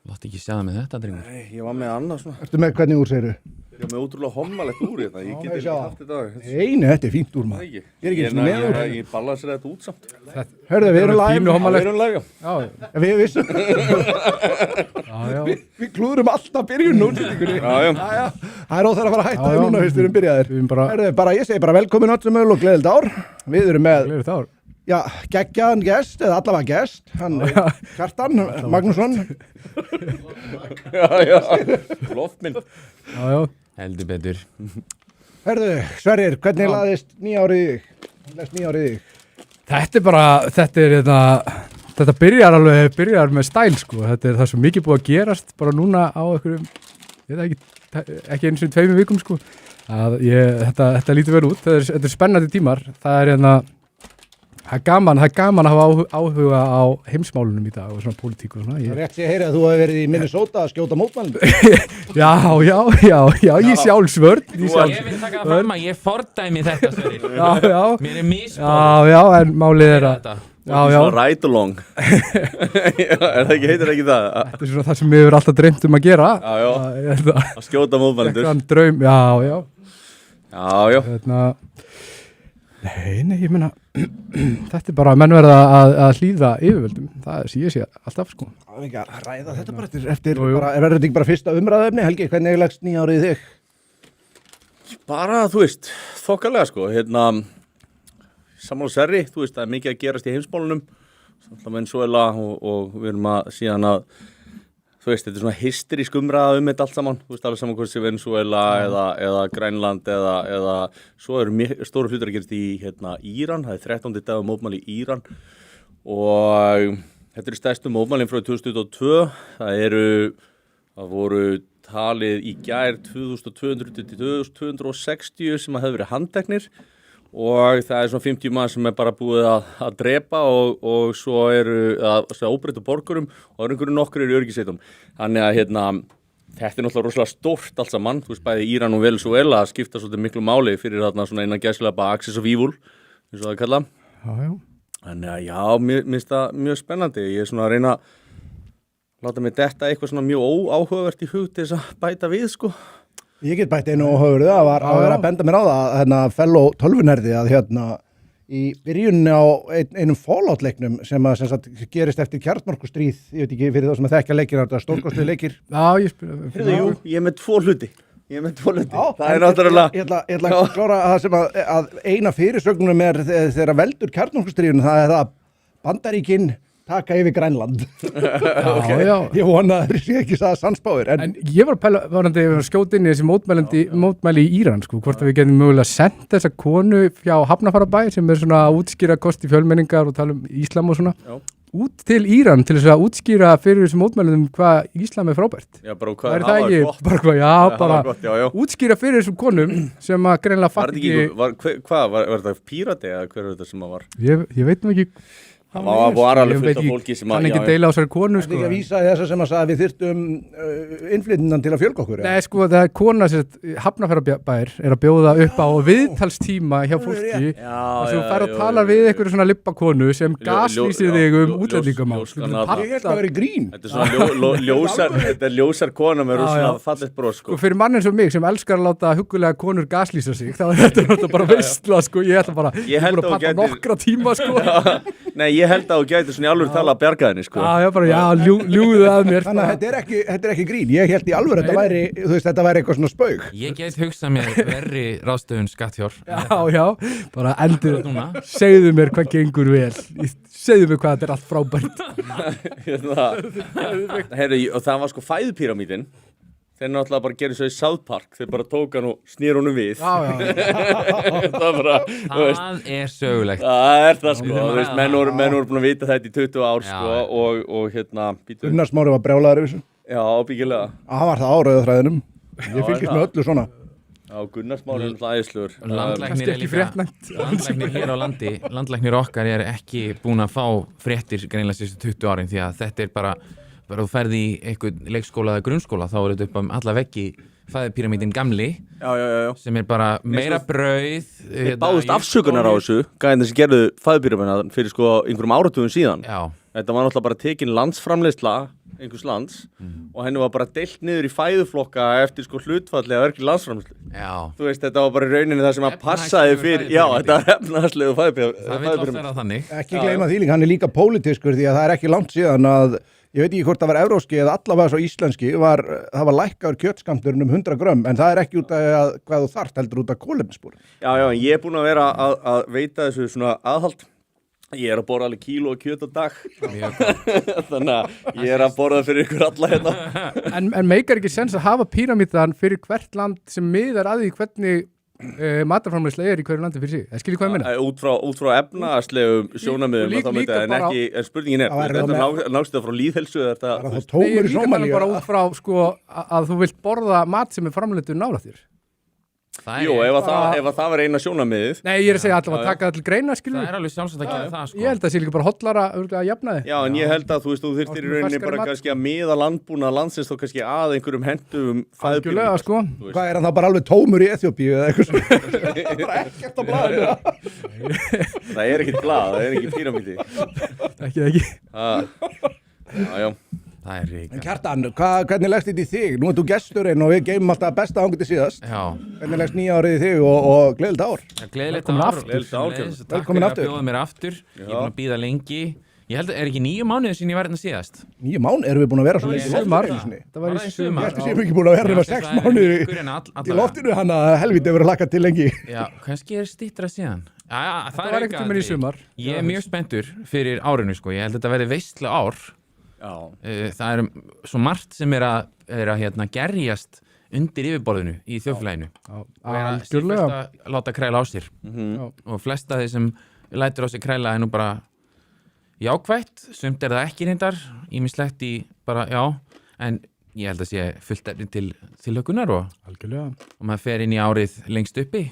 Láttu ekki sjá það með þetta, drengur. Nei, ég var með annað svona. Ertu með hvernig úr segirðu? Ég var með ótrúlega hommalegt úr þetta. Ég get ekki haft þetta. Nei, þetta er fínt úr maður. Ekki. Ég er ekki eins og með úr. Ég balansir þetta út samt. Hörðu, við erum live. Við erum live, Já, Við vissum. já. Við klúðurum alltaf byrjun útsendingunni. Já. Það er óþarf að fara að hætta núna fyrst við erum byrjaðir. Við erum bara- Hörðu, ég segi bara velkomin öllum mögulega og gleðild ár. Við erum með, Gleður þetta ár. já, geggjaðan gest, eða allavega gest. Hann, Kjartan Magnússon. Já. Loftmynd. Já. Heldur betur. Hörðu, Sverrir, hvernig laðist nýjárið í þig? Lest nýjárið í þig? Þetta byrjar með stæl sko, þetta er það svo mikið búið að gerast bara núna á einhverjum, ég veit ekki eins og 2 vikum sko, þetta lítur vel út, þetta er spennandi tímar, það er gaman að hafa áhuga á heimsmálunum í dag og svona pólitík og svona. Það er rétt að heyra að þú hefur verið í Minnesota að skjóta mótmælum. Já, ég sjálfsvörn. Ég vil taka það fram að ég fordæmi þetta, Sverrir. Já. Mér er misbóð. Já, en málið er að, já. Ride along. Er það ekki, heitir ekki það? Þetta er svona það sem við hefur alltaf dreymt um að gera. Já. Að skjóta mótmælendur. Eitthvað draum, já. Já. Nei, ég meina, þetta er bara að menn verða að hlýða yfirvöldum, það er sem ég sé alltaf sko. Það er ekki að ræða þetta bara eftir bara, verður þetta ekki bara fyrsta umræðuefni, Helgi, hvernig leggst nýjárið í þig? Bara, þú veist, þokkalega sko, sammála Sverri, þú veist, það er mikið að gerast í heimsmálunum, Venezuela og við erum að síðan að, þú veist, þetta er svona hysterísk umræða þetta allt saman, þú veist, alveg saman hvort sé Venezuela eða Grænland eða svo eru stóru hlutir að gerast í Íran, það er 13. dag mótmæli í Íran og þetta eru stærstu mótmælin frá 2022, það voru talið í gær 2200 til 2260 sem hefur verið handteknir og það er svona 50 mann sem er bara búið að drepa og svo eru óbreyttu borgurum og það eru einhverju nokkrir í öryggisveitum. Þannig að þetta er náttúrulega rosalega stórt allt saman, þú veist bæði Íran og Venezuela skipta svolítið miklu máli fyrir þarna svona innan gæslega bara axis of evil, eins og það er kallað. Já. Þannig að já, mér finnst það mjög spennandi, ég er svona að reyna að láta mig detta eitthvað svona mjög óáhugavert í hug til þess að bæta við sko. Ég get bætt einu óhugurðu, það var að vera að benda mér á það, fellow tölvunerði að í byrjunni á einum Fallout-leiknum sem gerist eftir kjarnorkustríð, ég veit ekki fyrir þá sem að þekkja leikir, þetta er stórkostlega leikir. Já, ég spila. Jú, ég er með 2 hluti. Já, það er náttúrulega... Ég ætla að klára það sem að eina fyrirsögnum er þegar veldur kjarnorkustríðun, það er það Bandaríkin taka yfir Grænland. Já. Ég vona að það sé ekki það sannspáir. En ég var að skjóta inn í þessi mótmæli í Íran, sko, hvort að við getum mögulega sendt þessa konu hjá Hafnarfjarðarbæ sem er svona að útskýra kosti fjölmenningar og tala íslam og svona, út til Íran til þess að útskýra fyrir þessum mótmælum hvað íslam er frábært. Já, bara hvað það er ekki, bara útskýra fyrir þessum konum sem að greinlega fatt ekki... Var þetta pírati eða hver er þetta sem það var? Ég veit nú ekki... Það var alveg fullt af fólki sem að... Kann ekki deila á þessari konu, sko. Það er ekki að vísa þess að sem að sagði að við þyrftum innflytjendan til að fjölga okkur. Nei, sko, það er kona sem Hafnarfjarðarbær er að bjóða upp á viðtalstíma hjá fólki og svo fær að tala við einhverju svona lippakonu sem gaslýsir þig útlendingamál. Ég held að vera í grín. Þetta er ljósar kona með svona fallegt bros, sko. Fyrir mann eins og mig sem elskar að láta huggulega konur gaslýsa sig, þá er þetta bara veistla, sko. Ég ætla bara að panta nokkra tíma, sko. Nei, ég held að þú gæti svona í alvöru tala að bjarga henni, sko. Ljúðu að mér. Þannig að þetta er ekki grín. Ég held í alvöru þetta væri eitthvað svona spaug. Ég get hugsað mér verri ráðstöfun skattfjár. Já, bara endur núna. Segðu mér hvað gengur vel. Segðu mér hvað þetta er allt frábært. Heyrðu, og það var sko fæðupíramídin. Þeir náttúrulega bara gerir svo í South Park, þeir bara tók hann og snýr honum við. Það er sögulegt. Það er það, sko. Menn voru búin að vita þetta í 20 ár, sko, og Gunnar Smári var brjálaður yfir þessu. Já, ábyggilega. Hann var það á rauðaþræðinum. Ég fylgist með öllu svona. Já, Gunnar Smári er æðislegur. Landlæknir er líka, landlæknir hér á landi, landlæknir okkar er ekki búin að fá fréttir greinlega síðustu 20 árin því að þetta er bara þú ferð í einhvern leikskóla eða grunnskóla þá er þetta upp alla veggi fæðupíramídin gamli sem er bara meira brauð. Báðust afsökunar á þessu, gæðin þessi gerðu fæðupíramídina fyrir sko einhverjum áratugum síðan. Já. Þetta var náttúrulega bara tekin landsframleiðsla einhvers lands og henni var bara deilt niður í fæðuflokka eftir sko hlutfalli að verkli landsframleiðslu. Já. Þú veist, þetta var bara í rauninni það sem að passaði fyrir, já, þetta var efnahagslegu fæðupyramíd. Það vil oft vera þannig. Ekki gleyma því líka, hann er líka pólitískur því að það er ekki langt síðan að ég veit ekki hvort það var evróski eða allavega svo íslenski, það var lækkaður kjötskammturinn 100 grömm, en það er ekki út af hvað þú þarft, heldur út af kolefnisspor. Já, en ég er búinn að vera að veita þessu svona aðhald. Ég er að borða alveg kíló kjöt á dag. Þannig að ég er að borða fyrir ykkur alla hérna. En meikar ekki sens að hafa píramídan fyrir hvert land sem miðar að því hvernig matarframleiðsla er í hverju landi fyrir sig? Það skilir hvað ég meina? Út frá efnahagslegum sjónarmiðum þá myndi það, en spurningin þetta nást það frá lýðheilsu Það er það tómur í Sómalíu. Bara út frá sko að þú vilt borða mat sem er framleiddur nálægt þér. Jú, ef það var eina sjónarmiðið. Nei, ég er að segja allavega að taka það til greina, skilur. Það er alveg sjálfsagt að gera það, sko. Ég held að það sé líka bara hotlara að jafna þið. Já, en ég held að þú þyrftir í rauninni bara kannski að miða landbúna landsins þó kannski að einhverjum hendum fæðupíramíd. Algjörlega, sko. Hvað er hann þá bara alveg tómur í Eþíópíu eða eitthvað svona? Bara ekkert á blaðinu. Það er ekkert blað, það er ekki píramídi. Ekki. Já. Það er ríka. En Kjartan, hvernig leggst þetta í þig? Nú ert þú gesturinn og við geymum alltaf besta ángur til síðast. Já. Hvernig leggst nýja árið í þig og gleðilegt ár? Gleðilegt ár. Takk fyrir að bjóða mér aftur. Ég er búin að bíða lengi. Ég held að er ekki 9 mánuðir síðan ég var hérna síðast. 9 mánuðir? Erum við búin að vera svo lengi í loftinu? Það var í sumar. Ég séum ekki búin að vera með 6 mánuðir í loftinu, hann að helviti hefur hlakkað til lengi. Já, kannski er styttra síðan. Það var ekkert um mér í sumar. Ég er mjög spenntur fyrir árinu, sko. Ég held að þetta verði veistlega ár. Það er svo margt sem er að gerjast undir yfirborðinu í þjóðfélaginu og er að sífellt að láta kræla á sér og flest af því sem lætur á sér kræla er nú bara jákvætt, sumt er það ekki reyndar ýmislegt í bara, já, en ég held að sé fullt efni til tilhökunar og maður fer inn í árið lengst uppi.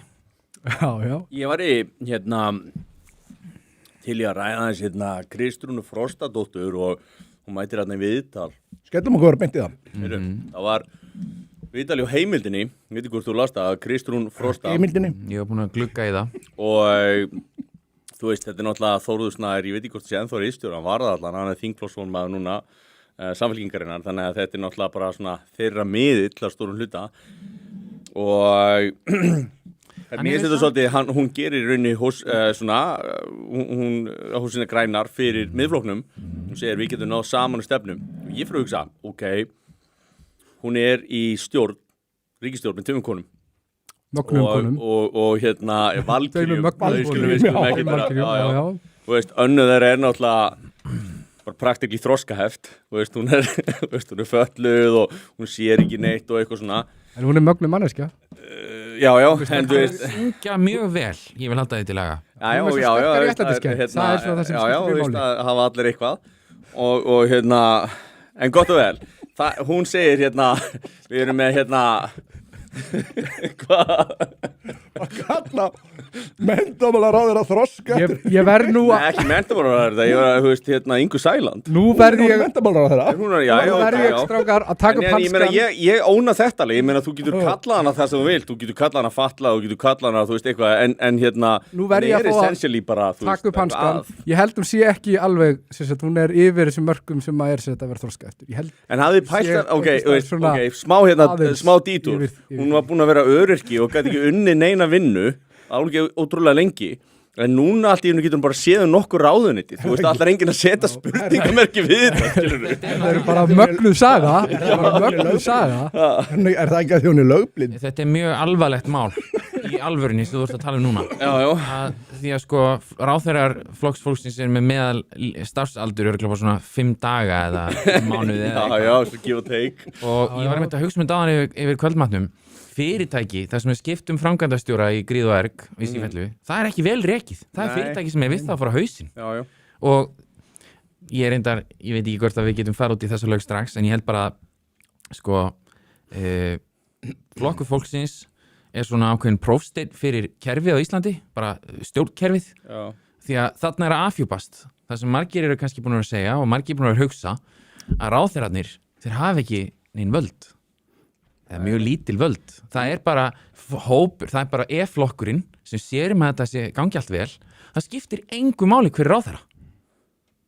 Já. Ég var til í að ræða þess Kristrúnu Frostadóttur og hún mætir hérna í viðtal. Skellum okkur beint í það. Það var viðtal í Heimildinni, ég veit ekki hvort þú last það, Kristrún Frosta. Heimildinni. Ég var búin að glugga í það. Og þú veist, þetta er náttúrulega Þórður Snær, ég veit ekki hvort það sé ennþá ríðstjóri, hann var það allan, hann er þingflokksformaður núna Samfylkingarinnar, þannig að þetta er náttúrulega bara svona þeirra miðill að stórum hluta. Og mér finnst þetta svolítið, hún gerir í rauninni hún á sína grænar fyrir miðflokknum. Hún segir við getum náð saman í stefnum. Ég fyrir að hugsa, ok, hún er í ríkisstjórn með 2 konum. Mögnum konum. Og Valkyrjum. Já. Þú veist, önnur þeirra er náttúrulega bara praktikli þroskaheft. Þú veist, hún er fölluð og hún sér ekki neitt og eitthvað svona. En hún er mögnum manneskja. Já, en þú veist syngja mjög vel, ég vil halda því til laga. Já, það er svona það sem skiptir máli. Það hafa allir eitthvað og en gott og vel, hún segir við erum með hvað? Að kalla menntamálaráðherra þroska Ég verð nú Nei, ekki menntamálaráðherra, ég var að Ingu Sæland. Nú verð ég menntamálaráðherra strákar að taka upp hanskan. Ég óna þetta alveg, ég meina þú getur kallað hana það sem þú vilt, þú getur kallað hana fatlað, þú getur kallað hana, þú veist eitthvað, en nú verð ég að fá að taka upp hanskan. Ég held hún sé ekki alveg, hún er yfir þessum mörkum sem að að vera þroska eftir. En hafði pælt, smá dítúr, hún var búin að vera öryrki og gæti ekki unni neina vinnu alveg ótrúlega lengi, en núna allt í einu getur hún bara séð nokkur ráðuneytið, þú veist allar enginn að setja spurningamerki við þetta, skilurðu. Það er bara mögnuð saga. Er það ekki að þjóni lögblind? Þetta er mjög alvarlegt mál í alvörunni sem þú ert að tala um núna. Já. Því að sko ráðherrar flokksfólksins er með meðal starfsaldur örugglega bara svona 5 daga eða mánuði eða Já, svo give and take. Og ég var einmitt að hugsa með dáðan yfir kvöldmatnum. Fyrirtæki, það sem er skipt framkvæmdastjóra í Gríð og Erg í Sífellu, það er ekki vel rekið. Það er fyrirtæki sem er við það að fara á hausinn. Já. Og ég veit ekki hvort að við getum fara út í þessu lög strax, en ég held bara sko flokkur fólksins er svona ákveðin prófsteinn fyrir kerfið á Íslandi, bara stjórnkerfið. Já. Því að þarna er að afhjúpast. Það sem margir eru kannski búin að segja og margir búin að hugsa að ráðherrarnir, þeir hafa ekki nein völd. Það er mjög lítil völd. Það er bara hópur, það er bara flokkurinn sem sér að þetta sé gangi allt vel. Það skiptir engu máli hver ráðherra.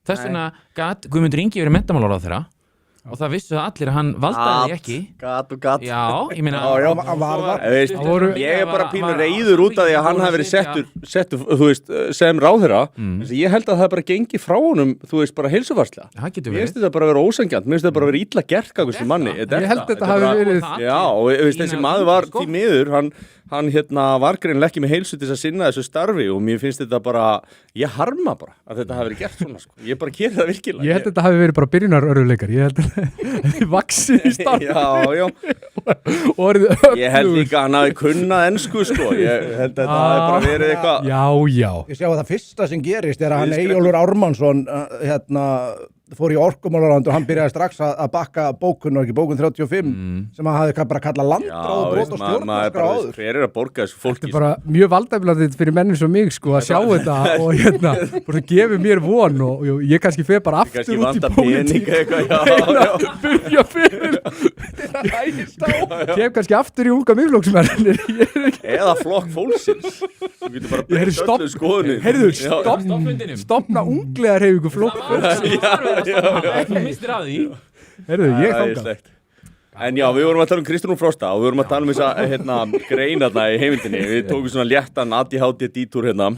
Þess vegna gat Guðmundur Ingi verið menntamálaráðherra og það vissu allir að hann valdaði ekki. Gat og gat. Já, ég meina... Já, hann var það. Ég bara pínu reiður út af því að hann hafi verið settur, þú veist, sem ráðherra. Ég held að það bara gengi frá honum, þú veist, bara heilsufarslega. Það getur Mér verið. finnst þetta bara að vera ósanngjarnt, mér finnst þetta bara að vera illa gert gagnvart þessum manni. Ég held þetta hafi verið... Já, og þessi maður var því miður, hann var greinilega ekki með heilsu til að sinna þessu starfi og mér finnst þetta bara, ég harma bara að þetta hafi verið gert svona, sko. Ég bara geri það virkilega. Ég held þetta hafi verið bara byrjunarörðuleikar. Ég held að þið vaksið í starf. Já. Ég held líka að hann hafi kunnað ensku, sko. Ég held að þetta hafi bara verið eitthvað. Já. Ég sjá að það fyrsta sem gerist er að hann Eyjólfur Ármannsson fór í orkumálaráðund og hann byrjaði strax að bakka bókun 35 sem hann hafði bara kallað landráð og brot og stjórnarskrá áður. Hver er að borga þessu fólki? Þetta er bara mjög valdæfilegt fyrir mennin svo mig sko að sjá þetta og bara gefið mér von og ég kannski fer bara aftur út í pólitík byrja fyrir kem kannski aftur í unga miðflokksmennir eða flokk fólksins þú getur bara breytt öllu skoðunni. Heyrðu, stofna unglegarhreyfingu flokk fólksins Ekki mistir af því. Heyrðu, ég þangað. En já, við vorum að tala um Kristrún Frosta og við vorum að tala um þessa grein þarna í heimildinni. Við tókum svona léttan ADHD dítúr og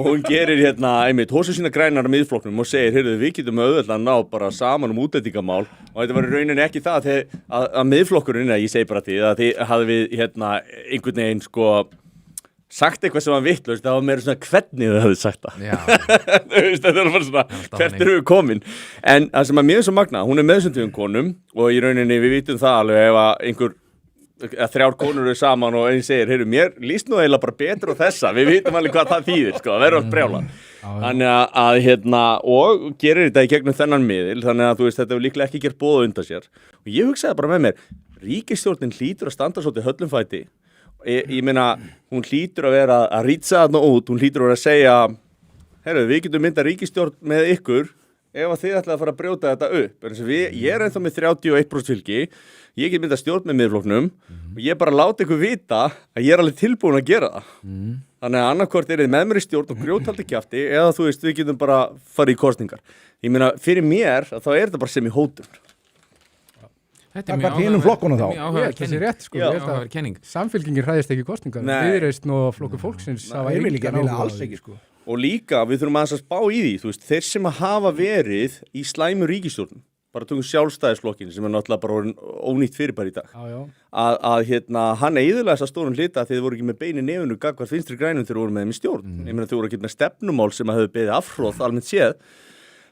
hún gerir einmitt hósa sína grænar á miðflokknum og segir, heyrðu, við getum auðvitað ná bara saman útlendingamál og þetta var í rauninni ekki það að miðflokkurinn, ég segi bara því að þið hafði við einhvern veginn sko sagt eitthvað sem var vitlaust, það var meira svona hvernig þau hafði sagt það. Þetta var bara svona, hvert eru við komin? En það sem að mér er svo magna, hún er meðsöndugum konum og í rauninni við vitum það alveg ef að 3 konur eru saman og einn segir, heyrðu, mér líst nú eiginlega bara betur á þessa, við vitum alveg hvað það þýðir, sko, það verður allt brjála. Þannig að og gerir þetta í gegnum þennan miðil, þannig að þú veist, þetta hefur líklega ekki gert boð undan sér. Og ég hugsaði bara með mér, ríkisstjórnin hlýtur að standa svolítið höllum fæti. Ég meina, hún hlýtur að vera að rýtsa þarna út, hún hlýtur að vera að segja, heyrðu, við getum myndað ríkisstjórn með ykkur ef að þið ætlaði að fara að brjóta þetta upp. Ég er ennþá með 31% fylgi, ég get myndað stjórn með miðflokknum og ég bara láti ykkur vita að ég er alveg tilbúin að gera það. Þannig að annarkvort er þið með mér í stjórn og grjótaldi kjafti eða þú veist, við getum bara farið í kosningar. Ég meina, fyrir mér, þá er þetta bara sem í hótun. Þetta er mjög hinum flokkunum þá. Þessi rétt sko, samfylkingin hræðist ekki kosningar, Viðreisn og flokkur fólksins hafa alls ekki sko. Og líka, við þurfum að spá í því, þú veist, þeir sem hafa verið í slæmu ríkisstjórnum, bara tökum sjálfstæðisflokkin sem er náttúrulega bara ónýtt fyrirbæri í dag, hann eyðilega þessa stórum hluta þegar þið voru ekki með beini nefnu gagnvart Vinstri grænum þegar voru með þeim í stjórn. Ég meina þau voru ekki með stefnumál sem að hefðu beðið afhróð almennt séð.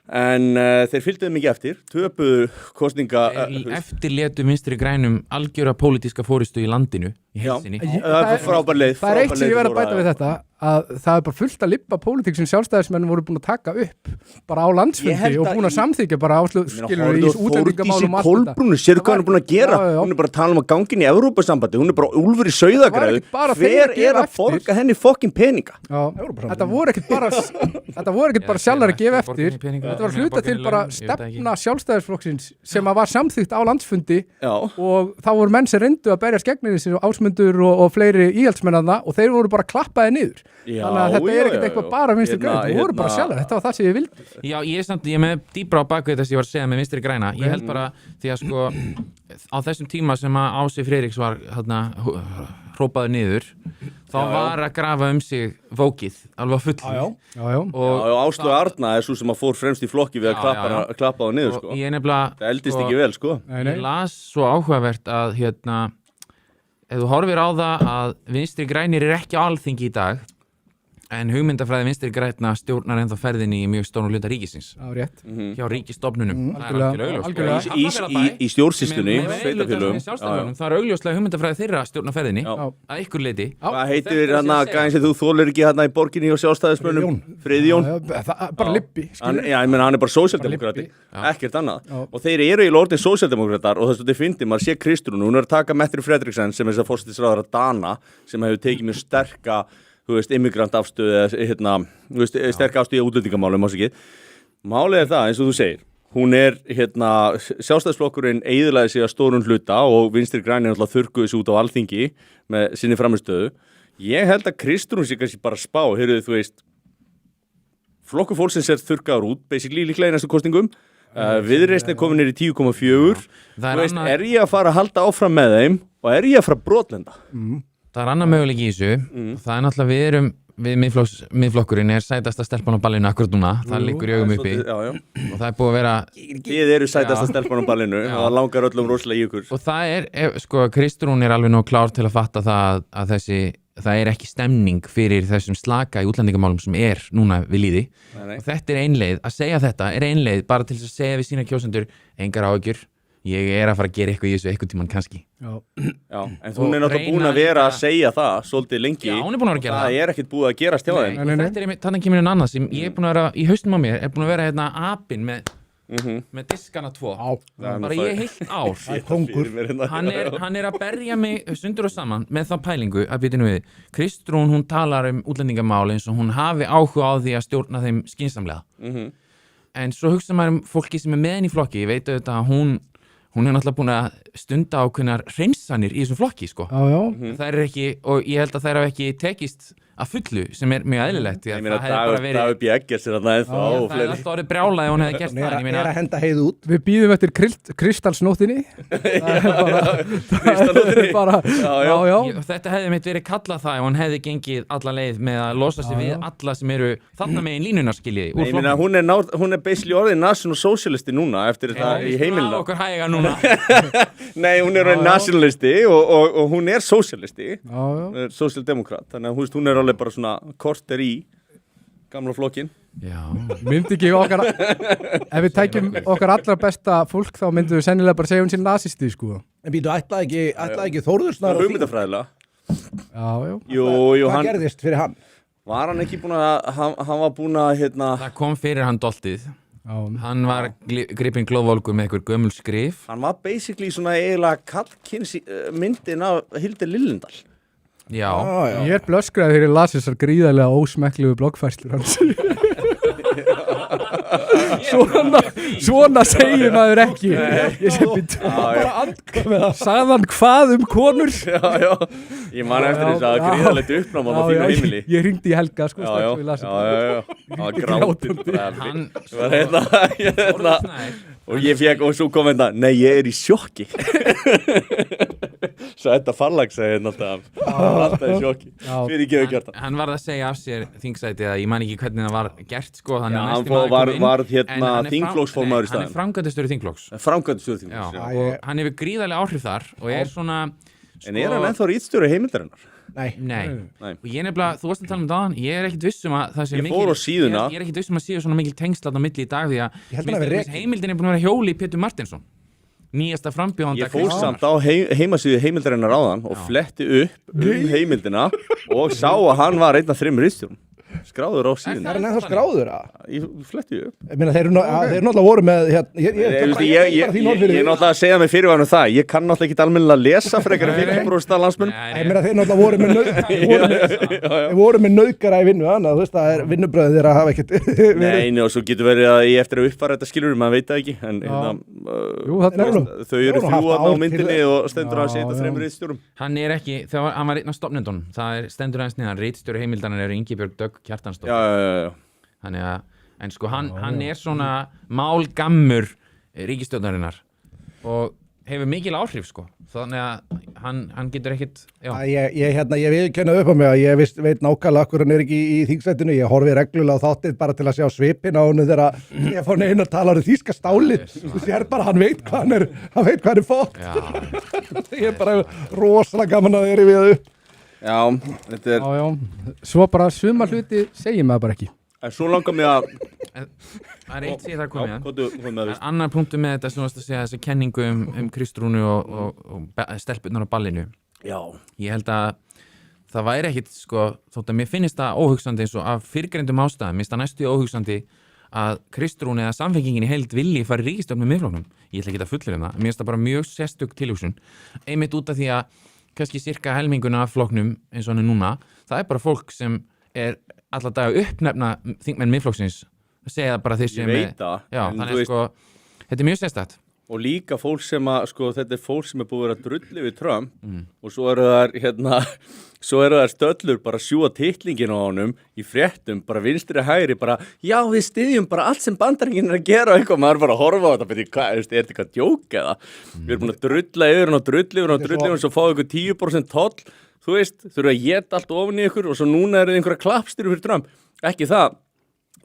En þeir fylgduðu mikið eftir, töpuðu kosninga... Eftirlétu Vinstri grænum algjöra pólitíska fórystu í landinu, í heilsinni. Það er frábær leið. Það er eitt sem ég verð að bæta við þetta, að það er bara fullt að libba pólitík sem sjálfstæðismenn voru búin að taka upp bara á landsfundi og búin að samþykja bara áskilur í útlendingamálum Þórdísi Kolbrúnu, sérðu hvað hann er búin að gera? Hún er bara að tala um að gangin í Evrópusambandi, hún er bara úlfur í sauðagræðu. Hver er að borga henni fokkin peninga? Þetta voru ekkert bara sjálfar að gefa eftir. Þetta var hluta til bara stefna sjálfstæðisflokksins sem var samþykkt á landsfundi og þá voru menn sem reyndu að berjast gegn þessu Ásmundur og fleiri íhaldsmennarna og þeir voru bara klappaði niður. Þannig að þetta er ekkert eitthvað bara Vinstri græn, það voru bara sjálfur, þetta var það sem ég vildi. Já, ég er með dýbra á bakvið þess að ég var að segja með Vinstri græna. Ég held bara því að sko á þessum tíma sem að Ási Friðriks var hrópaður niður, þá var að grafa sig vókið, alveg að fullu. Og Áslaug Arna er svo sem að fór fremst í flokki við að klappa það niður, sko. Það eldist ekki vel, sko. Ég las svo áhugavert að ef þú horfir á það að Vinstri grænir er ekki á Alþingi í dag en hugmyndafræði Vinstri grænna stjórnar ennþá ferðinni í mjög stórum hluta ríkisins hjá ríkisstofnunum í stjórnsýslunni það er augljóslega hugmyndafræði þeirra stjórnar ferðinni að ykkur leiti. Hvað heitir hann að gæðin sem þú þolir ekki hérna í borginni og sjálfstæðismönnum? Friðjón? Bara Libbi. Já, ég meina hann er bara sósíaldemókrati, ekkert annað og þeir eru í orðin sósíaldemókratar og þess að þið fyndi, maður sé Kristrún, hún er að taka Mette Frederiksen sem er þess að forsætisráðherra Dana sem hefur tekið mjög sterka immigrantafstöðu sterk afstöðu í útlendingamálum málið er það eins og þú segir hún er sjálfstæðisflokkurinn eyðilagði sig að stórum hluta og Vinstri grænir náttúrulega þurrkuðu sig út á Alþingi með sinni frammistöðu. Ég held að Kristrún sé kannski bara spá, heyrðu þú veist flokkur fólksins þurrkaður út, basically líklega í næstu kostingum. Viðreisn komin í 10,4. Þú veist, ég að fara að halda áfram með þeim og ég að fara að brotlenda? Það annar möguleiki í þessu. Það náttúrulega við miðflokkurinn sætasta stelpan á ballinu akkurat núna. Það liggur í augum uppi. Og það búið að vera... Þið eru sætasta stelpan á ballinu og það langar öllum rosalega í ykkur. Og það sko, Kristrún alveg nóg klár til að fatta það að það ekki stemning fyrir þessum slaka í útlendingamálum sem núna við líði. Og þetta ein leið, að segja þetta ein leið bara til þess að segja við sína kjósendur engar áhyggjur, ég að fara að gera eitthvað í þessu eitthvað tímann kannski. Já, en hún náttúrulega búin að vera að segja það svolítið lengi. Já, hún búin að vera að gera það. Það ekkert búið að gerast hjá þeim. Nei. Þannig kemur annað sem ég búin að vera í haustum á mér, búin að vera hérna apinn með diskana 2 bara ég heilt ár hann að berja mig sundur og saman með þá pælingu að býtinu við Kristrún, hún talar útlendingamál eins og hún hafi áhuga á því að stjórna þeim skynsamlega en svo hugsa maður fólki sem með henni í flokki, ég veit auðvitað að hún náttúrulega búin að stunda ákveðnar hreinsanir í þessum flokki sko. Það ekki, og ég held að þær hafa ekki tekist að fullu sem mjög eðlilegt. Ég meina Dagur B. Eggers þarna ennþá. Það alltaf orðið brjálaði og hún hefði gert það. Hún að henda heið út. Við býðum eftir kristalsnóttinni. Kristalsnóttinni. Já. Þetta hefði mitt verið kallað það ef hún hefði gengið alla leið með að losa sig við alla sem eru þarna megin línuna skiljiði. Ég meina hún basically orðið national socialisti núna eftir þetta í heimilina. Okkur hæga núna. Nei, hún orðið nationalisti og hún socialisti. Socialdemokrat. Þannig að hún alveg bara svona korter í gamla flokkin. Já. Myndi ekki ef við tækjum okkar allra besta fólk þá myndum við sennilega bara segja hún sér nazisti sko. En býtu, ætlaði ekki Þórður Það hugmyndafræðilega. Já. Jú, hvað gerðist fyrir hann? Var hann ekki búin að, hann var búin að Það kom fyrir hann doltið. Hann var gripinn glóðvolgur með einhver gömul skrif. Hann var basically svona eiginlega kallkyns myndin af Hildi Lillendal. Já. Ég blöskraði þegar ég las þessar gríðarlega ósmekklegu bloggfærslur hans. Svona segir maður ekki. Ég sé býtt bara andkvæð með það. Sagðan hvað konur? Já. Ég man eftir þess að gríðarlegt uppnám á þínu heimili. Ég hringdi í Helga sko strax og ég las þetta. Já. Það var grátinn. Hann og ég fekk, og svo kom þetta, nei, ég í sjokki. Svo þetta farlag segir alltaf í sjokki. Fyrir ekki auðvitað. Hann var að segja af sér þingsætið að ég man ekki hvernig það var gert sko. Hann var þingflokksformaður í staðinn. Hann framkvæmdastjóri þingflokks. Framkvæmdastjóri þingflokks, já. Og hann hefur gríðarlega áhrif þar og svona... En hann ennþá ritstjóri heimildarinnar? Nei. Og ég nefnilega, þú varst að tala um það, ég ekkert viss að það sé mikil... Ég fór á síðuna. Ég ekkert viss að séu svona mikil tengsl á milli í dag því að heimildin búin að vera hjóli í Pétur Martinsson. Nýjasta frambjóðanda. Ég fór samt á heimasíðu heimildarinnar áðan og fletti upp heimildina og sá að hann var einn af 3 ritstjórum. Skráður á síðan. Það hann ennþá skráður Ég fletti upp. Ég meina, þeir náttúrulega voru með Ég náttúrulega að segja mig fyrirvæðan það. Ég kann náttúrulega ekki almennilega að lesa frekar en 50% af landsmenn. Ég meina, þeir náttúrulega voru með nauðgara í vinnu þannig að þú veist að vinnubröðin þeirra hafa ekkert Nei, og svo getur verið að ég eftir að uppfara þetta skilur maður veit það ekki en þau eru 3 á myndinni og stendur að setja 3 ritstjórum. Hann ekki, hann var einn af stofnendunum. Það stendur aðeins niðan, ritstjóri heimildarinnar Ingibjörg Dögg Kjartansdóttir. Já. Þannig að, en sko hann svona málgammur ríkisstjórnarinnar og hefur mikil áhrif sko. Þannig að hann getur ekkit, já. Ég viðurkenni upp á mig að ég veit nákvæmlega okkur hann ekki í þingsætinu. Ég horfi reglulega á þáttið bara til að sjá svipinn á honum þegar ég fór neina að tala þýska stálið. Þú sér bara hann veit hvað hann er fótt. Ég er bara rosalega gaman að þeirri við það upp. Já, þetta Já. Svo bara suma hluti segir maður bara ekki. En svo langar mig að Það eitt sér það komið annar punktur með þetta sem varst að segja þessi kenningu Kristrúnu og stelpunnar á ballinu. Já. Ég held að það væri ekkit sko, þótt að mér finnst það óhugsandi eins og af fyrrgreindum ástæðum, mér finnst það næstu óhugsandi að Kristrún eða samfélkingin í heild vilji fara í ríkisstjórn með Miðflokknum. Ég ætla ekki að fullyrða það. Mér finnst það bara mjög sérstök tilhugsun. Einmitt út af því að kannski cirka helminguna af flokknum eins og hann núna, það bara fólk sem alla daga uppnefna þingmenn Miðflokksins, segja bara þeir sem Ég veit það. Já, þannig sko, þetta mjög sérstakt. og líka fólk sem að, sko, þetta fólk sem búið að vera drulli við Trump og svo eru þær stöllur bara sjúa titlingin á honum í fréttum, bara vinstri hægri, bara, já, við styðjum bara allt sem Bandaríkin að gera eitthvað, maður bara að horfa á þetta, betur, hvað, er þetta eitthvað djók eða? Við erum búin að drulla yfir og drulla yfir og svo fá ykkur 10% toll, þú veist, þurfa að geta allt ofan í ykkur og svo núna eru einhverja klappstýru fyrir Trump, ekki það.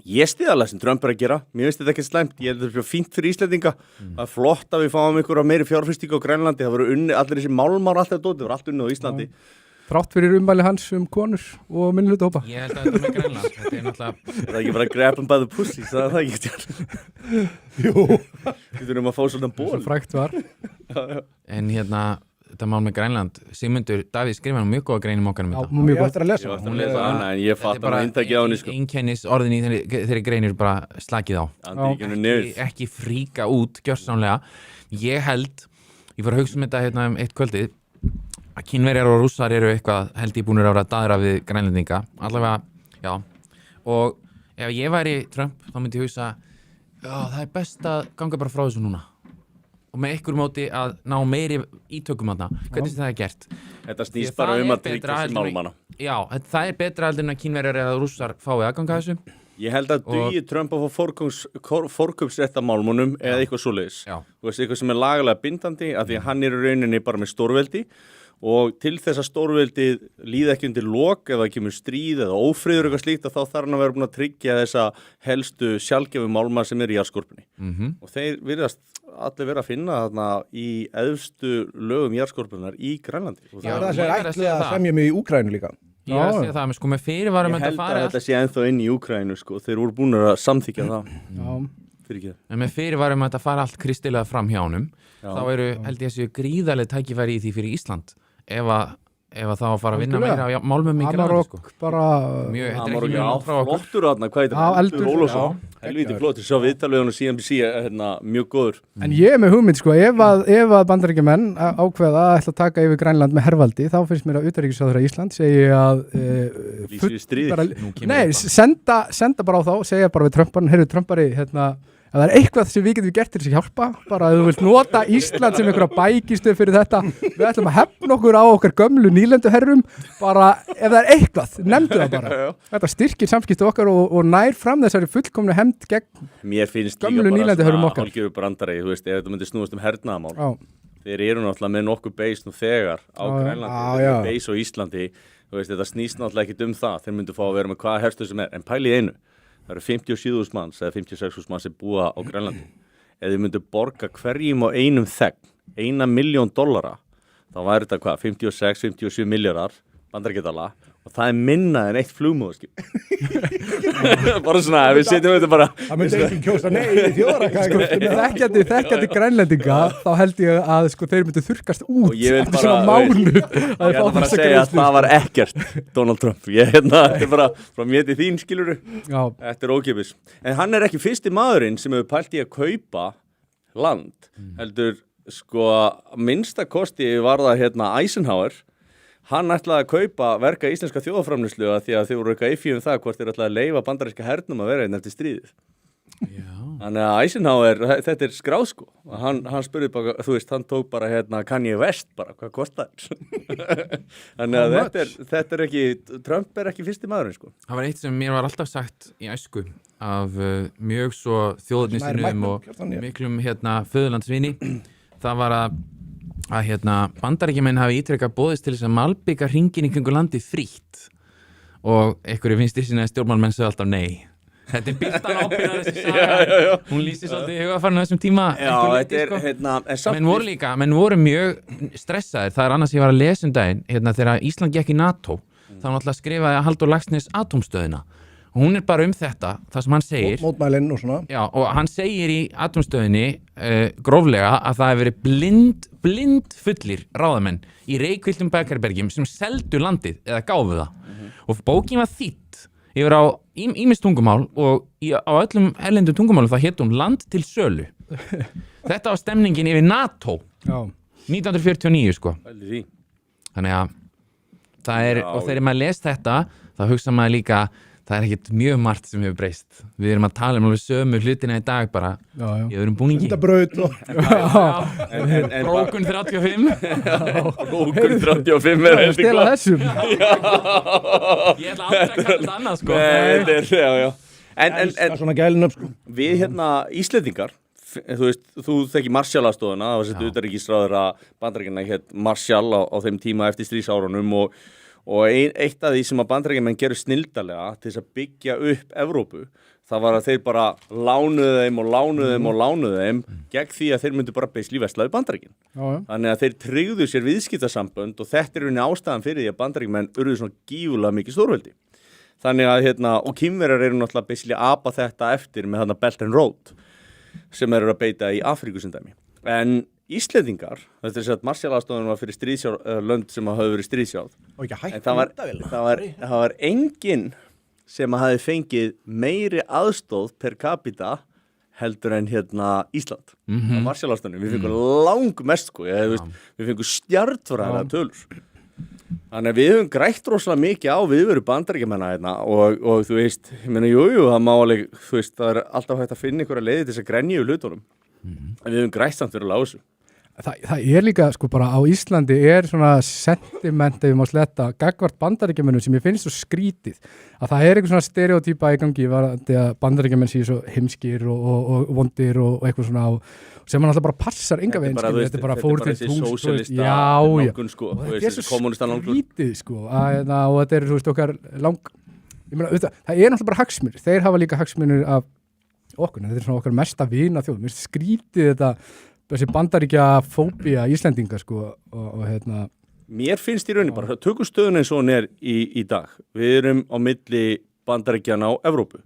Ég stiði alveg sem Trump er að gera, mér finnst þetta ekki slæmt, ég held þetta fínt fyrir Íslendinga, það er flott að við fáum ykkur meiri fjárfestingu á Grænlandi, það voru unni, allir þessi málmár alltaf dótið, það voru allt unnið á Íslandi. Þrátt fyrir ummæli hans konur og minnihluta hópa. Ég held að þetta með Grænland, þetta er náttúrulega... Það er ekki bara grab 'em by the pussy, það er það ekki stjórn. Jú. Við þurfum að fá svona ból. Svo frægt var. En þetta mál með Grænland, Sigmundur Davíð skrifaði mjög góða greinum okkar um þetta. Mjög eftir að lesa. Ég eftir að lesa hana, en ég fatt að inntakið á henni, sko. Einkennis orðin í þeirri greinir bara slakið á. Ekki fríka út, gjörsamlega. Ég fór að hugsa um þetta eitt kvöldið, að Kínverjar og Rússar eru eitthvað held ég búnir að vera að daðra við Grænlendinga. Allavega, já. Og ef ég væri Trump, þá myndi ég hugsa, já, það er best að ganga bara frá þessu núna. Og með ykkur móti að ná meiri ítökum þarna. Hvernig það er gert? Þetta snýst bara að tryggja sér málmanna. Já, það er betra heldur en að Kínverjar eða Rússar fái aðganga þessu. Ég held að dugi Trump að fá forkaupsrétt af málmunum eða eitthvað svoleiðis. Þú veist, eitthvað sem er lagalega bindandi af því að hann er í rauninni bara með stórveldi og til þess að stórveldið líði ekki undir lok ef það kemur stríð eða ófriður eitthvað slíkt að þá þarf hann að vera búin að tryggja þessa helstu sjálfgefu málma sem er í jarðskorpunni. Og þeir virðast allir vera að finna þarna í efstu lögum jarðskorpunnar í Grænlandi. Já, það sem ætli að semja mig í Úkraínu líka. Ég er að segja það, sko með fyrirvarum ég held að þetta sé ennþá inn í Úkraínu, sko. Þeir voru búin að samþykja það. En með fyrirvarum að þetta fara allt kristilega fram hjá honum, þá eru, held ég að séu gríðarlega tækifæri í því fyrir Ísland. Ef það á að fara að vinna meira á málmum í Grænlandi, sko. Bara... Mjög, þetta er ekki mjög frá okkur. Flottur þarna, hvað er þetta? Eldur Ólafsson. Helviti flottur, sjá viðtalið á CNBC, mjög góður. En ég er með hugmynd, sko, ef að bandaríkjamenn ákveða að ætla að taka yfir Grænland með hervaldi, þá finnst mér að utanríkisráðherra Ísland segi að... Lýsir í stríði. Nei, senda bara á þá, segja bara við Trumparn, heyrðu Trumpari, ef það er eitthvað sem við getum gert til þess að hjálpa, bara að þú vilt nota Ísland sem einhverja bækistöð fyrir þetta, við ætlum að hefna okkur á okkar gömlu nýlenduherrum, bara ef það er eitthvað, nefndu það bara. Þetta styrkir samskipti okkar og nær fram þessari fullkomnu hefnd gegn gömlu nýlenduherrum okkar. Mér finnst líka bara hálfgerður brandari, þú veist, ef þetta myndi snúast hernaðarmál. Þeir eru náttúrulega með nokkuð beis nú þegar á Grænlandi, beis á Íslandi, þú veist, þetta snýst náttúrulega ekkit það, þeir myndu fá að vera með hvaða herstöð sem en pælið einu. Það eru 57.000 manns eða 56.000 manns sem búa á Grænlandi. Ef þið myndu borga hverjum á einum þegn, $1 million, þá væri þetta hvað, 56-57 milljarðar bandaríkjadala og það er minna en eitt flugmóðskip. Bara svona, við setjum þetta bara... Það myndi ekki kjósa nei í þjóðarækka. Þekkjandi Grænlendinga, þá held ég að sko, þeir myndu þurrkast út. Og ég vil bara... svona mánuð. Ég ætla bara að segja að það var ekkert Donald Trump. Þetta er bara frá mér til þín, skilurðu. Þetta er ókipis. En hann er ekki fyrsti maðurinn sem hefur pælt í að kaupa land. Heldur, sko, minnsta kosti var það Eisenhower. Hann ætlaði að kaupa verka íslenska þjóðaframleiðslu því að þau voru eitthvað iffi það hvort þeir ætlaði að leyfa bandaríska hernum að vera einn eftir stríðið. Þannig að Eisenhower, þetta er skráð sko. Hann spurði bara, þú veist, hann tók bara Kanye West bara, hvað kostar? Þannig að þetta er ekki, Trump er ekki fyrsti maðurinn sko. Það var eitt sem mér var alltaf sagt í æsku af mjög svo þjóðernissinnuðum og miklum föðurlandsvini. Það var að Bandaríkjamenn hafi ítrekkað boðist til þess að malbika hringinn í kringu landið frítt og einhverju finnst sinnaði stjórnmálmenn segja alltaf nei. Þetta er byltan ábyrgðar þessi saga. Hún lýsir svolítið hugafarinn á þessum tíma. Já, þetta er menn voru mjög stressaðir. Það er annars ég var að lesa daginn þegar Ísland gekk í NATO þá náttúrulega skrifaði Halldór Laxness atómstöðina. Og hún er bara þetta, það sem hann segir. Mótmælinn og svona. Já, og hann segir í atómstöðinni gróflega að það hefur verið blind fullir ráðamenn í reykvilltum bækarbergjum sem seldu landið eða gáfu það. Og bókin var þýdd yfir á ýmis tungumál og á öllum erlendum tungumálum það hét land til sölu. Þetta var stemningin yfir NATO. 1949 sko. Þannig að það er, og þegar maður les þetta, þá hugsa maður líka það er ekkert mjög margt sem hefur breyst. Við erum að tala alveg sömu hlutina í dag bara í öðrum búningi. Hundabraut og Brókun 35. Brókun 35 stela þessum. Ég ætla aldrei að kalla þetta annað, sko. Já. En svona gælin upp, sko. við Íslendingar, þú þekki Marshall-aðstofuna, það var sett utanríkisráður að Bandaríkjanna Marshall á þeim tíma eftir stríðsárunum og eitt af því sem að Bandaríkjamenn gerðu snilldarlega til þess að byggja upp Evrópu, það var að þeir bara lánuðu þeim gegn því að þeir myndu bara basically vesla við Bandaríkin. Þannig að þeir tryggðu sér viðskiptasambönd og þetta er rauninni ástæðan fyrir því að Bandaríkjamenn urðu svona gífurlega mikið stórveldi. Þannig að og Kínverjar eru náttúrulega basically að apa þetta eftir með þarna Belt and Road sem eru að beita í Afríku sem dæmi. En Íslendingar, þetta er að Marshall-aðstofan var fyrir lönd sem hafa verið stríðsjáð. En það var enginn sem hafi fengið meiri aðstóð per capita heldur en Ísland. Á Marshall-aðstofunum. Við fengum langmest, sko. Við fengum stjarnfræðilega tölur. Þannig að við höfum grætt rosalega mikið á viðveru Bandaríkjamanna og þú veist, ég meina, jú, það má alveg, þú veist, það er alltaf hægt að finna einhverja leiði til þess að grenja hlutunum. En við höfum grætt samt fyrir lásu. Það er líka, sko, bara á Íslandi er svona sentiment, ef við má sletta, gagnvart Bandaríkjamönnum sem ég finnst svo skrítið. Að það er einhver svona stereotýpa í gangi varðandi að Bandaríkjamenn séu svo heimskir og vondir og eitthvað svona sem hann alltaf bara passar enga veginn, þetta er bara fór til túnst, já, og þetta er svo skrítið, sko, og þetta er, þú veist, okkar ég meina, það er náttúrulega bara hagsmunir, þeir hafa líka hagsmunir af okkur, þetta er svona okkar mesta vina þjóð, mér skrítið þetta, þessi Bandaríkjafóbía Íslendinga, sko, og Mér finnst í rauninni bara, tökum stöðuna eins og hún er í dag, við erum á milli Bandaríkjanna á Evrópu.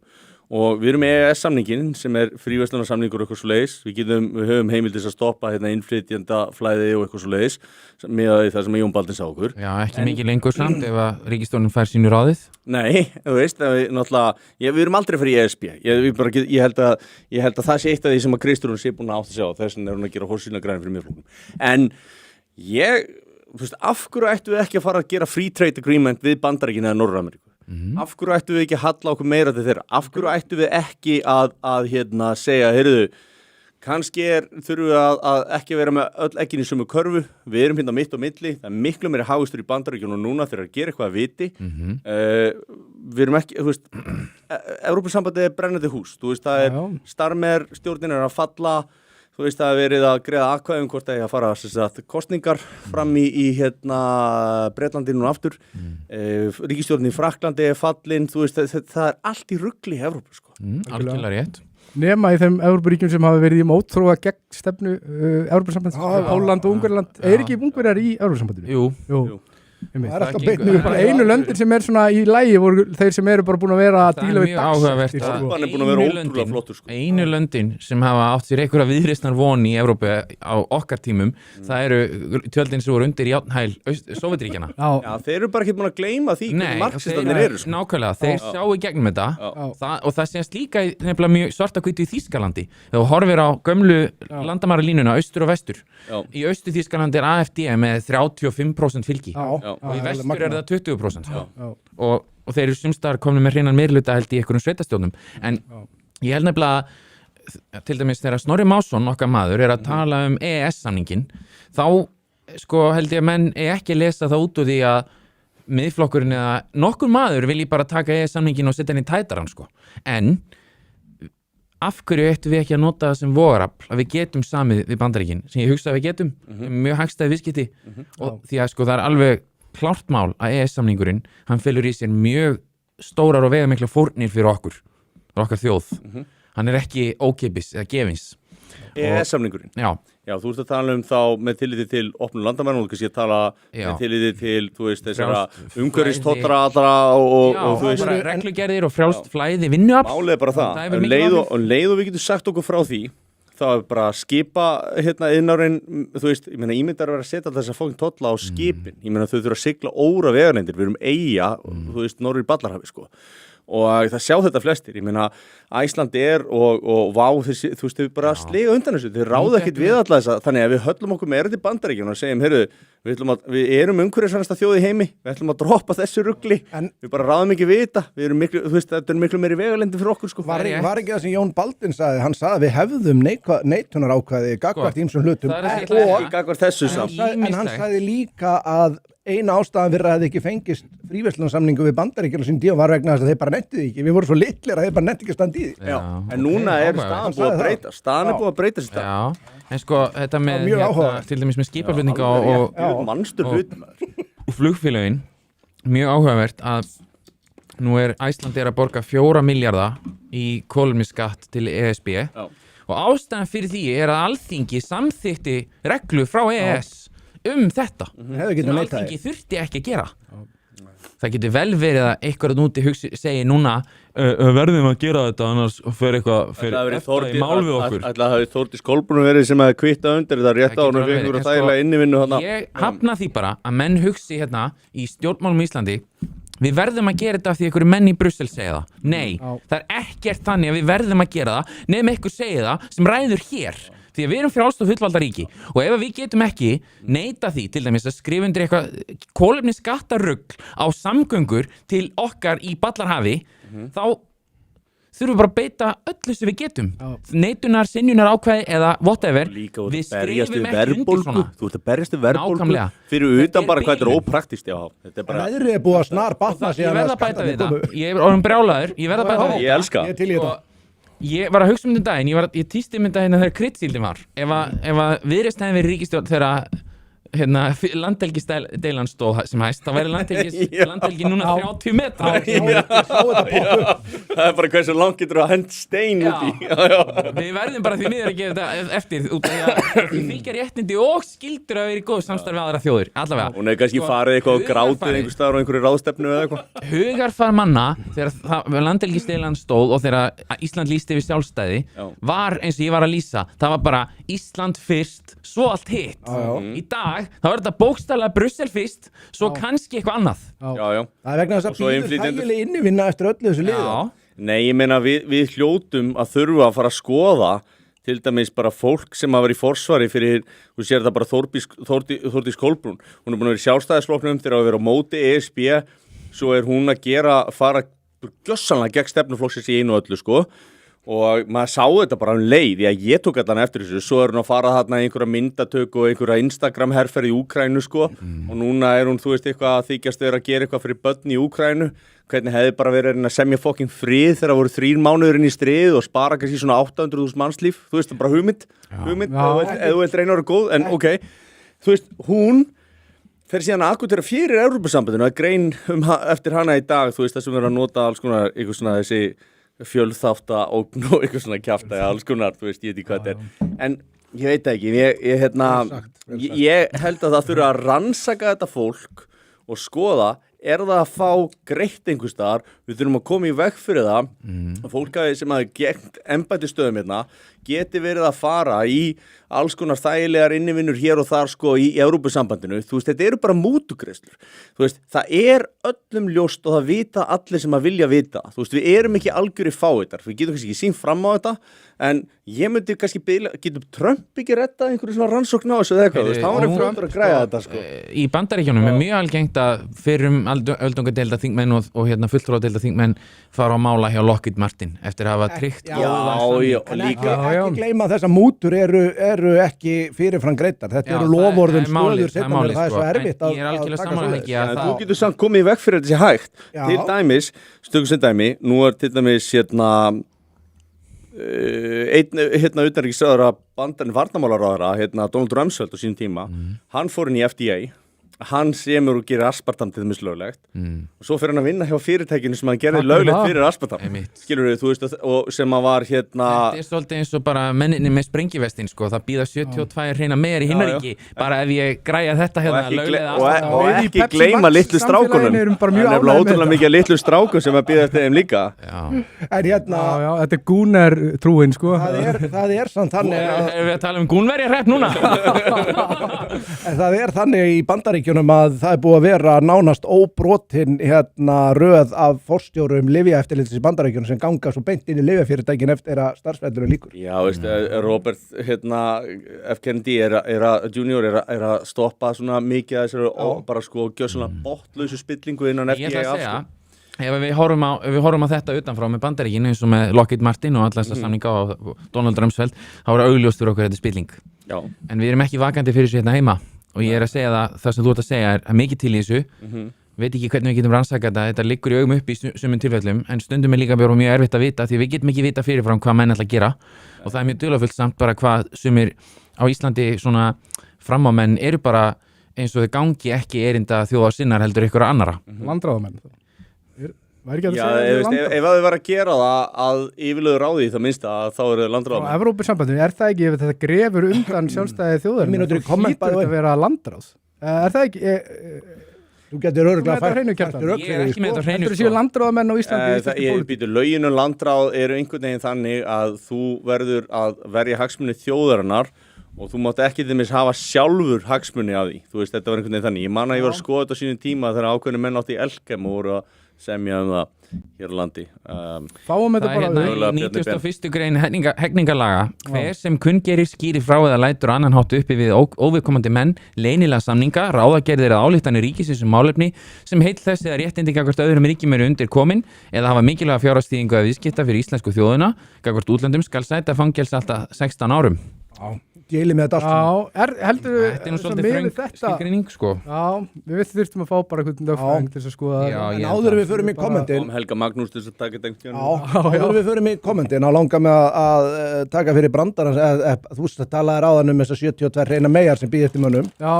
Og við erum með EES-samningin sem er fríverslunarsamningur og eitthvað svoleiðis. Við höfum heimildis að stoppa innflytjendaflæði og eitthvað svoleiðis með það sem Jón Baldvin sá okkur. Já, ekki mikið lengur samt ef að ríkisstjórnin fær sínu ráðið. Nei, þú veist, við erum aldrei fyrir ESB. Ég held að það sé eitt af því sem að Kristrún sé búin að átta sig á, þess vegna er hún að gera hórsýna græn fyrir Miðflokknum. En þú veist, af hverju ættu við ekki að fara að gera free trade agreement við Bandaríkin eða Norður-Ameríku? Af hverju ættu við ekki að halla okkur meira til þeirra? Af hverju ættu við ekki að segja, heyrðu, kannski þurfum við að ekki vera með öll eggin í sömu körfu, við erum mitt á milli, það er miklu meiri hagvöxtur í Bandaríkjunum núna þegar að gera eitthvað að viti. Við erum ekki, þú veist, Evrópusambandið er brennandi hús, þú veist, það er Starmer, stjórnin er að falla, þú veist, það verið að greiða atkvæðum hvort að fara kosningar fram í Bretlandi núna aftur. Ríkisstjórnin í Frakklandi er fallin, þú veist, það er allt í rugli í Evrópu, sko. Algjörlega rétt. Nema í þeim Evrópuríkjum sem hafa verið í mótþróa gegn stefnu Evrópusambands, Pólland og Ungverjaland. Er ekki Ungverjar í Evrópusambandinu? Jú. Það er alltaf beinu bara einu löndin sem er svona í lagi voru þeir sem eru bara búin að vera að díla við áhugavert Alban er búin að vera ótrúlega flottur, sko. Einu löndin sem hafa átt sér einhverja viðreisnar von í Evrópu á okkar tímum, það eru tjöldin sem voru undir járnhæl Sovétríkjanna. Já, þeir eru bara ekki búin að gleyma því hvernig marxistarnir eru, sko. Nákvæmlega, þeir sjá í gegnum þetta og það sést líka nefnilega mjög svarta-hvítu í Þýskalandi. Þegar þú horfir á gömlu landamæralínuna austur og vestur. Í austur Þýskalandi er AfD með 35% fylgi. Og í vestur er það 20%. Og þeir eru sumstaðar komnir með hreinan meirihluta held í einhverjum sveitastjórnum. En ég held nefnilega, til dæmis þegar Snorri Másson, okkar maður, er að tala EES-samningin, þá sko held ég að menn ekki lesa það út úr því að miðflokkurinn eða nokkur maður vilji bara taka EES-samningin og setja henni í tætarann, sko. En af hverju ættum við ekki að nota það sem vogarafl að við getum samið við Bandaríkin sem ég hugsa að við getum, mjög hagstæð viðskipti og því að sko það er alveg klárt mál að EES-samningurinn hann felur í sér mjög stórar og veigamiklar fórnir fyrir okkar þjóð. Hann er ekki ókeypis eða gefins. EES-samningurinn? Já, þú ert að tala þá með tilliti til opnum landamærum og kannski að tala með tilliti til, þú veist, þessara umhverfistóllra allra og þú veist. Já, reglugerðir og frjálst flæði vinnuafl. Málið er bara það. Leið og við getum sagt okkur frá því, þá er bara að skipa iðnaðurinn, þú veist, ég meina ímyndar að vera að setja þessa fólk tolla á skipin. Ég meina þau þurfa að sigla óra veganendir, við erum eyja, þú veist, norður í Ballarhafi, sko. og það sjá þetta flestir, ég meina Æsland og Vá, þú veist, þau bara sliga undan þessu, þau ráða ekkert við alla þessa, þannig að við höllum okkur með erindi Bandaríkjunum og segjum, heyrðu, við erum umhverfisvænasta þjóð í heimi, við ætlum að droppa þessu rugli, við bara ráðum ekki við þetta, við erum miklu, þú veist, þetta er miklu meiri vegalindi fyrir okkur, sko. Var ekki það sem Jón Baldvin sagði, hann sagði að við hefðum neitunarákvæði gagnvart ýmsum hlutum og gagnvart þessu samt. En hann sagði líka að eina ástæðan fyrir að þið ekki fengist fríverslunarsamningu við Bandaríkjunum á sín tíma var vegna þess að þeir bara nettuði ekki, við vorum svo litlir að þeir bara netti ekki að standa í því. Já, en núna er staðan búið að breyta, staðan er búið að breyta sér stað. Já, en sko, þetta með, til dæmis með skipaflutninga og mannstur hlut og flugfélögin, mjög áhugavert að nú Æsland að borga 4 milljarða í kolefnisskatt til ESB og ástæðan fyrir því að Alþingi samþykkti reglu frá ES þetta sem Alþingi þurfti ekki að gera. Það getur vel verið að einhverjum úti segi núna verðum að gera þetta annars fer eitthvað eftir í mál við okkur. Það hafi Þórdís Kolbrún verið sem hefði kvittað undir þetta rétt á hann og við vorum þægilega innivinnu þarna. Ég hafna því bara að menn hugsi hérna í stjórnmálum í Íslandi við verðum að gera þetta af því einhverju menn í Brussel segja það. Nei, það er ekkert þannig að við verðum að gera það nema einhver segja það sem ræður hér. Því að við erum frjálst og fullvalda ríki og ef við getum ekki neita því til dæmis að skrifa undir eitthvað kolefnisskattarugl á samgöngur til okkar í Ballarhafi þá þurfum við bara að beita öllu sem við getum neitunar, synjunar ákvæði eða whatever við skrifum ekki undir svona. Þú ert að berjast við verðbólgu fyrir utan bara hvað þetta er ópraktist. Veðrið er búið að snar batna síðan. Ég verð að bæta við þetta, ég er orðinn brjálaður, ég verð að bæta við þetta. Ég elska. Ég til í þetta. Ég var að hugsa um þetta daginn, ég tísti um þetta hérna þegar kryddsíldin var. Ef að Viðreisn hefði verið ríkisstjórn þegar landhelgisdeilan stóð sem hæst, þá væri landhelgi núna 30 metra. Það er bara hversu langt getur að henda stein út í. Við verðum bara því miður að gera þetta eftir út af því að fylgja réttindi og skyldur að vera í góð samstarfi aðra þjóðir, allavega. Hún hefur kannski farið eitthvað og grátið einhver staðar á einhverju ráðstefnu eða eitthvað. Hugarfar manna þegar landhelgisdeilan stóð og þegar Ísland lýsti yfir sjálfstæði var eins og ég var að lýsa, það var bara Ísland fyrst, svo allt hitt. Í dag þá er þetta bókstaflega Brussel fyrst, svo kannski eitthvað annað. Já. Það er vegna þess að býður þægileg innivinna eftir öllu þessu liða. Nei, ég meina við hljótum að þurfa að fara að skoða til dæmis bara fólk sem hafa verið í forsvari fyrir, þú sér það bara Þórdís Kolbrún. Hún er búin að vera í Sjálfstæðisflokknum þegar að vera á móti ESB, svo er hún að fara gjörsamlega gegn stefnuflokksins í einu og öllu, sko. Og maður sá þetta bara leið, ég tók þetta eftir þessu, svo er hún að fara þarna í einhverja myndatöku og einhverja Instagram-herferð í Úkraínu, sko, og núna er hún, þú veist, eitthvað að þykjast vera að gera eitthvað fyrir börn í Úkraínu, hvernig hefði bara verið að semja fokking frið þegar voru 3 mánuður inn í stríð og spara kannski svona 800.000 mannslíf, þú veist, bara hugmynd, eða þú vilt reyna að vera góð, en ok, þú veist, hún fer síðan að akkutera fyrir Evrópusambandinu, að grein eftir hana í dag, þú veist, þessum verður að nota alls konar, eitthvað svona þessi fjölþátta ógn og eitthvað svona kjafta alls konar, þú veist, ég veit ekki hvað þetta er en ég veit ekki, ég held að það þurfa að rannsaka þetta fólk og skoða, er það að fá greitt einhvers staðar, við þurfum að koma í veg fyrir það að fólk sem hafi gegnt embættistöðum hérna geti verið að fara í alls konar þægilegar innivinnur hér og þar, sko, í Evrópusambandinu, þú veist, þetta eru bara mútugreiðslur, þú veist, það er öllum ljóst og það vita allir sem að vilja vita, þú veist, við erum ekki algjöri fáiðar, við getum kannski ekki sýnt fram á þetta, en ég myndi kannski getum Trump ekki rettað einhverju svona rannsókn á þessu eða eitthvað, þú veist, hann var fljótur að græða þetta, sko. Í Bandaríkjunum er mjög algengt að fyrrum öldungadeildarþingmenn og fulltrúadeildarþingmenn fara á mála hjá Lockheed Martin eftir að hafa tryggt ekki gleyma þess að mútur eru ekki fyrirfram greiddar, þetta eru loforðum stöður setna mér, það er svo erfitt að taka svo. Þú getur samt komið í veg fyrir þetta sé hægt, til dæmis, stöku sem dæmi, nú er til dæmis einn utanríkisráðherra varnarmálaráðherra, Donald Rumsfeld á sínum tíma, hann fór inn í FDA, hann semur og gerir aspartam til þess löglegt og svo fyrir hann að vinna hjá fyrirtækinu sem hann gerði löglegt fyrir aspartam, skilur við, þú veist, og sem að var Þetta er svolítið eins og bara menninni með sprengivestin, sko, það býða 72 hreina meir í himnaríki, bara ef ég græja þetta hérna löglega aspartam og ekki gleyma litlu strákunum, það er nefnilega ótrúlega mikið litlu strákum sem að býða eftir þeim líka. En hérna þetta er Gúner trúin, sko. Það er samt þannig Erum við að tala um Gúnverjahrepp núna? En það er þannig í Bandaríkjunum Bandaríkjunum að það búið að vera nánast óbrotin röð af forstjórum lyfjaeftirlitsins í Bandaríkjunum sem ganga svo beint inn í lyfjafyrirtækin eftir að starfsferðinu líkur. Já, veist, Robert F. Kennedy junior er að stoppa svona mikið að þessari bara sko gjössalega bottlausu spillingu innan Ég FDA. ætla að segja, ef við horfum á þetta utanfrá með Bandaríkin eins og með Lockheed Martin og alla þessa samninga og Donald Rumsfeld, þá er augljóst fyrir okkur þetta spilling. Já. En við erum ekki vakandi fyrir þessu hérna heima og ég er að segja það sem þú ert að segja er mikið til í þessu, veit ekki hvernig við getum rannsakað þetta liggur í augum upp í sumum tilfellum, en stundum er líka mjög erfitt að vita því við getum ekki vita fyrirfram hvað menn ætla að gera og það er mjög dularfullt samt bara hvað sumir á Íslandi svona framámenn eru bara eins og þau gangi ekki erinda þjóðar sinnar heldur ykkur annara. Landráðamenn. Væri ekki að Já, segja ef þau var að gera það að yfirlögur á því það minnsta að þá eru landráðamenn. Á Evrópusambandinu, er það ekki ef þetta grefur undan sjálfstæði þjóðar? Mínútur í komment hlýtur þetta að vera landráð. Er það ekki... Þú getur örgulega Þú með þetta á hreinu, Kjartan? Ég er ekki með þetta á hreinu, Heldur þú séu landráðamenn á Íslandi? Ég býtu, lögin landráð eru einhvern veginn þannig að þú verður að verja hagsmuni þjóðarinnar og þú mátt ekki þeim hafa sjálfur hagsmuni af því. Þú veist, þetta var einhvern veginn þannig. Ég man að ég var að skoða þetta á sínum tíma þegar ákveðni menn átti í Elkem og voru að semja það hér á landi. Fáum þetta Það er bara hérna í 91. grein hegningarlaga hver sem kunngerir skýrir frá eða lætur annan hátt uppi við óviðkomandi menn leynilega samninga, ráðagerðir eða ályktanir ríkisins málefni sem heill þess eða réttindi gagnvart öðrum ríkjum eru undir komin eða hafa mikilvæga fjárhagsþýðingu eða viðskipta fyrir íslensku þjóðina gagnvart útlöndum skal sæta fangelsi allt að 16 árum. Délið með þetta allt. Já, heldur Þetta er nú svolítið þröng skilgreining sko. Já, við þurftum að fá bara einhvern lögfræðing til að skoða Já, En áður við förum í kommentin Helga Magnús til þess að taka þetta áður við förum í kommentin og langar með að taka fyrir brandarans þú veist að talaði ráðan þessar 72 reyna megar sem býð eftir mönnum Já,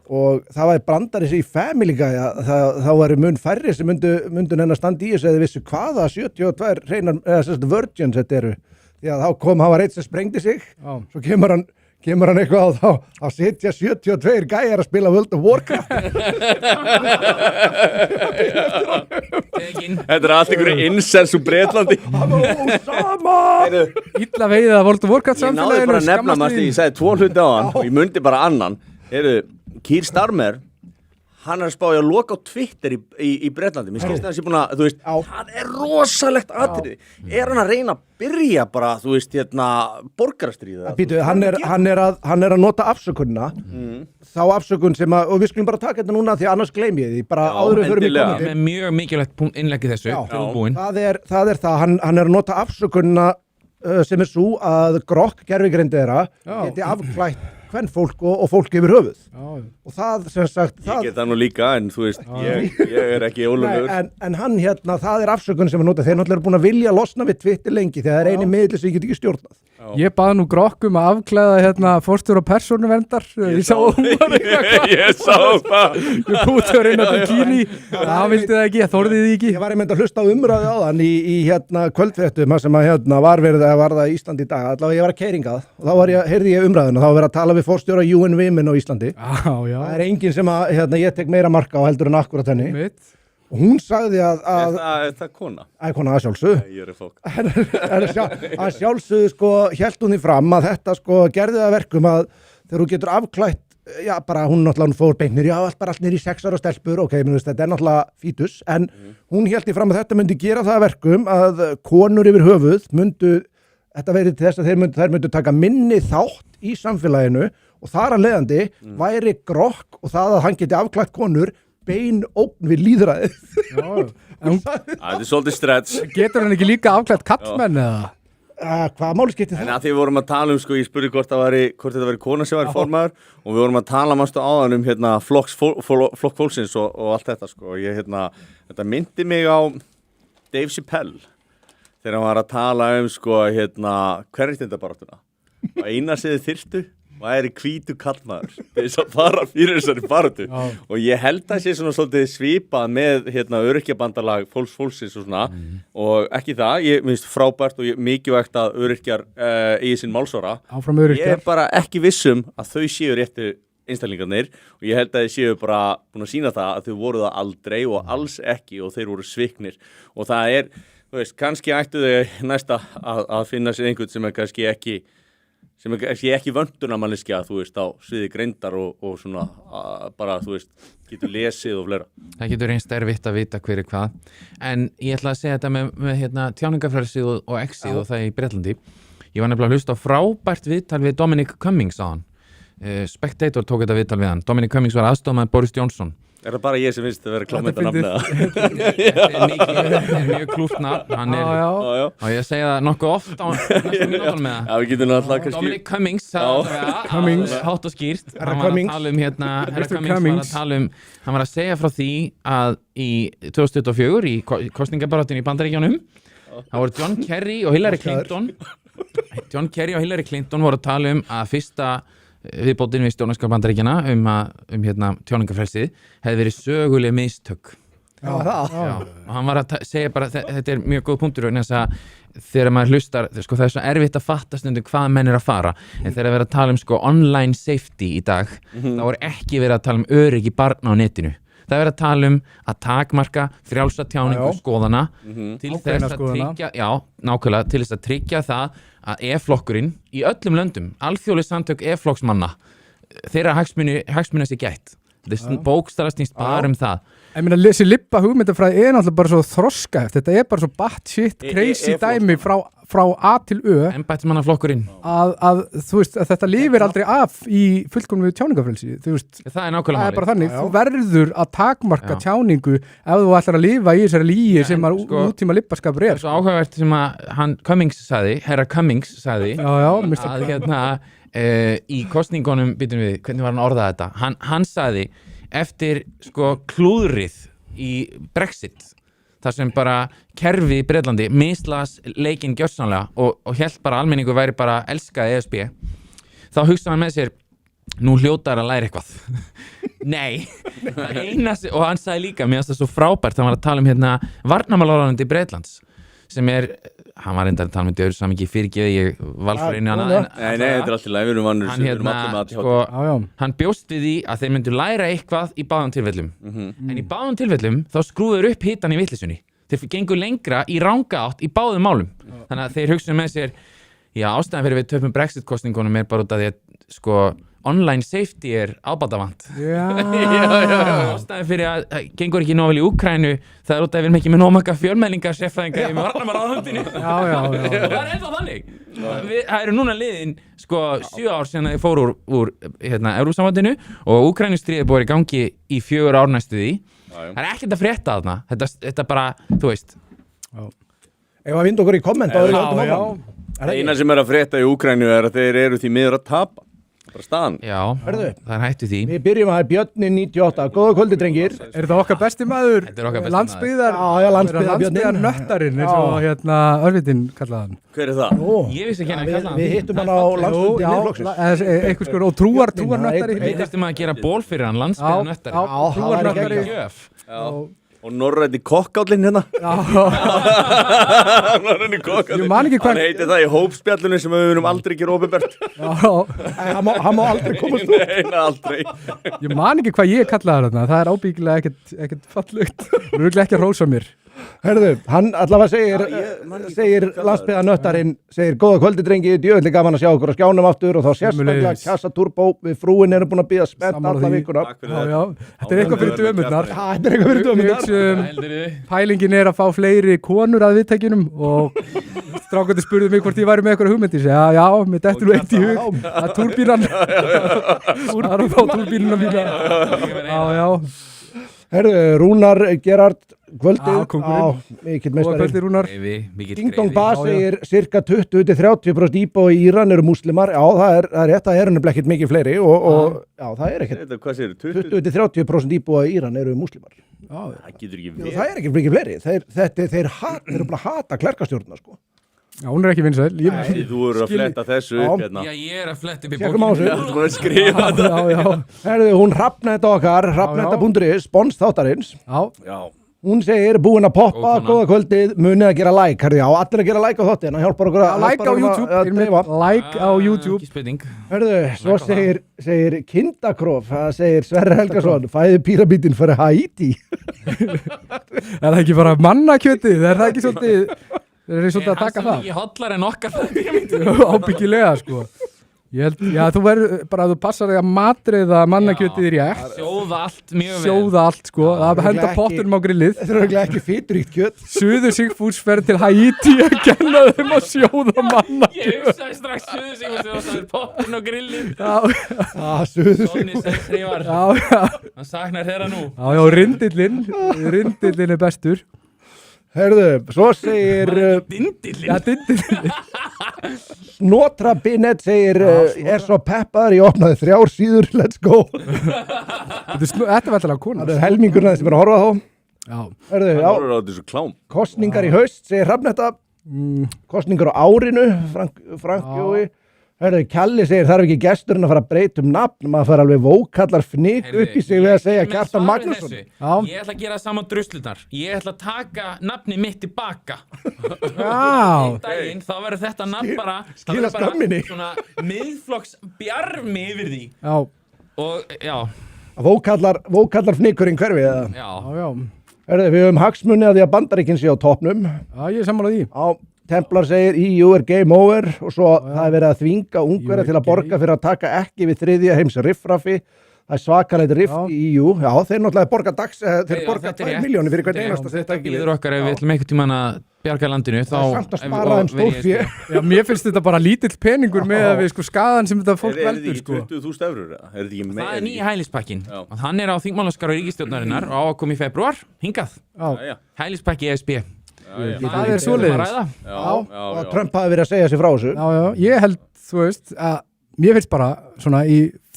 og það var brandarins í Family Guy þá væri mun færri sem myndu nenn að standa í þessu eða vissu hvaða 72 reynar, eða virgins þetta eru því að hann var eitt sem sprengdi sig svo kemur hann eitthvað á þá sitja 72 gæjar að spila World of Warcraft Þetta er allt einhverju incels úr Bretlandi Sama illa veiðið að World of Warcraft Ég náði samfélaginu bara að nefna maður ég sagði 2 hluti á hann og ég mundi bara annan Keir Starmer hann er að spája að loka á Twitter í Bretlandi mér skilst það að sé búin að, þú veist hann er rosalegt atriði er hann að reyna að byrja bara, þú veist, borgarastríða Býtu, hann er að nota afsökunna þá afsökun sem að og við skulum bara taka þetta núna því annars gleymi ég því bara áður við förum í kommentin Með mjög mikilvægt innlegg í þessu það er það, hann er að nota afsökunna sem er svo að Grokk gervigreind þeirra geti afklætt hvern fólk og fólk yfir höfuð og það sem sagt Ég get það nú líka en þú veist ég er ekki ólöflegur en hann það er afsökun sem hann nota þeir náttúrulega eru búin að vilja losna við Twitter lengi þegar það er eini miðli sem ég get ekki stjórnað Ég baði nú Grokk að afklæða forstjóra persónuverndar Ég sá það Ég búti að reyna bikini Það vildi það ekki, þorði þið ekki Ég var einmitt að hlusta á umræðu á þann í kvöldfréttum sem að var það Íslandi í dag allavega ég var að keyringað og þá heyrði ég umræðuna þá var verið að tala við forstjóra UN Women á Íslandi Það er enginn sem að ég tek meira marka á heldur en akkurat henni og hún sagði að Er það kona? Kona að sjálfsögðu Ég er fólk að sjálfsögðu hélt hún því fram að þetta gerði það verkum að þegar þú getur afklætt bara hún náttúrulega fór beinir allt niður í 6 ára stelpur þetta er náttúrulega fítus en hún hélt því fram að þetta myndi gera það verkum að konur yfir höfuð myndu þetta verið til þess að þær myndu taka minni þátt í samfélaginu og þar að leiðandi væri Grokk og það að hann geti afklætt konur bein ógn við lýðræðið Það er svolítið stretch Getur hann ekki líka afklætt kallmenn eða? Hvaða máli skiptir það? En að því við vorum að tala ég spurði hvort þetta væri kona sem væri formaður og við vorum að tala mástu áðan flokk fólksins og allt þetta ég þetta myndi mig á Dave Chappelle þegar hann var að tala kvenréttindabaráttuna og eina sem þið þyrftu væri hvítu kallmaður til þess að fara fyrir þessari baráttu og ég held að sé svona svolítið svipað með öryrkjabandalag fólksins og svona og ekki það, ég finnst frábært og mikilvægt að öryrkjar eigi sinn málsvara ég er bara ekki vissum að þau séu réttu einstaklingarnir og ég held að þeir séu bara búin að sína það að þau voru það aldrei og alls ekki og þeir voru sviknir og það þú veist, kannski ættu þau næsta að finna sér einhvern sem er kannski ekki sem sé ekki vöndunarmanneskja, þú veist, á sviði greindar og svona bara, þú veist, getur lesið og fleira. Það getur reynst erfitt að vita hver er hvað. En ég ætla að segja þetta með hérna, tjáningafrelsið og exið og það í Bretlandi. Ég var nefnilega að hlusta á frábært viðtal við Dominic Cummings á hann. Spectator tók þetta viðtal við hann. Dominic Cummings var aðstofamaður Boris Johnson. Er það bara ég sem finnst að vera klámynda nafna? Þetta er mjög klúrt nafn. Hann er, Já. og ég segja það nokkuð oft á næstum mínútonum með það. Já, við getum náttúrulega kannski... Dominic Cummings, hátt og skýrt. Hann var að tala um hérna, herra Cummings var að tala um, hann var að segja frá því að í 2024 í kosningabaráttinu í Bandaríkjunum, það voru John Kerry og Hillary Clinton voru að tala um að fyrsta viðbótin við stjórnarskrá Bandaríkjanna um hérna tjáningafrelsið hefði verið söguleg mistök. Já, það. Já, og hann var að segja bara þetta er mjög góð punktur vegna þess að þegar maður hlustar, sko, það er svo erfitt að fatta stundum hvað menn er að fara, en þegar verið að tala um sko online safety í dag, þá er ekki verið að tala um öryggi barna á netinu. Það er verið að tala um að takmarka frjálsa tjáningu skoðana til þess að tryggja, já, nákvæmlega, til þess að tryggja það að E-flokkurinn í öllum löndum, alþjóðleg samtök E-flokksmanna, þeirra hagsmuna sér gætt. Þetta bókstaflega snýst bara um það. Ég meina, þessi Libba hugmyndafræði er náttúrulega bara svo þroskaheft. Þetta er bara svo batshit, crazy dæmi frá A til Ö. Embættismannaflokkurinn. Að þú veist, að þetta lifir aldrei af í fullkomnu tjáningafrelsi. Þú veist, það er nákvæmlega það er bara þannig. Þú verður að takmarka tjáningu ef þú ætlar að lifa í þessari lígi sem að útíma Libbaskapur er. Það er svo áhugavert sem að herra Cummings sagði, að hérna í kosningunum, býtum við, hvernig var hann orðað þetta? Hann sagði, eftir sko klúðrið í Brexit, þar sem bara kerfi í Bretlandi mislas leikinn gjörsamlega og hélt bara almenningu væri bara elskaði ESB, þá hugsaði hann með sér, nú hljótar að læra eitthvað. Nei, það einasti, og hann sagði líka, mér finnst það svo frábært, hann var að tala um hérna varnarmálaráðuneyti Bretlands, sem hann var reyndar að tala með döður saman ekki fyrirgeði ég valfræðinu hann. Nei, þetta er alltaf læg, við erum vannur, við erum allir með að sko, hann bjóst við því að þeir myndu læra eitthvað í báðum tilfellum. En í báðum tilfellum þá skrúður upp hitan í vitleysunni. Þeir gengur lengra í ranga átt í báðum málum. Þannig að þeir hugsa með sér, já, ástæðan fyrir við töpum Brexit-kosningunum er bara út af því að sko online safety er ábátavant. Ástæðan fyrir að gengur ekki nóg vel í Úkraínu, það er út af að við erum ekki með nóg fjölmenningar sérfræðinga í varnarmálaráðuneytinu. Og það er ennþá þannig. Það eru núna liðin sko 7 ár síðan þeir fóru úr Evrópusambandinu og Úkraínustríðið búið í gangi í 4 ár næstu því. Það er ekkert að frétta þarna. Þetta bara, þú veist. Ef að vinda okkur í kommenta eina sem er að frétta í Úkraínu er að þeir eru því miður að tapa. Bara staðan. Já, það er hættu því. Við byrjum að Björnin 98. Góða kvöldi, drengir. Er þetta okkar besti maður? Þetta er okkar besti landsbyggðar, maður. Já, landsbyggðar nöttarinn, eins og hérna Örvitin kallaði hann. Hver er það? Ég vissi ekki hann að kalla hann. Við hittum hann á landsbyggði Miðflokksins. Eitthvað sko, og trúar nöttari. Við þurftum að gera ból fyrir hann, landsbyggðar nöttari. Já, trúar nöttari. Og Norræti kokkállinn hérna. Norræti kokkállinn. Ég man ekki hvað... Hann heitir það í hópspjallinu sem við erum aldrei ekki opinbert. Hann má aldrei komast út. Nei, aldrei. Ég man ekki hvað ég kallaði þarna. Það er ábyggilega ekkert fallugt. Þú eru ekki að rósa mér. Herðu, hann allavega segir landsbyggðarnöttarinn, segir góða kvöldi drengi, djöfulli gaman að sjá okkur á skjánum aftur og þá sérstaklega Kjassa Turbo við frúin erum búin að bíða spennt alla vikuna. Já, þetta er eitthvað fyrir dömurnar. Þetta er eitthvað fyrir dömurnar. Pælingin er að fá fleiri konur að viðtækjunum og strákandi spurði mig hvort ég væri með eitthvað hugmyndi. Já, mér dettur nú eitt í hug. Það er túrbínan. Það er að fá túrbínuna mína. Já. Herðu, Rúnar Gerhard kvöldið, mikill meistari Rúnar. Ding Dong Ba segir cirka 20-30% íbúa í Íran eru múslimar. Já, það er rétt, það eru nefnilega ekkert mikið fleiri og já, það er ekkert. Hvað segir þú? 20-30% íbúa í Íran eru múslimar. Það getur ekki verið. Það er ekkert mikið fleiri. Þeir eru bara að hata klerkastjórnina, sko. Já, hún er ekki vinsæl. Þú eru að fletta þessu upp hérna. Já, ég er að fletta upp í bókinu. Þú ert búin að skrifa þetta. Já. Herðu, hún Hrafnetta okkar, Hrafnetta.is, spons þáttarins. Já. Hún segir búin að poppa, góða kvöldið, munið að gera like. Herðu, já, allir að gera like á þáttin. Það hjálpar okkur að like á YouTube. Like á YouTube. Ekki spurning. Herðu, svo segir Kindakrof, það segir Sverre Helgason, fæði píramídin fyrir Haiti. Er það ekki bara mannakjötið? Er það ekki svolítið... Það er svolítið að taka það. Hann sem ekki hotlar en okkar það. Ábyggilega, sko. Ég held, já, þú verður bara að þú passar þig að matreiða mannakjötið í rétt. Sjóða allt mjög vel. Sjóða allt, sko. Það henda ekki- pottunum á grillið. Þetta er örugglega ekki fituríkt kjöt. Suður Sigfús fer til Haiti að kenna þeim að sjóða Ég mannakjöt. hugsaði strax suðu sig og það er poppin og grillin. Suður Sonni sem skrifar, Já, hann saknar þeirra nú. rindillinn er bestur. Herðu, svo segir Dindillin. Já, dindillinn. Snotra Binet segir er svo peppaður, ég opnaði 3 síður, let's go. Þetta var alltaf konar. Það er helmingurna sem er að horfa á þá. Já. Herðu, Það já, voru á þessu klám. kostningar í haust, segir Hrafnetta. Kostningar á árinu, Frank Jói. Herðu, Kjalli segir þarf ekki gesturinn að fara að breyta nafn, maður fara alveg vókallar fnikk upp í sig við að segja Kjartan Magnússon. Já. Ég ætla að gera saman druslunar. Ég ætla að taka nafni mitt tilbaka. Já. Einn daginn, þá verður þetta nafn bara skila skömminni. svona miðflokks bjarmi yfir því. Já, Og já, Vókallar fnikkurinn hverfi eða? já. já. Herðu, við höfum hagsmunni að því að Bandaríkin sé á toppnum. Já, ég er sammálað því. Já, Templar segir EU er game over og svo það er verið að þvinga Ungverja til að borga fyrir að taka ekki við 3. heims riffraffi. Það er svakalegt riff í EU. Já, þeir náttúrulega borga þeir borga 2 milljónir fyrir hvern einasta þeir taka ekki við. Býður okkar ef við ætlum einhvern tímann að bjarga landinu, þá... Það er samt að spara þeim stórfé. Já, mér finnst þetta bara lítill peningur með að við sko skaðan sem þetta fólk Er þetta veldur ekki sko. 20.000 eurur? Er þetta ekki Það er nýja hælispakkin. Já. Og hann er á þingmálaskrá ríkisstjórnarinnar og á að koma í febrúar, hingað. Já, Hælispakki ESB. það er svoleiðis. Og Trump hafi verið að segja sér frá þessu. Já, ég held, þú veist, að mér finnst bara svona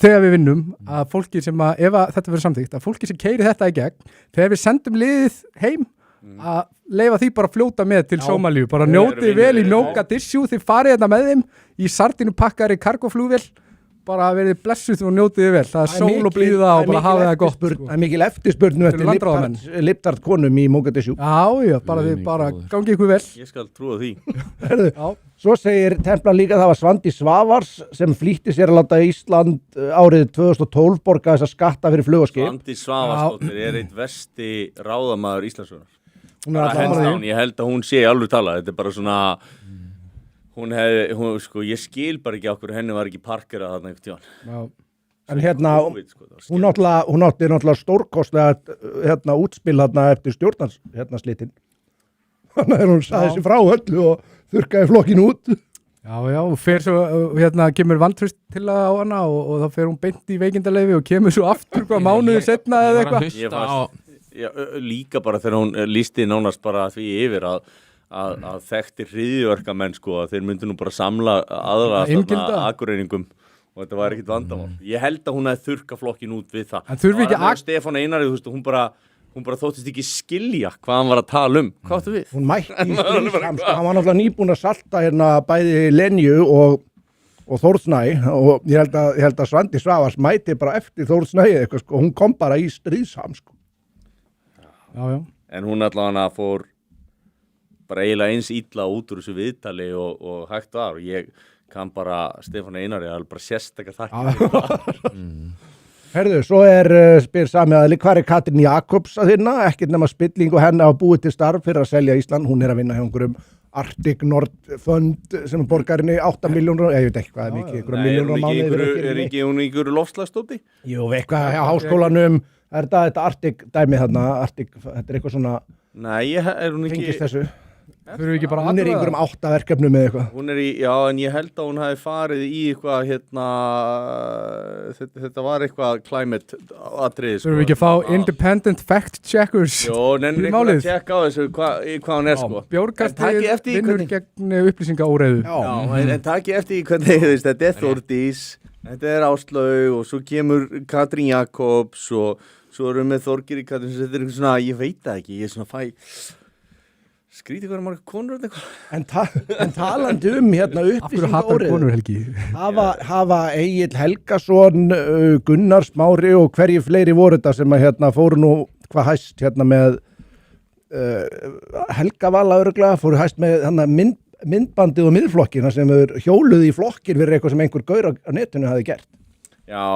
þegar við vinnum að fólki sem að, ef að þetta verður samþykkt, að fólki sem keyri þetta í gegn, þegar við sendum liðið heim, að leifa því bara að fljóta með til Sómalíu, bara njótið vel í Mogadishu, þið farið þetta með þeim í sardínupakkari kargoflugvél, bara verið blessuð og njótið vel, það er sól og blíða og bara hafið það gott sko. Það er mikil eftirspurnu eftir Liptard konum í Mogadishu. Já, bara þið bara gangi ykkur vel. Ég skal trúa því. Herðu, svo segir Templar líka að það var Svandi Svavars sem flýtti sér að láta Ísland árið 2012 borga þessa skatta fyrir flug og skip. Svandi Svavarsdóttir er eitt versti ráðamaður Íslandssonar. Hún Ég held að hún sé alveg tala. Þetta er bara svona... sko, ég skil bara ekki okkur henni var ekki parkerað þarna einhvern tíðan. En hérna, hún átti náttúrulega stórkostlega útspil hérna eftir stjórnarslitin. Þannig að hún saði sér frá öllu og þurrkaði flokkin út. Já, og fer svo, kemur vantraust til á hana og þá fer hún beint í veikindaleyfi og kemur svo aftur hvað mánuði setna eða eitthvað. Líka bara þegar hún lísti nánast bara því yfir að þekktir hryðjuverkamenn sko, að þeir myndu nú bara samla aðra akureiningum og þetta var ekkit vandamál. Ég held að hún hefði þurrka flokkin út við það. En þurfi ekki Stefán Einari, þú veist, hún bara þóttist ekki skilja hvað hann var að tala Hvað áttu við? Hún mætti í stríðsam, hann var náttúrulega nýbúin að salta hérna bæði Lenju og Þórsnæ og ég held að Svandi Svavars mæti bara eftir Þórsnæ eitthvað sko, hún kom bara í stríðsam sko. Já. En hún allavega fór bara eiginlega eins illa út úr þessu viðtali og hægt var og ég kann bara Stefán Einari að bara sérstakka þakka. Herðu, svo spyr sami aðli, hvað er Katrín Jakobs að finna? Ekkert nema spilling og henni á búið til starf fyrir að selja Ísland. Hún er að vinna hjá einhverjum Arctic Nord Fund sem borgar henni 8 milljónur, ég veit ekki hvað er mikið, einhverjum milljónur á mánuði. Er ekki hún í einhverju loftslagsdóti? Jú, eitthvað hjá háskólanum, er þetta Arctic dæmi þarna, þetta er eitthvað svona, Nei, er hún ekki... tengist þessu. Þurfum við ekki bara Hún er í einhverjum 8 verkefnum með eitthvað. Hún er en ég held að hún hafi farið í eitthvað, þetta var eitthvað climate atriði. Þurfum við ekki að fá independent fact checkers? Jó, nennir eitthvað að tjekka á þessu hvað hún er sko. Bjórkastið vinnur gegn upplýsingaóreiðu. Já, en takk eftir hvernig þetta er Þórdís, þetta er Áslaug og svo kemur Katrín Jakobs og svo erum við Þorgeir í Katrín, þetta er eitthvað svona, ég veit það ekki, ég er svona skrítið hverja marga konur eitthvað. En talandi hérna Af hverju hatar konur Helgi? hafa Egill Helgason, Gunnar Smári og hverju fleiri voru þetta sem að fóru nú hvað hæst með Helga Vala örugglega, fóru hæst með myndbandið og miðflokkina sem hjóluði í flokkir fyrir eitthvað sem einhver gaur á netinu hafi gert. Já,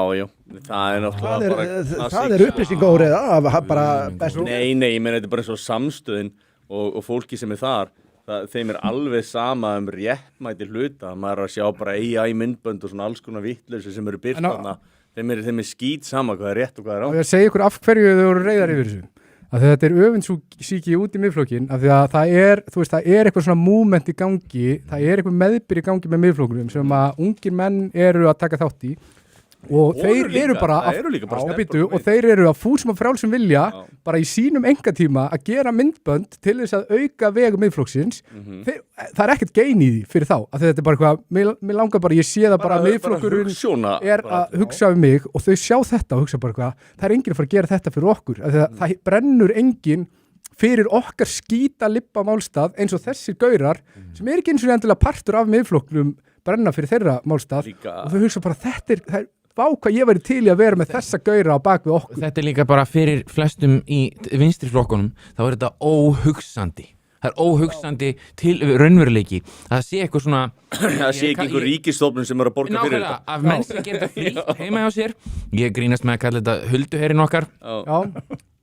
það er náttúrulega bara það er upplýsingaóreiða bara bestu. Nei, ég meina þetta er bara eins og samstöðin og fólki sem er þar, þeim alveg sama réttmæti hluta, maður að sjá bara AI myndbönd og svona alls konar vittleysi sem eru birt þarna, þeim skít sama hvað rétt og hvað rátt. Og ég segi ykkur af hverju þau voru reiðar yfir þessu. Af því að þetta öfundsýki út í Miðflokkinn, af því að það er eitthvað svona movement í gangi, það er eitthvað meðbyr í gangi með Miðflokkunum sem að ungir menn eru að taka þátt í og þeir eru bara og þeir eru að fúsum og frjálsum vilja bara í sínum engatíma að gera myndbönd til þess að auka vegu Miðflokksins. Það er ekkert gein í því fyrir þá, af því þetta er bara eitthvað, mér langar bara, ég sé það bara að Miðflokkurinn er að hugsa um mig og þau sjá þetta og hugsa bara eitthvað, það er enginn að fara að gera þetta fyrir okkur, af því að það brennur enginn fyrir okkar skýta lippa málstað eins og þessir gaurar sem er ekki eins og endilega partur af Miðflokknum brenna fyrir þeirra málstað og þau hugsa bara það er hvað ég væri til í að vera með þessa gaura á bak við okkur. Þetta er líka bara fyrir flestum í vinstri flokkunum, þá er þetta óhugsandi. Það er óhugsandi til raunveruleiki. Það sé eitthvað svona... Það sé ekki einhver ríkisstofnun sem er að borga fyrir þetta. Af menn sem gerir þetta frítt heima hjá sér. Ég grínast með að kalla þetta hulduherinn okkar.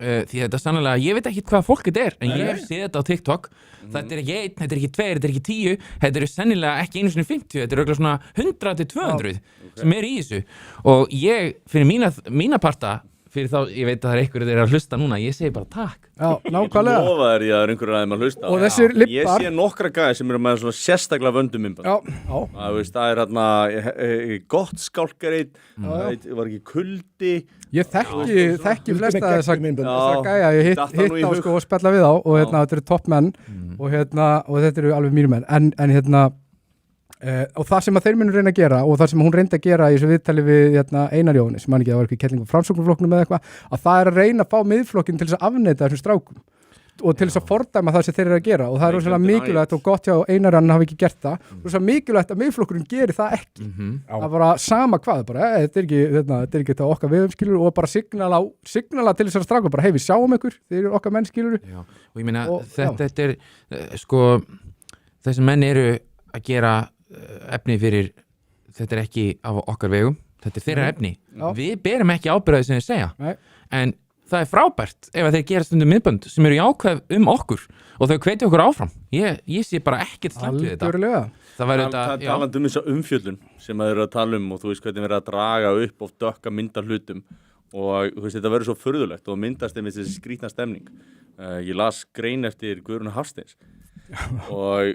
Því þetta sannlega, ég veit ekki hvað fólk þetta er, en ég hef séð þetta á TikTok. Þetta er ekki 1, þetta er ekki 2, þetta er ekki 10, þetta eru sennilega ekki 150, þetta er örugglega svona 100 til 200 sem er í þessu. Og ég, fyrir mína parta, fyrir þá, ég veit að það er einhverju þeir að hlusta núna, ég segi bara takk. Já, nákvæmlega. Ég lofa þér að einhverju aðeim að hlusta. Og þessir lippar. Ég sé nokkra gæði sem eru með svona sérstaklega vöndum myndband. Það er hérna gott skálkareit, var ekki kuldi. Ég þekki flesta þessar gæja, ég hitt á sko og spjalla við á og þetta eru toppmenn og þetta eru alveg mínir menn. En og það sem að þeir munu reyna að gera og það sem hún reyndi að gera í þessu viðtali við Einar Jóhannes, sem man ekki að var ekki kelling á Framsóknarflokknum eða eitthvað, að það er að reyna að fá Miðflokkinn til þess að afneita þessum strákum og til þess að fordæma það sem þeir eru að gera og það er rosalega mikilvægt og gott hjá Einar hann hafi ekki gert það, rosalega mikilvægt að Miðflokkurinn geri það ekki. Það er bara sama hvað, bara þetta er ekki þetta okkar viðum skilur og bara signala til þess að stráka bara við sjáum ykkur, þeir eru okkar menn skilur. Já, og ég meina þetta er sko þessi menn eru að gera efni fyrir, þetta er ekki á okkar vegum, þetta er þeirra efni. Við berum ekki ábyrgðið sem þeir segja, en það er frábært ef þeir gera stundum miðbönd sem eru jákvæð okkur og þau hvetja okkur áfram. Ég sé bara ekkert slæmt við þetta. Það væri þetta, talandi þessa umfjöllun sem þeir eru að tala og þú veist hvernig þeir eru að draga upp og dökka mynda hlutum og þú veist þetta verður svo furðulegt og myndast einmitt þessi skrýtna stemning. Ég las grein eftir Guðrúnu Hafsteins og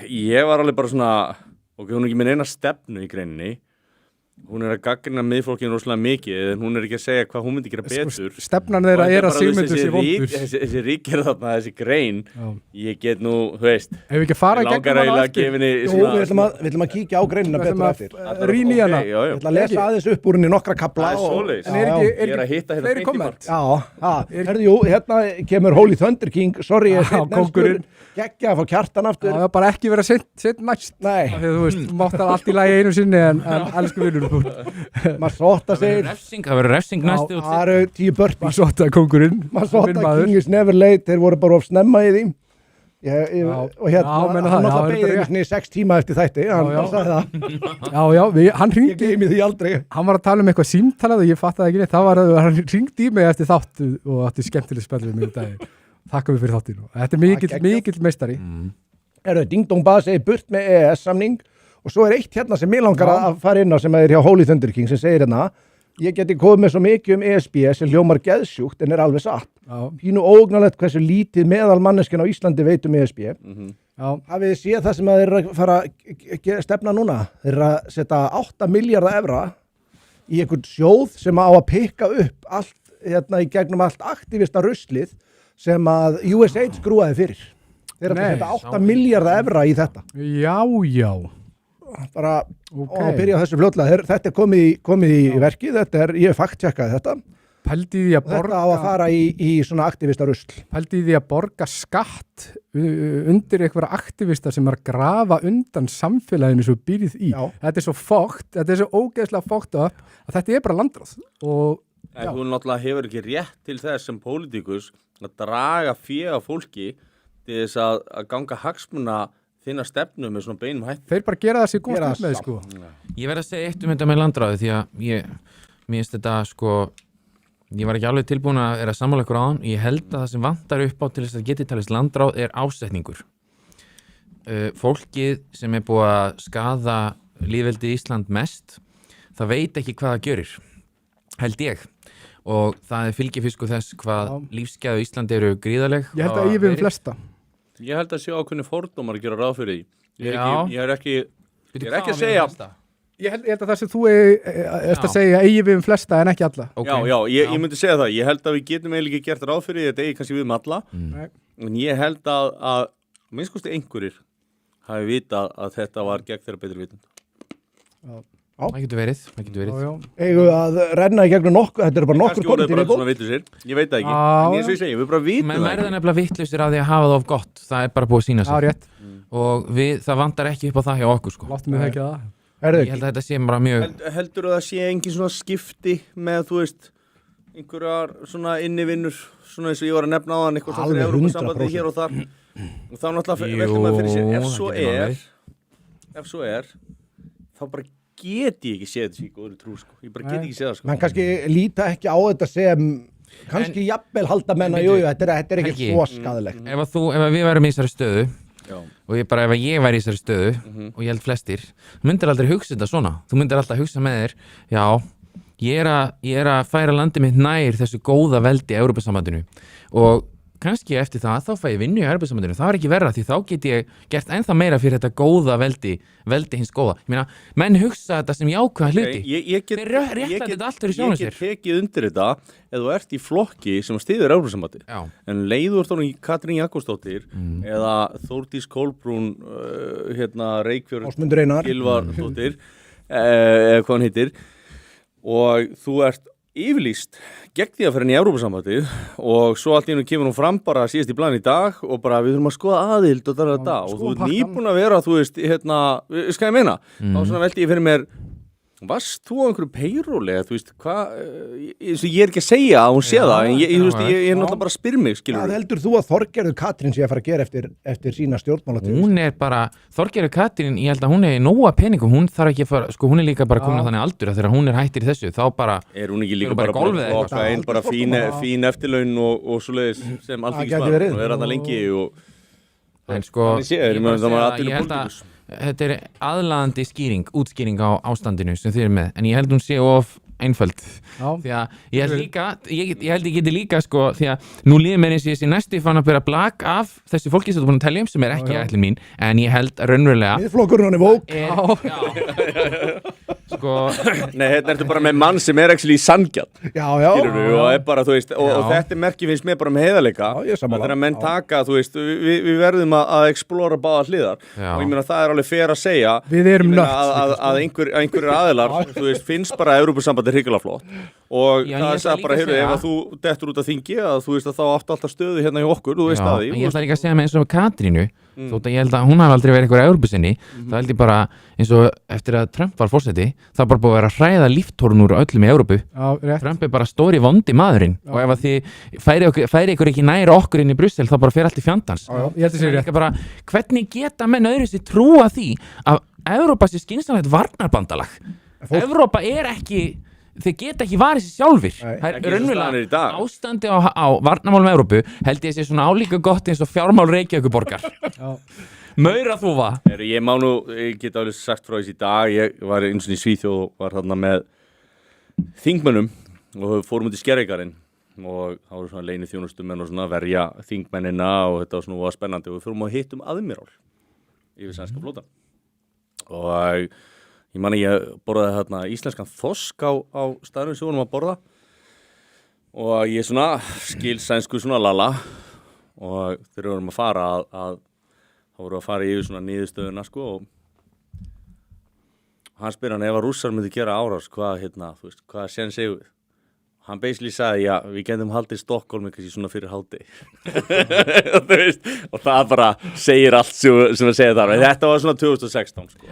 ég var alveg bara svona hún er ekki með neina stefnu í greininni, hún er að gagnrýna Miðflokkinn rosalega mikið en hún er ekki að segja hvað hún myndi gera betur. Stefnan þeirra er að Sigmundur sé vondur. Þessi ríkir þarna, þessi grein ég get nú, þú veist ef við ekki fara langar að gefa henni við ætlum að kíkja á greinina betur eftir rýni hana, ég ætla að lesa aðeins upp úr henni nokkra kapla en ég er að hitta hérna fleiri komment. Herðu, hérna kemur Holy Thunder King, sorry ég er geggja að fá Kjartan aftur. Já, bara ekki vera sent næst. Nei. Þegar þú veist, mátt allt í lagi einu sinni en elsku vinur. Masotta segir. Það verður refsing næstu. Það eru 10 börn. Masotta kongurinn. Masotta King is never late. Þeir voru bara of snemma í því. Og hérna, hann náttúrulega beigði svona í 6 tíma eftir þætti. Hann sagði það. Já, hann hringdi. Ég gleymi því aldrei. Hann var að tala eitthvað símtalað og ég fattaði ekki neitt. Það var að hann hringdi í mig eftir þátt og átti skemmtileg spjall við mig um daginn. Þakka við fyrir þáttinu. Þetta er mikill meistari. Ding Dong Ba segir burt með EES-samning og svo er eitt hérna sem mér langar að fara inn á sem er hjá Holy Thunder King sem segir hérna ég geti komið með svo mikið ESB sem hljómar geðsjúkt en er alveg satt. Pínu ógnalegt hversu lítið meðal manneskinn á Íslandi veit ESB. Hafið þið séð það sem að þeir eru að fara að stefna núna? Þeir eru að setja 8 milljarða evra í einhvern sjóð sem á að pikka upp allt hérna í gegnum allt aktivista ruslið sem að USAID skrúaði fyrir. Þeir eru að setja 8 milljarða evra í þetta. Já. Bara að byrja þessu fljótlega. Þetta er komið í verkið, ég hef fact-checkaði þetta. Pældi því að borga... Þetta á að fara í svona aktivista rusl. Pældi því að borga skatt undir einhverja aktivista sem er að grafa undan samfélaginu svo býrið í. Þetta er svo fókt, þetta er svo ógeðslega fókt upp að þetta er bara landráð. Hún náttúrulega hefur ekki rétt til þess sem pólitíkus að draga fé af fólki til þess að ganga hagsmuna þinna stefnu með svona beinum hætti. Þeir bara gera það sér góð stund með sko. Ég verð að segja eitt þetta með landráði því að mér finnst þetta sko, ég var ekki alveg tilbúin að vera sammála ykkur á hann. Ég held að það sem vantar upp á til þess að geti talist landráð er ásetningur. fólkið sem búið að skaða lýðveldið Ísland mest, það veit ekki hvað það gjörir, held ég. Og það fylgifiskur þess hvað lífsgæði á Íslandi eru gríðaleg. Ég held að ég við flesta. Ég held að sé ákveðni fordómar að gera ráð fyrir því. Ég er ekki að segja... Ég held að það sem þú ert að segja eigi við flesta en ekki alla. Okay. Já, ég myndi segja það. Ég held að við getum eiginlega ekki gert ráð fyrir því, þetta eigi kannski við alla. En ég held að minnst kosti einhverjir hafi vitað að þetta var gegn þeirra betri vitund. Það getur verið. Eigum að renna í gegnum nokkur, þetta bara nokkur punktir í bótt. Ég veit það ekki. En eins og ég segi, við bara vitum það. Menn verða nefnilega vitlausir af því að hafa það of gott. Það er bara búið að sýna sig. Rétt. Og það vantar ekki upp á það hjá okkur, sko. Láttu mig það ekki það. Ég held að þetta sé bara mjög... Heldur að það sé engin svona skipti með, þú veist, einhverjar svona innivinnur, svona eins og ég var að nefna á hann, eitthvað svona fyrir Evrópusambandið hér og þar. Og þá náttúrulega veltum maður fyrir sér, ef svo er, þá bara get ég ekki séð þetta í góðri trú, sko. Ég bara get ekki séð það, sko. Man kannski líta ekki á þetta sem, kannski jafnvel halda menna, þetta er ekki svo skaðilegt. Ef við værum í þessari stöðu, og ef ég væri í þessari stöðu og ég held flestir, þú myndir aldrei hugsa þetta svona, þú myndir alltaf hugsa með þér, já, ég er að færa landið mitt nær þessu góða veldi í Evrópusambandinu og kannski eftir það, þá fæ ég vinnu í Evrópusambandinu, það er ekki verra því þá get ég gert ennþá meira fyrir þetta góða veldi hins góða. Ég meina, menn hugsa þetta sem jákvæða hluti. Þeir rétta þetta allt fyrir sjónum sér. Ég get tekið undir þetta ef þú ert í flokki sem styður Evrópusambandið. En leiður þá Katrín Jakobsdóttir eða Þórdís Kolbrún, Ásmundur Einar Gylfadóttir, hvað hann heitir, og þú ert yfirlýst gegn því að fara inn í Evrópusambandið og svo allt í einu kemur hún fram bara síðast í blaðinu í dag og bara við þurfum að skoða aðild og og þú ert nýbúin að vera, þú veist, skal ég meina, þá svona veldi ég fyrir mér, varst þú á einhverju payróli, þú veist, ég er ekki að segja að hún sé það, en ég er náttúrulega bara að spyrja mig, skilur. Hvað heldur þú að Þorgerður Katrín sé að fara að gera eftir sína stjórnmálatíð? Hún er bara, Þorgerður Katrín, ég held að hún er nóga peningum, hún þarf ekki að fara, sko hún er líka bara komin á þannig aldur að þegar hún er hættir í þessu, þá bara... Er hún ekki líka bara bóka einn bara fín eftirlaun og svoleiðis sem alþingismaður og er þarna lengi og... En sko, ég held að þetta er aðlaðandi útskýring á ástandinu sem þið er með, en ég held hún sé of einföld, því að ég held ég geti líka sko, því að nú líður mér eins og ég sé næstu fann að bera blag af þessu fólki sem þú búin að telja sem er ekki ætlun mín, en ég held raunverulega Miðflokkurinn hann er vók sko Nei, þetta ertu bara með mann sem er actually sanngjarn og er bara, þú veist, og þetta merki finnst mér bara með heiðarleika þegar menn taka, þú veist, við verðum að explora báða hliðar og ég meina það er alveg fair að segja að einhverjir aðilar, þú veist, finnst bara Evrópusambandið hrikalega flott og það er bara, heyrðu, ef þú dettur út af þingi að þú veist að þá áttu alltaf stöðu hérna hjá okkur, þú veist að því. Ég ætla líka að segja með eins og Katrínu, þótt að ég held að hún hafi aldrei verið einhver Evrópusinni, þá held ég bara eins og eftir að Trump var forseti, það bara búið að vera að hræða líftórun úr öllum í Evrópu. Trump er bara stóri vondi maðurinn og ef að þið færi ykkur ekki nær okkur inn í Brussel þá bara fer allt í fjandans. Hvernig geta menn öðru sér trúa því að Evrópa sé skynsamlegt varnarbandalag? Evrópa er ekki, þeir geta ekki varið sér sjálfir. Það er raunverulega ástandi á varnarmálum Evrópu held ég sé svona álíka gott eins og fjármál Reykjavíkurborgar. Maura þúfa. Ég get alveg sagt frá þessi dag, ég var eins og í Svíþjóð og var þarna með þingmönnum og fórum út í Skerjgarðinn og það voru svona leini þjónustumenn og svona verja þingmennina og þetta var svona spennandi og við fórum og hittum aðmiral yfir sænska flótann og ég man ég borðaði þarna íslenskan þorsk á staðnum sem vorum að borða og ég svona skil sænsku svona lala og þegar við vorum að fara þá vorum við að fara yfir svona niðurstöðuna sko og hann spyr hann ef að rússar myndi gera árás hvað þú veist, hvað séns eigum við? Hann basically sagði, já, við getum haldið Stokkólmi kannski svona fyrir hádegi. og það bara segir allt sem að segja þar. Þetta var svona 2016, sko.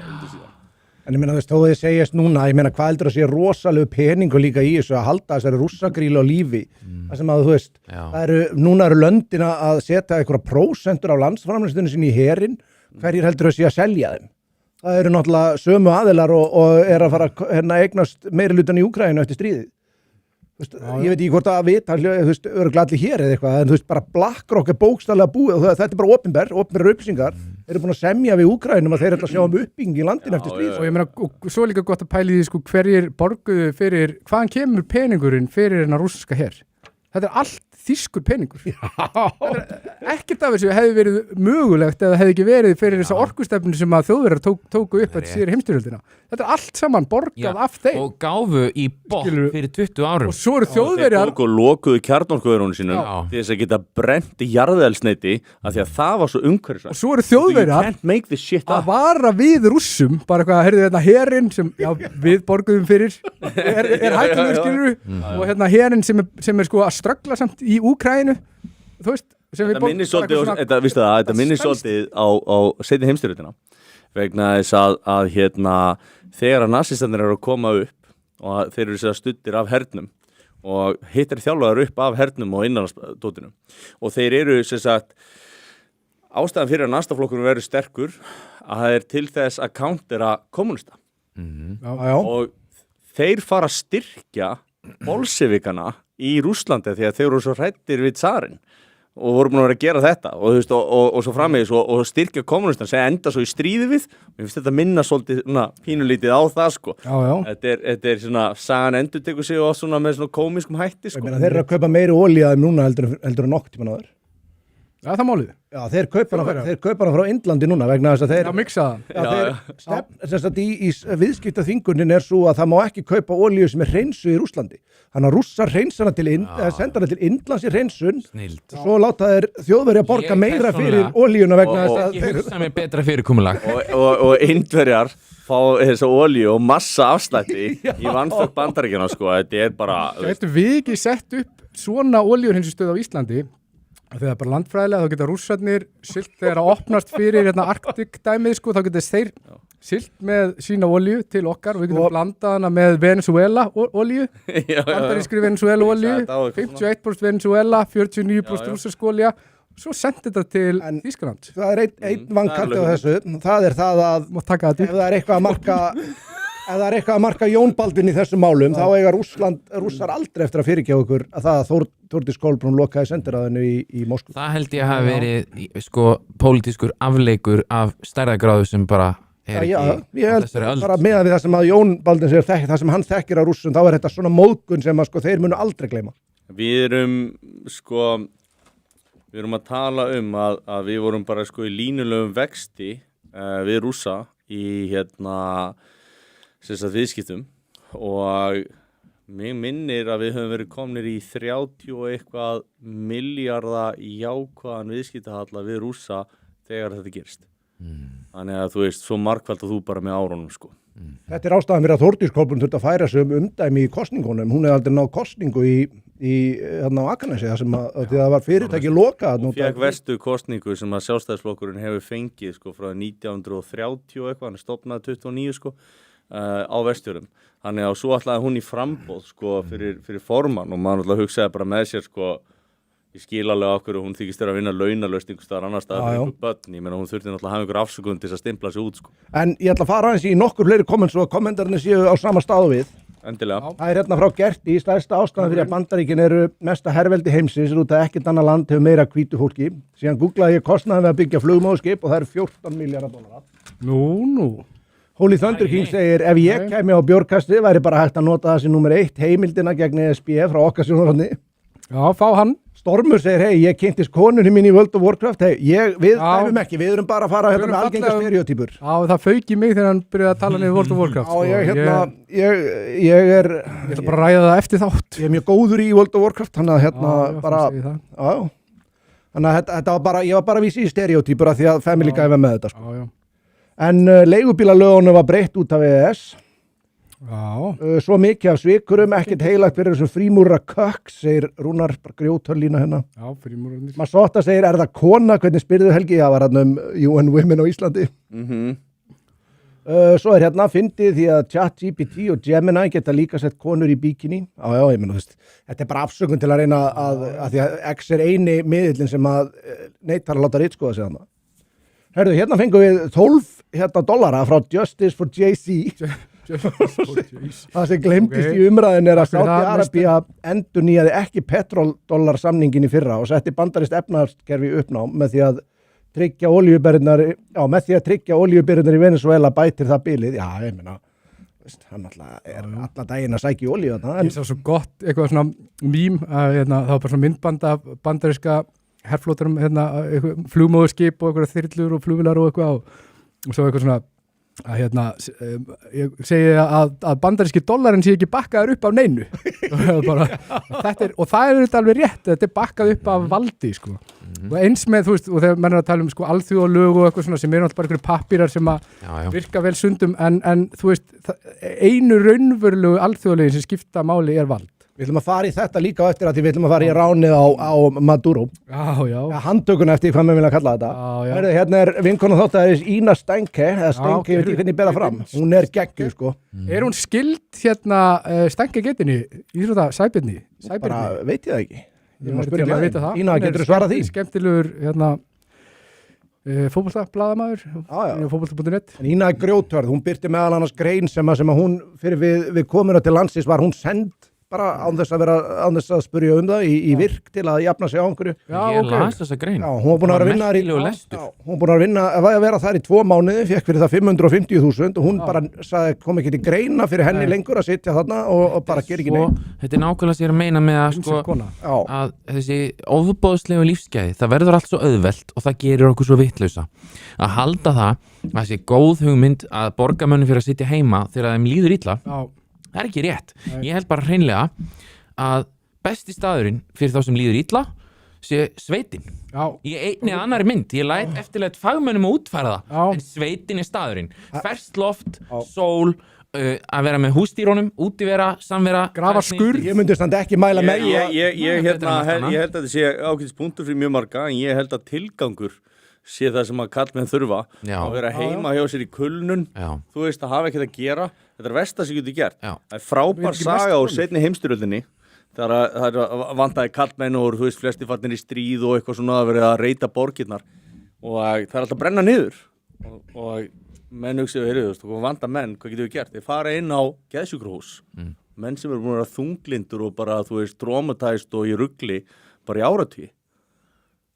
En ég meina, þú veist, þó þið segjast núna, ég meina, hvað heldur að sé rosalegu peningu líka í þessu að halda þessari rússagrílu á lífi? Það sem að, þú veist, núna eru löndin að setja einhverja prósentur á landsframleiðslunni sinni í herinn, hverjir heldur að sé að selja þeim? Það eru náttúrulega sömu aðilar og er að fara eignast meiri hlutan í Úkraínu eftir stríðið. Ég veit ekki hvort að vita, þú veist, öruglega allir hér eða eitthvað, en þú veist, bara BlackRock er bókstaflega búið og þetta er bara opinber upplýsingar eru búin að semja við Úkraínum að þeir ætla að sjá uppbygging í landin eftir stríð. Og ég meina, og svo er líka gott að pæla í því sko hverjir borguðu fyrir, hvaðan kemur peningurinn fyrir hennar rússiska her? Þetta allt þýskur peningur. Ekkert af þessu hefði verið mögulegt eða hefði ekki verið fyrir þessa orkustefnu sem að Þjóðverjar tóku upp eftir síðar heimsstyrjöldina. Þetta allt saman borgað af þeim. Og gáfu í botn fyrir 20 árum. Og svo eru Þjóðverjar... Þeir lokuðu kjarnorkuverunum sínum til þess að geta brent í jarðeldsneyti af því að það var svo umhverfisvænt. Og svo eru Þjóðverjar að vara við Rússum, bara eitthvað, heyrðu þetta herinn sem við borguðum fyrir, er hættulegur skilur og hérna herinn sem er sko að ströggla samt í Úkraínu, þú veist, sem við borgum þetta minnir svolítið á seinni heimsstyrjöldina vegna þess að hérna þegar að nasistarnir eru að koma upp og þeir eru studdir af hernum og hittir þjálfaður upp af hernum og innanlandsdótinu og þeir eru ástæðan fyrir að nastaflokkurinn verður sterkur að það er til þess að countera kommunista og þeir fara að styrkja bolsevikana í Rússlandi því að þeir eru svo hræddir við tsarinn og voru búin að vera að gera þetta og, þú veist, og svo framvegis og styrkja kommunistan sem enda svo í stríði við og ég finnst þetta minna svolítið pínulítið á það sko. Þetta er svona sagan endurtekur sig og svona með svona komiskum hætti sko. Þeir eru að kaupa meiri olíu núna heldur en nokkuð tíma áður. Já, það málið. Já, þeir kaupa hana frá Indlandi núna vegna þess að þeir... Já, miksaðan. Þess að í viðskiptaþvingunin er svo að það má ekki kaupa olíu sem er hreinsuð í Rússlandi. Þannig að Rússar hreinsana senda hana til Indlands í hreinsun. Snilt. Svo láta þeir Þjóðverja borga meira fyrir olíuna vegna þess að... Ég hugsa mér betra fyrirkomulag. Og Indverjar fá þessa olíu og massa afslætti í vanþökk Bandaríkjanna sko. Þetta er bara... Gætum við ekki sett upp svona olíuhreinsustöð á Íslandi? Þegar bara landfræðilega, þá geta rússarnir silt þegar að opnast fyrir Arctic dæmið, sko, þá geta þeir silt með sína olíu til okkar og við getum blandað hana með Venezuela olíu, bandarískri Venezuela olíu, 51% Venezuela, 49% rússarsk olía, svo sendi þetta til Þýskaland. Það er einn vankanti á þessu, það er það að ef það er eitthvað að marka Jón Baldvin í þessum málum, þá eiga Rússar aldrei eftir að fyrirgefa okkur að það að Þórdís Kolbrún lokaði sendiráðinu í Moskvu. Það held ég að hafa verið sko pólitískur afleikur af stærðagráðu sem bara er ekki ég held bara með við það sem að Jón Baldvin segir það sem hann þekkir á Rússum, þá er þetta svona móðgun sem að sko þeir munu aldrei gleyma. Við erum að tala að við vorum bara sko í línulegum vexti við Rússa í viðskiptum og mig minnir að við höfum verið komnir í 30 og eitthvað milljarða jákvæðan viðskiptahalla við Rússa þegar þetta gerist. Þannig að þú veist, svo margfald að þú bara með árunum sko. Þetta er ástæðan fyrir að Þórdís Kolbrún þurfti að færa sig umdæmi í kosningunum. Hún hefði aldrei náð kosningu í á Akranesi þar sem að það var fyrirtæki lokað. Hún fékk verstu kosningu sem að Sjálfstæðisflokkurinn hefur fengið sko frá 1930 og eitthvað, hann stofnaði 29 sko. Á Vestfjörðum. Þannig að svo ætlaði hún í framboð sko fyrir formann og maður ætlaði að hugsaði bara með sér sko ég skil alveg okkur og hún þykist þér að vinna launalaust einhvers staðar annar staðar fyrir einhver börn. Ég meina hún þurfti náttúrulega að hafa einhver afsökun til þess að stimpla sig út sko. En ég ætla að fara aðeins í nokkur fleiri komment svo að kommentarnir séu á sama staðu við. Endilega. Það er frá Gerti, stærsta ástæðan fyrir að Bandaríkin eru mesta herveldi heimsins út að ekkert annað land hefur meira hvítu fólki. Síðan googlaði ég kostnaðinn við að byggja flugmóðskip og það eru $14 milljarðar. Nú. Holy Thunder King segir, ef ég kæmi á bjórkasti væri bara hægt að nota það sem númer 1 heimildina gegn ESB frá okkar sjónarhorni. Já, fá hann. Stormur segir, hei, ég kynntist konunni mín í World of Warcraft, hei, við dæfum ekki, við erum bara að fara með algengar stereotypur. Já, það fauk í mig þegar hann byrjaði að tala niður World of Warcraft. Já, ég ætla bara að ræða það eftir þátt. Ég er mjög góður í World of Warcraft, þannig að þetta var bara, ég var bara að vísa í stereotypur af því að Family Guy var með þetta, sko. Já. En leigubílalögunum var breytt út af EES. Já. Svo mikið af svikurum, ekkert heilagt fyrir þessum frímúra kökk, segir Rúnar, bara grjóthörlína hérna. Já, frímúrarnir. Masotta segir, er það kona? Hvernig spyrðu Helgi? Það var hann UN Women á Íslandi. Svo er hérna fyndið því að ChatGPT og Gemini geta líka sett konur í bikini. Já, ég menn, þetta er bara afsökun til að reyna að því að X er eini miðillinn sem að neitar að láta ritskoða sig þarna. Herðu, hérna fengum við $12 frá Justice for JC. Það sem glemtist í umræðin er að Sádi-Arabía endurnýjaði ekki petróldollar samningin í fyrra og setti bandarískt efnahagskerfi í uppnám með því að tryggja olíubirgðirnar, með því að tryggja olíubirgðirnar í Venezuela bætir það bilið, já, ég meina, hann alltaf alla daginn að sækja í olíu þarna. Ég sá svo gott, eitthvað svona mím, að það var bara svona myndband af bandaríska herflóturum, flugmóðurskip og eitthvað þyrlur og flugvilar og eitthvað og svo eitthvað svona ég segi að bandaríski dollarinn sé ekki bakkaður upp af neinu bara, og það er þetta alveg rétt, þetta er bakkað upp af valdi sko. Og eins með, þú veist, og þegar menn er að tala sko, alþjóðalög og eitthvað svona sem er náttúrulega bara einhverju pappírar sem að virka vel sundum en þú veist, einu raunverulegu alþjóðlegin sem skipta máli er vald. Við ætlum að fara í þetta líka eftir að við ætlum að fara í ránið á Maduro. Já. Handtökuna eftir hvað maður vilja kalla þetta. Herðu, hérna er vinkona þáttarins Ína Stenke, eða Stenke, ég veit ekki hvernig ég bera fram. Hún er geggjuð, sko. Er hún skild Stenke getinni, Íþrótta Sæbirni? Bara veit ég það ekki. Ég má Ég spyrja veit með það. Ína, getur þú svarað því? Skemmtilegur, fótboltablaðamaður, fótbolta.net. En Ína er grjóthörð, hún birti meðal annars grein sem að hún, fyrir við komuna til landsins var hún send bara án þess að spyrja það í virk til að jafna sig á einhverju. Ég las þessa grein. Já, hún var búin að vera að vinna þar hún var búin að vinna að vera þar í 2 mánuði, fekk fyrir það 550.000 og hún bara sagði, kom ekki til greina fyrir henni lengur að sitja þarna og bara gera ekki neitt. Þetta er nákvæmlega sem ég er að meina með að þessi ofboðslegu lífsgæði, það verður allt svo auðvelt og það gerir okkur svo vitlausa. Að halda það að þessi góð hugmynd að borgamönnum fyrir að sitja heima þegar þeim líður illa. Það er ekki rétt. Ég held bara hreinlega að besti staðurinn fyrir þá sem líður illa sé sveitin. Í einni annari mynd. Ég læt eftirleitt fagmönnum að útfæra það. En sveitin er staðurinn. Ferskt loft, sól, að vera með húsdýrónum, útivera, samvera, grafa skurð. Ég myndi standa ekki mæla með ég held að þetta sé ákveðis punktur fyrir mjög marga en ég held að tilgangur sé það sem að kallmenn þurfa að vera heima hjá sér í kulnun þú veist að hafa ekkert að gera þetta er versta sem getur gert það er frábær saga á seinni heimsstyrjöldinni það er að vantaði kallmenn og þú veist flesti farnir í stríð og eitthvað svona að vera að reyta borgirnar og það er alltaf að brenna niður og menn hugsaðu heyrðu og vanda menn, hvað getur við gert? Þeir fara inn á geðsjúkrahús menn sem eru búin að vera þunglindur og bara þú veist traumatized og í rugli bara í áratugi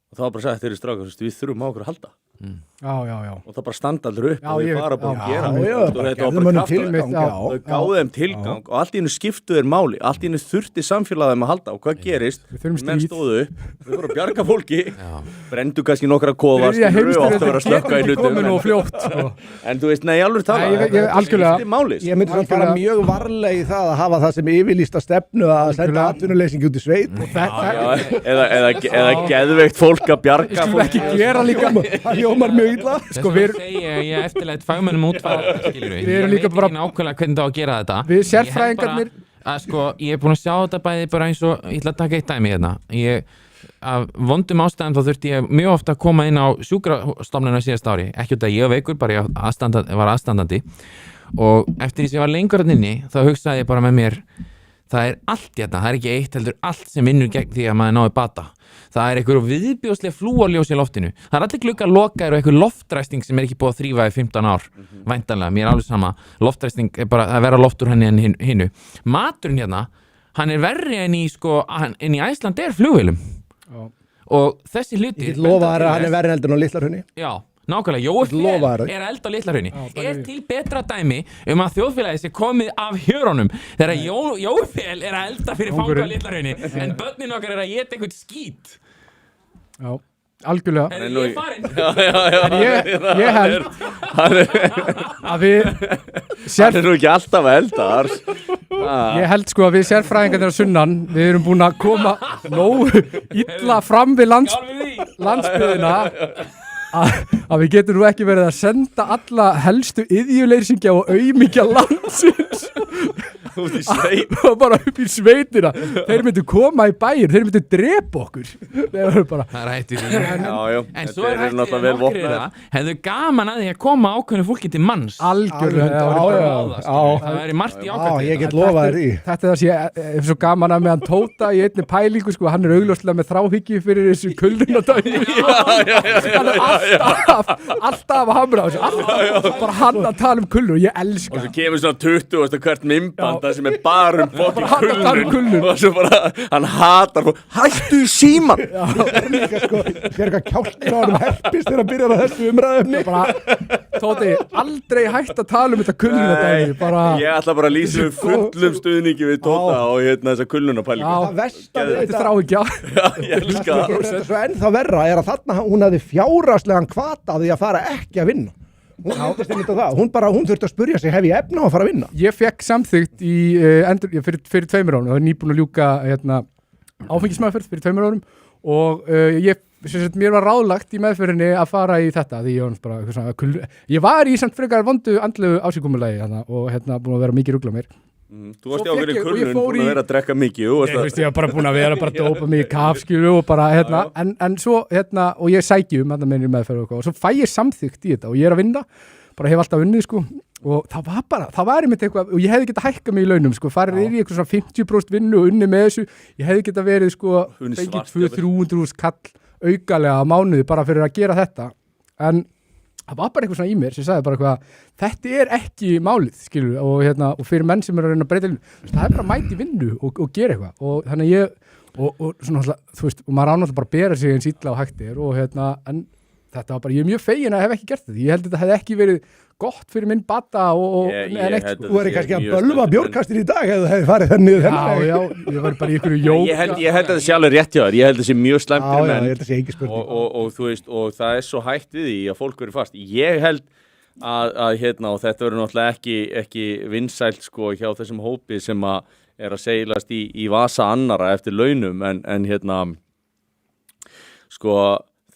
og það var bara sagt þeirri strákar, við þurfum á okkur að halda og það bara standa allir upp og við fara bara að gera þetta var bara kraftur þau gáðu þeim tilgang og allt í hennu skiptu þeir máli allt í hennu þurfti samfélagið að halda og hvað gerist, menn stóðu upp þau voru að bjarga fólki brendu kannski nokkra kofa skilur og átt að vera að slökka í hlutum en þú veist, nei, alveg tala skipti máli ég myndi svona fara mjög varlega í það að hafa það sem yfirlýsta stefnu að senda atvinnuleysingi út í sveit eða geðveikt fólk að bjarga ekki gera líka hljómar mjög illa sko við ég eftirleitt fagmönnum útfæra við erum líka bara nákvæmlega hvernig það á að gera þetta við sérfræðingarnir ég er búin að sjá þetta bæði bara eins og ég ætla að taka eitt dæmi hérna af vondum ástæðum þá þurfti ég mjög ofta að koma inn á sjúkrastofnunina síðasta ári ekki út að ég var veikur, bara ég var aðstandandi og eftir því sem ég var lengur að inni þá hugsaði ég bara með mér það er allt hérna, það er ekki eitt heldur allt sem vinnur gegn því að maður náði bata það er einhver viðbjóðslega flúorljós í loftinu það er allir gluggar lokaðir og einhver loftræsting sem er ekki búið að þrífa í 15 ár væntanlega, mér er alveg sama loftræsting er bara að vera loft úr henni en hinnu maturinn hérna, hann er verri en í Æsland er flugvélum og þessi hluti ég get lofa að hann er verri heldur en á Litla-Hrauni já nákvæmlega, Jói er að elda á Litla-Hrauni er til betra dæmi að þjóðfélagið sé komið af hjörunum þegar Jói er að elda fyrir fanga á Litla-Hrauni en börnin okkar er að éta eitthvað skít já, algjörlega en ég er farin ég held að við hann er nú ekki alltaf að elda ég held sko að við sérfræðingarnir á sunnan við erum búin að koma nógu illa fram við landsbyggðina að við getum nú ekki verið að senda alla helstu iðjuleysingja og aumingja landsins út í sveit bara upp í sveitina þeir myndu koma í bæir, þeir myndu drepa okkur bara... það er hættir en svo er hættir að okriða hefðu gaman að því að koma ákveðinu fólki til manns algjörlega það er margt í ákveðinu ég get lofað þér í þetta er það sem ég er svo gaman að með hann Tóta í einni pælingu sko, hann er augljóslega með þráhyggju fyrir þessu kuldunadæmi hann er alltaf að hamra á þessu bara hann að tala um kuldun og ég elska og svo kemur svona 20 hvert mymband það sem bara kulnun og svo bara, hann hatar hættu í síman líka sko, sér eitthvað kjálkir á hann herpist þegar að byrja á þessu umræðumni Tóti, aldrei hægt að tala þetta kulnunadæmi ég ætla bara að lýsa fullum stuðningi við Tóta og þessa kulnunapælingu það versta við Þetta er þráhyggja ég elska það þetta svo ennþá verra er að þarna hún hafði fjárhagslegan hvata því að fara ekki að vinna hún þurfti að spurja sig hef ég efna á að fara að vinna Ég fekk samþykkt í fyrir 2 árum, það var nýbúin að ljúka áfengismeðferð fyrir 2 árum og mér var ráðlagt í meðferðinni að fara í þetta því ég var í samt frekar vondu andlegu ásíkumulagi og búin að vera mikið rugla mér Þú varst í ákveðin kulnun, búin að vera að drekka mikið Ég var bara búin að vera að dópa mig í kafskilu og bara en svo og ég sæki meðferð og svo fæ ég samþykkt í þetta og ég er að vinna bara hef alltaf unnið sko og það var einmitt eitthvað og ég hefði getað hækkað mig í launum sko farið í eitthvað svona 50% vinnu og unnið með þessu ég hefði getað verið sko fengið 200-300 kall aukalega á mánuði bara fyrir að gera þetta en það var bara eitthvað svona í mér sem sagði bara eitthvað þetta er ekki málið skilur og fyrir menn sem eru að reyna að breyta það er bara að mæti vinnu og gera eitthvað og þannig og svona þú veist og maður ánáttúrulega bara bera sig eins illa og hægt er og en þetta var bara ég er mjög fegin að hef ekki gert þetta ég held að þetta hefði ekki verið gott fyrir minn bata og þú er kannski að bölva bjórkastin í dag hefði farið þennig já, ég var bara í ykkur jók ég held að það sé alveg rétt hjá þér ég held að það sé mjög slæmt fyrir menn og þú veist og það er svo hægt við því að fólk verið fast ég held að og þetta verður náttúrulega ekki vinsælt sko hjá þessum hópi sem að er að seilast í vasa annara eftir launum en sko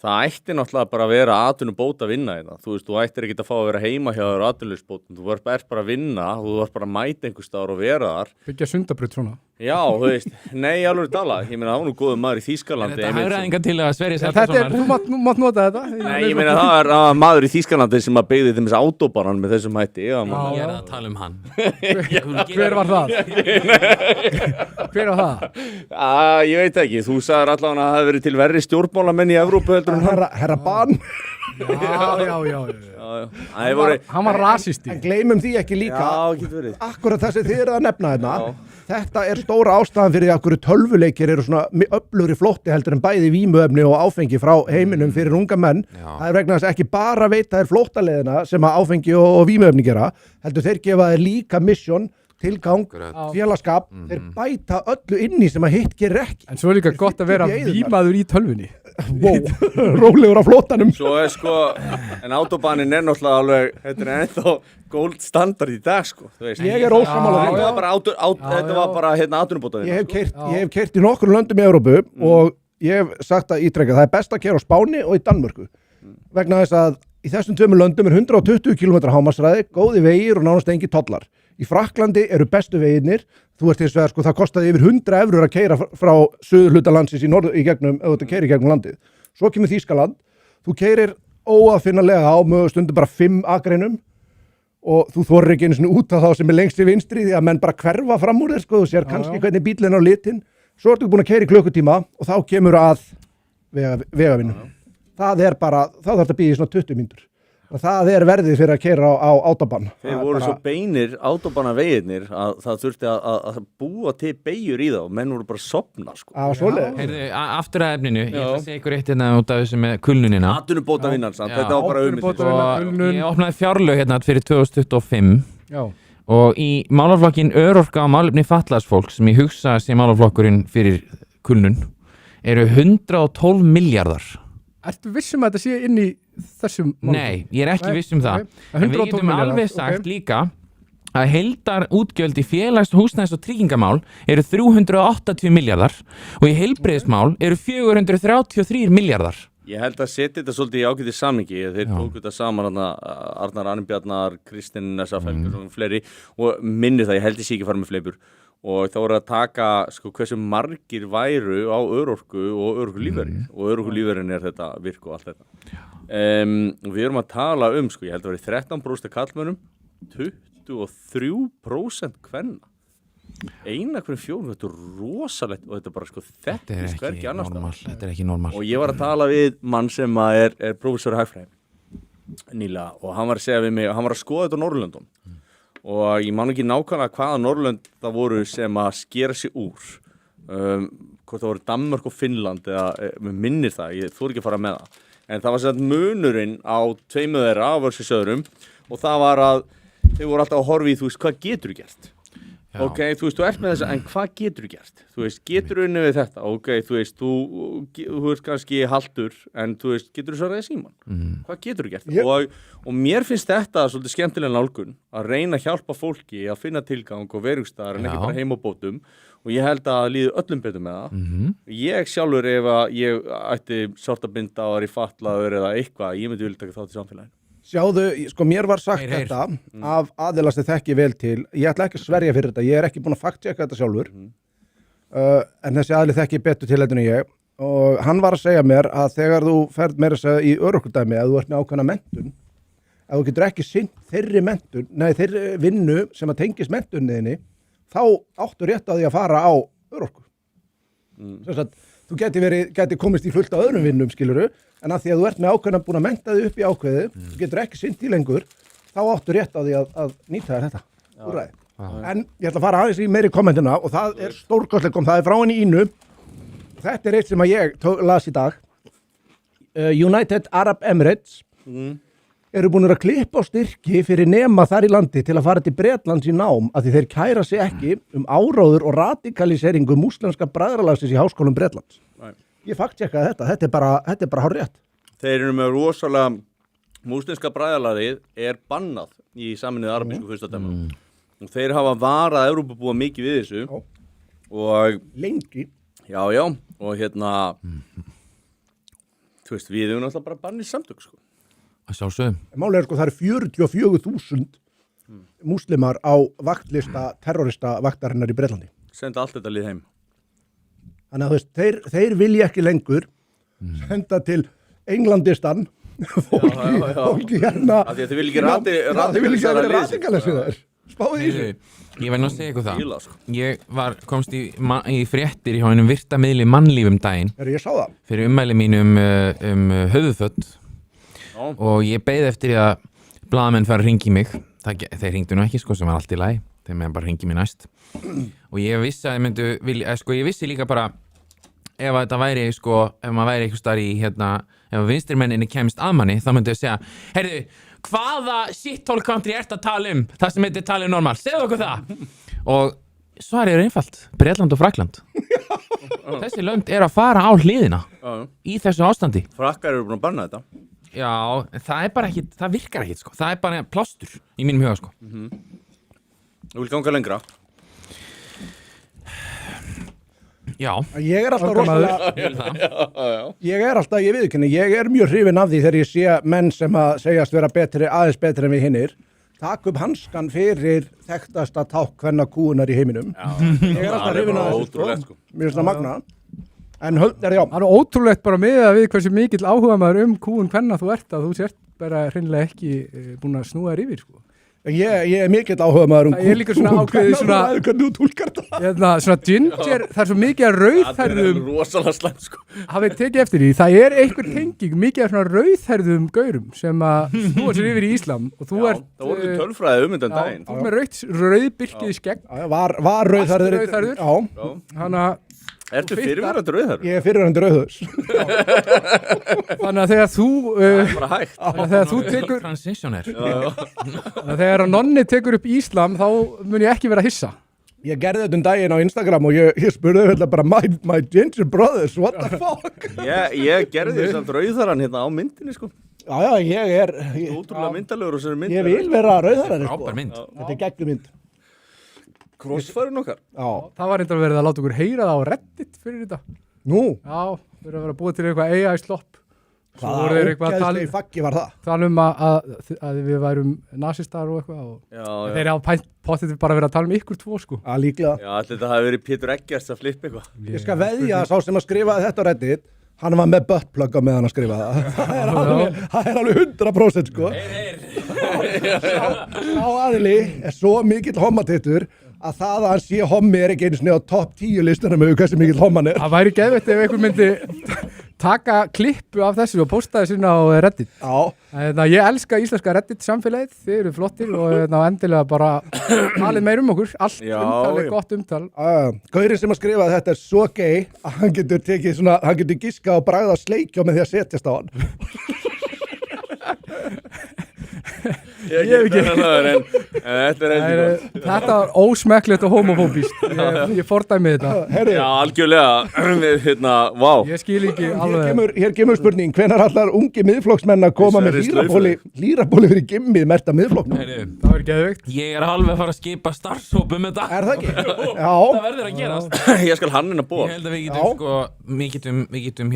það ætti náttúrulega bara að vera atvinnubót að vinna í það. Þú veist, þú ættir ekki að fá að vera heima hjá þér atvinnuleysbótum. Þú ert bara að vinna og þú ert bara að mæta einhvers staðar og vera þar. Byggja Sundabraut svona. Já, þú veist, nei, alveg tala. Ég meina, það var nú góður maður í Þýskalandi. Þetta er hagræðingar til að Sverris Þú mátt nota þetta. Nei, ég meina, það var maður í Þýskalandi sem að byggði þeim þessi autobanan með þessum hætti. Ég er að tala um hann. Hver var það? Hver var það? Ég veit ekki. Þú sagðir allavega að það hefði verið til verri stjórnmálamenn í Evrópu heldur en hann. Herra Ban. Hann var rasisti. En gleymum því ekki líka. Já, getur verið. Akkurat þessi þið eru að nefna þetta. Þetta er stóra ástæðan fyrir því að hverju tölvuleikir eru svona öflugri flótti heldur en bæði vímuefni og áfengi frá heiminum fyrir unga menn. Það er vegna þess að ekki bara veita þér flóttaleiðina sem að áfengi og vímuefni gera, heldur þeir gefa þér líka mission, tilgang, félagskap, þeir bæta öllu inni sem að hitt gerir ekki. En svo er líka gott að vera vímaður í tölvunni. Rólegur á flótanum. Svo er sko, en autobanin er náttúrulega alveg, þetta er ennþá gold standard í dag sko. Ég er ósammála því. Þetta var bara atvinnubóta. Ég hef keyrt í nokkur löndum í Evrópu og ég hef sagt að ítrekka, það er best að keyra á Spáni og í Danmörku. Vegna þess að í þessum 2 löndum er 120 km hámarksræði, góði vegir og nánast engi tollar. Í Frakklandi eru bestu veginir, þú ert hins vegar sko, það kostaði yfir 100 eurur að keyra frá suðurhluta landsins í gegnum, ef þú keyrir í gegnum landið. Svo kemur Þýskaland, þú keyrir óafinnalega á með stundum bara 5 akreinum og þú þorir ekki einu sinni út af þá sem er lengst í vinstri því að menn bara hverfa fram úr þér, sko, þú sér kannski hvernig bílinn á litin. Svo ertu búin að keyra í klukkutíma og þá kemur að vegavinnu. Það er bara, þá þarf þetta að bíða í svona 20 mínútur. Það er verðið fyrir að keyra á autobahn. Þeir voru svo beinir autobahnavegirnir að það þurfti að búa til beygjur í það og menn voru bara að sofna sko. Heyrðu, aftur að efninu, ég ætla að segja ykkur eitt hérna út af þessu með kulnunina. Atvinnubótavinnan, þetta var bara kulnun. Ég opnaði fjárlög hérna fyrir 2025 og í málaflokkin örorka og málefni fatlaðs fólk sem ég hugsa sem málaflokkurinn fyrir kulnun eru 112 milljarðar. Ertu vissum að þetta sé inn í þessum málum? Nei, ég er ekki viss um það. En við getum alveg sagt líka að heildar útgjöld í félags-, húsnæðis- og tryggingamál eru 380 milljarðar og í heilbrigðismál eru 433 milljarðar. Ég held að setja þetta svolítið í ágæti samhengi. Þeir tóku þetta saman Arnar Arnbjarnar, Kristinn Nessafeldur og fleiri og minni það, ég held ég sé ekki fara með fleipur. Og þá voru að taka sko, hversu margir væru á örorku og örorkulífeyri og örorkulífeyrin er þetta virk og allt þetta. Við erum að tala sko, ég held að vera 13% karlmönnum, 23% kvenna. 1/4, þetta er rosalegt og þetta er bara sko þetta er hvergi annars staðar. Þetta er ekki normal. Og ég var að tala við mann sem er prófessor í hagfræði nýlega og hann var að segja við mig, hann var að skoða þetta á Norðurlöndum og ég man ekki nákvæmlega hvaða Norðurlönd það voru sem að skera sig úr hvort það voru Danmörk og Finnland eða mér minnir það, ég þori ekki að fara með það en það var sem munurinn á tveimur þeirra á versus öðrum og það var að þau voru alltaf að horfa í þú veist, hvað getur þú gert? Já. Ok, þú veist, þú ert með þess en hvað getur þú gert? Þú veist, getur þú unnið við þetta? Ok, þú veist, þú ert kannski haltur en þú veist, getur þú svaraði síman? Hvað getur þú gert? Og mér finnst þetta svolítið skemmtilega nálgun að reyna að hjálpa fólki að finna tilgang og verustæðar en ekki bara heim á bótum og ég held að líður öllum betur með það. Ég sjálfur ef að ég ætti sortabinda og er í fatlaður eða eitthvað, ég myndi vilja taka þátt í samfélaginu. Sjáðu, sko mér var sagt þetta af aðilast þið þekki vel til, ég ætla ekki að sverja fyrir þetta, ég er ekki búin að fact-checka þetta sjálfur en þessi aðili þekki betur til þetta en ég og hann var að segja mér að þegar þú ferð meira að segja í örorkudæmi að þú ert með ákveðna menntun að þú getur ekki sinnt þeirri vinnu sem að tengist mentunniðinni þá áttu rétt á því að fara á örorku þess að þú geti komist í fullt á öðrum vinnum skiluru en að því að þú ert með ákveðna búin að mennta þig upp í ákveði þú getur ekki sinnt í lengur þá áttu rétt á því að nýta þér þetta úrræði. En ég ætla að fara aðeins í meiri kommentina og það er stórkostleg það er frá henni Ínu þetta er eitt sem að ég las í dag United Arab Emirates eru búin að klippa á styrki fyrir nema þar í landi til að fara til Bretlands í nám að því þeir kæra sig ekki áróður og radikaliseringu múslimska bræðralagsins í háskólum Bretlands. Ég fact-checkaði þetta er bara hárrétt. Þeir eru með rosalega múslimska bræðralagið er bannað í Sameinuðu arabísku furstadæmunum. Og þeir hafa varað Evrópubúa mikið við þessu og lengi. Já, og þú veist, við erum alltaf bara bannið samtök sko. Að sjálfsögum. Málega sko, það eru 44.000 múslimar á vaktlista terrorista vaktarinnar í Bretlandi. Senda allt þetta lið heim. Þannig að þú veist, þeir vilja ekki lengur senda til Englandistan fólki hérna. Af því að þið vilja ekki radikalisera. Spáði í þessu. Ég verð nú að segja ykkur það. Ég komst í fréttir í hánum virta miðli mannlífum daginn. Ég sá það. Fyrir ummæli mínum höfuðföt. Og ég beið eftir að blaðamenn fara að ringi mig þeir ringdu nú ekki sko sem var allt í lagi þeir með bara ringi mig næst og ég vissi að ég vissi líka bara ef þetta væri sko ef maður væri eitthvað starf í ef vinstrimenninni kemst að manni þá myndi ég segja heyrðu, hvaða shithole country ert að tala það sem heitir tala normal, segðu okkur það og svarið er einfalt, Bretland og Frakland þessi lönd er að fara á hliðina í þessu ástandi Frakkar eru búin að banna þetta Já, það er bara ekki, það virkar ekki sko. Það er bara plástur í mínum huga sko. Þú vil ganga lengra? Já. Ég er alltaf rosalega ég viðurkenni, ég er mjög hrifinn af því þegar ég sé menn sem að segjast vera aðeins betri en við hinnir taka upp hanskan fyrir þekktasta ták kvenna kúunar í heiminum ég er alltaf hrifinn af þessu sko. Mér finnst það magna En það er ótrúlegt bara með að við hversu mikill áhuga maður kúun hvenna þú ert að þú sért bara hreinlega ekki búin að snúa þér yfir sko. Ég er mikill áhuga maður kúun. Það er líka svona ákveðið svona ginger, það er svo mikið að rauðherðum. Það er rosalega slæmt sko. Hafið tekið eftir því, það er einhver tenging mikið af svona rauðherðum gaurum sem að snúa sér yfir í Íslam og þú ert. Það voru tölfræði undan daginn. Þú með rauðbyrkið í skegg. Var rauðherður. Hana Ertu fyrirverandi rauðherður? Ég er fyrirverandi rauðhörs. Þannig að þegar þú þegar þú tekur transitioner. Þegar að nonni tekur upp Íslam þá mun ég ekki vera hissa. Ég gerði þetta daginn á Instagram og ég spurði þetta bara my ginger brothers, what the fuck? Ég gerði þess að rauðherran hérna á myndinni sko. Já, ég er ótrúlega myndalegur og sér mynd. Ég vil vera rauðherran sko. Frábær mynd. Þetta er geggjuð mynd. Krossfærin okkar. Já. Það var reyndar verið að láta okkur heyra það á Reddit fyrir þetta. Nú? Já, verið að vera búið til eitthvað AI slopp. Hvaða ógeðslegi faggi var það? Tala að við værum nasistar og eitthvað. Og þeir hafa pottið bara verið að tala ykkur tvo sko. Já, líklega. Já, þetta hafi verið Pétur Eggerts að flippa eitthvað. Ég skal veðja að sá sem að skrifaði þetta á Reddit, hann var með buttplug á meðan að skrifa það. Það er alveg 100% sko. Sá aðili er svo mikill hommatittur að það að hann sé hommi er ekki einu sinni á topp 10 listanum með hversu mikill homman er. Það væri geðveikt ef einhver myndi taka klippu af þessu og posta þessu á Reddit. Já. Ég elska íslenska Reddit samfélagið, þið eru flottir og endilega bara talið meir okkur, allt umtal er gott umtal. Gaurinn sem að skrifa að þetta er svo gay að hann getur tekið svona, hann getur giska og bragða sleikjá með því að setjast á hann. Ég hef ekki en þetta er eitthvað. Þetta var ósmekklegt og homofóbist. Ég fordæmi þetta. Já, algjörlega. Vá. Ég skil ekki alveg. Hér kemur spurning, hvenær allar ungi miðflokksmenn að koma með lýrabóli fyrir gimmið merta miðflokknum? Það verður geðveikt. Ég er alveg að fara að skipa starfshópum með þetta. Er það ekki? Já. Það verður að gerast. Ég skal hannina ból. Ég held að við getum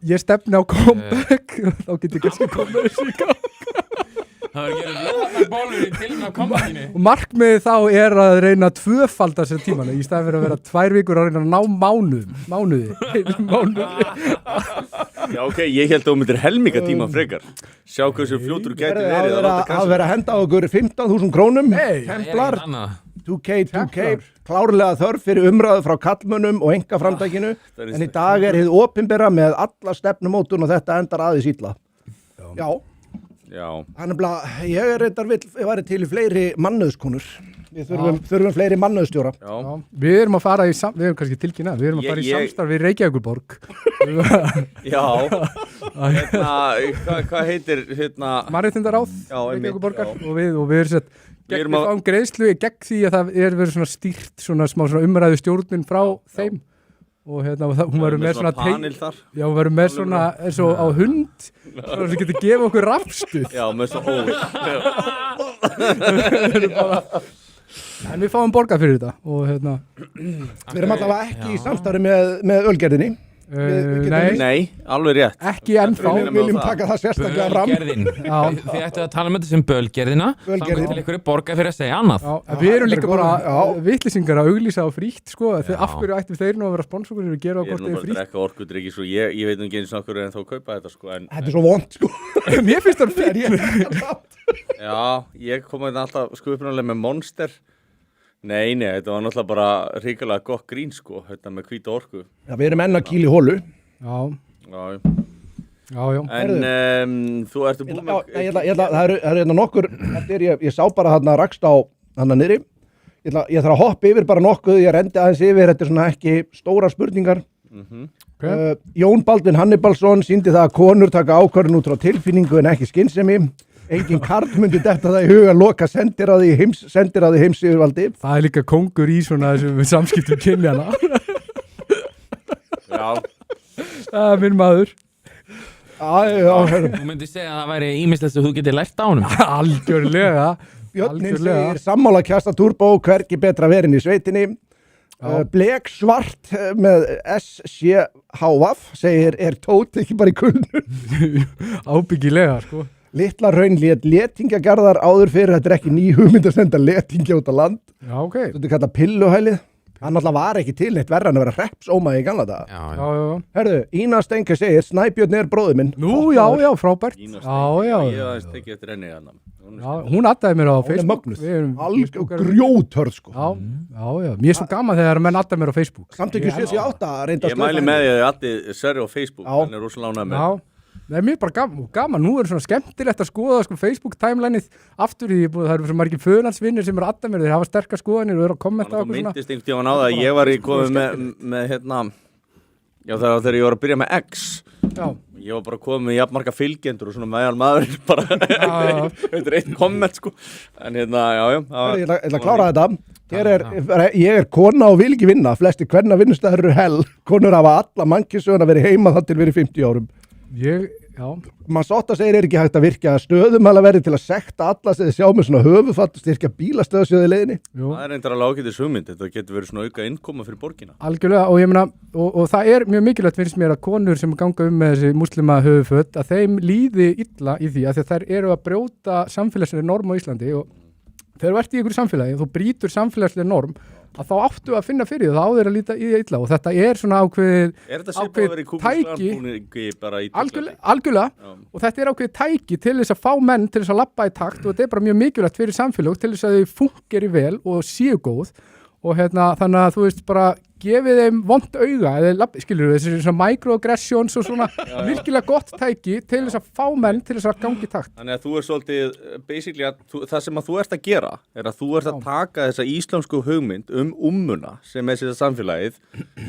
Ég stefni á comeback þá getur ég kannski komið þessu í gang. Það verður að gera bólur í tilna á comebackinu. Og markmiðið þá er að reyna að tvöfalda sér tímana í staðinn fyrir að vera 2 vikur að reyna að ná mánuði. Já, ok, ég held að þú myndir helminga tíma frekar. Sjá hversu fljótur gæti verið að vera að henda á okkur 15.000 krónum. Templar, 2K, klárlega þörf fyrir umræðu frá kallmönnum og einkaframtækinu, en í dag er hið opinbera með alla stefnumótun og þetta endar aðeins illa. Já. Ég er reyndar vill, ég væri til í fleiri mannauðskonur. Við þurfum fleiri mannauðsstjóra. Já. Við erum að fara við erum kannski tilkynna, við erum að fara í samstarf við Reykjavíkurborg. Já. Hvað heitir Mannréttindaráð Reykjavíkurborgar og við erum sett við fáum greiðslu gegn því að það er verið svona stýrt svona smá svona umræðu stjórnun frá þeim. Og hún verður með svona panel þar. Já, hún verður með svona eins og á hund sem getur gefa okkur rafstuð. Já, með svona En við fáum borgað fyrir þetta og Við erum allavega ekki í samstarfi með ölgerðinni. Nei, alveg rétt. Ekki ennþá. Við viljum taka það sérstaklega fram. Þið ættu að tala með þetta sem bölgerðina samt til ykkur borga fyrir að segja annað. Við erum líka bara vitlýsingar að auglýsa á frítt sko, af hverju ættum þeir nú að vera sponsorir og gera hvort þeir frítt. Ég er nú bara að drekka orkudrykki svo ég veit ekki eins og okkur en þá kaupa þetta sko. Þetta er svo vont sko. Mér finnst það fyrir. Já, ég kom alltaf sko uppnálega með Monster. Nei, þetta var náttúrulega bara hrikalega gott grín sko, þetta með hvíta orku. Já, við erum enn að kýla í hólu. Já. En þú ertu búin með... Það eru nokkur, ég sá bara þarna rakst á þarna niðri. Ég þarf að hoppa yfir bara nokkuð, ég rendi aðeins yfir, þetta er svona ekki stóra spurningar. Jón Baldvin Hannibalsson sýndi það að konur taka ákvörðun út frá tilfinningu en ekki skynsemi. Engin karl myndi detta það í huga að loka sendiráði heims yfirvaldi. Það er líka kongur í svona þessum samskiptum kynjana. Já. Það er minn maður. Þú myndi segja að það væri ýmislegt sem þú getur lært á honum. Algjörlega. Björnin segir sammála kjasta turbo, hvergi betra verin í sveitinni. Blek svart með SCHVAF segir tótt ekki bara í kulnun. Ábyggilega sko. Litla raun letingjagarðar áður fyrir, þetta er ekki ný hugmynd að senda letingja út á land. Já, ok. Þetta er kallað pilluhælið. Hann alltaf var ekki til neitt verra en að vera hreppsóma í gamla daga. Já. Herðu, Ína Stenke segir, Snæbjörn er bróður minn. Nú, já, frábært. Ína Stenke, ég hef tekið eftir henni hérna. Já, hún addaði mér á Facebook. Algjör grjóthörð sko. Já. Mér er svo gaman þegar menn addaði mér á Facebook. Samtökju 78 reynda Ég mæli með því að addi Sverri á Facebook, hann er rosalega ánægður með. Já. Nei, mér er bara gaman, nú er svona skemmtilegt að skoða sko, Facebook-timelineið aftur því það eru svo margir föðlandsvinnir sem eru að adda mér, þeir hafa sterkar skoðanir og eru að kommenta á okkur svona. Það myndist einhvern tímann á það að ég var komið með þegar ég var að byrja með X. Já. Ég var bara komið með jafnmarga fylgjendur og svona meðal maður bara, þetta er einn komment sko. En já. Ég ætla að klára þetta. Ég er kona og vil ekki vinna, flesti kvenna vinnustæður eru hell, konur hafa alla mannkynssöguna verið heima þar til verið 50 árum. Massotta segir ekki hægt að virkja stöðum alveg verið til að sekta alla sem þið sjá með svona höfufatt styrkja bílastöðsjóði leiðinni. Það er reyndar alveg ágætis hugmynd, þetta getur verið svona auka innkoma fyrir borgina. Algjörlega og ég meina og það er mjög mikilvægt finnst mér að konur sem ganga með þessi muslima höfuföt að þeim líði illa í því að þær eru að brjóta samfélagslega norm á Íslandi og þegar þú ert í einhverju samfélagi og þú brýtur samfélagslega norm að þá áttu að finna fyrir það á þeir að líta í það illa og þetta er svona ákveðið tæki algjörlega og þetta er ákveðið tæki til þess að fá menn til þess að labba í takt og þetta er bara mjög mikilvægt fyrir samfélag til þess að þau fúnkeri vel og séu góð og þannig að þú veist bara gefið þeim vont auga, eða skilur við, þessi svona microaggressions og svona virkilega gott tæki til þess að fá menn til þess að gangi takt. Þannig að þú svolítið, basically, það sem að þú ert að gera er að þú ert að taka þessa íslensku hugmynd ummuna sem er sér samfélagið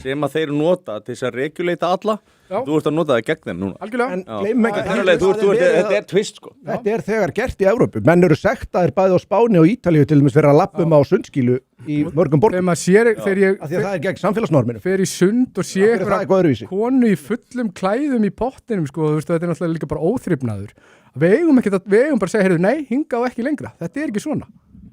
sem að þeir nota til þess að reguleita alla. Þú ert að nota það gegn þeim núna. Algjörlega. En gleymum ekki þetta twist sko. Þetta þegar gert í Evrópu. Menn eru sektaðir bæði á Spáni og Ítalíu til dæmis fyrir að lappum á sundskílu í mörgum borgum. Þegar maður sér, þegar ég Af því að það gegn samfélagsnorminu. fer í sund og sé eitthvað konu í fullum klæðum í pottinum, sko, þú veist, þetta er náttúrulega líka bara óþrifnaður. Við eigum bara að segja, heyrðu, nei, hinga og ekki lengra. Þetta er ekki svona.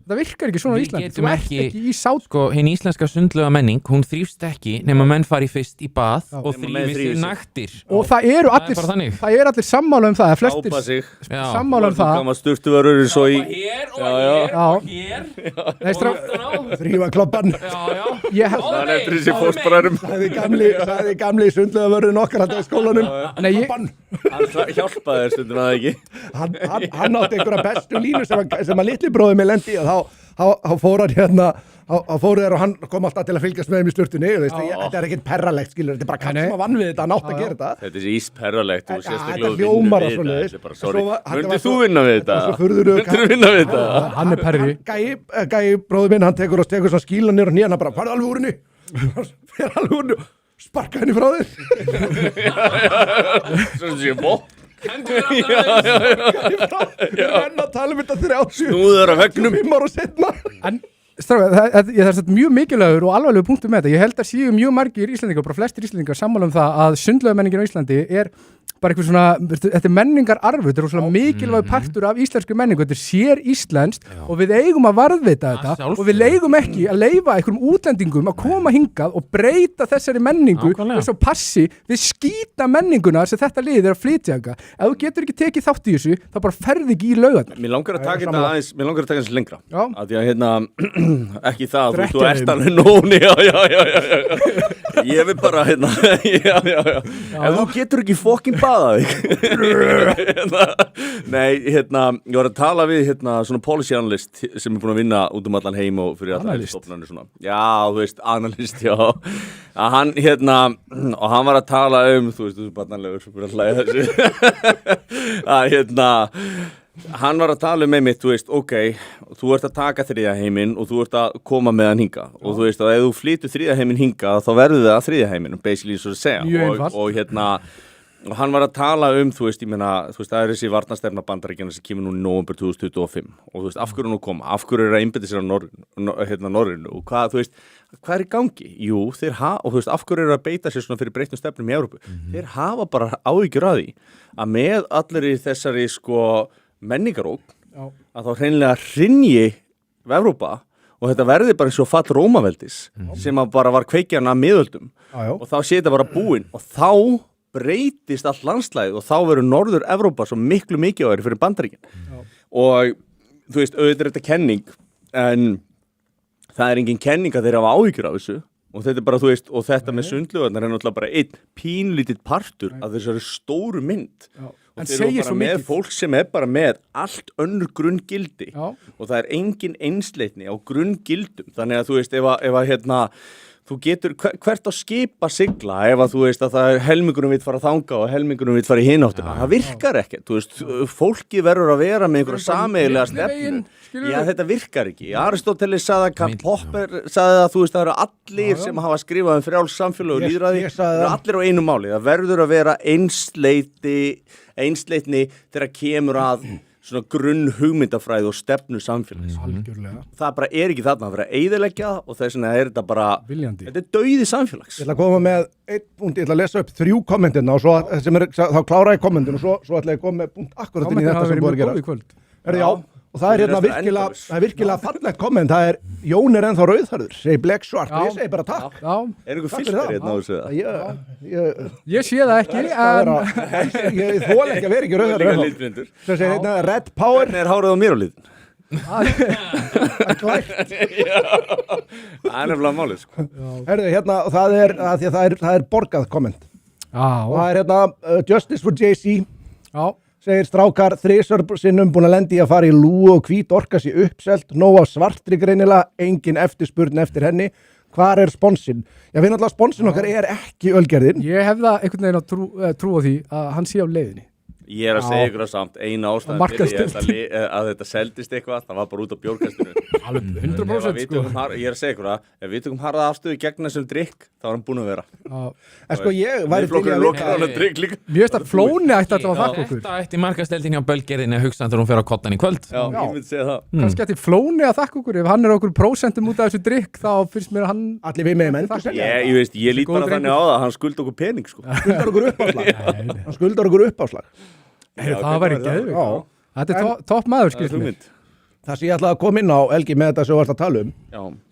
Það virkar ekki svona í Íslandi. Þú ert ekki í sát. Sko, hinn íslenska sundlega menning, hún þrífst ekki nema menn fari fyrst í bað og þrífi sig naktir. Og það eru allir sammála um það. Flestir sammála um það. Þú gaman sturtuvarur svo í... Og hér. Þrífa klobban. Það er eftir þessi fóstbræðum. Sagði gamli sundlegavörðin okkar að það í skólanum. Hann hjálpaði þér stundum að það ekki. Hann átti einhverja bestu línu sem að litli bróði mig lendi að þá fór hann þá fóru þér og hann kom alltaf til að fylgjast með þeim í sturtunni þetta er ekkert perralegt, skilur, þetta er bara kall sem að vann við þetta, hann átt að gera þetta. Þetta er ísperralegt, þú sérstaklega þetta hljómar og svona. Þetta er bara, sorry, myndið þú vinna við þetta? Myndir þú vinna við þetta? Hann er perri. Gæi bróður minn, hann tekur svona skílan niður og nýjan, hann bara, hvað er alveg úrinu? Fyrir alveg úrinu, sparka henni frá þér. Svona séu bótt. Við erum að tala um þetta 30 Snúður af veggnum 5 ára setna. En strákar, það er mjög mikilvægur og alvarlegur punktur með þetta. Ég held að séu mjög margir Íslendingar, bara flestir Íslendingar sammála um það að sundlaugumenningin á Íslandi er bara eitthvað svona, þetta er menningararfur, þetta er svona mikilvæg partur af íslenskri menningu, þetta er sér íslenskt og við eigum að varðveita þetta og við eigum ekki að leyfa einhverjum útlendingum að koma hingað og breyta þessari menningu eins og passi við skýta menninguna sem þetta lið er að flytja anga. Ef þú getur ekki tekið þátt í þessu, þá bara ferði ekki í laugarnar. Mér langar að taka þetta aðeins lengra. Af því að ekki það, þú ert alveg nóni, ég vil bara ef þú getur ekki fokkin baða þig Nei, ég var að tala við svona policy analyst sem er búin að vinna út allan heim og fyrir allar stofnanir svona. Já, þú veist, analyst, já að hann, og hann var að tala þú veist, þú er barnanlegur fyrir að hlæja þessu að hann var að tala með mitt, þú veist, ok, þú ert að taka þriðja heiminn og þú ert að koma með hann hinga og þú veist að ef þú flytur þriðja heiminn hinga þá verður það að þriðja heiminn, basically svo að segja og hann var að tala þú veist, ég meina, þú veist, það er þessi varnarstefna Bandaríkjanna sem kemur nú í nóvember 2025 og þú veist, af hverju nú koma, af hverju er að einbeita sér á norrinu og hvað, þú veist, hvað er í gangi? Jú, og þú veist, af hverju er að beita sér svona fyrir breyttum stefnum í Evrópu? Þeir hafa bara áhyggjur að því að með allir í þessari menningarók að þá hreinlega hrynji Evrópa og þetta verði bara eins og fall Rómaveldis sem að bara var kveikjan að miðöldum og þá sé þetta bara búinn og þá breytist allt landslæðið og þá verður Norður Evrópa svo miklu mikilvægari fyrir Bandaríkin og þú veist, auðvitað er þetta kenning en það er engin kenning að þeir hafa áhyggjur af þessu og þetta er bara, þú veist, og þetta með sundlaugarnar er náttúrulega bara einn pínlítill partur af þessari stóru mynd og þeir eru bara með fólk sem er bara með allt önnur grunngildi og það er engin einsleitni á grunngildum þannig að þú veist, ef að þú getur hvert á skipa sigla ef að þú veist að það er helmingunum vill fara þanga og helmingunum vill fara í hináttina það virkar ekkert, þú veist, fólki verður að vera með einhverja sameiginlega stefnu já, þetta virkar ekki, Aristóteles sagði að Karl Popper sagði að þú veist, það eru allir sem hafa skrifað frjáls samfélag og lýðræði, það eru allir á einu máli það verður að vera einsleitni þegar kemur að svona grunn hugmyndafræði og stefnu samfélags. Það bara er ekki þarna að vera að eyðileggja og þess vegna er þetta bara viljandi. Þetta er dauði samfélags. Ég ætla að koma með einn punkt, ég ætla að lesa upp 3 kommentina og svo sem þá klára ég kommentin og svo ætla ég að koma með punkt akkurat inn í þetta sem búið að gera. Já, og það er virkilega fallegt komment, það er Jón er ennþá rauðharður, segir blek svart og ég segi bara takk. Er einhver filter hérna á þessu? Ég sé það ekki, en ég þól ekki að vera ekki rauðharður. Svo segir hérna Red Power. Hvernig er hárið á mér á litin? Glært. Það er nefnilega málið, sko. Herðu, hérna, það er borgað komment. Og það er hérna Justice for JC. Já. Segir strákar 3 sinnum búin að lendi að fara í lúgu og hvít orka sér uppselt, nóg af svartri greinilega, engin eftirspurn eftir henni. hvar er sponsin? Ég finn alltaf að sponsin okkar er ekki ölgerðin. Ég hef það einhvern veginn að trú á því að hann sé á leiðinni. Ég er að segja ykkur það samt, eina ástæðan fyrir að þetta seldist eitthvað, það var bara út á bjórkastinu. Alveg 100% sko. Ég er að segja ykkur það, ef við tökum harða afstöðu gegn þessum drikk, þá er hann búin að vera. En sko ég væri til að loka hann að drikk líka. Mér veist að Flóni ætti alltaf að þakka okkur. Þetta ætti markasteldin hjá Bölgerðinni að hugsa þegar hún fer á kottan í kvöld. Já, ég myndi segja það. Kannski ætti Flóni að þakka okkur, ef hann er okkur prósentum út af þessu drikk, þá finnst mér hann... Allir við með menn. Ég lít bara þannig á það, hann skulda okkur pening sko. Hann skuldar okkur uppáslag. Það væri geðveikt. Þetta er topp maður, skilst mér. Það sem ég ætlaði að koma inn á, Helgi, með þetta sem við varst að tala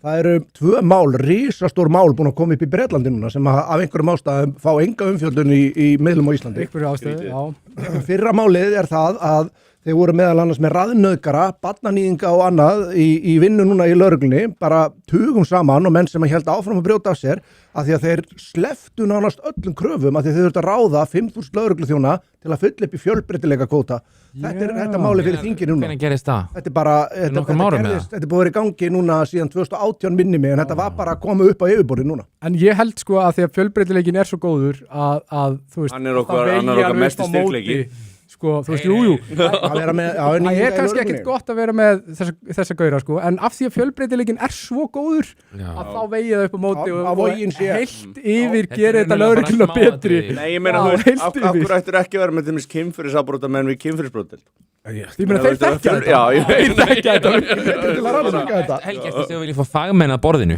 það eru 2 mál, risastór mál búin að koma upp í Bretlandi núna sem af einhverjum ástæðum fá enga umfjöldun í miðlum á Íslandi. Einhverju ástæðu, já. Fyrra málið er það að þeir voru meðal annars með raðnauðgara, barnanýðinga og annað í vinnu núna í lögreglunni, bara tugum saman og menn sem held áfram að brjóta af sér að því að þeir sleftu nánast öllum kröfum að þeir þurftu að ráða 5.000 lögregluþjóna til að fylla upp í fjölbreytileika kvóta. Þetta máli fyrir þinginu núna. Hvernig gerist það? Þetta er bara, þetta er búið að vera í gangi núna síðan 2018 minni mig en þetta var bara að koma upp á yfirborðið núna. En ég held sko að því að fjölbreytileikin er svo góður að þú veist, hann er okkar mesti styrkleiki. Sko, þú veist, jú. Það er kannski ekkert gott að vera með þessa gauðra, sko, en af því að fjölbreytileikin er svo góður að þá vegið það upp á móti og heilt yfir gerir þetta lögregluna betri. Nei, ég meina, þú veist, af hverju ættir ekki að vera með þeimist kynferðisafbrota menn við kynferðisbrotel? Ég meina, þeir þekkja þetta. Já, ég þekkja þetta. Helgi, eftir þegar vilja fá fagmenn að borðinu.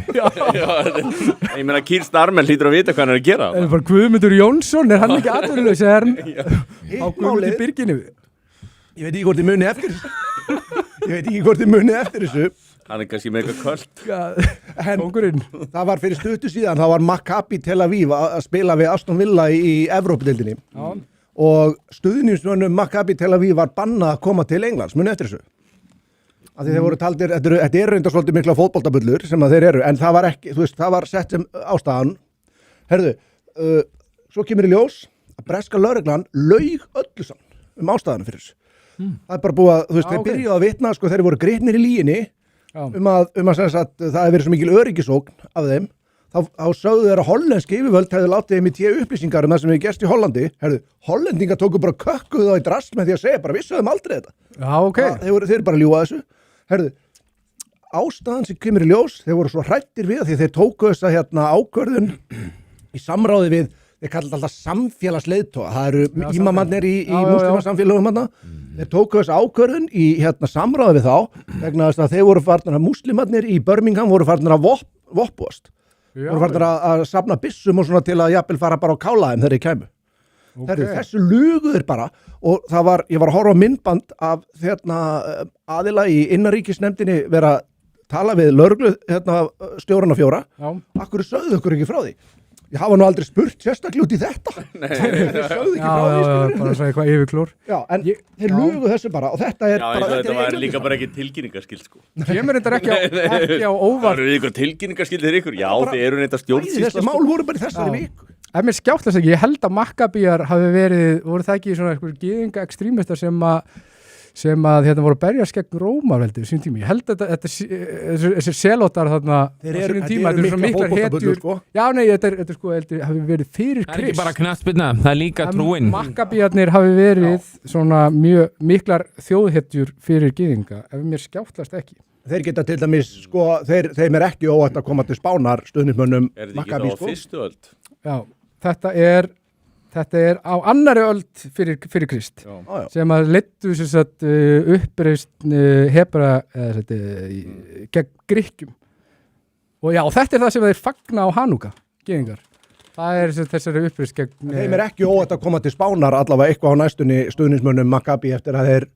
Ég meina, Keir Starmer hlýtur að vita hvað hann er að gera. En bara Guðmundur Jónsson, er hann ekki atvinnulegs? Er hann á Guðmundi Birginu? Ég veit ekki hvort þið munið eftir þessu. Hann er kannski með eitthvað köld. Það var fyrir stuttu síðan, það var Maccabi Tel Aviv að spila við Aston Villa í Evrópudeildinni. Og stuðningsmönnum Maccabi Tel Aviv var bannað að koma til Englands, muni eftir þessu. Af því þeir voru taldir, þetta er reyndar svolítið mikla fótboltabullur sem að þeir eru, en það var ekki, þú veist, það var sett sem ástæðan. Herðu, svo kemur í ljós að breska lögreglan laug öllu saman ástæðanum fyrir þessu. Það er bara búið að, þú veist, þeir byrjuðu að vitna, sko, þeir voru gripnir í lýginni um að segja að það hefur verið svo mikil öryggisógn af þeim. Þá sögðu þeir að hollenski yfirvöld hefðu látið þeim í 10 upplýsingar um það sem við gerst í Hollandi. Herðu, hollendingar tóku bara kökkuðu þá í drast með því að segja bara við sögðum aldrei þetta. Já, ok. Þeir eru bara að ljúga þessu. Herðu, ástæðan sem kemur í ljós, þeir voru svo hrættir við því þeir tóku þessa ákvörðun í samráði við, þeir kallar alltaf samfélagsleiðtoga. Það eru ímamannir í múslimasamfélögum þarna. Þeir tóku þessa ákvörðun í samráði við þá vegna þess að þeir voru farnir að múslimarnir í Birmingham voru farnir að vopnast. Voru farnir að safna byssum og svona til að jafnvel fara bara á kálaðum þegar þeir kæmu. Þessu luguður bara og ég var að horfa á myndband af aðila í innanríkisnefndinni vera að tala við lögreglu stjórana 4. Akkur sögðu okkur ekki frá því? Ég hafa nú aldrei spurt sérstaklega út í þetta. Þeir sögðu ekki frá því. Já, bara svo eitthvað yfirklór. Já, en þeir lugu þessu bara og þetta er bara... Já, þetta var líka bara ekki tilkynningaskild, sko. Kemur þetta ekki á óvart. Það eru ykkur tilkynningaskild þeir ykkur? Já, þeir eru neitt að stjórnsýsla. Þessi mál voru bara í þessari viku. Ef mér skjáttast ekki, ég held að Maccabíar hafi verið, voru það ekki svona eitthvað gyðinga ekstrímistar sem að voru berjast gegn Rómaveldi í sín tíma. Ég held að þessi selótar þarna á sínum tíma, þetta eru svo miklar hetjur. Sko. Já, nei, þetta sko hafi verið fyrir Krist. Það er ekki bara knattspyrna, það er líka trúin. Maccabíarnir hafi verið svona mjög miklar þjóðhetjur fyrir gyðinga, ef mér skjáttlast ekki. Þeir geta til dæmis, sko, þeim er ekki óvægt að koma til Spánar stuðningsmönnum Maccabi, sko. Er þetta ekki þá á fyrstu öld? Já, þetta er á annari öld fyrir Krist sem að leiddu uppreist Hebra gegn Grikkjum og já, þetta er það sem þeir fagna á Hanúka, gyðingar. Það er þessari uppreist gegn... Þeim er ekki óvægt að koma til Spánar allavega eitthvað á næstunni stuðningsmönnum Maccabi eftir að þeir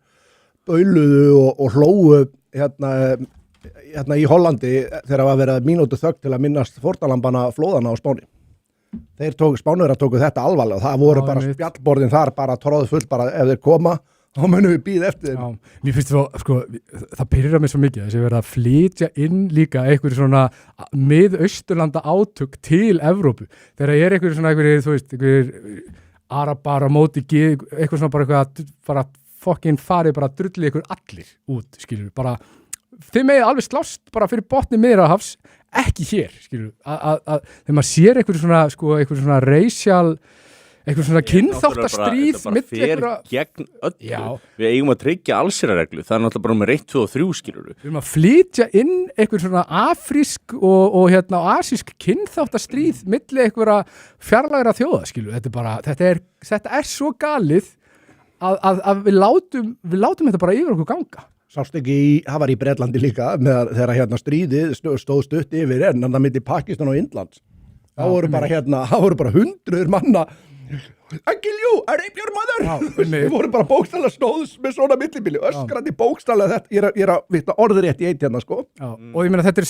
bauluðu og hlóu hérna í Hollandi þegar það var verið mínútu þögn til að minnast fórnarlambana flóðana á Spáni. Spánverjar tóku þetta alvarlega og það voru bara spjallborðin þar bara tróð full bara ef þeir koma þá munum við bíða eftir þeim. Mér finnst það pyrrar mig svo mikið þessi verið að flytja inn líka einhverju svona miðausturlanda átök til Evrópu. Þegar er einhverju arabar á móti eitthvað svona bara fokkin farið bara drulli ykkur allir út, skilur, bara þið megið alveg slást bara fyrir botni Miðjarðarhafs ekki hér, skilur að þegar maður sér einhver svona racial, einhver svona kynþáttastríð þetta bara fer gegn öllu. Við eigum að tryggja allsherjarreglu, það náttúrulega bara með 1, 2 og 3 skilur við erum að flytja inn einhver svona afrísk og asísk kynþáttastríð milli einhverja fjarlægra þjóða, skilur þetta er svo galið að við látum þetta bara yfir okkur ganga. Sást ekki það var í Bretlandi líka þegar stríðið stóð stutt yfir það milli Pakistan og Indlands. Það voru bara hundruður manna I kill you, I rape your mother. Við voru bara bókstaflega stóðs með svona millibili, öskrandi bókstaflega þetta, ég er að vitna orðrétt í eitt sko. Og ég meina þetta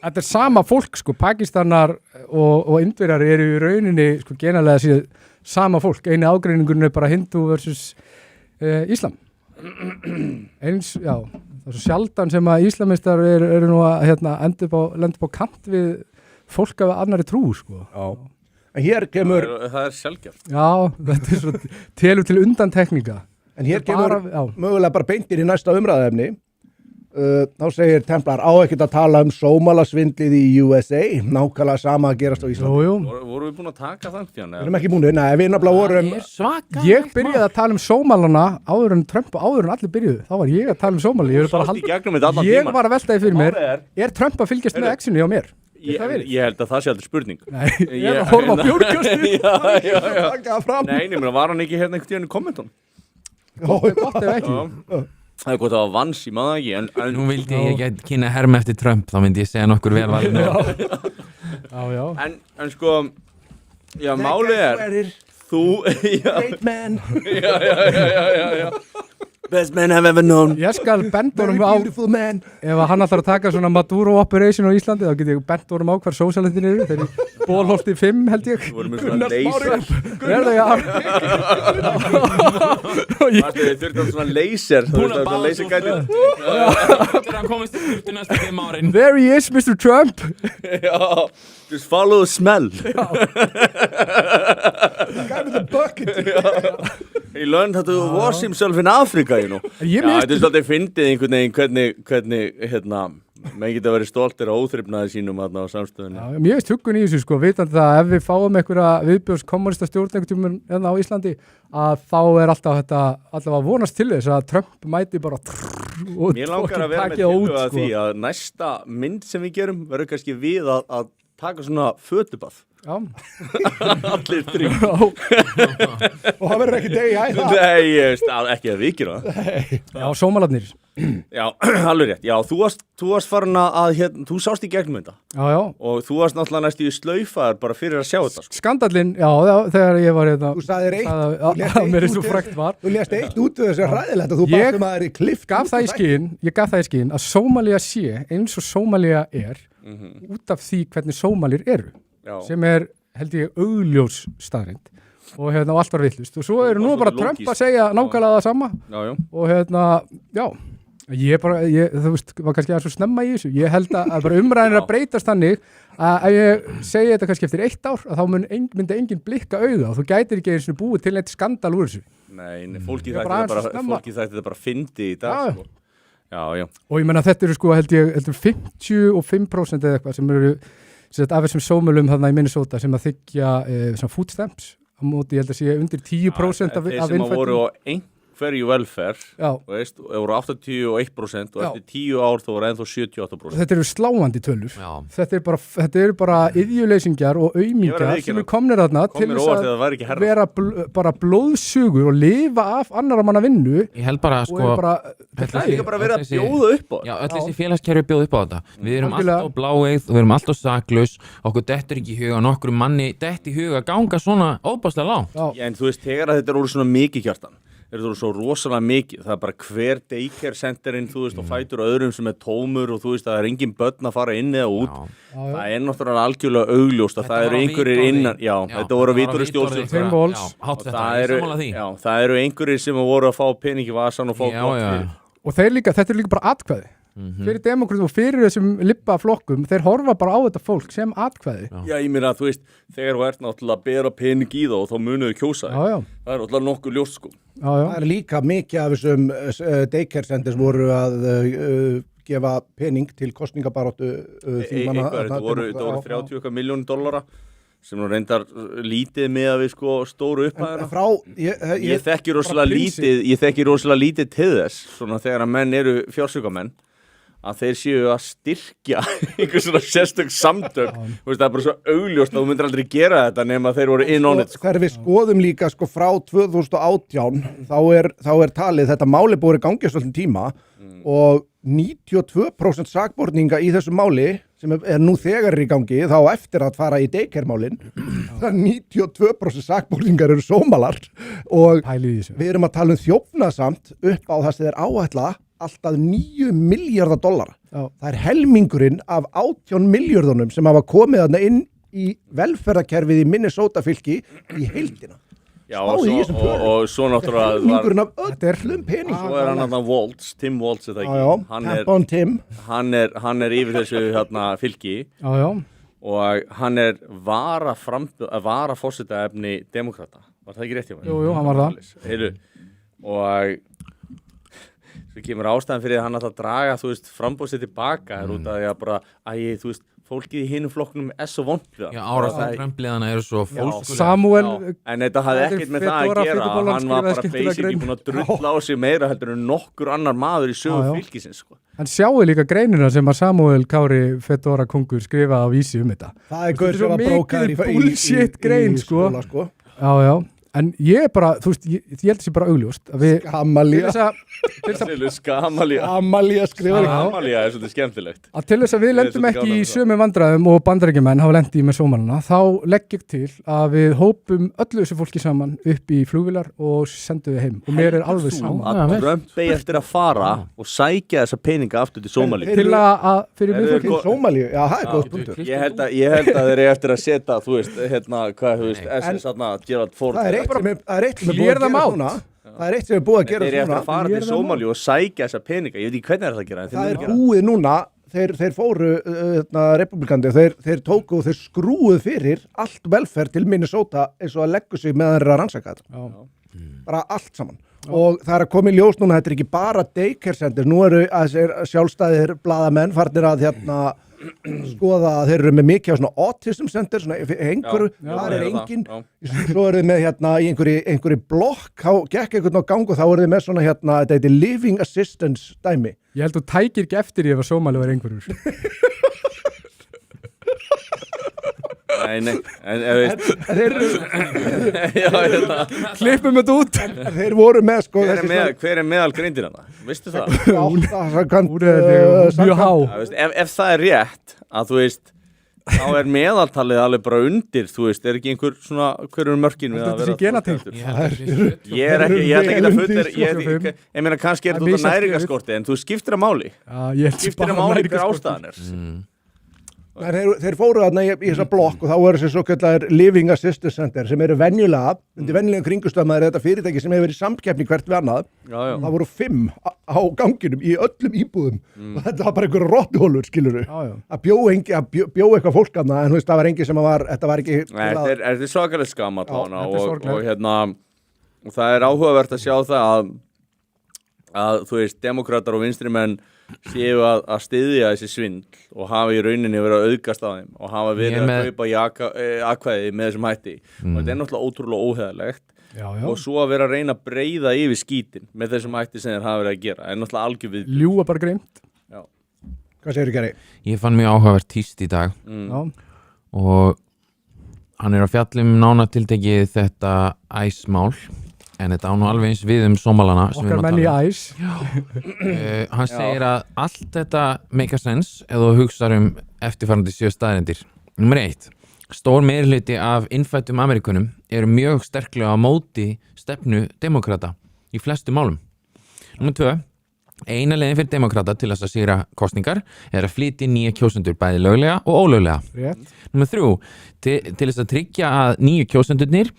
er sama fólk sko, Pakistanar og Indverjar eru í rauninni sko genalega síðan sama fólk, eini ágreiningurinn er bara Hindu versus Íslam. Það er svo sjaldan sem að íslamistar eru nú að lenda upp á kant við fólk af annarri trú sko. En hér kemur það sjaldgæft. Já, þetta er svo telur til undantekninga. En hér kemur mögulega bara beintir í næsta umræðuefni. Þá segir Templar á ekkert að tala sómalasvindlið í USA, nákvæmlega sama að gerast á Íslandi. Jú. Vorum við búin að taka þann fján? Við erum ekki búin, nei, við nefnilega vorum Ég byrjaði að tala sómalana áður en Trump og áður en allir byrjuðu. Þá var ég að tala sómali. Ég var að veltaði fyrir mér, er Trump að fylgjast með exinu hjá mér? Ég held að það sé aldrei spurning. Nei, ég er að horfa á bjórkjöstu. Nei, var hann ekki einhvern tíðan í kommentum? Gott ef ekki. Það er gott að það var vans, ég maður ekki en nú vildi ég ekki kynna herma eftir Trump, þá myndi ég segja nokkur velvalinu. Já. En sko, já, málið þú Great man. Já. Best man I've ever known. Ég skal benda honum á ef hann ætlar að taka svona Maduro operation á Íslandi, þá get ég benda honum á hvar sósíalistin eru. Þeir eru Bólholti 5 held ég. Þú voru með svona laser. Þið þurftum svona laser. Það er svona lasergætið. Þegar hann komist í burtu næstu 5 árin. There he is, Mr. Trump. Já, just follow the smell. Guy with the bucket. He learned how to wash himself in Africa, you know. Þetta er svolítið fyndið einhvern veginn hvernig menn geta verið stoltir á óþrifnaði sínum á samstöðunni. Já, mér veist huggun í þessu sko, vitandi að ef við fáum einhverja viðbjóðs kommunista stjórn á Íslandi, að þá er alltaf þetta allavega vonast til þess að Trump mæti bara og mér langar að vera með tilhuga að því að næsta mynd sem við gerum verður kannski við að taka svona fötubað. Já. Allir 3. Og það verður ekki degi æða. Nei, ekki að við gera það. Já, sómalarnir. Já, alveg rétt. Já, þú varst farin að þú sást í gegnum þetta. Já. Og þú varst náttúrulega næstu í slaufaður bara fyrir að sjá þetta. Sko. Skandallinn, já, þegar ég var Þú sagðir eitt. Mér er svo frækt var. Þú lést eitt út af þessu hræðilegt og þú bættum að það er í klift. Ég gaf það í skinn að Sómalía sé eins og Sómalía er út af því hvernig Sómalir eru. Já. Sem er, held ég, augljós staðreind og og allt var villust og svo eru nú bara Trump að segja nákvæmlega það sama og já þú veist, var kannski að svo snemma í þessu ég held að bara umræðin að breytast þannig að ég segi þetta kannski eftir 1 ár að þá myndi enginn blikka auga og þú gætir ekki eins og búið til eitt skandal úr þessu. Nei, fólki þætti þetta bara fyndi í dag sko. Já. Og ég menna þetta eru sko held ég 55% eða eitthvað sem eru af þessum sómölum þarna í Minnesota sem að þykja svona food stamps á móti, ég held að sé undir 10% af innfættum. Þeir sem voru á einhverju welfare, veist, voru 81% og eftir 10 ár þá voru ennþá 78%. Þetta eru sláandi tölur. Þetta eru bara iðjuleysingjar og aumingjar sem eru komnir þarna til þess að vera bara blóðsugur og lifa af annarra manna vinnu. Ég held bara sko þetta er líka bara verið að bjóða upp á. Já, öll þessi félagskerfi bjóða upp á þetta. Við erum alltaf bláeygð og við erum alltaf saklaus. Okkur dettur ekki í huga, nokkrum manni detti í huga að ganga svona óbáslega langt. Já, en þú veist, þegar þetta er orðið svona mikið Kjartan. Þeir eru svo rosalega mikið, það er bara hver daycare centerinn, þú veist, og fætur öðrum sem er tómur og þú veist, það er engin börn að fara inn eða út. Það er náttúrulega algjörlega augljóst að það eru einhverjir innan, þetta voru Vítóri stjórnstjórn. Það eru einhverjir sem voru að fá pening í vasan og fá gott fyrir. Og þetta er líka bara atkvæði. Fyrir demókratum og fyrir þessum libba flokkum, þeir horfa bara á þetta fólk sem atkvæði. Já, ég meina að þú veist, þegar þú ert náttúrulega að bera pening í það og þá munuðu kjósa þig. Það er náttúrulega nokkuð ljóst sko. Það er líka mikið af þessum daycare centers voru að útgefa pening til kostningabaróttu þingmanna. Þetta voru $30 milljónir sem nú reyndar lítið með að við sko stóru upphæðina. Ég þekki rosalega lítið til þess, svona þegar að menn eru fjársökamenn, að þeir séu að styrkja einhver svona sérstök samtök. Það er bara svo augljóst að þú myndir aldrei gera þetta nema þeir voru in on it. Þegar við skoðum líka sko frá 2018, þá er talið, þetta máli búið gangi svolítið tíma og 92% sakborninga í þessu máli sem er nú þegar í gangi, þá eftir að fara í daycare-málin, það 92% sakborningar eru sómalar og við erum að tala þjófnaðsamt upp á það sem þeir áætla alltaf $9 miljardar. Það er helmingurinn af 18 miljardunum sem hafa komið þarna inn í velferðarkerfið í Minnesota fylki í heildina. Já, og svo náttúrulega helmingurinn af öllum pening. Svo er hann þarna Waltz, Tim Waltz þetta ekki. Hann er yfir þessu fylki. Og hann er vara forsetaefni demokrata. Var það ekki rétt hjá mér? Jú, hann var það. Og svo kemur ástæðan fyrir að hann ætla að draga, frambóð sér tilbaka, út af því að bara, fólkið í hinum flokknum er svo vondlega. Já, árástan Trump-liðana eru svo fólkskulega. Samuel... En þetta hafði ekkert með það að gera, hann var bara basically búin að drulla á sig meira heldur en nokkur annar maður í sögu fylkisins, sko. Hann sjáu líka greinina sem að Samuel Kári Fedora kongur skrifaði á Vísi þetta. Það er guður sem að brókaður í bullshit grein, sko. Já. En ég er bara, ég held þessi bara augljóst að við... Amalía skrifar ekki. Amalía er svolítið skemmtilegt. Að til þess að við lendum ekki í sömu vandræðum og bandaríkjumenn hafa lendið í með sómalana, þá legg ég til að við hópum öllu þessu fólki saman upp í flugvilar og sendum við heim. Og mér er alveg saman. Að Trump eigi eftir að fara og sækja þessa peninga aftur til Sómalíu. Til að fyrir við fólki. Sómalíu, já, það er góð punktur. Ég held að þeir eru eftir að setja, Gerald Ford. Það er eitt sem er búið að gera núna. Þeir eru eftir að fara til Sómalíu og sækja þessa peninga. Ég veit ekki hvernig er það að gera. Það er búið núna. Þeir fóru republikandi, þeir tóku og þeir skrúuð fyrir allt velferð til Minnesota eins og að leggu sig með þeirra rannsaka þetta. Bara allt saman. Og það er að koma í ljós núna, þetta er ekki bara daycare center, nú eru sjálfstæðir blaðamenn farnir að skoða að þeir eru með mikið á svona autism center, svona einhverju, það er engin, svo eru þeir með í einhverju blokk, þá gekk einhvern á gang og þá eru þeir með svona þetta heitir living assistance dæmi. Ég held þú tækir ekki eftir ég var Sómali var einhverjur. Nei, klippum þetta út. Þeir voru með hver er meðal greindir hana? Veistu það? Mjög há. Ef það er rétt að þá er meðaltalið alveg bara undir, er ekki einhver svona, hver eru mörkin við að vera? Þetta sé genatengt. Ég ætla ekki að fullera, ég meina kannski er þetta næringaskorti, en þú skiptir að máli. Skiptir að máli hver ástæðan er. Þeir fóru þarna í þessa blokk og þá voru þessi svo kallar living assistance center sem eru venjulega, undir venjulega kringustöðmaður þetta fyrirtæki sem hefur verið í samkeppni hvert við annað. Það voru 5 á ganginum í öllum íbúðum og þetta var bara einhverju rottuhólur, skilurðu. Að bjó eitthvað fólk þarna en það var engi sem þetta var ekki... Þetta er svakalega skamall á hana og það er áhugavert að sjá það að demókratar og vinstrimenn séu að styðja þessi svindl og hafa í rauninni verið að auðgast á þeim og hafa verið að kaupa í atkvæði með þessum hætti og þetta er náttúrulega ótrúlega óheðalegt og svo að vera að reyna að breiða yfir skítin með þessum hætti sem þeir hafa verið að gera er náttúrulega algjör viðbjóður. Ljúga bara greimt. Hvað segirðu, Geri? Ég fann mjög áhugavert tíst í dag og hann er að fjalla nánatiltekið þetta æsmál. En þetta á nú alveg eins við Sómalana okkar menn í æs. Hann segir að allt þetta make a sense ef þú hugsar eftirfarandi 7 staðreyndir. Númer 1. Stór meirihluti af innfæddum Amerikunum eru mjög sterklega á móti stefnu demókrata í flestu málum. Númer 2. Eina leiðin fyrir demókrata til þess að sigra kosningar er að flytja nýja kjósendur bæði löglega og ólöglega. Númer 3. Til þess að tryggja að nýju kjósendurnir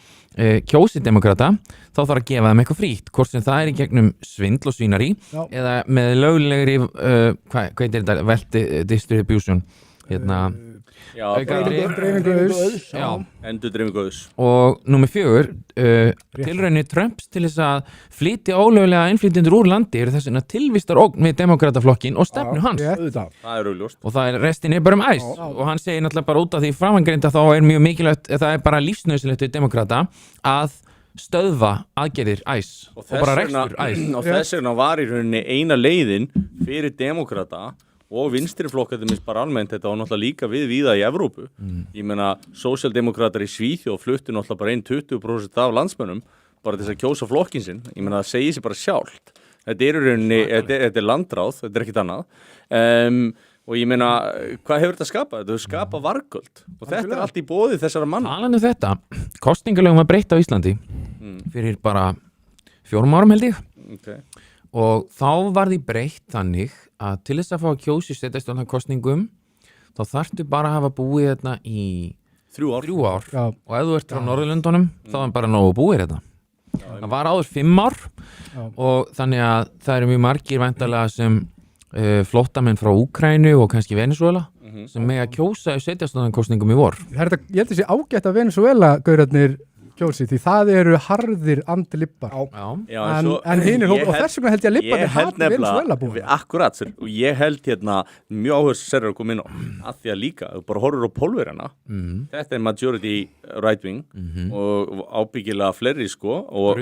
kjósi demókrata þá þarf að gefa þeim eitthvað frítt, hvort sem það er í gegnum svindl og svínari eða með löglegri hvað heitir þetta, wealth distribution hérna Já, aukaatriði. Dreifingu auðs. Já. endur dreifingu auðs. Og númer 4, tilraunir Trumps til þess að flytja ólöglega innflytjendur úr landi eru þess vegna tilvistar ógn við demokrataflokkin og stefnu hans. Auðvitað. Það er augljóst. Og það er restin er bara æs og hann segir náttúrulega bara út af því framangreinda þá er mjög mikilvægt, það er bara lífsnauðsynlegt við demokrata að stöðva aðgerðir æs og bara rekstur æs. Og þess vegna var í rauninni eina leiðin fyrir demokrata og vinstri flokkar bara almennt, þetta var náttúrulega líka víða í Evrópu. Ég meina, sósíaldemókratar í Svíþjóð fluttu náttúrulega bara 20% af landsmönnum bara til þess að kjósa flokkin sinn. Ég meina, það segir sér bara sjálft. Þetta er í rauninni, þetta er landráð, þetta er ekkit annað. Og ég meina, hvað hefur þetta skapað? Þetta hefur skapað vargöld og þetta er allt í boði þessara manna. Talandi þetta, kosningalögum var breytt á Íslandi fyrir bara 4 árum held ég. Okay. Og þá var því breytt þannig að til þess að fá að kjósi sveitarstjórnarkosningum þá þarftu bara að hafa búið þetta í 3 ár. 3 ár. Já. Og ef þú ert frá Norðurlöndunum þá er bara nógu búið þetta. Það var áður 5 ár og þannig að það eru mjög margir væntanlega sem flóttamenn frá Úkraínu og kannski Venezuela sem mega kjósa í sveitarstjórnarkosningum í vor. Ég held að þessi ágætt að Venezuela gaurarnir kjósi, því það eru harðir andlibbar. Já, en hinir og þess vegna held ég að libbarnir hati Venezuela búið. Akkurat, og ég held mjög áherslu að koma inn á að því að líka, þú bara horfur á pólverjana þetta er majority right wing og ábyggilega fleiri sko og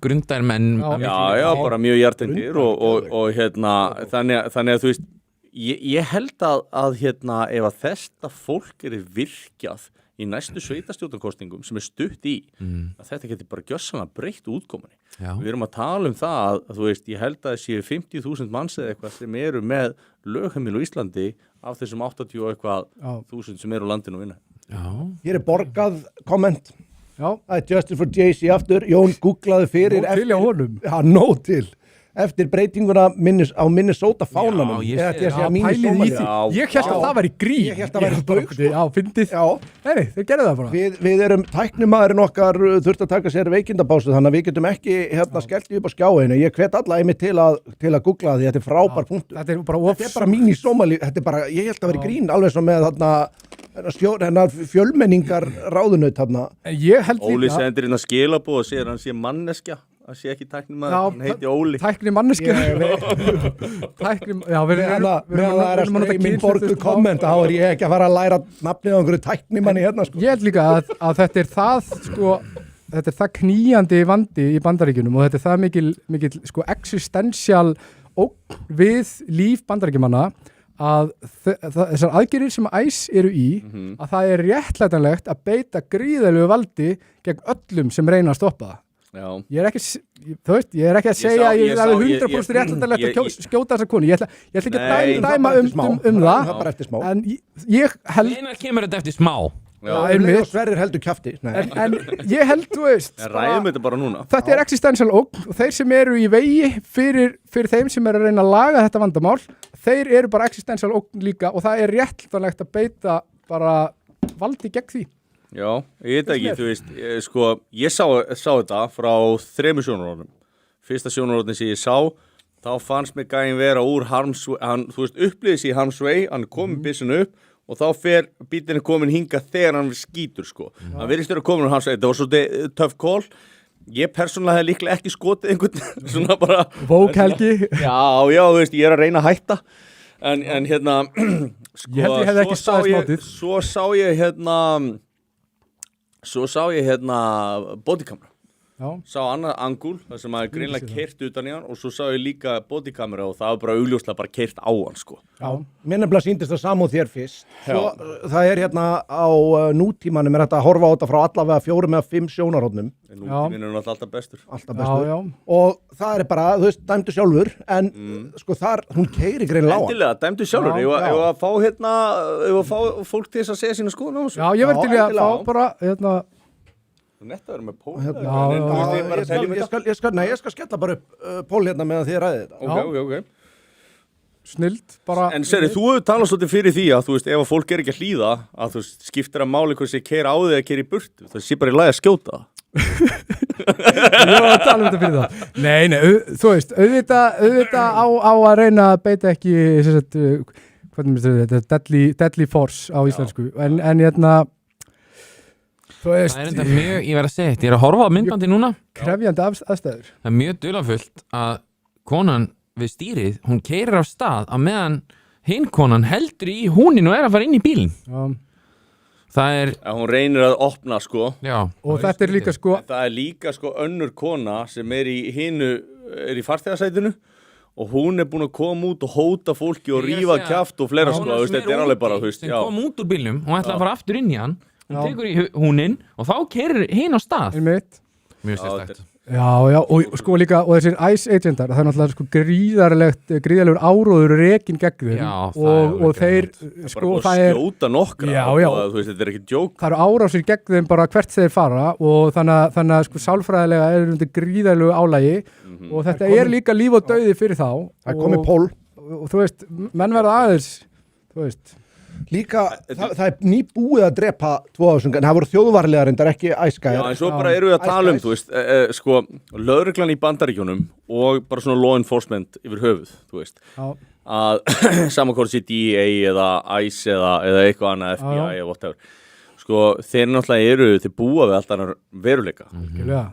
grundaðir menn já, bara mjög hjartengir og þannig að þú veist ég held að ef að þetta fólk er virkjað í næstu sveitarstjórnarkosningum sem er stutt í að þetta getur bara gjörsamlega breytt útkomunni. Við erum að tala um það að þú veist, ég held að það séu 50.000 manns eða eitthvað sem eru með lögheimili á Íslandi af þessum 80 og eitthvað þúsund sem eru á landinu að vinna. Hér er borgað komment. Það er Justice for JC aftur. Jón googlaði fyrir Nóg til á honum. Já, nóg til. Eftir breytinguna á Minnesota fánanum. Já, ég pælið í því. Ég held að það væri grín. Ég held að það væri spauk. Já, fyndið. Nei, þeir gerðu það bara. Við erum tæknimaðurinn okkar þurft að taka sér veikindabásu þannig að við getum ekki skellt upp á skjáinu. Ég hvet alla einmitt til að googla því þetta er frábær punktur. Þetta er bara Þetta er bara mín í Sómalí. Þetta er bara, ég held að væri grín alveg svo með þarna fjölmenningar ráðunaut þarna. Óli sendir inn að skilabóð og segir hann sé manneskja. Það sé ekki tæknimaður, hann heiti Óli. Tækni manneskja. Meðan það er að streymin borgu komment, þá er ég ekki að fara að læra nafnið á einhverju tæknimanni hérna. Sko. Ég held líka að þetta er það knýjandi vandi í Bandaríkjunum og þetta er það mikil sko existential ógn við líf Bandaríkjumanna að þessar aðgerðir sem æs eru í að það er réttlætanlegt að beita gríðarlegu valdi gegn öllum sem reyna að stoppa það. Ég er ekki að segja að ég er 100% réttlætanlegt að skjóta þessa konu. Ég ætla ekki að dæma um það. En ég held... Hvenær kemur þetta eftir smá? Sverrir heldur kjafti. En ég held, þú veist... Ræðum þetta bara núna. Þetta er existential ógn og þeir sem eru í vegi fyrir þeim sem eru að reyna að laga þetta vandamál, þeir eru bara existential ógn líka og það er réttlætanlegt að beita bara valdi gegn því. Já, ég veit ekki, þú veist, sko, ég sá þetta frá 3 sjónarhornum. Fyrsta sjónarhornin sem ég sá, þá fannst mér gæinn vera úr harm's way, hann, þú veist, upplýði sig í harm's way, hann komin byssinu upp og þá fer bílinn komin hinga þegar hann skýtur, sko. Hann virðist vera komin úr harm's way, þetta var svolítið tough call. Ég persónulega hef líklega ekki skotið einhvern, svona bara... Vókhelgi. Já, þú veist, ég er að reyna að hætta. En sko, ég held ég hefði ekki staðist mátið. Svo sá ég bodykamera. Já. Sá annað angúl, það sem að greinlega keyrt utan í hann og svo sá ég líka bodykamera og það var bara augljóslega bara keyrt á hann, sko. Já, mér nefnilega sýndist það samúð þér fyrst. Svo, það er hérna á nútímanum er þetta að horfa á þetta frá allavega 4 eða 5 sjónarhornum. Nútíminn er alltaf bestur. Alltaf bestur. Já. Og það er bara, þú veist, dæmdu sjálfur, en sko þar, hún keyrir greinlega á hann. Endilega, dæmdu sjálfur. Ef að fá fólk til þess að segja sína skoðun á þessu. Já, ég verð til að fá bara, Netta verður með pól. Ég skal skella bara upp pól hérna meðan þið ræðið þetta. Ok. Snilt bara. En Seri, þú hefur talað svolítið fyrir því að þú veist, ef að fólk er ekki að hlýða, að þú veist, skiptir að máli hversi keira á þig eða keira í burtu. Það sé bara í lagi að skjóta það. Ég var að tala um þetta fyrir það. Nei, þú veist, auðvitað á að reyna að beita ekki hvernig minnstu þetta, deadly force á íslensku, en þú veist, Það enda mjög, ég verð að segja þetta, ég að horfa á myndbandi núna. krefjandi aðstæður. Það mjög dularfullt að konan við stýrið, hún keyrir af stað á meðan hinn konan heldur í húnin og að fara inn í bílinn. Já. Það hún reynir að opna sko. Já. Og þetta líka sko, Það líka sko önnur kona sem er í farþegasætinu og hún búin að koma út og hóta fólki og rífa kjaft og fleira sko, þetta alveg bara, sem kom út úr bílnum og ætlaði að fara aftur inn í hann, hún tekur í húnin og þá keyrir hinn á stað. Mjög sérstætt. Já, og sko líka, og þessir ICE agentar, það er náttúrulega sko gríðarlegur áróður rekin gegn þeim og þeir, sko, það er skjóta nokkra og þú veist, þetta ekki djók. Það eru árásir gegn þeim bara hvert þeir fara og þannig að sko sálfræðilega er undir gríðarlegu álægi og þetta er líka líf og dauði fyrir þá. Það er komið pól. Og þú veist, menn verða aðeins, þú veist. Líka, það er nýbúið að drepa 2000, en það voru þjóðvarlega reyndar ekki æskæðir. Já, en svo bara eru við að tala þú veist, sko, lögreglan í Bandaríkjunum og bara svona law enforcement yfir höfuð, þú veist, að samankvæmst í DEA eða ICE eða eitthvað annað, FBI eða whatever. Sko, þeir náttúrulega þeir búa við alltaf veruleika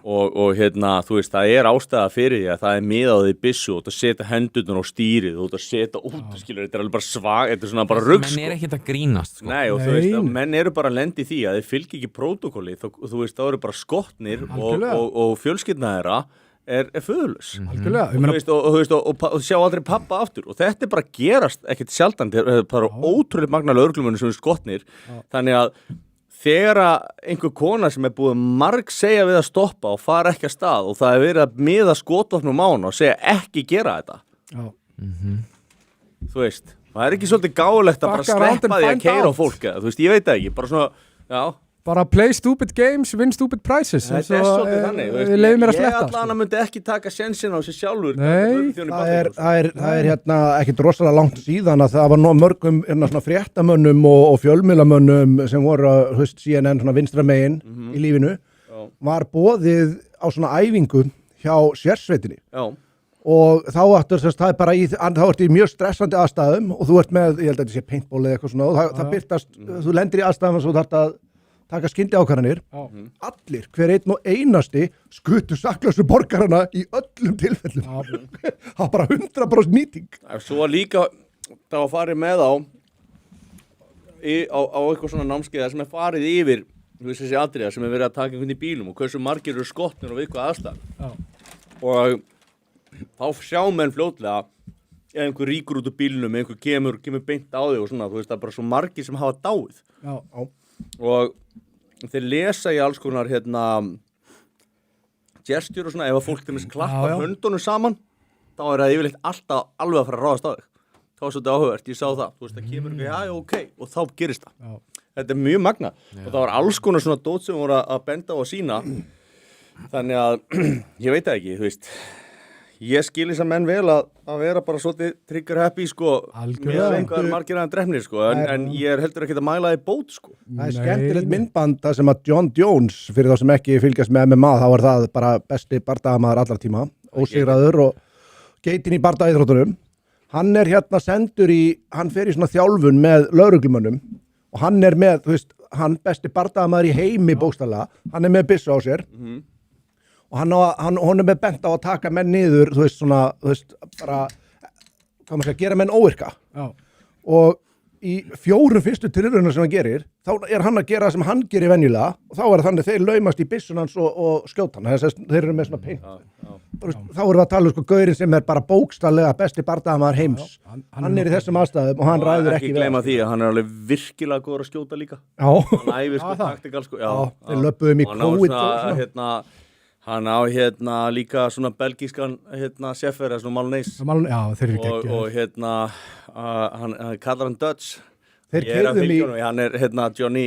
og þú veist, það er ástæða fyrir því að það er miðað í byssu og það setja hendurnar á stýrið og það setja út, skilur, þetta er alveg bara svag, þetta er svona bara rugg, Menn ekkert að grínast, sko. Nei, og þú veist, menn bara lendi í því að þeir fylgja ekki prótókolli, þú veist, þá eru bara skotnir og fjölskyldna þeirra er föðurlaus. Og sjá aldrei pappa aftur og þetta bara gerast ekkert sjaldan, þetta er bara ótrúlega magna lögreglumönnum sem eru skotnir, þannig að þegar einhver kona sem búið marg segja við að stoppa og fara ekki að stað og það verið að miða skotvopnum á hana og segja ekki gera þetta. Þú veist, það ekki svolítið gáulegt að bara sleppa því að keyra á fólk, þú veist, ég veit það ekki, bara svona, já. Bara play stupid games, win stupid prizes. Þetta er svolítið þannig, ég allan myndi ekki taka sensin á sig sjálfur. Nei, það er ekkit rosalega langt síðan að það var mörgum svona fréttamönnum og fjölmiðlamönnum sem voru CNN svona vinstra megin í lífinu, var boðið á svona æfingu hjá sérsveitinni. Já. Og þá það er bara þá ertu í mjög stressandi aðstæðum og þú ert með, ég held að þetta sé paintball eða eitthvað svona og það byrtast, þú lendir í aðstæðum og svo þarft að taka skildi ákvarðanir, allir, hver einn og einasti skutu saklausu borgarana í öllum tilfellum. Það var bara 100% nýting. Svo líka, það var farið með á eitthvað svona námskeið sem farið yfir, þú veist þessi atriða sem verið að taka einhvern í bílum og hversu margir eru skotnir og við hvað aðstæðan. Og þá sjá menn fljótlega ef einhver ríkur út úr bílnum, einhver kemur beint á þig og svona, þú veist það er bara svo margir sem hafa dáið. Og þeir lesa í alls konar gestur og svona, ef að fólk til þess klappa höndunum saman, þá er það yfirleitt alltaf alveg að fara að ráðast á þig. Það var svolítið áhugavert, ég sá það, þú veist, það kemur já, ok, og þá gerist það. Þetta er mjög magna og það var alls konar svona dót sem voru að benda á að sína, þannig að ég veit það ekki, þú veist, ég skil þess að menn vel að vera bara svolítið trigger happy sko, með einhver margir aðeins drefnir sko, en ég heldur ekki að mæla það í bót sko. Það er skemmtilegt myndband sem að John Jones, fyrir þá sem ekki fylgjast með MMA, þá er það bara besti bardagamaður allar tíma, ósigraður og geitin í bardagaíþróttunum. Hann er sendur hann fer í svona þjálfun með lögreglumönnum og hann er með, þú veist, hann besti bardagamaður í heimi bókstaflega, hann er með byssu á sér. Og hún er með bent á að taka menn niður, þú veist, svona, þú veist, bara, hvað maður segja, gera menn óvirka. Já. Og í 4 fyrstu tilraunum sem hann gerir, þá er hann að gera sem hann gerir venjulega og þá er þannig þeir laumast í byssun hans og skjóta hann, þeir eru með svona peint. Þá erum við að tala sko gaurinn sem er bara bókstaflega besti bardagamaður heims. Hann er í þessum aðstæðum og hann ræður ekki við. Ekki gleyma því að hann er alveg virkilega góður að skjóta líka. Já. Hann æfir sko taktikal sko. Já. Þeir löpuðum í COVID og svona. Hann á líka svona belgískan seffer, svona Malnaise. Já, þeir eru geggjað. Og hann kallar hann Dutch. Þeir keyrðum í... Hann er Johnny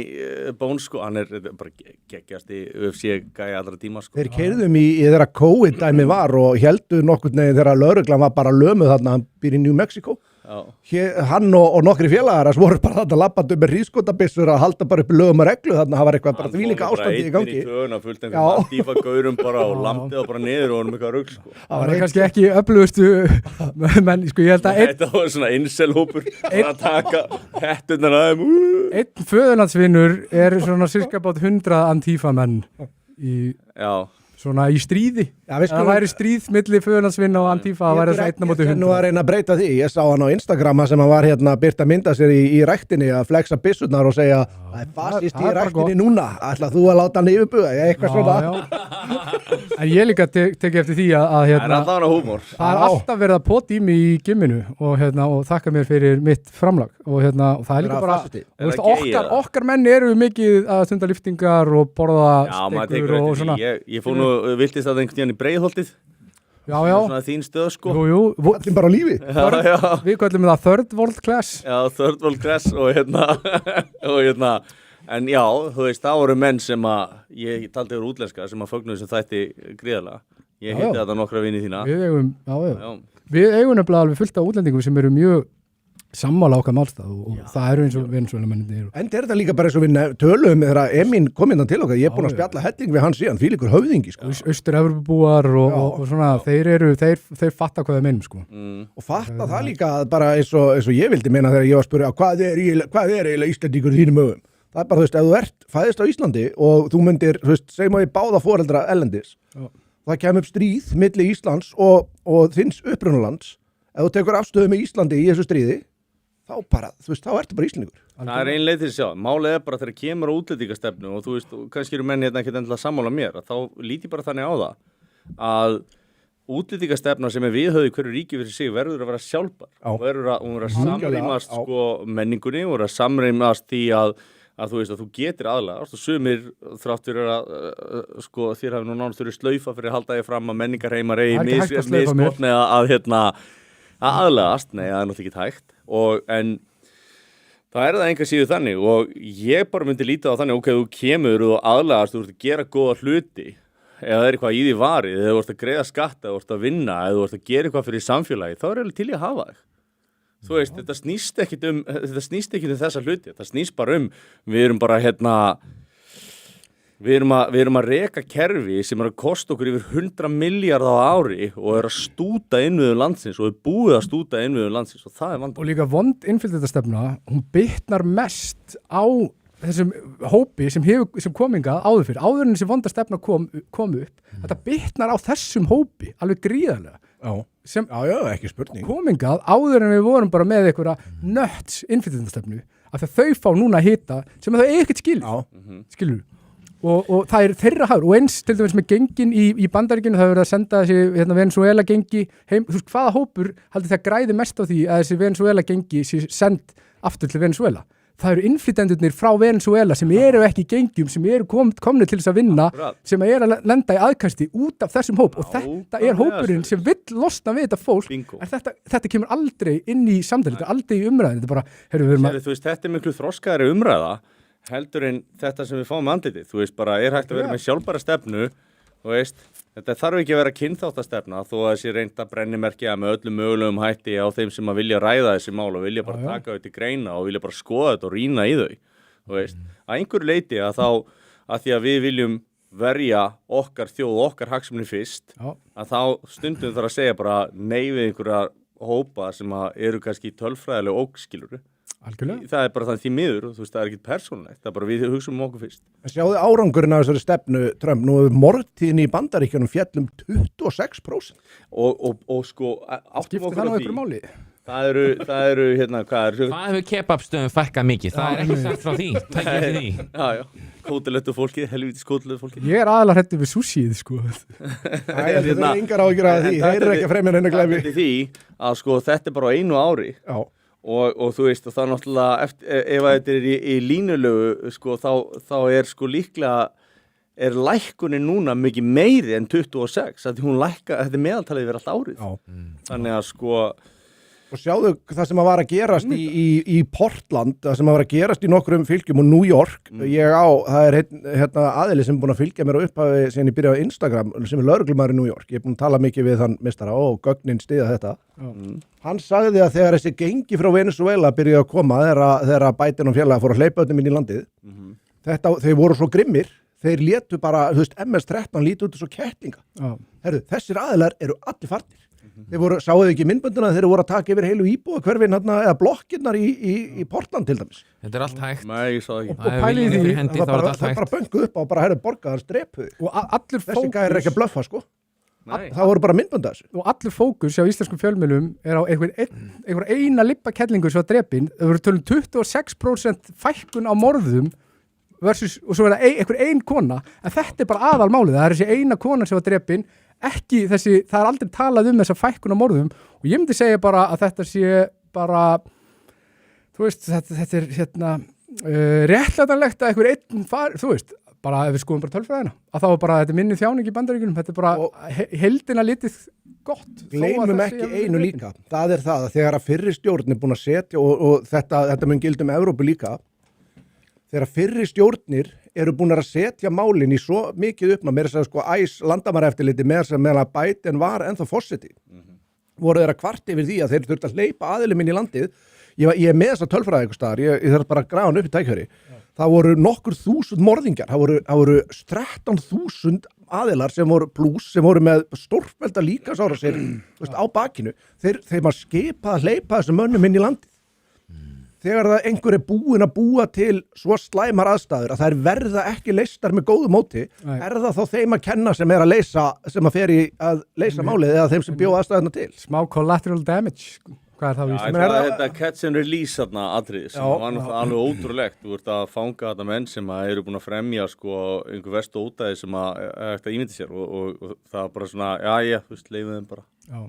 Bones sko, hann er bara geggjast í UFC gæja allra tíma sko. Þeir keyrðum í þeirra COVID-dæmi var og heldu nokkurn veginn þegar lögreglan var bara lömuð þarna, hann býr í New Mexico. hann og nokkri félagar að voru bara þarna labbandi með hríðskotabissur að halda bara upp lögum og reglu þarna, það var eitthvað bara þvílíka ástandi í gangi. Hann fór bara einn í töguna fullt einhvern Antifa gaurum bara og lamdið það bara niður og honum eitthvað rugl sko. Það var kannski ekki öflugustu menn, sko, ég held að Þetta var svona incel-hópur að taka hettunar að þeim. Einn föðurlandsvinur svona cirka bát 100 Antifa menn svona í stríði. Það væri stríð milli föðurlandsvinna og Antifa, það væri það 1 á móti 100. Nú að reyna að breyta því, ég sá hann á Instagrama sem hann var að byrta mynda sér í ræktinni að flexa byssurnar og segja það er fasist í ræktinni núna, ætla þú að láta hann yfirbuga, eitthvað svona. En ég líka teki eftir því að það er alltaf húmor. Það er alltaf verið að pota í mig í gymminu og þakka mér fyrir mitt framlag og það er líka bara okkar menn eru mikið að stunda lyftingar og borða stekur og svona. Ég fór nú viltist að einhvern tíðan í Breiðholtið. Já. Svona þín stöð sko. Jú, allir bara á lífi. Við kallum það third world class. Já, third world class og en já, þú veist, það voru menn sem að, ég taldi yfir útlenska sem að fögnuðu sem þætti gríðarlega. Ég hitti þetta nokkra vini þína. Við eigum nefnilega alveg fullt af útlendingum sem eru mjög sammála okkar málstað og það eru eins og Venesúelamennir. En þetta líka bara eins og við töluðum þegar Emin kom innan til okkar, ég er búin að spjalla helling við hann síðan, þvílíkur höfðingi sko. Austur-Evrópubúar og svona, þeir fatta hvað þeir meinum sko. Og fatta það líka bara eins og ég vildi meina þegar ég var að spyrja hvað er eiginlega Íslendingur í þínum ögum? Það er bara, ef þú fæðist á Íslandi og þú myndir, segjum að ég báða foreldra ellendis, það kemur upp stríð milli Íslands og þins upprunalands, ef þú tekur afstöðu með Íslandi í þessu stríði, þá ertu bara Íslendingur. Það er ein leið til að sjá. Málið er bara þegar kemur á útlendingastefnu og þú veist, kannski eru menn ekkert endilega sammála mér, þá lít ég bara þannig á það að útlendingastefna sem er viðhöfð í hverju ríki fyrir sig verður að vera sjálfbar. Hún verður að samrýmast sko menningunni, hún verður að samrýmast því að þú veist að þú getur aðlagast og sumir þrátt fyrir að sko þér hafi nú nánast verið slaufa fyrir að halda þig fram að menningarheimar eigi misgott með að aðlagast, nei það er náttúrulega ekki hægt en það er það enga síðu þannig og ég bara myndi lítið á þannig ok, þú kemur og aðlagast, þú ert að gera góða hluti eða það er eitthvað í því varið, eða þú ert að greiða skatta, eða þú ert að vinna, eða þú ert að gera eitthvað fyrir samfélagi, þá er eiginlega til í að hafa þig. Þú veist, þetta snýst ekkit um þessa hluti, þetta snýst bara við erum bara við erum að reka kerfi sem að kosta okkur yfir 100 miljardar á ári og að stúta innviðum landsins og búið að stúta innviðum landsins og það er vandamál. Og líka vond innflytjendastefna, hún bitnar mest á þessum hópi sem kom hingað áður en þessi vonda stefna kom upp, þetta bitnar á þessum hópi alveg gríðarlega. Já, ekki spurning. Kom hingað áður en við vorum bara með einhverja nötts innflytjendastefnu af því að þau fá núna hita sem þau ekkert skilur. Og það er þeirra hagur og eins til dæmis með gengin í Bandaríkjunum það verið að senda þessi Venezuela gengi heim, þú veist hvaða hópur haldi það græði mest á því að þessi Venezuela gengi sé send aftur til Venezuela. Það eru innflytjendurnir frá Venezuela sem eru ekki í gengjum, sem eru komnir til þess að vinna, sem eru að lenda í aðkasti út af þessum hóp og þetta er hópurinn sem vill losna við þetta fólk, en þetta kemur aldrei inn í samtali, þetta er aldrei í umræðin, þetta er bara, þú veist, þetta er miklu þroskaðari umræða heldur en þetta sem við fáum andlitið, þú veist, bara er hægt að vera með sjálfbæra stefnu, þú veist, þetta þarf ekki að vera kynþáttastefna þó að þessi reynda brennimerkja með öllum mögulegum hætti á þeim sem að vilja ræða þessi mál og vilja bara taka þau til greina og vilja bara skoða þetta og rýna í þau, þú veist, að einhverju leiti að þá, að því að við viljum verja okkar þjóð og okkar hagsmuni fyrst, að þá stundum þarf að segja bara nei við einhverja hópa sem að eru kannski tölfræðilega óskiluru. Algjörlega. Það er bara þannig því miður, þú veist, það er ekkert persónulegt, það er bara við hugsaum okkur fyrst. Sjáðu árangurinn af þessari stefnu Trump, nú hefur morðtíðin í Bandaríkjunum fjallum 26%. Og sko, skiptir það nú einhverju máli? Það eru hvað hefur kebabstöðum fækkað mikið? Það er ekki sagt frá því, tækja eftir því. Já, kótilettu fólki, helvítis kótilettu fólki. Ég er aðalega hræddur við sushið, sko. Það er engar áhyggjur af því, þeir eru ekki að fremja neina glæpi. Því að sko, þetta er bara á einu ári. Já. Og þú veist, og það er náttúrulega ef þetta er í línulegu sko, þá er sko líklega lækkunin núna mikið meiri en 26, að hún lækka, þetta er meðaltalið verið allt árið. Þannig að sko og sjáðu það sem að var að gerast í Portland, það sem að var að gerast í nokkrum fylgjum og New York, það er hérna aðili sem er búin að fylgja mér á upphafi síðan ég byrjaði á Instagram, sem er lögreglumæður í New York, ég er búin að tala mikið við þann meistara og gögnin stiða þetta. Hann sagði að þegar þessi gengi frá Venezuela byrjaði að koma, þegar Biden og félaga fóru að hleypa öllum inn í landið, þeir voru svo grimmir, þeir létu bara, MS-13 líti út svo kettlinga. Herru, þessir aðilar eru allir farnir. Þeir sáuðu ekki myndbönduna þeir voru að taka yfir heilu íbúa hverfin eða blokkinnar í Portland til dæmis. Þetta er allt hægt. Nei, ég sá ekki. Og pælið því, það bara bönguð upp og bara herru borgaðar strepuði. Og allur þessi gæri ekki að blöffa sko. Nei. Það voru bara myndbönda þessu. Og allur fókus hjá íslenskum fjölmiðlum er á einhver eina lippakellingu sem var drepin. Það voru tölum 26% fækkun á morðum versus, og svo er það einhver ein kona. En þetta er bara aðalmálið. Það er þessi eina kona sem var drepin. Ekki það er aldrei talað þessa fækkun á morðum og ég myndi segja bara að þetta sé bara, þú veist, þetta er hérna réttlætanlegt að einhver einn þú veist, bara ef við skoðum bara tölfræðina, að þá er bara, þetta er minni þjáning í Bandaríkjunum, þetta er bara heildina litið gott. Gleymum ekki einu líka, það er það að þegar að fyrri stjórn er búin að setja og þetta mun gilda Evrópu líka, þegar fyrri stjórnir eru búin að setja málin í svo mikið uppná, meira að sko landamæraeftirliti meðan Biden var ennþá forseti. Voru þeir að kvart yfir því að þeir þurftu að hleypa aðilum inn í landið. Ég er með þess að tölfræði einhvers staðar, ég þarf bara að grafa hann upp í tækjöri. Það voru nokkur þúsund morðingjar, það voru 13.000 aðilar sem voru með stórfellda líkamsára sér á bakinu. Þeir maður skipa að hleypa þessum mönnum inn í landið. Þegar það einhver er búin að búa til svo slæmar aðstæður að það verða ekki leystar með góðu móti, er það þá þeim að kenna sem er að leysa, sem að fer í að leysa málið eða þeim sem bjóða aðstæðuna til? Smá collateral damage, hvað er það? Þetta catch and release þarna atrið sem var náttúrulega alveg ótrúlegt. Þú ert að fanga þetta menn sem að eru búin að fremja sko einhver verstu ódæði sem að eftir að ímynda sér og það er bara svona, þú veist, leifum þeim bara. Já.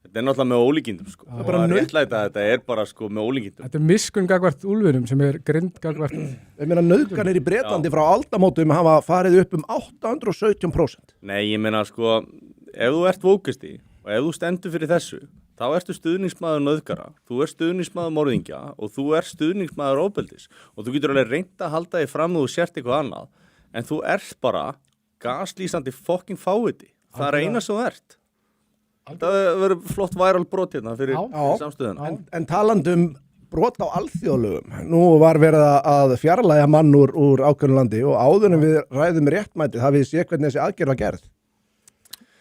Þetta er náttúrulega með ólíkindum sko. Það er bara réttlæta þetta er bara sko með ólíkindum. Þetta er miskun gagvart úlfinum sem er grind gagvart. Ég meina nauðganir í Bretlandi frá aldamótum hafa farið upp 817%. Nei, ég meina sko, ef þú ert vókisti og ef þú stendur fyrir þessu, þá ertu stuðningsmaður nauðgara, þú ert stuðningsmaður morðingja og þú ert stuðningsmaður ofbeldis og þú getur alveg reynt að halda þig fram og þú sért eitthvað annað, en þú ert bara gaslýsandi fucking fáviti. Það er eina sem þú ert. Það verður flott viral brot hérna fyrir samstöðuna. En talandum brot á alþjóðlögum, nú var verið að fjarlægja mann úr ákveðnu landi og áður en við ræðum réttmætið, hafið þið séð hvernig þessi aðgerð var gerð?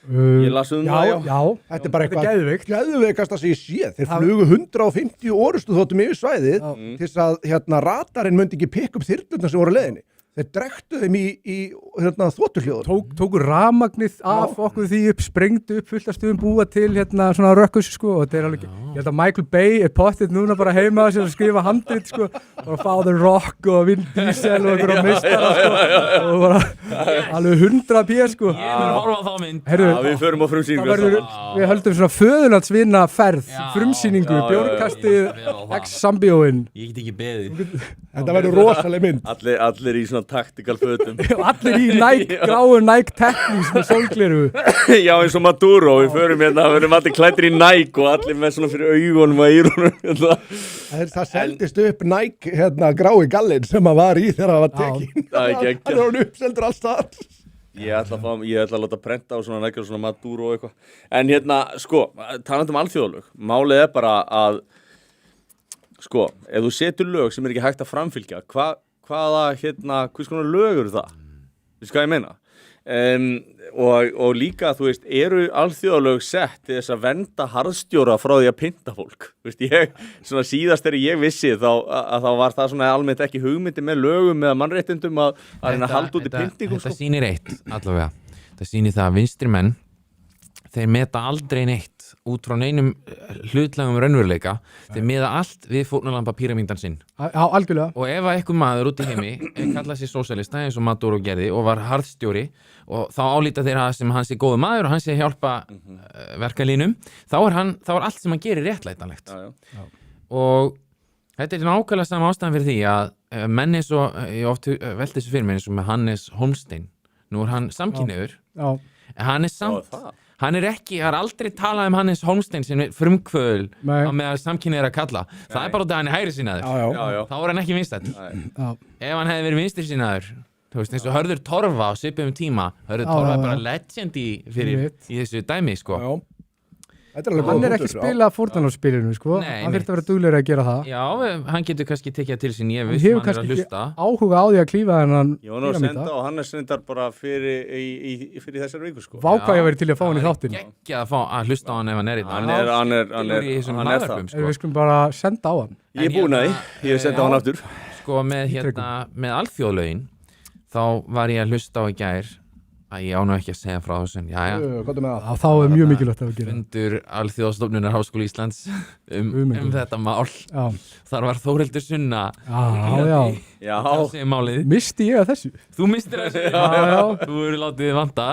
Ég las það, já. Þetta er bara eitthvað geðveikasta sem ég séð. Þeir flugu 150 orustu þóttum yfir svæðið til þess að radarinn myndi ekki pikka upp þyrlurnar sem voru á leiðinni. Þeir drektu þeim í þotuhljóður. Tóku rafmagnið af okkur því upp, sprengdu upp fullt af stuðum búa til svona rökkus sko og þetta er alveg, ég held að Michael Bay er pottitt núna bara heima að skrifa handrit sko og Father Rock og Vin Diesel og einhverja meistara sko og bara alveg 100 p sko. Ég er að horfa á þá mynd. Við förum á frumsýningu. Við höldum svona föðurlandsvinna ferð, frumsýningu, bjórkastið, ex-sambíóin. Ég get ekki beðið. Þetta verður rosaleg mynd. Allir í svona tactical fötum. Allir í gráu Nike Technics með sólgleru. Já, eins og Maduro, við förum allir klæddir í Nike og allir með svona fyrir augunum og eyrunum. Það seldist upp Nike grái gallinn sem að var í þegar það var tekinn. Það er ekki. Það var uppseldur alls þar. Ég ætla að láta prenta á svona Nike og svona Maduro og eitthvað. En sko, talandi alþjóðalög, málið er bara að sko, ef þú setur lög sem er ekki hægt að framfylgja, hvers konar lög eru það? Þú veist hvað ég meina? Og líka, þú veist, eru alþjóðalög sett til þess að vernda harðstjóra frá því að pynta fólk? Þú veist, svona síðast þegar ég vissi þá var það svona almennt ekki hugmyndi með lögum eða mannréttindum að reyna að halda út í pyntingum. Þetta sýnir eitt, allavega. Það sýnir það að vinstri menn, þeir meta aldrei neitt út frá neinum hlutlægum raunveruleika, þeir miða allt við fórnarlamba píramídan sinn. Já, algjörlega. Og ef einhver maður út í heimi kallaði sig sósíalista eins og Maduro gerði og var harðstjóri og þá álíta þeir að sem hann sé góður maður og hann sé að hjálpa verkalínum, þá er allt sem hann gerir réttlætanlegt. Já. Og þetta er nákvæmlega sama ástæðan fyrir því að menn eins og, ég oft velti þessu fyrir mér eins og með Hannes Holmstein, nú er hann samkynhneigður, en hann er samt hann það er aldrei talað Hannes Hólmstein sem frumkvöðul á meðan samkynhneigðir að kalla það er bara út af hann hægri sinnaður þá var hann ekki vinstæll ef hann hefði verið vinstri sinnaður þú veist eins og Hörður Torfa á svipum tíma Hörður Torfa bara legend í þessu dæmi sko hann ekki spila fórnarlófsspilinu sko hann þurfti að vera duglegri að gera það já, hann getur kannski tekið til sín ég veist hann að hlusta áhuga á því að klífa þennan Senda og hann sendar bara fyrir þessar viku sko vákvæði að vera til að fá hann í þáttin ekki að fá að hlusta á hann ef hann í hann er það við skulum bara senda á hann ég er búin að því, ég senda á hann aftur sko með alþjóðlögin þá var ég að hlusta á í gær að ég á nú ekki að segja frá þessu þá er mjög mikilvægt að gera fundur Alþjóðastofnunar Háskóla Íslands þetta mál þar var Þórhildur Sunna misti ég að þessu þú mistir þessu þú eru látið vanda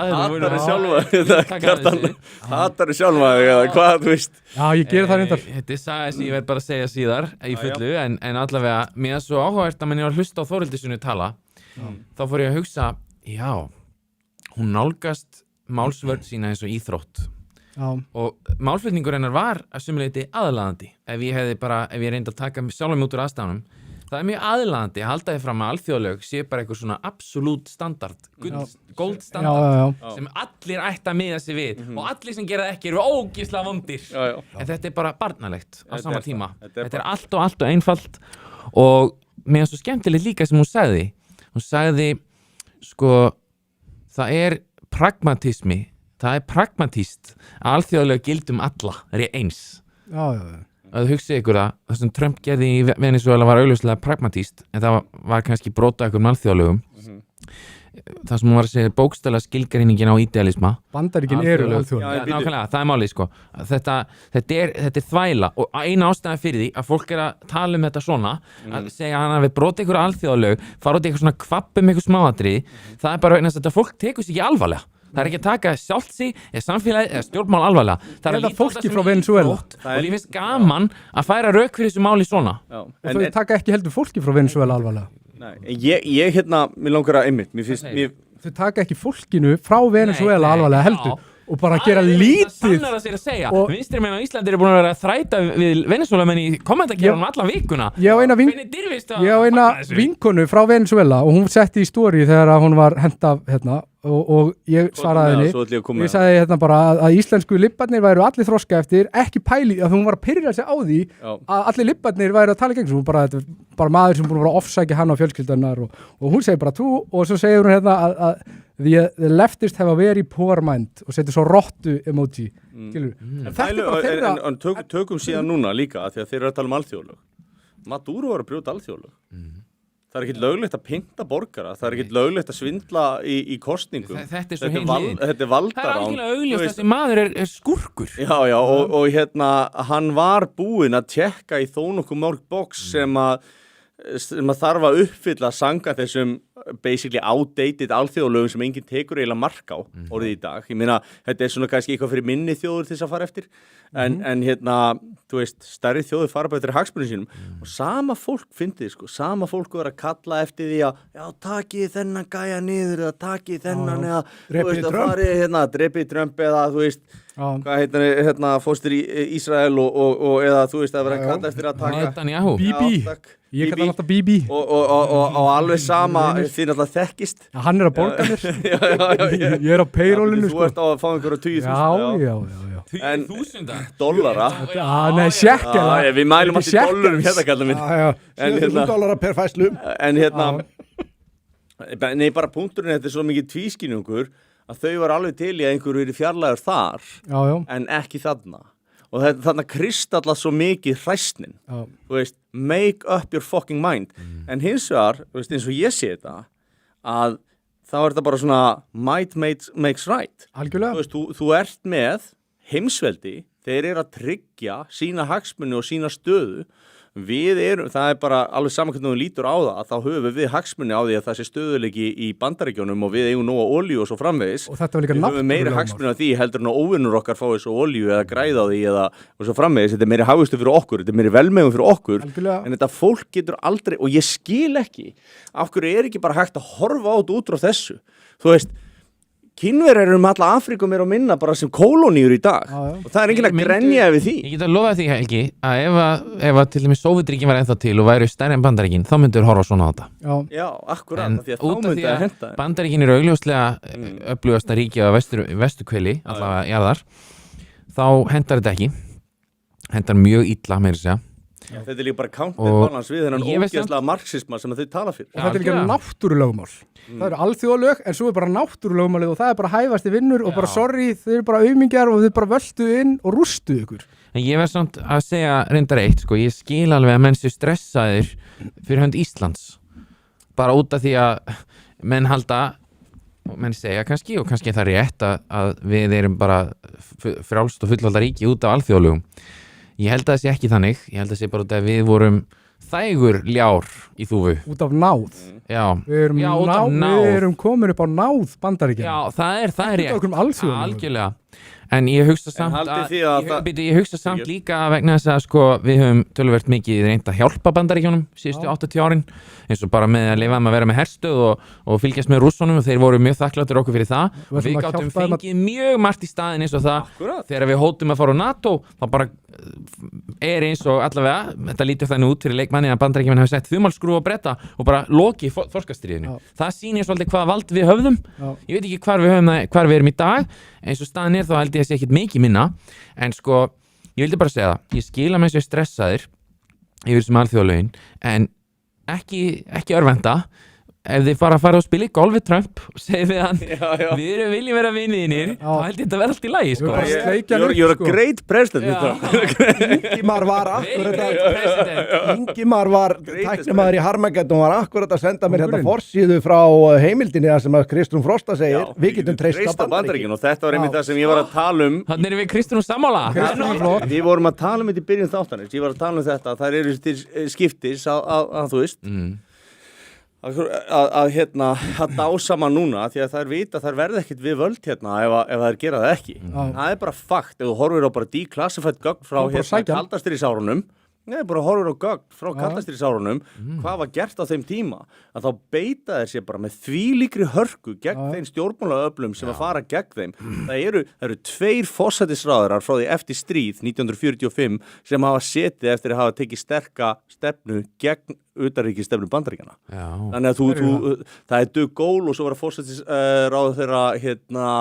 hattar sjálfa hvað þú veist ég gera það reyndar þetta er saga sem ég verð bara að segja síðar í fullu en allavega mér er svo áhugavert að menn ég var að hlusta á Þórhildur Sunnu tala þá fór ég að hugsa hún nálgast málsvörn sína eins og íþrótt og málflutningur hennar var að sumuleyti aðlaðandi ef ég reyndi að taka sjálfum út úr aðstæðunum það er mjög aðlaðandi að halda þið fram að alþjóðlög sé bara eitthvað svona absolutt standard gold standard sem allir ætti að miða sig við og allir sem gera það ekki eru ógeðslega vondir en þetta er bara barnalegt á sama tíma þetta er allt og einfalt og mér er svo skemmtilegt líka sem hún sagði sko það er pragmatismi það er pragmatist að alþjóðlega gildum alla eins að hugsa ykkur það sem Trump gerði í Venezuela var augljóslega pragmatist en það var kannski brota ykkur með alþjóðlegum það sem hún var að segja bókstaflega skilgreiningin á idealisma Bandaríkin eru alþjóðleg nákvæmlega, það er málið sko þetta er þvæla og eina ástæða fyrir því að fólk að tala þetta svona að segja að hann hafi brotið ykkur alþjóðleg fara út í eitthvað svona kvapp ykkur smáatriði það er bara vegna þess að þetta fólk tekur sig ekki alvarlega það er ekki að taka sjálft sig eða samfélagið eða stjórnmál alvarlega það er að líta fólki frá Venezuela og ég finnst gaman að færa rök fyrir þessu máli svona og þau taka ekki heldur fólki frá Venezuela alvarlega ég mér langar að einmitt þau taka ekki fólkinu frá Venezuela alvarlega heldur og bara gera lítið sannar að sér að segja vinstri menn á Íslandi eru búin að vera að þræta við Venezuela menn í kommentarkerunum alla vikuna ég á eina vinkonu frá Venezuela og hún setti í story þegar hún var hentaf og ég svaraði henni ég sagði bara að íslensku libbarnir væru allir þroska eftir ekki pæli að hún var að pyrra sig á því að allir libbarnir væru að tala gegn svo bara maður sem búin að vera að offsækja hann á fjölskyldanar og hún segir bara trú og svo segir hún að the leftist have a very poor mind og setur svo rottu emoji þetta er bara þeirra tökum síðan núna líka því að þeir eru að tala um alþjóðlög Maduro var að brjóta alþjóðlög það er ekki löglegt að pynta borgara það er ekki löglegt að svindla í kostningum þetta er svo heimlið þetta er valdarán það er algjörlega augljóst þessi maður er skurkur og hann var búinn að tjekka í þó nokkuð mörg box sem að þarf að uppfylla sanga þessum basically outdated alþjóðlögum sem enginn tekur eiginlega mark á orðið í dag. Ég meina, þetta er svona kannski eitthvað fyrir minni þjóður til þess að fara eftir en þú veist, stærri þjóður fara bara eftir hagsmunum sínum og sama fólk fyndið, sama fólk er að kalla eftir því að já, takið þennan gæja niður eða takið þennan eða drepið Trump eða þú veist hvað heitir fóstur í Ísrael og eða þú veist að vera að kalla eftir að taka Bibi, ég kalla alltaf Bibi og alveg sama því náttúrulega þekkist hann er að borga mér ég er á payrollinu þú ert á að fá einhverja 20.000 $10 nei, sjekkela við mælum alltaf $1 hérna kallar minn $7.000 per fæslu en nei, bara punkturinn þetta er svo mikið tvískinningur að þau var alveg til í að einhverju verið fjarlægur þar en ekki þarna og þarna kristalla svo mikið hræsnin þú veist, make up your fucking mind en hins vegar, þú veist, eins og ég sé þetta að þá er þetta bara svona might makes right algjörlega þú veist, þú ert með heimsveldi, þeir eru að tryggja sína hagsmuni og sína stöðu það er bara alveg saman hvernig þú lítur á það að þá höfum við hagsmuni á því að það sé stöðuleiki í Bandaríkjunum og við eigum nóga olíu og svo framvegis og þetta var líka við höfum meiri hagsmuni á því heldur en að óvinnur okkar fá þessu olíu eða græða á því og svo framvegis, þetta er meiri hagvöxtur fyrir okkur þetta er meiri velmegum fyrir okkur algjörlega. En þetta fólk getur aldrei, og ég skil ekki af hverju er ekki bara hægt að horfa á þetta út frá þessu þú veist, Kínverjar eru alla Afríku meira og minna bara sem kolóníur í dag Já, já. og það enginn að grenja yfir því. Ég get að lofa því, Helgi, að ef að til dæmis Sovétríkin var ennþá til og væri stærri en Bandaríkin, þá myndur horfa svona á þetta. Já, Já, akkurat, En því að út þá af því myndi að að henda þeim. Bandaríkin eru augljóslega öflugasta ríki á vesturkveli, allavega jarðar, þá hendar þetta ekki. Hendar mjög illa, meira að segja. Já, þetta er líka bara counterbalance við þennan ég veist ógeðslega marxisma sem þau tala fyrir. og þetta er líka algjörlega. náttúrulögmál. Það eru alþjóðalög, en svo er bara náttúrulögmálið og það er bara hæfasti vinnur og bara sorry, þau eru bara aumingjar og þau bara völdu inn og rústu ykkur. En ég verð samt að segja reyndar eitt, sko, ég skil alveg að menn séu stressaðir fyrir hönd Íslands. Bara út af því að menn halda, og menn segja kannski, og kannski er það rétt að við erum bara frjálst og fullvalda ríki út af alþjóðalögum. Ég held að það sé ekki þannig, ég held að það sé bara út af að við vorum þægur ljár í þúfu. Út af náð. Já, Við erum, Já, út af náð. við erum komin upp á náð Bandaríkjanna. Já, það er Út af rétt. okkur alþjóðalögum. Algjörlega. En ég hugsa samt haldið þið að ég hugsa samt líka vegna þess að sko við höfum töluvert mikið reynt að hjálpa Bandaríkjunum síðustu 80 árin eins og bara með að lifa með að vera með herstöð og fylgjast með rússunum og þeir voru mjög þakkláttir okkur fyrir það Við og við ætlum að gátum hjálpa þeim að- fengið mjög margt í staðinn eins og það Akkurat. þegar við hótum að fara á NATO þá bara er eins og allavega þetta lítur þannig út fyrir leikmanni að Bandaríkjumenn hafi sett þumalskrúf á bretta og bara lokið þorskastríðinu. Það sýnir svolítið hvaða vald við höfðum. Já. Ég veit ekki hvar við erum í dag eins og staðan er þá held ég að sé ekkit mikið minna en sko, ég vildi bara segja það ég skila með sér stressaðir yfir þessum alþjóðalögin en ekki örvenda ef þið fara að spila í golf við Trump og segja við hann við viljum vera vinniðinir þá held ég þetta verða allt í lagi sko. Bara sleikja hann upp, You're a sko. great president Ingimar var akkurat að Ingimar var tæknimaður í Harmageddon var akkurat að senda mér hérna forsíðu frá heimildinni þar sem að Kristrún Frosta segir við getum treyst á Bandaríkin og þetta var einmitt það sem ég var að tala um Þannig erum við Kristrún sammála Við vorum að tala um þetta í byrjun þáttanins ég var að tala um þetta, það eru til skiptis að þú veist að dásama núna því að þær vita að þær verða ekkit við völd hérna ef þær gera það ekki það er bara fakt, ef þú horfir á bara declassified gögn frá kaldastríðsárunum bara horfir á gögn frá kaldastríðsárunum hvað var gert á þeim tíma að þá beita þeir sér bara með þvílíkri hörku gegn þeim stjórnmálaöflum sem að fara gegn þeim það eru 2 forsætisráðurar frá því eftir stríð 1945 sem hafa setið eftir að hafa tekið sterka stefnu gegn utanríkisstefnu Bandaríkjanna þannig að það er Doug Gold og svo var að forsætisráður þeirra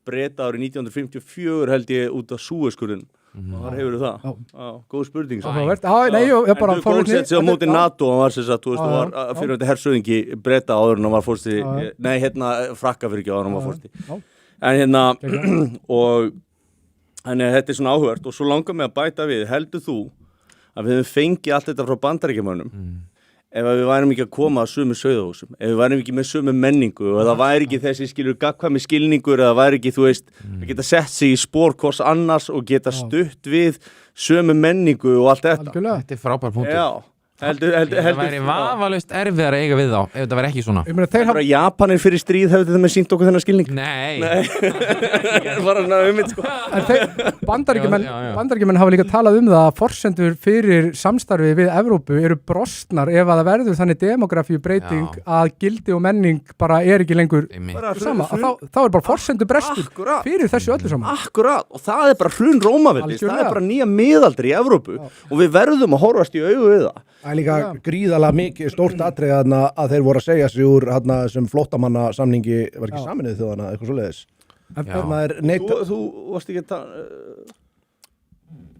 Breta árið 1954 held ég út af Súezskurðinum og þar hefur það góð spurning En Doug Gold sett sig á móti NATO og var fyrir þetta hersöðingi Breta áður en hann var fórsti frakka fyrir ekki áður en hann var fórsti en og þetta er svona áhugavert og svo langar mig að bæta við heldur þú að við höfum fengið allt þetta frá Bandaríkjamönnum ef við værum ekki að koma að sömu sauðahúsum, ef við værum ekki með sömu menningu og það væri ekki þessi gagnkvæmi skilningur eða væri ekki, þú veist, að geta sett sig í spór hvors annars og geta stutt við sömu menningu og allt þetta. Þetta er frábær punktur. Já. Það væri vafalaust erfiðar að eiga við þá ef þetta væri ekki svona. Japanir fyrir stríð hefðu þetta með sýnt okkur þennan skilning. Nei. En Bandaríkjumenn hafa líka talað um það að forsendur fyrir samstarfi við Evrópu eru brostnar ef að það verður þannig demografíu breyting að gildi og menning bara er ekki lengur sama. Þá er bara forsendur brestur fyrir þessu öllu saman. Akkurat, og það er bara hrun Rómaveldis, það er bara nýja miðaldri í Evrópu og við verðum að horfast í augu við það. Það er líka gríðalega mikið stórt atrið að þeir voru að segja sig úr sem flóttamanna samningi var ekki Sameinuðu þjóðanna, eitthvað svoleiðis. Þú varst ekki að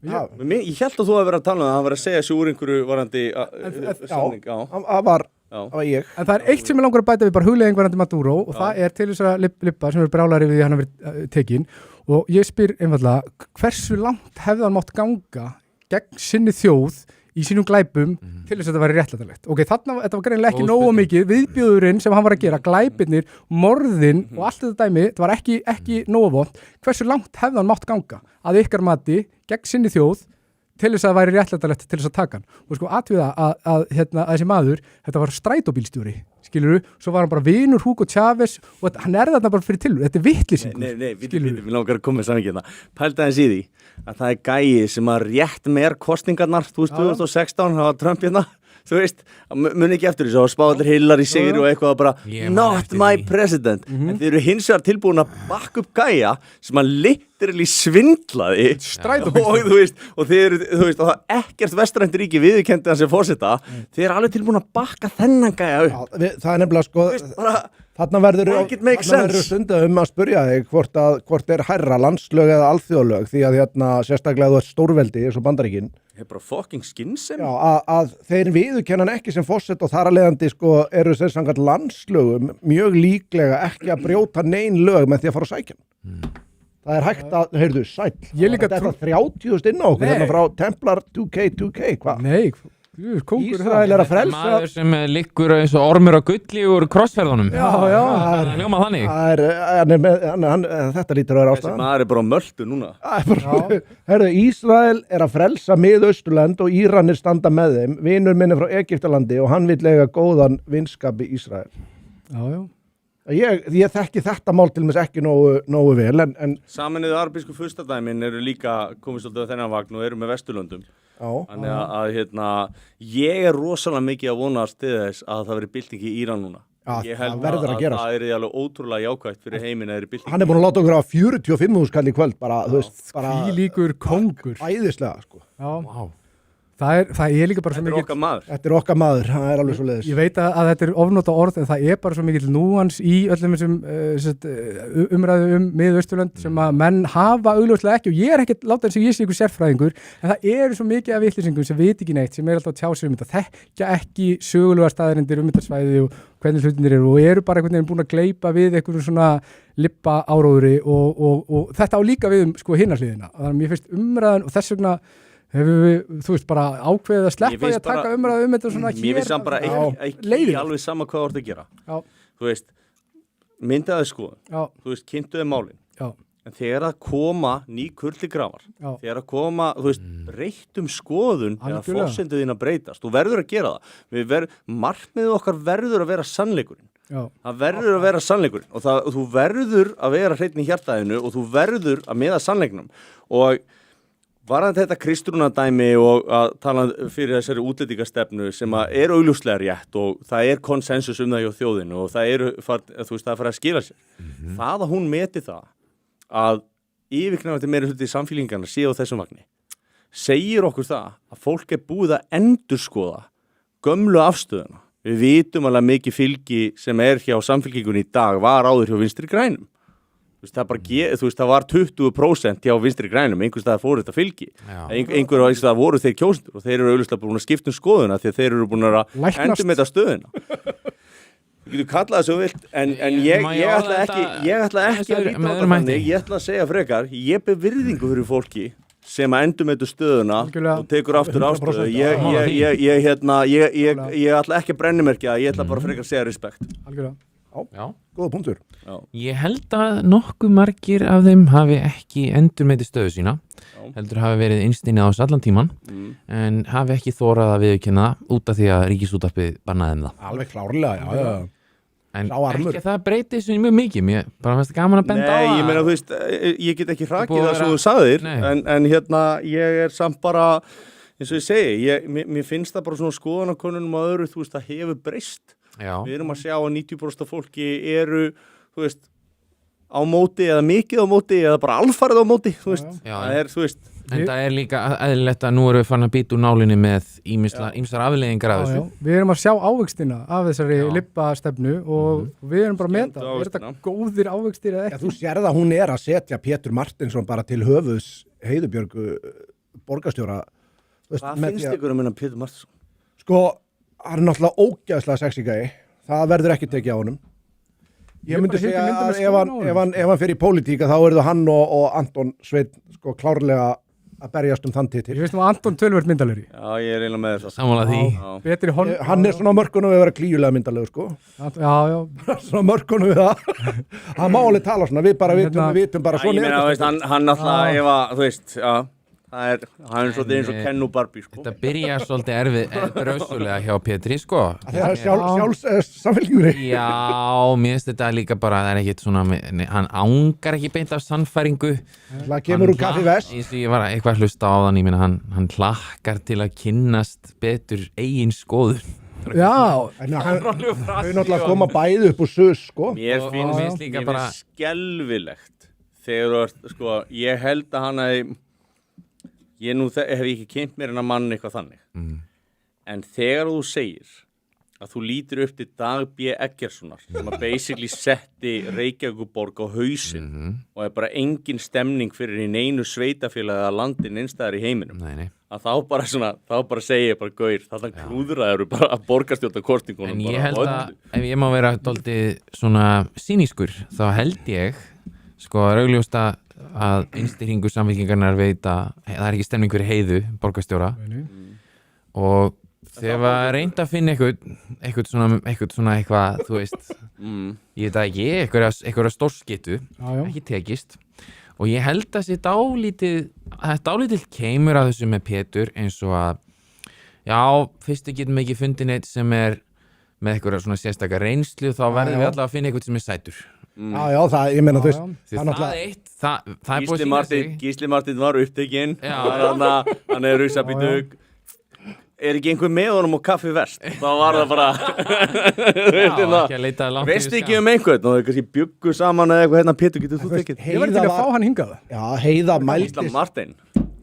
ég held að þú hefði verið að tala um það, hann var að segja sig úr einhverju varandi samning. Það var ég. En það er eitt sem ég langar að bæta við bara hugleiðing varandi Maduro og það er til þess að Libba sem er brjálæri við því hann hafi verið tekinn og ég spyr einfaldlega hversu langt hefði hann mátt ganga gegn sinni þjóð í sínum glæpum til þess að þetta væri réttlætanlegt. Ok, þetta var greinilega ekki nógu mikið viðbjóðurinn sem hann var að gera, glæpirnir, morðin og allt þetta dæmi, þetta var ekki nógu vont. Hversu langt hefði hann mátt ganga að ykkar mati gegn sinni þjóð til þess að það væri réttlætanlegt til þess að taka hann. Og sko atviða að þessi maður, þetta var strætóbílstjóri, skilurðu, svo var hann bara vinur Hugo Chávez og hann er þarna bara fyrir tilur, þetta er vitlýsingur. Nei, við langar að koma með samvikið það. Pælta þess í því að það er gæi sem að rétt meir kosningarnar, 2016, það var Trump hérna, þú veist, muni ekki eftir þessu og spáðlir Hillary Sigri og eitthvað bara not my president en þeir eru hins vegar tilbúin að bakka upp gæja sem að literally svindlaði og þú veist og það ekkert vestrænt ríki viðurkenndi hann sem forseta þeir eru alveg tilbúin að bakka þennan gæja upp það nefnilega sko þarna verður stundum að spyrja þig hvort er hærra landslög eða alþjóðlög því að sérstaklega þú ert stórveldi eins og Bandaríkin Það er bara fucking skynsemi. Já, að þeir viðurkenna hann ekki sem forseta og þar að leiðandi sko eru þeir samkvæmt landslögum mjög líklega ekki að brjóta nein lög með því að fara að sækja hann. Það er hægt að, heyrðu, sæll. Þetta er 30.000 inn á okkur, þarna frá Templar 2K, hvað? Nei, Ísrael er að frelsa. Maður sem liggur eins og ormur á gulli úr krossferðunum. Já. Það er hljómað þannig. Þetta lítur að vera ástæðan. Þessi maður er bara á möltu núna. Heyrðu, Ísrael er að frelsa Mið-Austurlönd og Íranir standa með þeim. Vinur minni frá Egyptalandi og hann vill eiga góðan vinskap í Ísrael. Já. Ég þekki þetta mál til mér ekki nógu vel en Sameinuðu arabísku furstadæmin eru líka komið svolítið á þennan vagn og eru með Vesturlöndum. Þannig að ég er rosalega mikið að vonast til þess að það veri bylting í Íran núna. Ég held að það er alveg ótrúlega jákvætt fyrir heiminn að það er bylting. Hann er búin að láta okkur á 45.000 kall í kvöld bara, þú veist, bara Hvílíkur kóngur. Æðislega, sko. Já. Það er líka bara svo mikið. Þetta er okkar maður, það er alveg svo leiðis. Ég veit að þetta er ofnota orð en það er bara svo mikið núans í öllum þessum umræðu Mið-Austurlönd sem að menn hafa augljóslega ekki og ég er ekkert láta eins og ég sé ykkur sérfræðingur en það eru svo mikið af vitleysingum sem veit ekki neitt sem er alltaf að tjá sig þetta þekkja ekki sögulega staðarindir þetta svæði og hvernig hlutinir eru og eru bara einhvern veginn búin að gleypa við einhverjum svona lippa áróðri og þetta á líka við sko hinna hliðina. Þannig að mér finnst umræðan og þess vegna hefur við, þú veist, bara ákveðið að sleppa því að taka umræðu þetta svona hér. Mér finnst það bara ekki alveg sama hvað þú ert að gera. Já. Þú veist, myndaði skoðun. Já. Þú veist, kynntuði málin. Já. En þegar að koma ný kurli grafar, þegar að koma, þú veist, breyttum skoðun eða forsendu þín að breytast. Þú verður að gera það. Markmiðið okkar verður að vera sannleikurinn. Já. Það verður að vera sannleikurinn og þú verður að vera hreinn í hjartaðinu og þú verður að miða sannleiknum og varðandi þetta kristrúnadæmi og að tala fyrir þessari útlendingastefnu sem að er augljóslega rétt og það er konsensus það hjá þjóðinu og það það fara að skila sér. Það að hún meti það að yfirgnæfandi meiri hluti í samfélkingarna sé á þessum vagni segir okkur það að fólk er búið að endurskoða gömlu afstöðuna. Við vitum alveg mikið fylgi sem er hjá samfélkingunni í dag var áður hjá Vinstri grænum. Það var 20% hjá Vinstri grænum, einhvers staðar fóru þetta fylgi. Einhvers staðar voru þeir kjósendur og þeir eru auðvitað búin að skipta skoðuna því að þeir eru búin að endurmeta stöðuna. Þú getur kallað þessu vilt, en ég ætla ekki að líta á þetta þannig, ég ætla að segja frekar, ég ber virðingu fyrir fólki sem að endurmeta stöðuna og tekur aftur ástöðu. Ég ætla ekki að brennimerkja, ég ætla bara frekar að segja respekt. Algjörlega. Já, góða punktur. Ég held að nokkuð margir af þeim hafi ekki endurmetið stöðu sína, heldur hafi verið innstinnið á þess allan tíman, en hafi ekki þórað að viðurkenna út af því að Ríkisútvarpið bannaði þeim það. Alveg klárlega, já. En ekki að það breyti þessu mjög mikið, mér bara fannst gaman að benda á það. Nei, ég meina, þú veist, ég get ekki hrakið það svo þú sagðir, en ég er samt bara, eins og ég segi, mér finnst það bara svona skoðanakönnunum og öðru, þú veist, það hefur breyst. Já. Við erum að sjá að 90% af fólki eru, þú veist, á móti eða mikið á móti eða bara alfarið á móti, þú veist. Það er, þú veist. En það er líka eðlilegt að nú erum við farin að býta úr nálinni með ýmsar afleiðingar af þessu. Við erum að sjá ávextina af þessari lippastefnu og við erum bara að meta. Er þetta góðir ávextir eða ekki? Þú sérð að hún er að setja Pétur Martinsson bara til höfuðs Heiðubjörgu borgarstjóra. Hvað finnst ykkur að minna Pétur Martinsson? Sko, hann er náttúrulega ógeðslega sexy gæi. Það verður ekki tekið á honum. Ég myndi segja að ef hann fer í pólitíka þá eru það hann og Anton Sveinn sko klárlega að berjast þann titil. Ég veist að Anton tölvöld myndalegur í. Já, ég er eiginlega með þess að sammála því. Betri hann er svona mörkunum við að vera klíulega myndalegur sko. Já. Svona mörkunum við það. Hann má alveg tala svona, við bara vitum bara svona. Ég meina, hann náttúrulega, þú veist, já. hann svolítið eins og Ken og Barbie, sko. Þetta byrjar svolítið brösulega hjá Pétri, sko. Það er samfélgjúri. Já, mér finnst þetta líka bara, það er ekkit svona, hann ángar ekki beint af sannfæringu. Það kemur úr kaffi vest. Ég var eitthvað að hlusta á þann, ég meina, hann hlakkar til að kynnast betur eigin skoðun. Já, en þau náttúrulega koma bæði upp úr sus, sko. Mér finnst líka mér bara finnst skelfilegt þegar sko, ég held að hann að ég hef ekki kynnt mér en að mann eitthvað þannig en þegar þú segir að þú lítir upp til Dag B. Eggertssonar sem að basically setti Reykjavíkurborg á hausinn og er bara engin stemning fyrir í neinu sveitafélagi að landin einstæðar í heiminum að þá bara segja ég bara gaur, þannig klúðraður bara að borgarstjórna kosningunum. En ég held að ef ég má vera dálítið svona sýnískur þá held ég sko augljóst að einstýringur Samfylkingarinnar veit að það er ekki stemning fyrir Heiðu, borgarstjóra og þegar var reynd að finna eitthvað svona, þú veist, ég veit ekki, eitthvað stórskittu, ekki tekist og ég held að dálítið kemur að þessu með Pétur eins og að, já, fyrst við getum ekki fundið neitt sem er með eitthvað svona sérstakar reynslu, þá verðum við allavega að finna eitthvað sem er sætur. Já, það, ég meina, þú veist, það er búið að sína sig. Gísli Martin var upptekinn, hann er rusabítug. Er ekki einhver með honum á Kaffi Vest? Þá var það bara ekki að leita langt veistu ekki einhvern og þau kannski bjuggu saman eða eitthvað Pétur, getur þú tekið? Ég var til að fá hann hingað. Já, Heiða mældist Gísla Martin.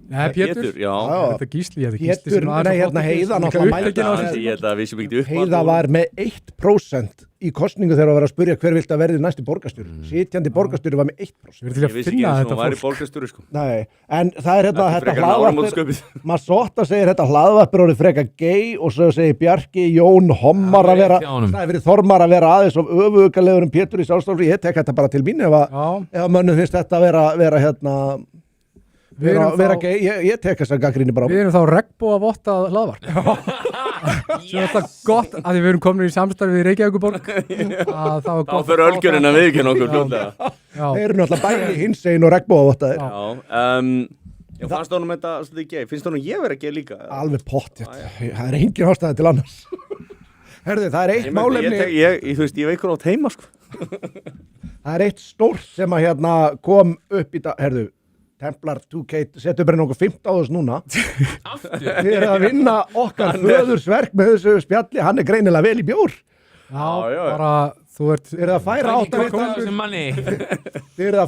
Nei, Pétur. Já. Þetta Gísli, Pétur, nei, hérna Heiða náttúrulega Heiða var með 1% í kostningu þegar að vera að spurja hver vilt að verði næsti borgarstjóri. Sitjandi borgarstjóri var með 1%. Ég vissi ekki eins og hún væri borgarstjóri, sko. Nei, en það er hérna þetta hlaðvarp. Masotta segir þetta hlaðvarp er orðið frekar gay og svo segir Bjarki Jón Hommar að vera, það er verið Þormar að vera aðeins of öfugalegur Pétur í Sjálfstæðisflokki. Ég tek þetta bara til mín ef mönnum finnst þetta vera hérna vera gay, ég tek þess að gagnrýni bara á. Við erum þá regnbóavottað hlaðvarp. Svo er þetta gott að við erum komin í samstarfi við Reykjavíkurborg. Þá fyrir ölgjörinn að viðurkenna okkur fljótlega. Þeir eru náttúrulega bæði hinsegin og regnbóavottaðir. Já, fannst honum þetta svolítið gay? Finnst honum ég vera gay líka? Alveg pottþétt. Það er engin ástæða til annars. Herðu, það er eitt málefni. Þú veist, ég veikur átt heima, sko. Það er eitt stórt sem að hérna kom upp í dag. Herðu, Templar 2K setur bara nokkuð 15.000 núna. Við erum að vinna okkar föðursverk með þessu spjalli, hann er greinilega vel í bjór. Já, bara þú ert... Þið erum að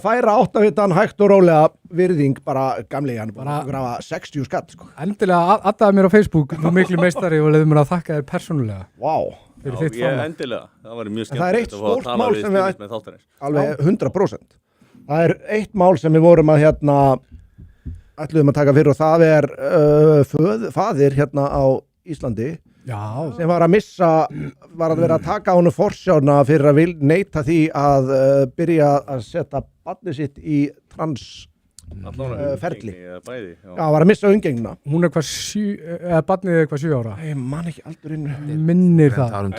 færa áttavitan hægt og rólega virðing, bara gamli, hann er bara að grafa 60 skall, sko. Endilega addaði mér á Facebook, þú miklu meistari og leiði mér að þakka þér persónulega. Vá. Endilega, það var mjög skemmt. Það er eitt stórt mál sem við alveg 100%. Það er eitt mál sem við vorum að ætluðum að taka fyrir og það er faðir hérna á Íslandi sem var að vera að taka honum forsjána fyrir að neita því að byrja að setja barnið sitt í ferli. Já, var að missa umgengnina. Hún er barnið er hvað 7 ára? Ég man ekki aldurinn. Minnir það.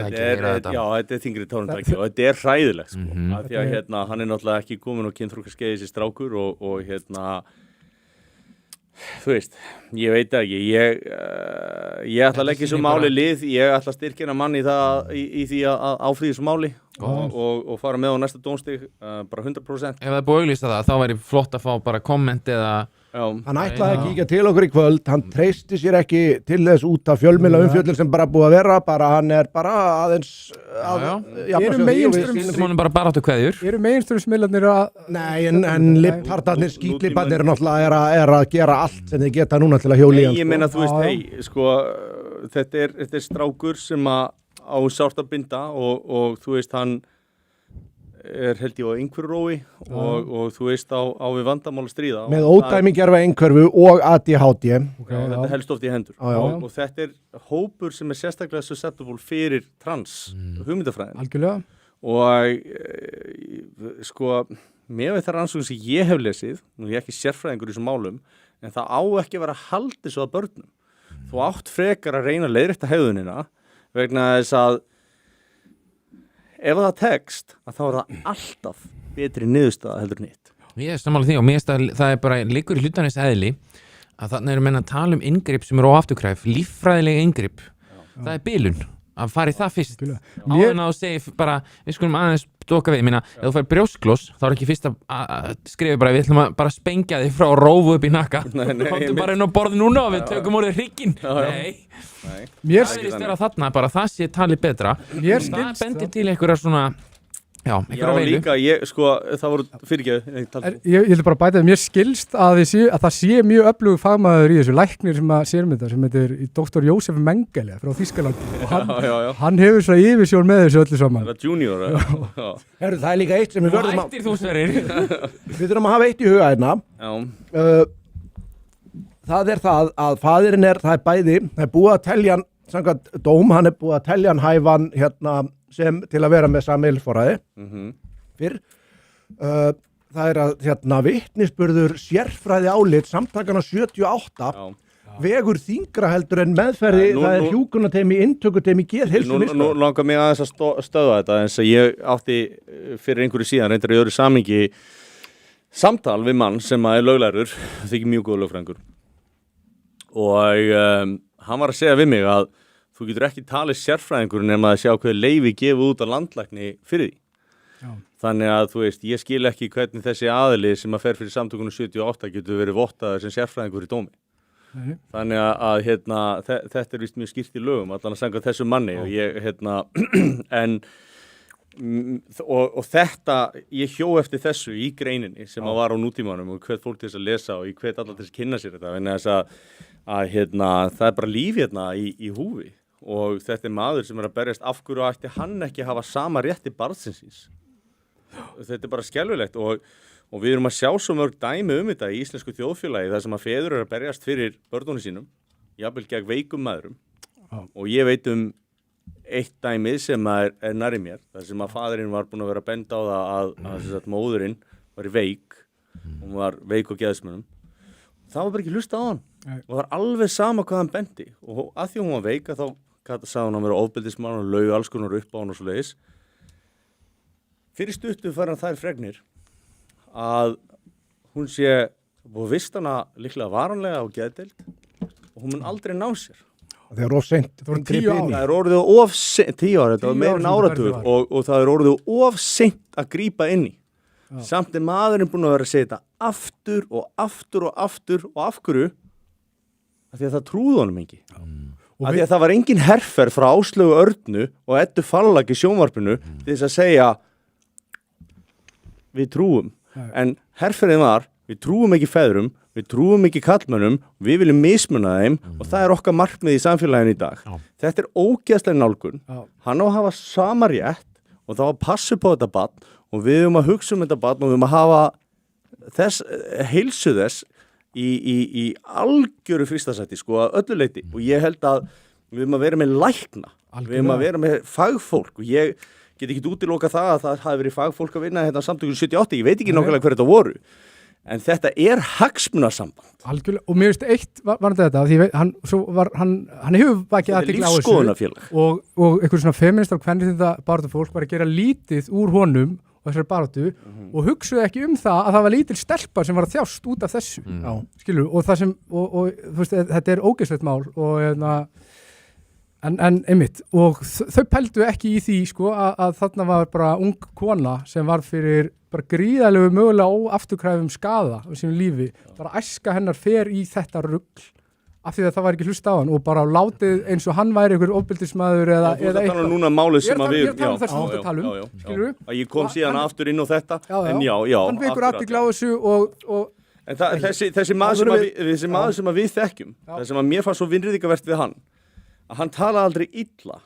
Já, þetta er þingri tárumtæki og þetta er hræðilegt, sko. Því að hérna, hann er náttúrulega ekki komin og kynþroskaskeiði þessi strákur og hérna, þú veist, ég veit ekki, ég ætla að leggja þessu máli lið, ég ætla að styrkina mann í því að áfrýða þessu máli og fara með á næsta dómstig bara 100%. Ef það er búið að auglýsa það, þá væri flott að fá bara komment eða... Hann ætlaði að kíkja til okkur í kvöld, hann treysti sér ekki til þess út af fjölmiðla umfjöllun sem bara búið að vera, bara hann er bara aðeins bara áttu kveðjur. Eru meginströmsmiðlarnir að... Nei, en liptardarnir, skýtliparnir náttúrulega er að gera allt sem þeir geta núna til að hjóli. Nei, ég meina, þú veist, sko, þetta er strákur sem á sárt að binda og þú veist, hann er held ég á einhverju rói og þú veist á við vandamál að stríða. Með ódæmigerfa einhverfu og ADHD. Þetta helst oft í hendur. Og þetta er hópur sem er sérstaklega susceptible fyrir hugmyndafræðin. Algjörlega. Og sko, með þær rannsóknir sem ég hef lesið, nú ég er ekki sérfræðingur í þessum málum, en það á ekki að vera haldið svo að börnum. Þú átt frekar að reyna að leiðrétta hegðunina vegna þess að ef það tekst, að þá er það alltaf betri niðurstaða heldur nýtt. Ég er sammála því og mér finnst það er bara liggur í hlutarins eðli að þannig eru menn að tala inngrip sem eru óafturkræf, líffræðilega inngrip það bilun að fara í það fyrst áður en að þú segir bara við skulum aðeins doka við, ef þú fær brjóskloss þá ekki fyrst að skrifa bara við ætlum að bara spengja þig frá rófu upp í nakka komdu bara inn á borð núna og við tökum orðið hrygginn mér skilst þér að þarna bara það sé talið betra það bendir til einhverja svona já líka, það voru fyrirgefið ég vil bara bæta mér skilst að það sé mjög öflugur fagmaður í þessu læknir sem að sér með þetta sem heitir Dr. Jósef Mengele frá Þýskalandi og hann hefur svo yfirsjón með þessu öllu saman junior Herru, það líka eitt sem við verðum að við þurfum að hafa eitt í huga hérna það það að faðirinn það bæði, það búið að telja hann samkvæmt dóm, hann búið að telja hann hæfan hérna sem til að vera með samheilsforræði fyrr það að vitnisburður sérfræði álit samtakana 78 vegur þyngra heldur en meðferði það hjúkrunarteymi, inntökuteymi geðheilsumiðstöðvar. Nú langar mig aðeins að stöðva þetta eins að ég átti fyrir einhverju síðan reyndar í öðru samhengi samtal við mann sem er löglærður, þykir mjög góð lögfræðingur og hann var að segja við mig að þú getur ekki talið sérfræðingur nema að sjá hvað leyfi gefið út af landlækni fyrir því. Já. Þannig að þú veist, ég skil ekki hvernig þessi aðili sem að fer fyrir samtökunum 78 getur verið vottaður sem sérfræðingur í dómi. Nei. Þannig að þetta er vist mjög skýrt í lögum, allan að sanga þessu manni og ég, og þetta, ég hjó eftir þessu í greininni sem að var á nútímanum og hvet fólk til þess að lesa og ég hvet allar til þess að kynna sér þetta, en þess að það er bara líf hérna í húfi. Og þetta er maður sem er að berjast af hverju ætti hann ekki að hafa sama rétti barnsins síns. Þetta er bara skelfilegt og við erum að sjá svo mörg dæmi þetta í íslensku þjóðfélagi þar sem að feður eru að berjast fyrir börnunum sínum, jafnvel gegn veikum maðurum. Og ég veit eitt dæmi sem er nærri mér, þar sem að faðirinn var búinn að vera að benda á það að móðurinn var veik, hún var veik og geðsmunum. Það var bara ekki hlusta á hann. Og það var alveg sama hvað hann bendi og að því hún var veika þá sagði hún að vera ofbeldismann og laug alls konar upp á hann og svo leiðis. Fyrir stuttu fær hann þær fregnir að hún sé búið vist hana líklega varanlega á geðdeild og hún mun aldrei ná sér. Það er of seint. Það voru 10 ár. Það er orðið of seint, 10 ár, þetta var meira en áratugur og það er orðið of seint að grípa inn í. Samt er maðurinn búinn að vera að segja þetta aftur og aftur og aftur og af hverju? Af því að það trúði honum ekki. Af því að það var engin herferð frá Áslaugu Örnu og Eddu Fallag í sjónvarpinu til þess að segja við trúum. En herferðin var, við trúum ekki feðrum, við trúum ekki karlmönnum, við viljum mismuna þeim og það er okkar markmið í samfélaginu í dag. Þetta er ógeðsleg nálgun. Hann á að hafa sama rétt og þá að passa upp á þetta barn og við höfum að hugsa þetta barn og við höfum að hafa heilsu þess í algjöru fyrstasætti að öllu leyti og ég held að við höfum að vera með lækna við höfum að vera með fagfólk og ég get ekki útiloka það að það hafi verið fagfólk að vinna hérna samtökum 78, ég veit ekki nákvæmlega hver þetta voru en þetta er hagsmunasamband algjörlega, og mér veist eitt var þetta því hann hefur vakið athygli á þessu og einhver svona feministar og kvenréttinda baráttu fólk var að gera lítið úr honum og þessari baráttu og hugsuðu ekki það að það var lítil stelpa sem var að þjást út af þessu skilur, og það sem og þú veist, þetta er ógeðslegt mál og en einmitt og þau pældu ekki í því að þarna var bara ung kona sem var fyrir bara gríðalegu mögulega óafturkræfum skaða á sínu lífi, bara æska hennar fer í þetta rugl af því að það var ekki hlusta á hann og bara látið eins og hann væri einhver ofbeldismadur eða eitthvað. Það núna málið sem að við... Ég er að þess að tala skilur við? Ég kom síðan aftur inn á þetta, en já. Hann vekur athygli á þessu og... En þessi maður sem að við þekkjum, það sem að mér fannst svo vinriðingavert við hann, að hann talaði aldrei illa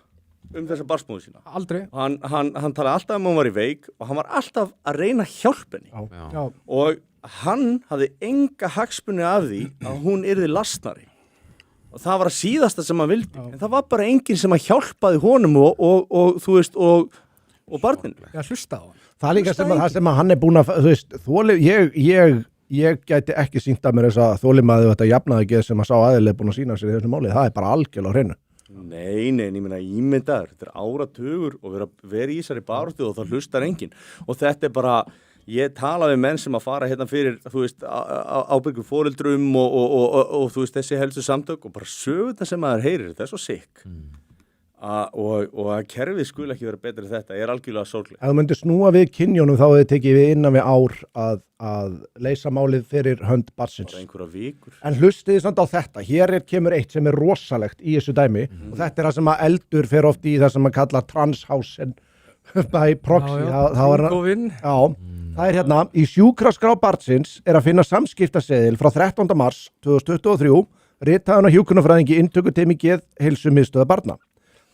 þessa barnsmóðu sína. Aldrei. Hann talaði alltaf hún var í veik og hann var alltaf að reyna að hjálpa henni. Já. Og hann hafði enga hagsmuni af því að hún yrði lastnari. Og það var að síðasta sem hann vildi. En það var bara enginn sem að hjálpaði honum og þú veist, og barninu. Já, hlusta á hann. Það er líka sem að hann er búin að, þú veist, ég gæti ekki sýnt að mér þess að þólimaði þetta jafnaði geð sem að sá aðilega búin að sína sér í þessu máli. Það er bara algjörlega á hreinu. Nei, ég meina ímyndaður. Þetta er áratugur og vera í þessari baráttu og það hlustar enginn. Og þetta er bara, Ég tala við menn sem að fara hérna fyrir, þú veist, ábyrgum foreldrum og þú veist, þessi helstu samtök og bara söguna sem maður heyrir, þetta svo sikk. Og að kerfið skul ekki vera betur en þetta algjörlega sorglega. Ef þú myndir snúa við kynjónum þá hefur tekið við innan við ár að leysa málið fyrir hönd barnsins. Bara einhverja vikur. En hlustiði samt á þetta, hér kemur eitt sem er rosalegt í þessu dæmi og þetta það sem að eldur fer oft í það sem að kalla transhausen by proxy. Það hérna, í sjúkraskrá barnsins að finna samskiptaseðil frá 13. mars 2023, ritaðan á hjúkrunarfræðingi inntökuteymi geðheilsumiðstöðvar barna.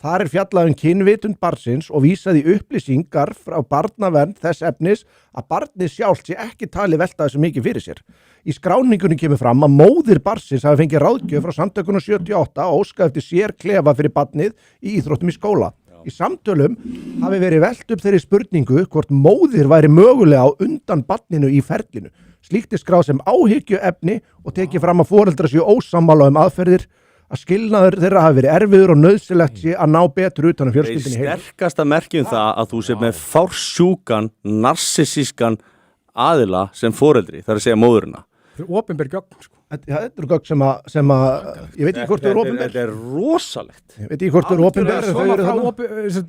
Þar fjallað kynvitund barnsins og vísað í upplýsingar frá barnavernd þess efnis að barnið sjálft sé ekki talið velta þessu mikið fyrir sér. Í skráningunni kemur fram að móðir barnsins hafi fengið ráðgjöf frá samtökunum 78 og óskað eftir sér klefa fyrir barnið í íþróttum í skóla. Í samtölum hafi verið velt upp þeirri spurningu hvort móðir væri mögulega á undan barninu í ferlinu. Slíkt skráð sem áhyggjuefni og tekið fram að foreldrar séu ósammála aðferðir að skilnaður þeirra hafi verið erfiður og nauðsynlegt sé að ná betur utan fjölskyldunni heim. Sterkasta merkjum það að þú sé með fársjúkan, narsissískan aðila sem foreldri, það að segja móðurina. Þetta er opinber gögn, sko. Þetta er gögn sem að ég veit ekki hvort þau eru opinber. Þetta er rosalegt. Ég veit ekki hvort þau eru opinber.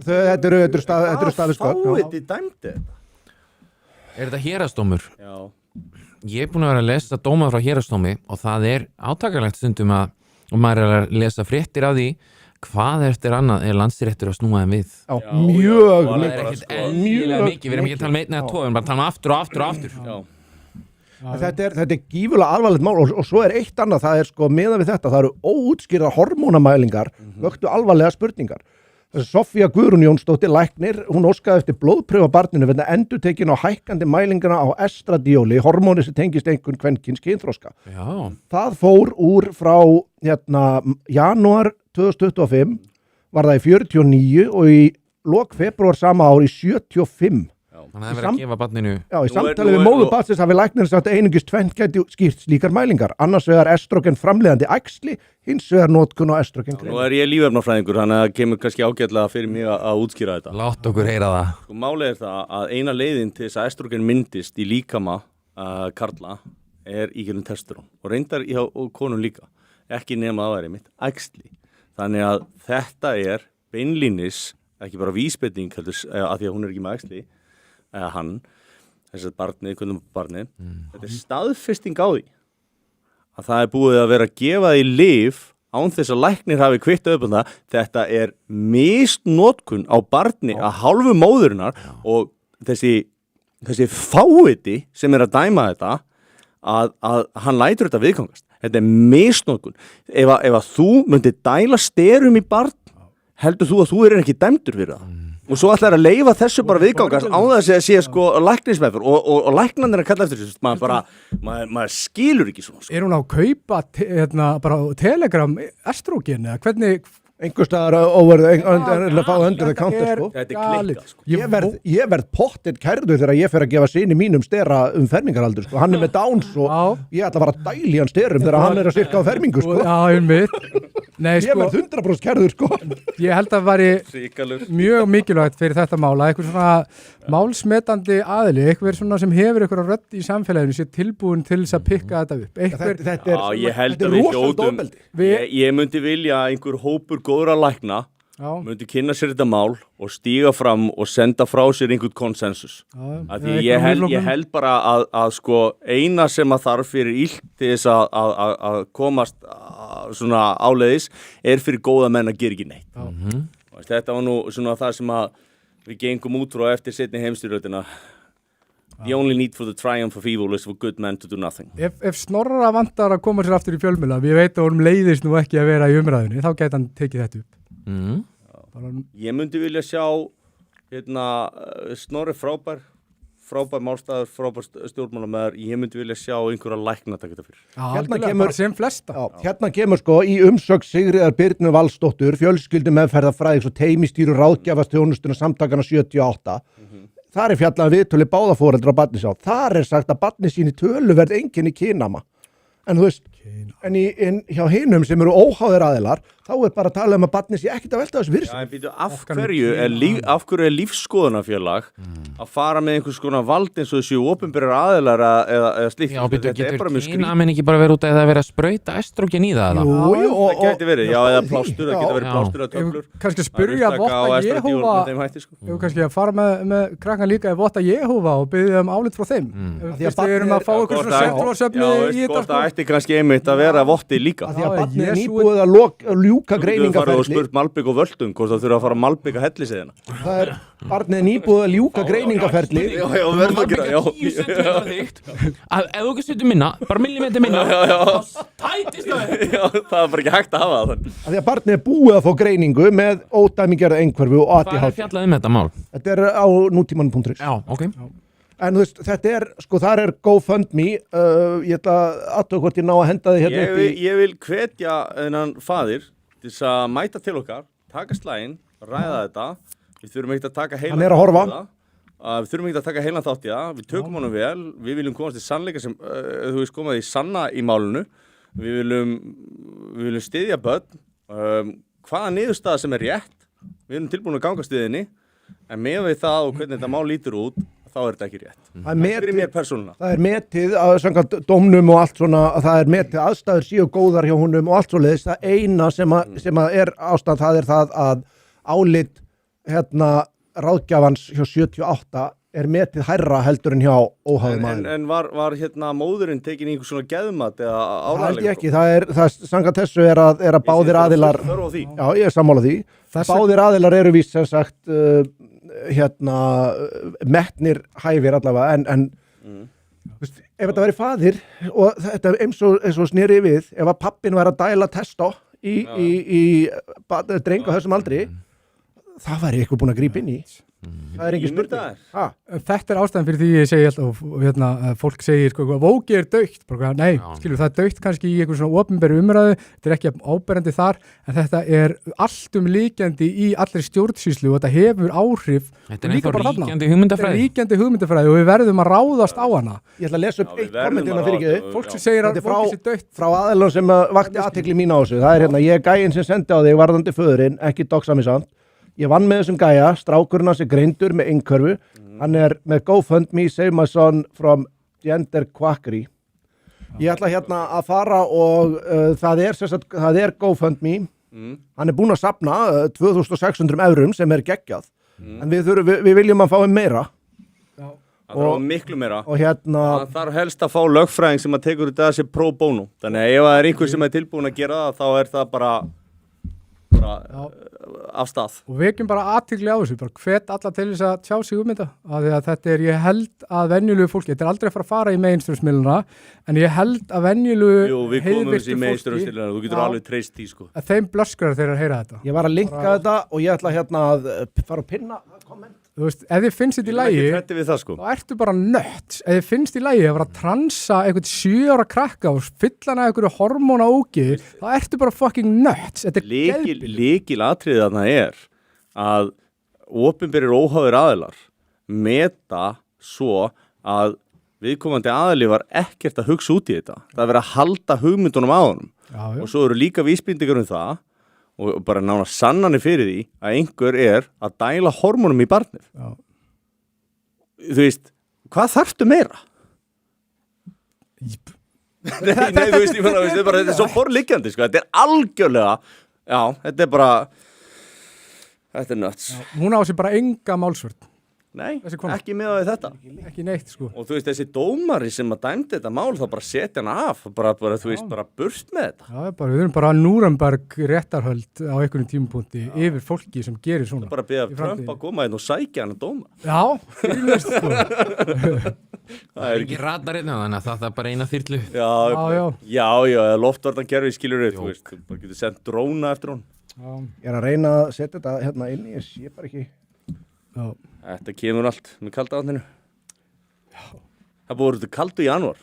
Þetta eru staðist gögn. Fáiði dæmdi. Þetta héraðsdómur? Já. Ég búin að vera að lesa dóma frá héraðsdómi og það átakanlegt stundum og maður að lesa fréttir af því hvað eftir annað landsréttur að snúa þeim við. Já, mjög mikið. Það er ekkert endilega mikið, við erum ekki að tala með einn eða tvo, við erum bara að tala aftur og aftur og aftur. Já. Þetta er gífurlega alvarlegt mál og svo er eitt annað, það er sko meðan við þetta, það eru óútskýrðar hormónamælingar, vöktu alvarlega spurningar. Sofía Guðrún Jónsdóttir læknir, hún óskaði eftir blóðpröfu á barninu vegna endurtekin á hækkandi mælingana á estradióli, hormóni sem tengist einhvern kvenkyns kynþroska. Já. Það fór úr frá janúar 2025 var það í 49 og í lok febrúar sama ár í 75. Þannig að það verið að gefa barninu. Já, í samtali við móður barnsins hafi læknirinn sagt að einungis tvennt gæti skýrt slíkar mælingar. Annars vegar estrogen framleiðandi æxli, hins vegar notkun á estrogen. Nú er ég lífefnafræðingur, þannig að það kemur kannski ágætlega fyrir mig að útskýra þetta. Látt okkur heyra það. Sko, málið það að eina leiðin til þess að estrogen myndist í líkama karla í gegnum testosterón og reyndar hjá konum líka. Ekki nema það væri mitt æxli. Þannig að þetta beinlínis, ekki bara vísbending heldur, af því að hún ekki með æxli, eða hann, þess að barnið, þetta staðfesting á því að það búið að vera að gefa því lyf án þess að læknir hafi kvitt upp um það, þetta misnotkun á barni að hálfu móðurinnar og þessi fáviti sem að dæma þetta að hann lætur þetta viðgangast. Þetta misnotkun. Ef að þú myndir dæla sterum í barn, heldur þú að þú ekki dæmdur fyrir það? Og svo ætlar að leyfa þessu bara viðgangast á þess að sé sko læknismeðferð og læknarnir að kalla eftir þessu, maður skilur ekki svona. Er hún á að kaupa bara Telegram estrogen eða hvernig? Einhver staðar að fá undir the counter sko. Þetta klikkað sko. Ég verð pottet kærður þegar ég fer að gefa syni mínum stera fermingaraldur sko. Hann með Downs og ég ætla að fara að dæli hann sterum þegar hann að sirka á fermingu sko. Já, einmitt. Nei, ég verð 100% kærður sko. Ég held að það væri mjög mikilvægt fyrir þetta mál að eitthvað svona málsmetandi aðili, eitthvað svona sem hefur eitthvað rödd í samfélaginu sé tilbúin til þess að pikka þetta upp. Ég held að við hljótum. Ég myndi vilja einhver hópur góðra lækna myndi kynna sér þetta mál og stíga fram og senda frá sér einhvern konsensus. Því ég held bara að sko eina sem að þarf fyrir illt til þess að komast svona áleiðis fyrir góða menn að gera ekki neitt. Þetta var nú svona það sem að við gengum út frá eftir seinni heimsstyrjöldina. The only need for the triumph of evil is for good men to do nothing. Ef Snorra vantar að koma sér aftur í fjölmiðla, ég veit að honum leiðist nú ekki að vera í umræðinu, þá gæti hann tekið þetta upp. Ég myndi vilja sjá Snorri frábær málstæður, frábær stjórnmálamæður, ég myndi vilja sjá einhverja lækna taka þetta fyrir. Hérna kemur sem flesta. Hérna kemur sko í umsögn Sigríðar Birnu Valsdóttur, fjölskyldumeðferðarfræðings og teymistýru ráðgjafastjónustuna samtakana 78. Þar fjallað viðtölu báða foreldra á barni sá. Þar sagt að barni síni töluverð einkenni kynama. En þú veist, en hjá hinum sem eru óháðir aðilar þá bara að tala að barnið sé ekkert að velta þessu fyrir sig. En býtu, af hverju er lífsskoðunarfélag að fara með einhvers konar vald eins og þessu opinberar aðilar eða slíkt? Já, býtu, getur kynamenn ekki bara verið út að það verið að sprauta estrógen í það? Jú, það gæti verið, eða plástur, það geta verið plástur eða töflur. Kannski spyrja votta Jehóva, ef kannski að fara með krakkan líka votta Jehóva og biðja álit frá þeim. Fyrst við erum að fá okkur svona sértrúarsöfni í þetta. Það ætti kannski einmitt að vera votti líka. Því að barnið er nýbúið að ljúka greiningaferli. Þú farið og spurt Malbik og Völdum hvort það þurfa að fara að Malbika helliseiðina. Það er barnið er nýbúið að ljúka greiningaferli. Já, verður að gera, já. Ef þú ekki setur minna, bara millimetri minna, þá tætist það. Já, það er bara ekki hægt að hafa það. Því að barnið er búið að fá greiningu með ódæmigerða einhverfu og ADHD. Hvað er fjallað þetta mál? Þetta er á nútíman.is. Já, ok. En þú veist, þetta er, sko, þar er GoFundMe, ég ætla aðtöku hvort ég ná að henda þið hérna upp í... Ég vil hvetja þennan faðir til þess að mæta til okkar, taka slaginn, ræða þetta, við þurfum ekki að taka heilan Hann er að horfa. Við þurfum ekki að taka heilan þátt í það, við tökum honum vel, við viljum komast í sannleika sem, þú veist, koma því sanna í málinu, við viljum styðja börn, hvaða niðurstaða sem er rétt, við erum tilbúin að ganga stiðinni, en með við það og hvernig þetta mál lítur út, þá er þetta ekki rétt. Það er mér persónulega. Það er metið að samkvæmt dómnum og allt svona, að það er metið aðstæður síu góðar hjá honum og allt svoleiðis. Það eina sem að er ástand, það er það að álit ráðgjafans hjá 78 er metið hærra heldur en hjá óháðum aðilum. En var móðurinn tekin í einhver svona geðmat eða áræðilega? Það held ég ekki. Það samkvæmt þessu er að báðir aðilar... Já, ég er sammála því. Báðir aðilar eru víst sem sagt... metnir hæfir allavega en veist, ef þetta væri faðir og þetta eins og snýri við ef að pappin væri að dæla testo í dreng á þessum aldri það væri eitthvað búin að grípa inn í það er engin spurning. Þetta er ástæðan fyrir því ég segi alltaf fólk segir vóki er dautt nei, skilur það er dautt kannski í einhver svona opinberu umræðu, þetta er ekki áberandi þar en þetta er alltum líkjandi í allri stjórnsýslu og þetta hefur áhrif þetta er eitthvað ríkjandi hugmyndafræði og við verðum að ráðast á hana. Ég ætla að lesa upp eitt kommentina fyrir ekki fólk sem segir að vóki sé dautt frá aðilum sem vakti athygli mín á þessu það er ég er gæinn sem sendi á þig varðandi föðurinn, ekki doxamisamt. Ég vann með þessum gæja, strákurinn hans er greindur með einhverfu, hann er með GoFundMe, Save My Son from Gender Quackery. Ég ætla hérna að fara og það er GoFundMe, hann er búinn að safna 2600 eurum sem er geggjað, en við viljum að fá meira. Það þarf miklu meira og það þarf helst að fá lögfræðing sem að tekur þetta þessi pro bono, þannig að ef það er einhver sem er tilbúin að gera það, þá er það bara af stað. Og við ekki bara athygli á þessu, bara hvet alla til þess að tjá sig þetta, að þetta er, ég held að venjulegu fólki, þetta er aldrei að fara í mainstream-smiluna, en ég held að venjulegu við komum þessi í mainstream-smiluna, þú getur alveg treyst í sko. Að þeim blöskrar þeir að heyra þetta. Ég var að linka þetta og ég ætla hérna að fara að pinna komment. Þú veist, ef þið finnst þetta í lagi, sko. þá ertu bara nött. Ef þið finnst í lagi að vera að transa einhvern 7 ára krakka og fylla hana einhverju hormóna ógi, þá ertu bara fucking nött. Þetta er lykilatriðið þarna er að opinberir óháðir aðilar meta svo að viðkomandi aðili var ekkert að hugsa út í þetta. Það er verið að halda hugmyndunum á honum. Og svo eru líka vísbendingar það og bara nána sannanir fyrir því að einhver er að dæla hormónum í barnið. Þú veist, hvað þarftu meira? Nei, þú veist, þetta er svo forliggjandi, sko. Þetta er algjörlega, þetta er bara, þetta er nuts. Hún á sig bara enga málsvörn. Nei, ekki með á þetta. Ekki neitt, sko. Og þú veist, þessi dómari sem að dæmdi þetta mál, þá bara setja hann af, bara þú veist, bara burt með þetta. Já, við erum bara Núremberg réttarhöld á einhverjum tímapunkti yfir fólki sem gerir svona. Það bara beða Trump að koma inn og sækja hann að dóma. Já, fyrirlist, sko. Það er ekki radarinn, þannig að það er bara eina þyrlu. Já, loftvarnarkerfi skilur þú veist, þú bara getur sendt dróna eftir hún. Ég er að reyna að setja þetta hérna inn í, ég sé bara ekki. Þetta kemur allt með kalda vatninu. Það búið að vera kaldu í janúar.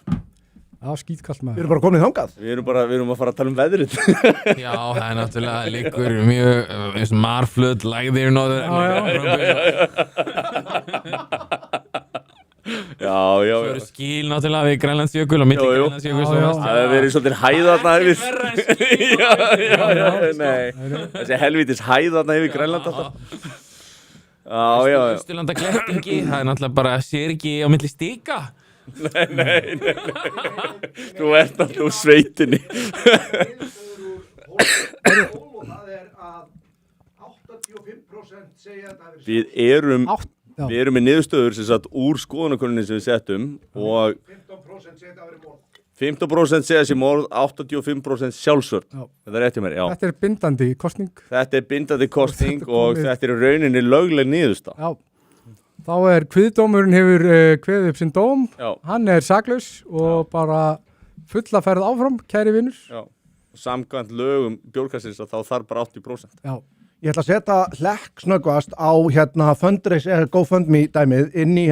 Já, skítkallt maður. Við erum bara komin þangað. Við erum að fara að tala um veðrið. Já, það er náttúrulega líkur mjög marflöð, lægðir norður. Já, Já, Svo eru skil náttúrulega við Grænlandsjökul og milli Jú, jú. Grænlandsjökul Já, já. Það hefur verið svolítið hæð þarna Það er yfir. verra en skil Já, nei. Þessi helvítis hæð þarna yfir Grænland alltaf. Já. Austurlanda klettingi, það er náttúrulega bara sér ekki á milli stika. Nei. Þú ert alltaf úr sveitinni. Það er að 85% segja að Við erum Já. Við erum með niðurstöður sem sagt úr skoðanakönnunni sem við settum og 15% segja að vera morð. 15% segja sér morð, 85% sjálfsvörn. Já. Þetta er rétt hjá mér, já. Þetta er bindandi kostning. Þetta er bindandi kosting Þetta og komið- þetta er í rauninni lögleg niðursta. Já. Þá er kviðdómurinn hefur kveðið upp sinn dóm. Já. Hann er saklaus og bara fulla ferð áfram, kæri vinnur. Já. Samkvæmt lögum bjórkastins að þá þarf bara 80%. Já. Ég ætla að setja hlekk snöggvast á fundraise eða GoFundMe dæmið inn í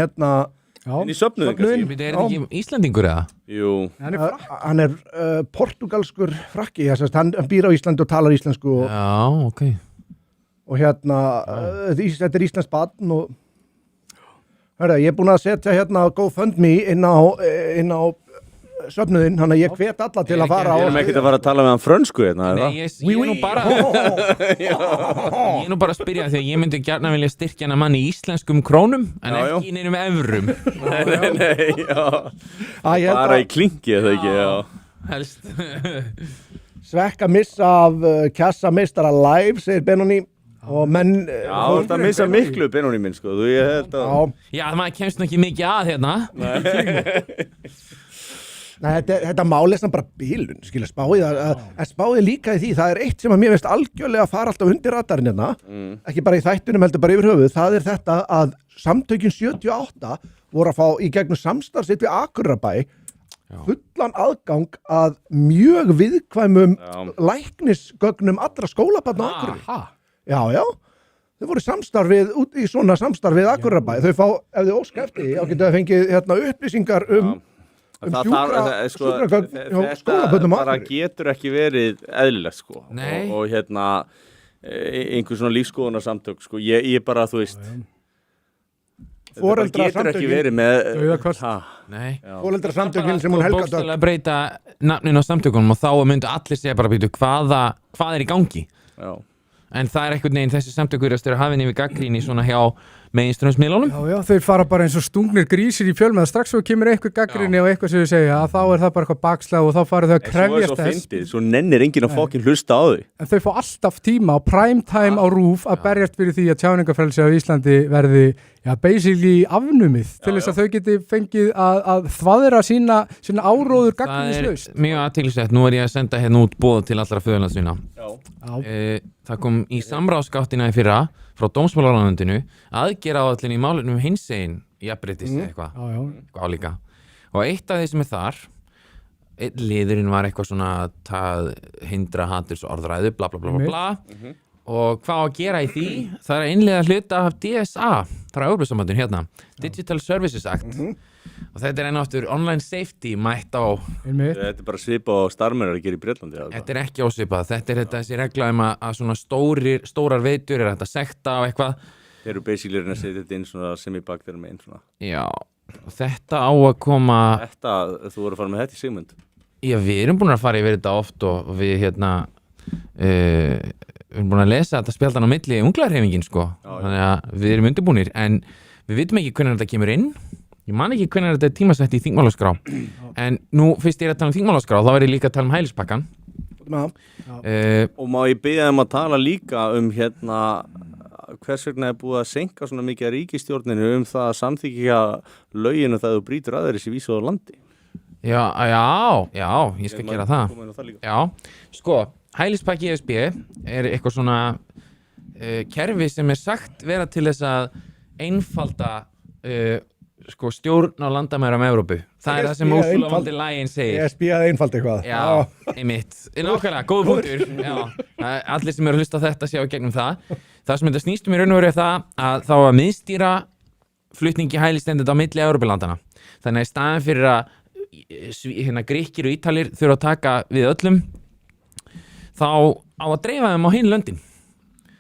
Já. Inn í söfnuðin Söfnuðinn. kannski. Er þetta ekki Íslandingur eða? Jú. Hann er hann er portugalskur frakki, hann býr á Íslandi og talar íslensku og, Já, ok. og þetta er íslensk barn og ég er búin að setja GoFundMe inn á söfnuðinn, hann að ég hvet alla til að fara Við erum ekkert að fara að tala með hann frönsku hérna, Nei, eða? ég er nú bara Ég er nú bara að spyrja því að ég myndi gjarna vilja styrkja hana mann í íslenskum krónum en Já, já. ekki neinum evrum Nei, já. ég held Bara að í klingi, eða ekki, já. helst svekka missa af kjassameistara live, segir Benoni og menn Já, þú ert að missa miklu Benóni minn, sko. Þú, ég held að... já, Já, maður kemst nú ekki mikið að hérna Nei, þetta mál er samt bara bílun, skilja, spáið líka í því, það er eitt sem að mér veist algjörlega að fara alltaf undir radarinn hérna, ekki bara í þættunum heldur bara yfir höfuð, það er þetta að samtökin 78 voru að fá í gegnum samstarfsitt við Akureyrarbæ fullan aðgang að mjög viðkvæmum læknisgögnum allra skólabarna á Akureyri. Já, þau voru samstarfið, út í svona samstarfið Akureyrarbæ, þau fá, ef þau óska eftir, þá getur þau fengið upplýsingar sjúkragögn hjá skólabörnum á bara Akureyri. getur ekki verið eðlilegt, sko. Nei. Og einhver svona lífsskoðunarsamtök, sko. Ég bara, þú veist... Þetta bara getur ekki verið með... Dauðakvöld. Nei Foreldrasamtökin sem hún Helga Dögg. bókstaflega breyta nafninu á samtökunum og þá myndu allir segja bara býtu hvað er í gangi Já. en það er einhvern veginn þessi samtökur að störa hafinn yfir gagnrýni svona hjá meginströmsmiðlunum Já, þeir fara bara eins og stungnir grísir í fjölmiðla strax svo kemur eitthvað gagnrýni og eitthvað sem þau segja að þá er það bara eitthvað bakslag og þá farið þau að En svo er krefjast svo þess fyndið, svo nennir enginn að fokkin hlusta á þau. en þau fá alltaf tíma á prime time á RÚV að berjast fyrir því að tjáningafrelsi á Íslandi verði basically afnumið til þess að þau geti fengið að þvaðra sína áróður það gagnrýnislaust. er mjög aðtilsett nú er ég að senda hérna út boð til allra föðurlandsvina það kom í samráðsgáttina í fyrra frá dómsmálaráðuneytinu aðgerðaáætlun í málefnum hinsegin jafnréttis eitthvað álíka og eitt af því sem er þar einn liðurinn var eitthvað svona að hindra haturs orðræðu bla bla bla bla bla og hvað á að gera í því það er að innleiða hluta af DSA það er Evrópusambandinu hérna Digital Services Act og þetta er enn og aftur online safety mætt á Þetta er bara svipa á starfmennar að gera í Bretlandi. þetta er ekki ósvipað, þetta er þessi regla að svona stórar veitur er þetta sekta og eitthvað Þeir eru basically að setja þetta inn svona semibakterum með einn svona. já, og þetta á að koma Þú voru að fara með þetta í Sigmund. já, við erum búin að fara yfir þetta oft og við við erum búin að lesa þetta spjaldan á milli unglarhreyfingin sko, þannig að við erum undirbúnir en við vitum ekki hvernig þetta kemur inn ég man ekki hvernig þetta er tímasett í þingmálaskrá en nú fyrst ég er að tala um þingmálaskrá þá er ég líka að tala um hælispakkan Og má ég biðja að tala líka um hvers vegna er búið að senka svona mikið að ríkisstjórninu það að samþykja löginu það þú brýtur aðeins í vísu á landi. já, ég skal gera það já, sko hælispakki ESB er eitthvað svona kerfi sem er sagt vera til þess að einfalda sko stjórn á landamærum Evrópu. Það er það sem Ursula von der Leyen segir. Ég spíaði einfald eitthvað. Já, einmitt. Nákvæmlega, góð punktur. Já, allir sem eru að hlusta á þetta sjá gegnum það. Það sem þetta snýst í raun og veru er það að þá að miðstýra flutningi hælisleitenda á milli Evrópulandana. Þannig að í staðinn fyrir að Grikkir og Ítalir þurfa að taka við öllum þá á að dreifa þeim á hin löndin.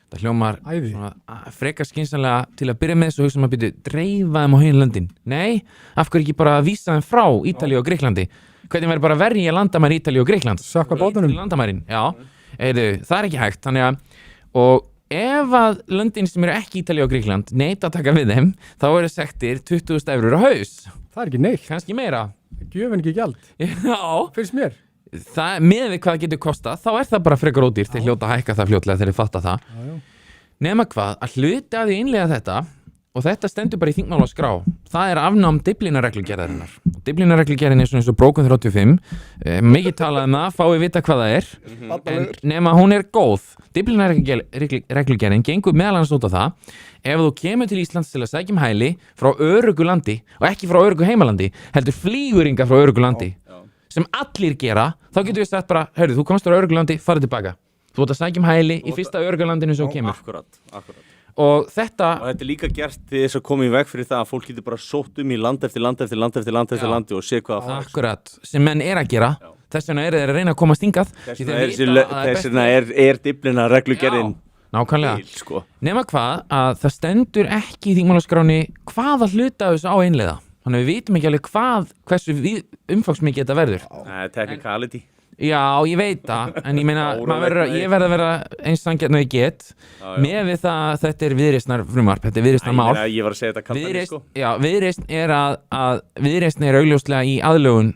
Það hljómar Æði. svona frekar skynsamlega til að byrja með þessu hugsa maður byrju, dreifa þeim á hinn löndin. Nei, af hverju ekki bara vísa þeim frá Ítalíu og Greiklandi? Hvernig verður bara verja landamæri Ítalíu og Greikland? Sökkva bátunum. Landamærin, já. Það er ekki hægt, þannig að, og ef að löndin sem eru ekki Ítalíu og Greikland neita að taka við þeim, þá eru sektir 20.000 eurur á haus. Það er ekki neitt. Kannski meira. Gjöfin ekki gjald. Já. Fyrst mér. Með við hvað það getur kostað, þá er það bara frekar ódýrt. Þeir hljóta að hækka það fljótlega þegar þeir fatta það. Nema hvað, að hluti að því innlega þetta, og þetta stendur bara í þingmálaskrá, það er afnám Dyflinnarreglugerðarinnar. Dyflinnarreglugerðin er svona eins og brókun 35, mikið talað það, fáið vita hvað það er, en nema hún er góð. Dyflinnarreglugerðin gengur meðal annars út á það, ef þú kemur til Íslands til að sækja hæli frá öruggu landi, og ekki frá öruggu heimalandi, heldur flýguringa frá öruggu landi, sem allir gera, þá getur við sagt bara, hörru, þú komst frá öruggu landi, farið tilbaka. Þú ert að sækja hæli í fyrsta öruggu landinu sem þú kemur. Akkurat. Og þetta er líka gert til þess að koma í veg fyrir það að fólk getur bara sótt í land eftir landi og sé hvað það fær. Akkurat, sem menn er að gera. Þess vegna eru þeir að reyna að komast hingað. Þess vegna er Dyflinnarreglugerðin nákvæmlega. Sko. Nema hvað að það stendur ekki í þingmálaskráni hvaða hluta þessu á einleiða. Þannig við vitum ekki alveg hversu umfangsmikið þetta verður. Technicality. Já, ég veit það, en ég meina, ég verð að vera eins sanngjarn og ég get, með við það að þetta er Viðreisnar frumvarp, þetta er Viðreisnar mál. Ég var að segja þetta kallt sko. Já, Viðreisn er Viðreisn er augljóslega í aðlögun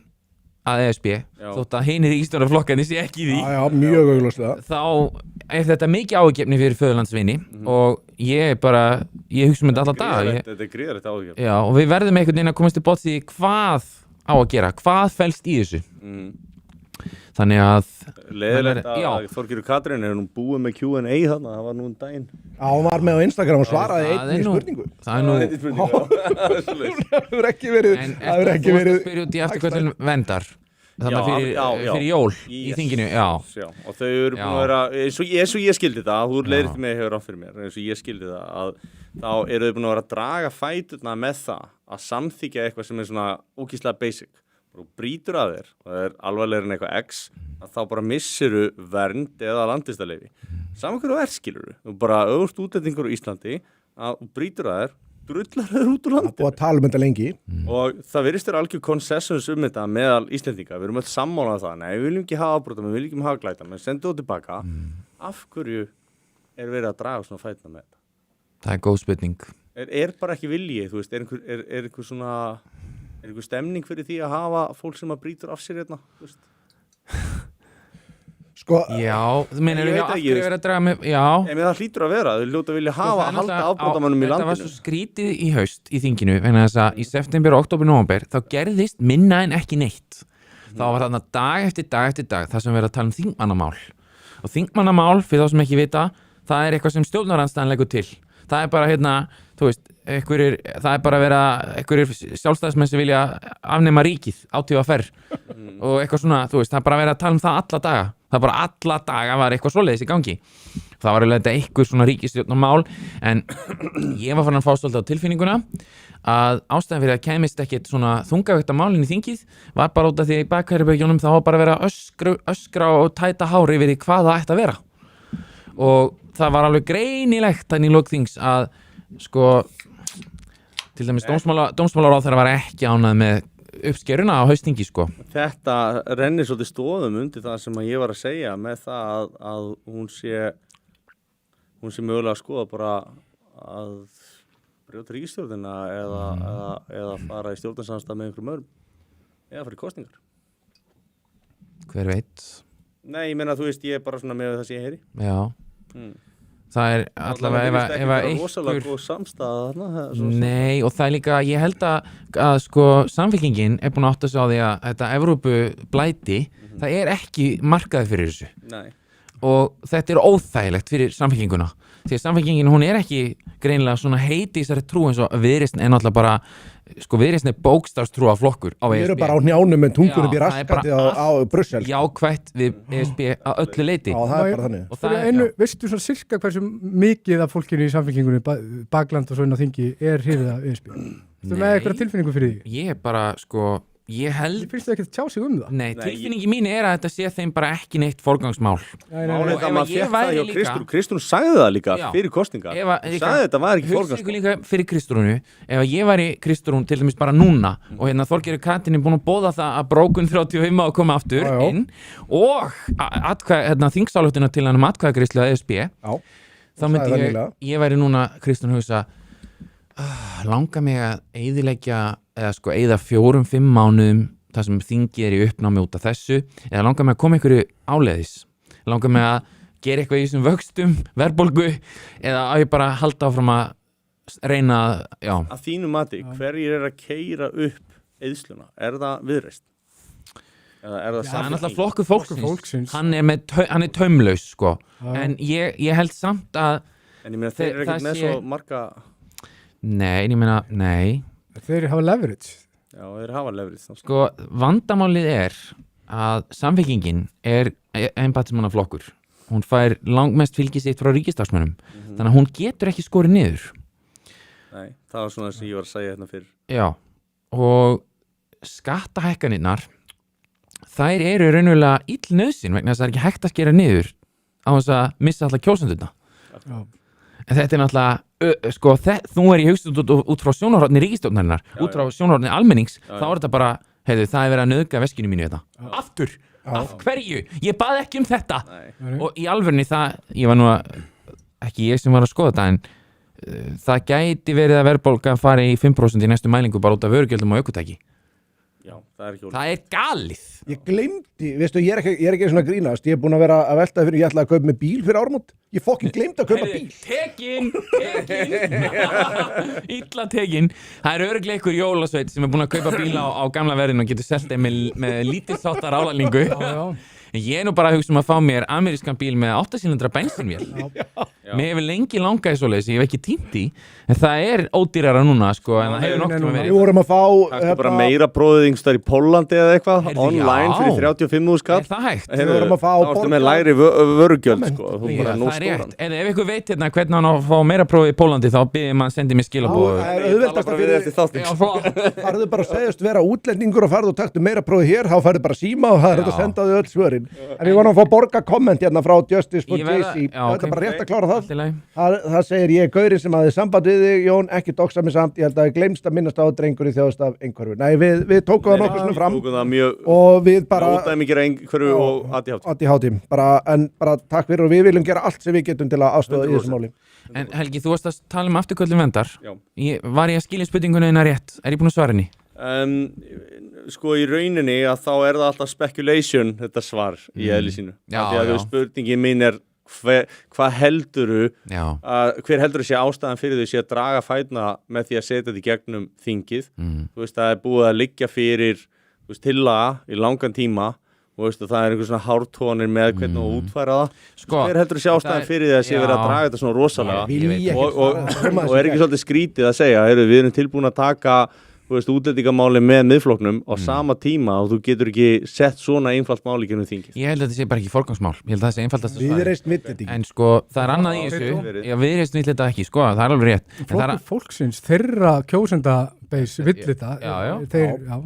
að ESB, þótt að hinir ríkisstjórnarflokkarnir sé ekki í því. Já, mjög augljóslega. Þá er þetta mikið ágefni fyrir föðurlandsvini og ég hugsa um þetta alla dag. Þetta er gríðarlegt ágefni. Já, og við verðum einhvern veginn að komast til botns í hvað á að gera, hvað felst í þessu. Þannig að leiðilegt að Þorgerður Katrín er nú búið með Q&A þarna, það var nú daginn. Já, hún var með á Instagram og svaraði einni spurningu. Það er nú Það hefur ekki verið En þú fórst að spyrja út í afturköllun verndar þannig fyrir jól í þinginu. Já, og þau eru búin að vera eins og ég skildi það, þú leiðir með hefur átt fyrir mér, eins og ég skildi það að þá eru þau búin að vera að draga fæturna með það að samþykja eitthvað sem er svona ógeðslega basic. Þú brýtur að þér og það er alvarlegur en eitthvað X að þá bara missiru vernd eða landvistarleyfi. Saman hverju skilurðu. Þú bara öðvust útlendingur á Íslandi að þú brýtur að þér, drullar þér út úr landi. Það búið að tala um þetta lengi. Og það virðist þér algjör konsessens þetta meðal Íslendinga. Við erum öll sammála það. Nei, við viljum ekki hafa afbrota, við viljum ekki hafa glæta, menn sendu þú tilbaka. Af hverju er verið að draga svona fætna með þetta? það er góð spurning. Er bara ekki vilji, þú veist, er einhver svona... Er einhver stemning fyrir því að hafa fólk sem að brýtur af sér hérna, þú veist? Sko, já, þú meinir þú aftur að vera að draga með, já. En það hlýtur að vera, þau hljóta vilja hafa að halda afbrotamönnum í landinu. Þetta var svo skrítið í haust í þinginu, vegna þess að í september, október, nóvember, þá gerðist minna en ekki neitt. Þá var þarna dag eftir dag, það sem verið að tala um þingmannamál. Og þingmannamál, fyrir þá sem ekki vita, það er eitthvað sem stjórnarandstaðan leggur til. Það er bara þú veist, það er bara að vera einhverjir sjálfstæðismenn sem vilja afnema ríkið, átífa ferr og eitthvað svona, þú veist, það er bara að vera að tala um það alla daga. Það er bara alla daga var eitthvað svoleiðis í gangi. Það var alveg eitthvað svona ríkisstjórnarmál, en ég var farin að fá svolítið á tilfinninguna að ástæðan fyrir að kæmist ekkert svona þungavægta málinn í þingið var bara út af því að í bakherbergjunum þá var bara að vera öskra og tæta hári yfir því hvað það ætti að vera. Og það var alveg greinilegt þannig í lok þings að sko til dæmis dómsmálaráðherra var ekki ánægð með uppskeruna á haustþingi sko. Þetta rennir svolítið stoðum undir það sem ég var að segja með það að hún sé mögulega að skoða bara að brjóta ríkisstjórnina eða fara í stjórnarsamstarf með einhverjum öðrum eða fara í kosningar. Hver veit? Nei, ég meina þú veist, ég er bara svona með það sem ég heyri. Já. Það er allavega ef einhver rosalega góð samstaða þarna. Nei, og það er líka, ég held að sko Samfylkingin er búin að átta sig á því að þetta Evrópublæti, það er ekki markaði fyrir þessu. Nei. Og þetta er óþægilegt fyrir Samfylkinguna. Því að Samfylkingin, hún er ekki greinilega svona heiti í þessari trú eins og Viðreisn er náttúrulega bara, sko Viðreisn er bókstafstrúa flokkur á ESB. Við erum bara á hnjánum með tungur upp í raskati á Brussel. Jákvætt við ESB að öllu leiti. Já, það er bara þannig. Og það er veistu svona sirka hversu mikið af fólkinu í Samfylkingunni, Bagland og svona þingi er hrifið af ESB? Þú með eitthvað tilfinningu fyrir því? Ég bara, sko, Ég held Ég finnst það ekki að tjá sig það. Nei, tilfinningi mín að þetta sé þeim bara ekki neitt forgangsmál. Málið ef að maður ég fekk það væri hjá líka- Kristrún sagði það líka Já. fyrir kosningar. Ef að- Sagði þetta var ekki Hugsið ykkur forgangsmál. líka fyrir Kristrúnu, ef að ég væri Kristrún til dæmis bara núna og hérna Þorgerður Katrín er búin að boða það að brókun 35 á að koma aftur Já. inn og þingsálutina til hann atkvæðagreiðslu að ESB, Já, þá myndi sagði það nýlega. ég væri núna Kristrún hugsa langa mig að eyðileggja eða sko eyða 4-5 mánuðum það sem þingið er í uppnámi út af þessu eða langa mig að koma einhverju áleiðis langa mig að gera eitthvað í þessum vöxtum verðbólgu eða að ég bara halda áfram að reyna já, Að þínu mati, hverjir að keyra upp eyðsluna? Er það Viðreisn? Eða er það það er Samfylking? náttúrulega flokkur fólksins, Fólksins. hann er taumlaus sko, en ég held samt að En ég meina þeir eru það ekkert með sé- svo marga nei Þeir hafa leverage. Já, þeir hafa lefrið sko, vandamálið er að Samfylkingin er embættismannaflokkur hún fær langmest fylgi sitt frá ríkistarfsmönnum þannig að hún getur ekki skorið niður Nei, það var svona sem ég var að segja hérna fyrir já, og skattahækkanirnar þær eru raunverulega illnauðsyn vegna þess að það er ekki hægt að skera niður á þess að missa alltaf kjósendurna Já. en þetta er náttúrulega sko, þú er í hugst út frá sjónarhorni ríkisstjórnarinnar, út frá sjónarhorni almennings, þá er þetta bara heiðu, það er verið að nauðga veskinu mínu þetta aftur, af hverju, ég bað ekki um þetta og í alvörni það, ég var nú að ekki ég sem var að skoða þetta en það gæti verið að verðbólgan fari í 5% í næstu mælingu bara út af vörugjöldum og ökutæki Já, það er ekki það er galið Ég glemdi, veistu, ég er ekki svona að grínast, ég er búin að vera að velta fyrir, ég ætlaði að kaupa með bíl fyrir áramót, ég fokkin glemdi að kaupa bíl. tekin illa tekin það er örugglega einhver jólasveit sem er búin að kaupa bíla á gamla verðinu og getur selt þeim með lítilsáttar álalingu en ég er nú bara að hugsa að fá mér amerískan bíl með 8 cylindra bensinvél mér hefur lengi langaði svoleiðis ég hef ekki tímt í en það er ódýrara núna sko en það hefur nokkuð Við verið vorum að fá Það er bara meira bróðið yngstar í Póllandi eða eitthvað Heyrðu, online já. fyrir 35.000 skall er það hægt? Við vorum að fá Þá ertu með lægri vörugjöld sko Þú Já, bara nú það er rétt, stóran eða ef ykkur veit hérna hvernig hann á að fá meira prófið í Pólandi þá byrðir maður að sendi mér skilabóð Það er Ég tala auðveldast bara að við fyrir eftir þáttinn farðu bara að segjast vera útlendingur og farðu og taktu meira prófið hér, þá farðu bara síma og það er þetta að senda þau öll svörin. En ég var nú að fá borga komment hérna frá Justice for Ég verð að- JC, já, þetta er bara rétt að klára það. Allt í lagi. Það segir ég gaurinn sem hafði samband við þig, Jón, ekki doxa mig samt, ég held að ég gleymst að minnast á drengur í þjóðstaf einhverfu. Nei, við tókum það nokkuð svona fram Tókum það mjög og við bara ódæmikera einhverju og aðtíhátt ADHD, bara takk fyrir og við viljum gera allt sem við getum til að aðstofa í þessu máli. En Helgi, þú varst að tala um afturköllum vendar Já. Var ég að skilja spurningunni eina rétt? Er ég búin að svara henni? Sko í rauninni að þá er það alltaf speculation þetta svar í eðli sínu Já, Af því að já. spurningin mín er hvað helduru Já, hver heldur sé ástæðan fyrir þau sé að draga fætna með því að setja þetta í gegnum þingið þú veist það er búið að liggja fyrir tillaga í langan tíma og veist, það er einhver svona hártónir með hvernig að útfæra það Sko, hver heldur sé ástæðan fyrir því að sé verið að Já. draga þetta svona rosalega Ég veit. og er ekki svolítið skrítið að segja við erum tilbúin að taka útlendingamáli með miðflokknum á sama tíma og þú getur ekki sett svona einfalt máli gennum þingið ég held að þetta sé bara ekki forgangsmál Ég held að það sé einfaldast að Við svara reist mitt þetta En sko, það er annað í Já, þessu verið. Já, viðreist vill þetta ekki, sko, það er alveg rétt En það Flokkur er, fólksins, þeirra kjósendabeis vill þetta. Já, já. Þeir, já.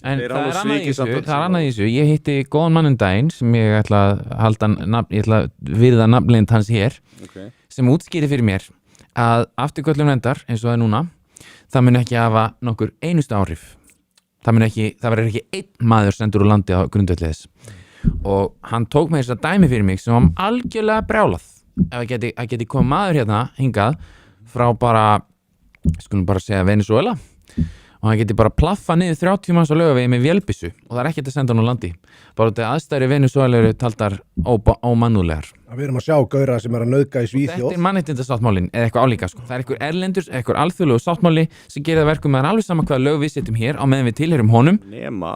en Þeir það alveg er annað í svikið samt þessu öll Það er sem annað í þessu Ég hitti góðan mann daginn sem ég ætla að halda nafn Ég ætla að virða nafnlind hans hér okay. sem útskýri fyrir mér að afturköllum vendar eins og það er núna það mun ekki hafa nokkur einustu áhrif það verður ekki einn maður sendur úr landi á grundvelliðis og hann tók með þess að dæmi fyrir mig sem var algjörlega brjálað ef að geti komið maður hérna hingað frá bara skulum bara segja Venezuela og hann geti bara plaffa niður 30 manns á Laugavegi með vélbyssu og það er ekkert að senda hann úr landi bara þetta aðstæður í Venezuela eru taldar ómannúlegar Við erum að sjá gauðra sem er að nauðga í Þetta Svíþjóð. er mannréttindasáttmálinn eða eitthvað álíka sko. Það er einhver erlendur, einhver alþjóðlegu sáttmáli sem gerir það verkum að það er alveg sama hvaða lög við setjum hér á meðan við tilheyrum honum nema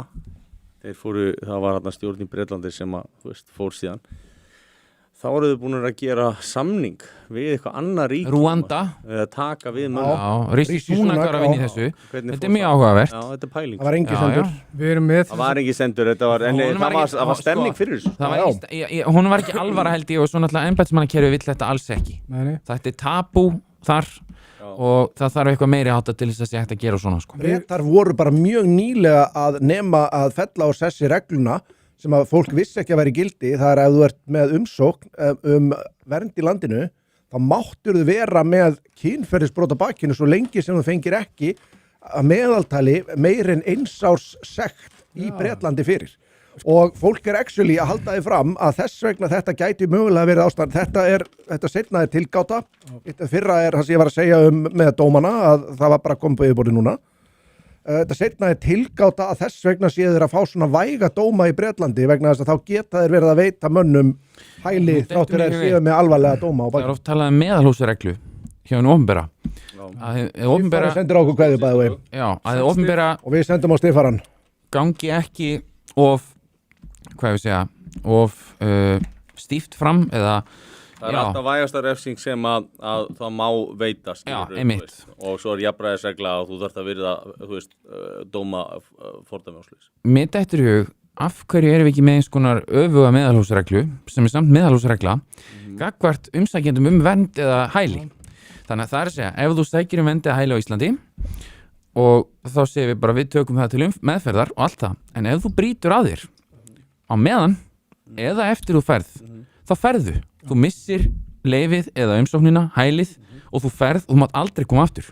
það var hérna stjórn í Bretlandi sem að fór síðan þá eru þau búin að gera samning við eitthvað annað rík Rúanda eða taka við mönnum Já, Rishi Rishi Sunak Sunak, var að vinna í já. þessu Hvernig Þetta fór er mjög það? áhugavert Já, þetta er pæling Það var engi Já, sendur. já. Við erum með Það var ekki sendur, þetta var, en Honum var það ekki- var stemning sko, fyrir þessu Það var ekki, hún var ekki alvara held ég og svo náttúrulega embættismannakerfi vill þetta alls ekki Nei, nei. Þetta er tabú þar og það þarf eitthvað meiri átta til þess að sé hægt að gera svona sko. Bretar voru bara mjög nýlega að nema að fella á sessi regluna sem að fólk vissi ekki að vera í gildi. Það ef þú ert með umsókn vernd í landinu, þá máttur þú vera með kynferðisbrot á bakinu svo lengi sem þú fengir ekki að meðaltali meir en 1 árs sekt í Bretlandi fyrir. Og fólk actually að halda því fram að þess vegna þetta gæti mögulega verið ástand. Þetta seinna tilgáta. Þetta fyrra það sem ég var að segja með dómana að það var bara komið på yfirborði núna. Þetta seinna tilgáta að þess vegna séu þeir að fá svona væga dóma í Bretlandi vegna þess að þá geta þeir verið að veita mönnum hæli þrátt fyrir að séu með alvarlega dóma. Það oft talað meðalhúsreglu hjá hinn opinbera. Opinbera sendir okkur kveðju bæði veginn. Já, að opinbera og við sendum á Stefaran. Gangi ekki of stíft fram eða það alltaf vægasta refsing sem að það má veita og svo jafnræðisregla og þú þarft að virða dóma fordæmisins. Mér dettur í hug af hverju erum við ekki með eins konar öfuga meðalhúsreglu sem samt meðalhúsregla gagnvart umsækjendum vernd eða hæli. Þannig að það að segja, ef þú sækir vernd eða hæli á Íslandi og þá segir við bara við tökum það til meðferðar og allt það, en ef þú brýtur að þér á meðan eða eftir þú ferð, þá ferðu. Þú missir leyfið eða umsóknina, hælið og þú ferð og þú mátt aldrei koma aftur.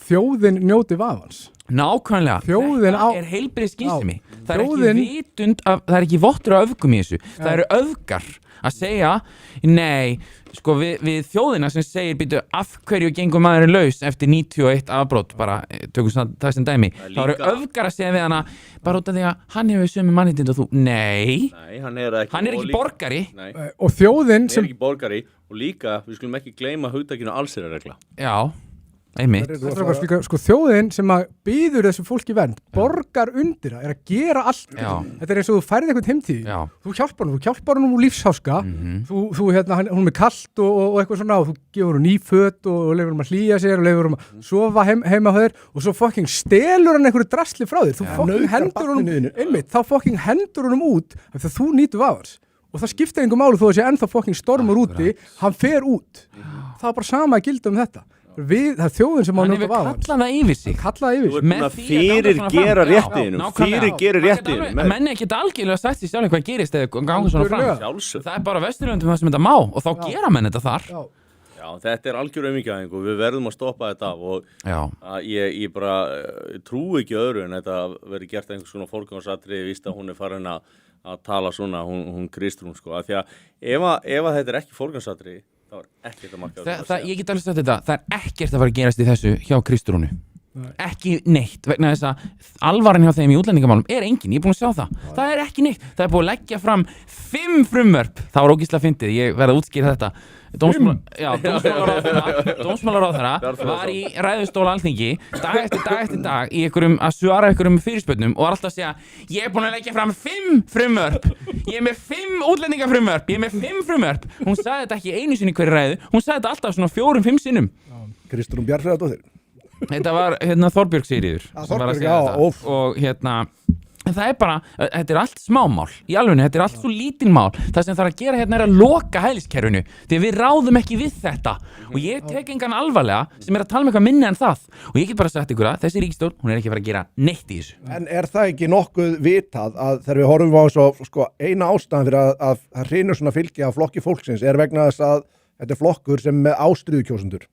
Þjóðin njóti vafans. Nákvæmlega. Þjóðin það er heilbrigð skynsemi. Það er ekki vitund það er ekki vottur af öfgum í þessu. Það eru öfgar að segja nei, sko við þjóðina sem segir býtu af hverju gengur maðurinn laus eftir 91 afbrot, bara tökum það sem dæmi. Það eru öfgar að segja við hana bara út af því að hann hefur sömu mannréttindi og þú. Nei, hann er ekki borgari. Nei. Og þjóðin sem er ekki borgari og líka, við skulum ekki gleyma hugtakinu allsherjarregla. Já, einmitt. Sko þjóðin sem að býður þessu fólki vernd, borgar undir það, er að gera allt. Þetta er eins og þú færið eitthvað heimtíð. Þú hjálpar honum úr lífsháska, þú hún er kalt og eitthvað svona og þú gefur hún ný föt og lefur hún að hlýja sér og lefur hún að sofa heima á þér og svo fucking stelur hann einhverju drasli frá þér. Þú fucking hendur honum út af því að þú nýtur vafans. Og það skiptir engum máli þó að sé ennþá fucking stormur úti, hann fer út. Það er bara sama að gilda þetta. Það er þjóðin sem á njóta vafans. Hann hefur kallað það yfir sig. Fyrirgera réttiðinu. Menni geta algjörlega sagt sér sjálf hvað gerist eða ganga svona fram. Það er bara Vesturlöndum það sem þetta má og þá gera menn þetta þar. Já, þetta er algjör auðmýkjaðing og við verðum að stoppa þetta og ég bara trúi ekki öðru en þetta verið gert einhvers svona forgangsatriði víst að hún er farin að tala svona, hún Kristrún sko, af því að ef þetta er ekki forgangsatriði þá er ekkert að marka ég get alveg sagt þetta, það er ekkert að fara að gerast í þessu hjá Kristrúnu. Ekki neitt, vegna þess að alvaran hjá þeim í útlendingamálum er engin, ég er búin að sjá það er ekki neitt, það er búin að leggja fram 5 frumvörp, það var ógeðslega fyndið, ég verð að útskýra þetta. Dómsmálaráðherra var í ræðustóla Alþingi dag eftir dag í að svara einhverjum fyrirspurnum og var alltaf að segja ég er búin að leggja fram 5 frumvörp, ég er með 5 útlendingafrumvörp, ég er með 5 frumvörp. Hún sagði þetta ekki einu sinni í hverju ræðu, hún sagði þetta alltaf svona 4-5 sinnum. Kristrún Bjarnfreðardóttir. Þetta var Þorbjörg Sigríður sem var að segja þetta og það er bara, þetta er allt smámál í alvegni, þetta er allt svo lítil mál. Það sem þarf að gera er að loka hæliskerfinu því að við ráðum ekki við þetta og ég tek engan alvarlega sem er að tala um eitthvað minni en það og ég get bara sagt ykkur að þessi ríkisstjórn, hún er ekki að fara að gera neitt í þessu. En er það ekki nokkuð vitað að þegar við horfum á svo eina ástæðan fyrir að það hrynur svona fylgi af flokki fólksins er vegna þess að þetta er flokkur sem með ástríðukjósendur.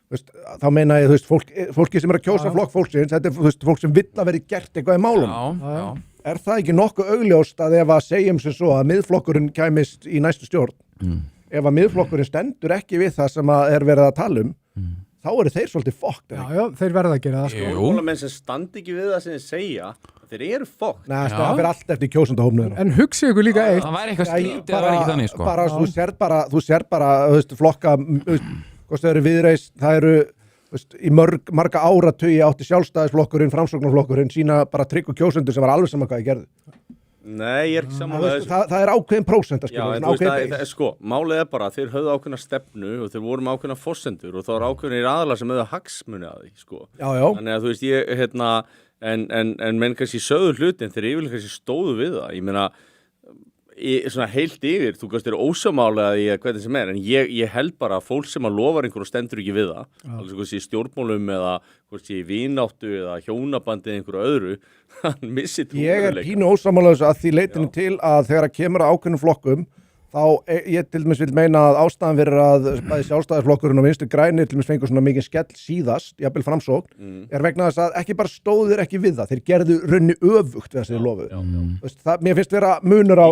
Þá meina ég, fólki sem er að kjósa flokk fólksins, þetta er fólk sem vill að vera gert eitthvað í málum. Er það ekki nokkuð augljóst að ef að segjum sem svo að miðflokkurinn kæmist í næstu stjórn, ef að miðflokkurinn stendur ekki við það sem er verið að tala þá eru þeir svolítið fokkt. Já, þeir verða að gera það. Stjórnmálamenn sem standi ekki við það sem þeir segja, þeir eru fokkt. Nei, það fyrir allt eftir kjósendahópnum. En hugsið ykkur líka eitt. Það væri eitthvað skrítið, það væri ekki þannig, sko. Þú sér bara, flokka, hvort það eru Viðreisn, það eru í marga áratugi átti Sjálfstæðisflokkurinn, Framsóknarflokkurinn sína bara trygg og kjósendur sem var alveg saman hvað ég gerði. Nei, ég er ekki sammála þessu. Það er ákveðin prósent að sko, málið er bara að þeir höfðu ákveðna stefnu og þeir voru með ákveðna forsendur og þá er ákveðnir aðalar sem höfðu hagsmuni að því, sko. Já. Þannig að þú veist, en menn kannski sögðu hlutin þeir yfirlega kannski stóðu við það. Ég meina, svona heilt yfir, þú kannst vera ósamálega í hvernig sem en ég held bara að fólk sem að lofar einhverju stendur ekki við það alveg svo í stjórnmálum eða í vináttu eða hjónabandi eða einhverju öðru, hann missir trúverðugleika. Ég pínu ósammála þessu að því leitinu til að þegar að kemur að ákveðnum flokkum þá ég til dæmis vil meina að ástæðan fyrir að bæði Sjálfstæðisflokkurinn og Vinstri grænir til dæmis fengur svona mikið skell síðast, jafnvel Framsókn, vegna þess að ekki bara stóðu þeir ekki við það, þeir gerðu raunni öfugt við það sem þeir lofuðu. Mér finnst vera munur á...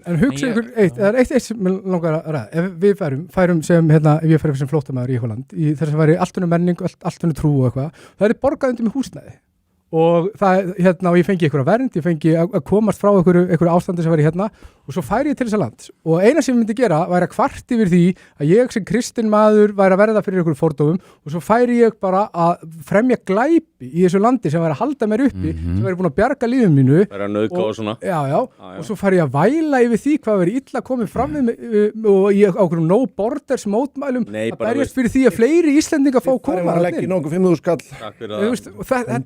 En hugsa ykkur það er eitt sem mér langar að ræða, ef við færum sem, ef ég færum sem flóttamaður í Holland, í þess að væri alltunum menning, alltunum trú og eitthvað, það er borgað undir með húsnæði. Og það, og ég fengi einhverja vernd, ég fengi að komast frá einhverju ástandi sem væri og svo færi ég til þessa land og eina sem ég myndi gera væri að kvart yfir því að ég sem kristinn maður væri að verða fyrir einhverjum fordómum og svo færi ég bara að fremja glæpi í þessu landi sem væri að halda mér uppi, sem væri búin að bjarga lífum mínu væri að nauðga og svona og svo færi ég að væla yfir því hvað veri illa komið fram við og ég á einhverjum no borders mótmælum að berjast fyrir því að fleiri Íslendingar fá koma þetta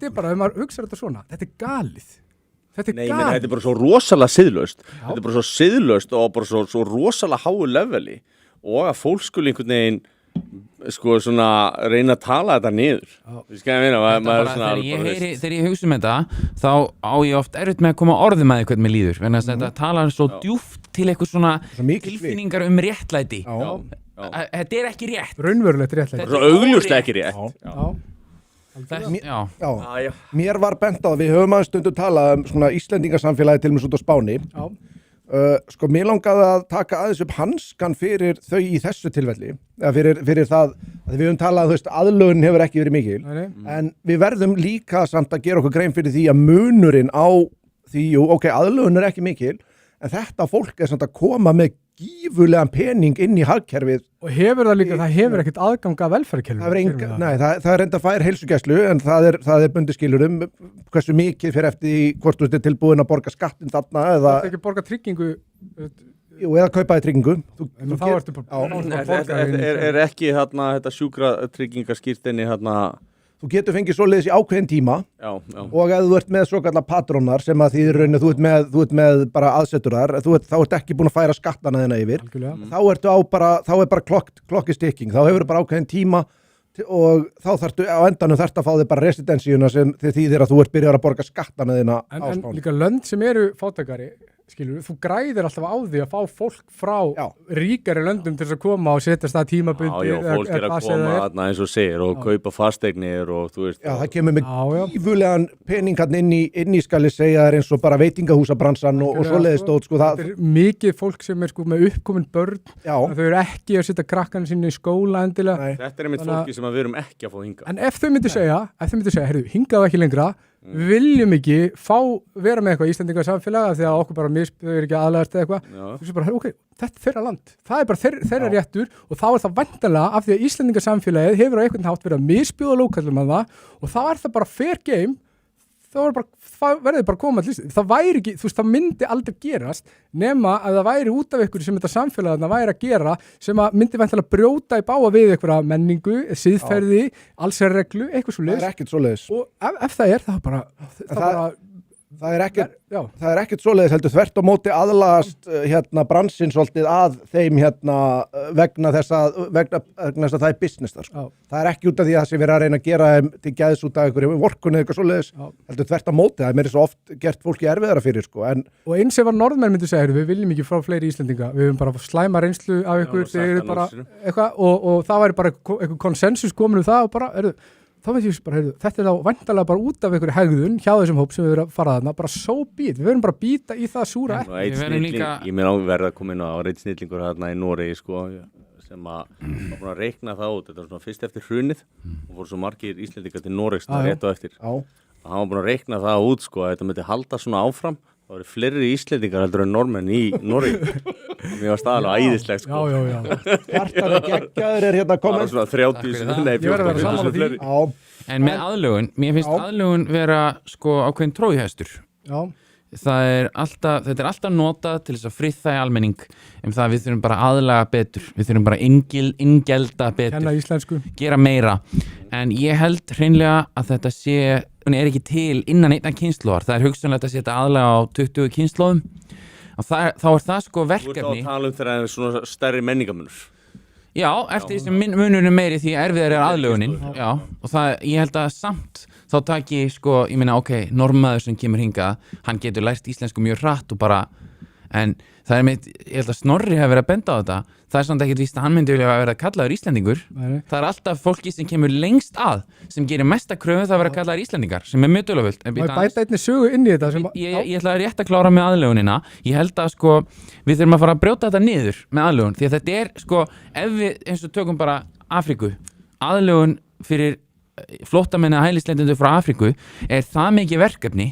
er bara, ef maður hugsa þetta svona, þetta er galið. Þetta er bara svo rosalega siðlaust. Þetta er bara svo siðlaust og bara svo rosalega háu leveli og að fólk skuli einhvern veginn svona reyna að tala þetta niður. Þegar ég hugsa þetta, þá á ég oft erfitt með að koma orðum að eitthvað með líður. Þetta talar svo djúpt til eitthvað svona tilfinningar réttlæti. Þetta er ekki rétt. Raunverulegt réttlæti. Svo augljóslega ekki rétt. Mér var bent á að við höfum að stundum talað svona Íslendingasamfélagi til og með út á Spáni mér langaði að taka aðeins upp hanskan fyrir þau í þessu tilfelli eða fyrir það að við höfum talað aðlögun hefur ekki verið mikil en við verðum líka samt að gera okkur grein fyrir því að munurinn á því, aðlögun er ekki mikil en þetta fólk er samt að koma með gífurlegan pening inn í hagkerfið og hefur það líka, það hefur ekkert aðgang að velferðarkerfið. Það er enda fær heilsugæslu en það er bundið skilurum hversu mikið fyrir eftir hvort þú ert tilbúin að borga skattin þarna eða það er ekki að borga tryggingu eða kaupaði tryggingu þá ertu bara er ekki þetta sjúkratryggingaskírteini þú getur fengið svoleiðis í ákveðin tíma og ef þú ert með svokallar patrónar sem að því raun þú ert með bara aðsetur þar þá ert ekki búin að færa skattana þina yfir þá er bara clock is ticking þá hefur bara ákveðin tíma og þá þarftu á endanum að fá þig bara residensíuna sem þýðir að þú ert byrjar að borga skattana þina á Spáni. En líka lönd sem eru fátækari þú græðir alltaf á því að fá fólk frá ríkari löndum til þess að koma og setjast það tímabundi og fólk er að koma eins og segir og kaupa fasteignir og þú veist það kemur með gífulegan pening inn í skal ég segja eins og bara veitingahúsabransan og svoleiðistótt það er mikið fólk sem er með uppkomin börn þau eru ekki að setja krakkarnir sinni í skóla endilega. Þetta er einmitt fólki sem við erum ekki að fá hinga en ef þau myndu segja heyrðu, hingað ekki lengra við viljum ekki vera með eitthvað Íslendingasamfélag því að okkur bara þau eru ekki aðlæðast eða eitthvað þetta er þeirra land, það er bara þeirra réttur og þá er það væntanlega af því að Íslendingasamfélagið hefur á einhvern hátt verið að misbjóða lókallum að það og þá er það bara fair game það verður bara koma allir það væri ekki, það myndi aldrei gerast nema að það væri út af ykkur sem þetta samfélagið væri að gera sem að myndi væntanlega brjóta í bága við einhverja menningu, siðferði allsherreglu, eitthvað svoleiðis það er ekkert svoleiðis og ef það er það er ekkert svoleiðis heldur þvert á móti aðlagast bransinn svolítið að þeim vegna þess að það er business þar það er ekki út af því að það sé verið að reyna að gera þeim til gæðs út af einhverju vorkunni eða eitthvað svoleiðis heldur þvert á móti, það er mér svo oft gert fólki erfiðara fyrir og eins ef að norðmenn myndi segja við viljum ekki frá fleiri Íslendinga við viljum bara slæma reynslu af ykkur og það væri bara eitthvað konsensus komin það og bara þá veit ég bara, þetta er þá væntanlega bara út af einhverju hegðun hjá þessum hóp sem við verðum að fara þarna, bara við verðum bara að býta í það súra Ég meina verða að koma inn á reitt snillingur þarna í Noregi sem var búin að reikna það út, þetta var svona fyrst eftir hrunið og voru svo margir Íslendingar til Noregs rétt og eftir og hann var búin að reikna það út að þetta myndi halda svona áfram það voru fleiri Íslendingar heldur en normenn í Noregi mér var staðalega æðislegt Hjartar og geggjaður er komið svona 30.000 fleiri en með aðlögun, mér finnst aðlögun vera ákveðin trójuhestur þetta er alltaf notað til þess að friða í almenning það við þurfum bara aðlaga betur við þurfum bara inngjelda betur kenna íslensku, gera meira en ég held hreinlega að þetta er ekki til innan einna kynslóðar það er hugsanlega að setja aðlaga á 20 kynslóðum og þá það sko Þú ert á verkefni að tala þegar það svona stærri menningamunur. Já, eftir því sem munurinn meiri því erfiðar aðlögunin já, og ég held að samt þá taki sko, ég meina normaður sem kemur hingað, hann getur lært íslensku mjög hratt og bara, en það ég held að Snorri hefur verið að benda á þetta, það samt ekkert víst að hann myndi vilja vera kallaður Íslendingur, það alltaf fólki sem kemur lengst að, sem gerir mesta kröfu það að vera kallaður Íslendingar, sem mjög döluvöld. Má ég bæta einni sögu inn í þetta? Ég ætla að rétt að klára með aðlögunina, ég held að sko, við þurfum að fara að brjóta þetta niður með aðlögun, því að þetta sko, ef við eins og tökum bara Afríku, aðlögun fyrir flóttamenn að hælisleitendur frá Afríku það mikið verkefni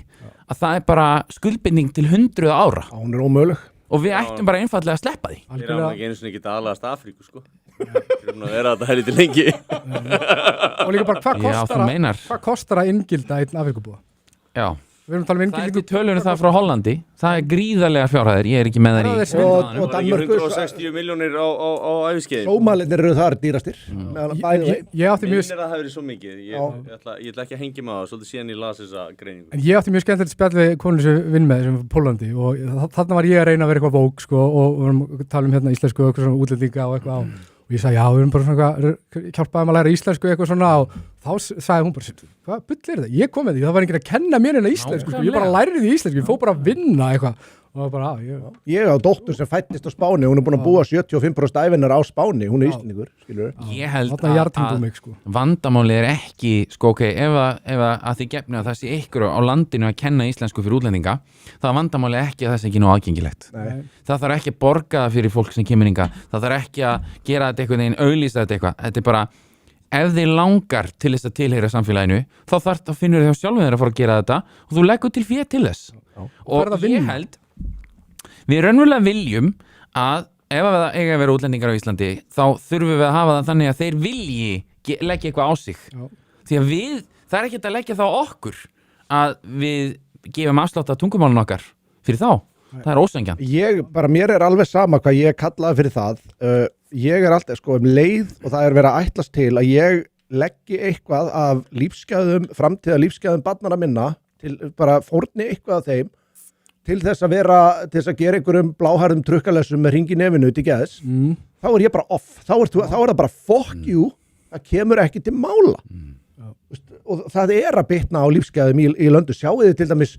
að það bara skuldbinding til 100 ára. Hún ómöguleg. Og við ættum bara einfallega að sleppa því. Þeir hafa ekki einu sinni getað aðlagast Afríku, sko. Þeir að vera þetta helviti lengi. Og líka bara, hvað kostar að inngilda einn Afríkubúa? Já. Við erum að tala um inngildingu. Það tölunum það frá Hollandi. Það gríðarlega fjárhæðir. Ég ekki með þær í. Og Danmörku. 160 milljónir á æfiskeiðin. Sómalinir eru þar dýrastir. Ég átti mjög... Það hefur verið svo mikið. Ég ætla ekki að hengja með það, svolítið síðan ég las þessa greiningu. En ég átti mjög skemmtilegt spjall við konur sem vinn með sem Pólandi og þarna var ég að reyna að vera eitthvað vók sko, og við erum að tala um hérna íslensku og eitthvað svona útlendinga og eitthvað og ég sagði, já, við erum bara svona hjálpaðum að læra íslensku eitthvað svona og þá sagði hún bara, hvað bull er þetta? Ég kom með því, það var enginn að kenna mér hérna íslensku, ég bara lærði því íslensku, ég fór bara að vinna eitthvað og bara, ég á dóttur sem fættist á Spáni, hún búin að búa 75% ævinnar á Spáni, hún Íslendingur, skilur. Ég held að vandamáli ekki, sko, ef að þið gefnu að það sé ykkur á landinu að kenna íslensku fyrir útlendinga, það er vandamáli ekki að það sé ekki nóg aðgengilegt. Það þarf ekki að borga það fyrir fólk sem kemur hingað, það þarf ekki að gera þetta einhvern veginn, auglýsa þetta eitthvað, þetta er bara ef þið langar til þess að tilheyra samfélaginu, þá finnur þau sjálfum þeir að fara að gera þetta og þú leggur til fé til þess. Og ég held við raunverulega viljum að ef það eiga að vera útlendingar á Íslandi þá þurfum við að hafa það þannig að þeir vilji leggja eitthvað á sig. Því að það er ekkert að leggja þá okkur að við gefum afslátt af tungumálun okkar fyrir þá. Það er ósanngjarnt. Mér er alveg sama hvað ég kallaði fyrir það. Ég er alltaf sko leið og það er verið að ætlast til að ég leggi eitthvað af lífsgæðum, framtíða lífsgæðum barnanna minna til bara fórni eitthvað af þeim til þess að gera einhverjum bláharðum trukkalessum með hring í nefinu út í geðs, þá er ég bara off. Þá er það bara fuck you, það kemur ekki til mála. Og það er að bitna á lífsgæðum í löndu. Sjáu þið til dæmis,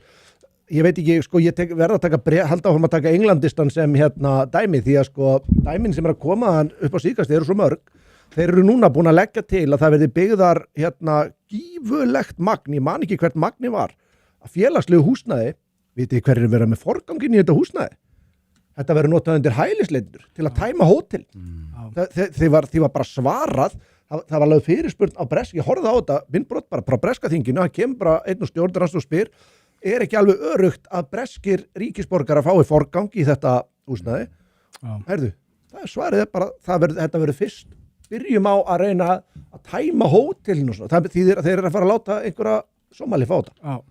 ég veit ekki, sko, ég verða að halda áfram að taka Englandistan sem dæmi, því að sko, dæmin sem er að koma upp á síðkast eru svo mörg. Þeir eru núna búin að leggja til að það verði byggðar gífulegt magn, ég man ekki hvert magni var, að félagslegu húsnæði. Vitið hverjir vera með forgangin í þetta húsnæði? Þetta verður notað undir hælisleitur til að tæma hótel. Því var bara svarað, það var lögð fyrirspurn á bresk, ég horfði á þetta, myndbrot bara frá breska þinginu, það kemur bara einn og stjórnar hans og spyr, er ekki alveg örugt að breskir ríkisborgarar fái forgang í þetta húsnæði? Herðu, það er svarið bara, þetta verður fyrst. Byrjum á að reyna að tæma hótelinu og svona. Það þýðir að þeir eru að fara að láta einhverja Somali fá þetta.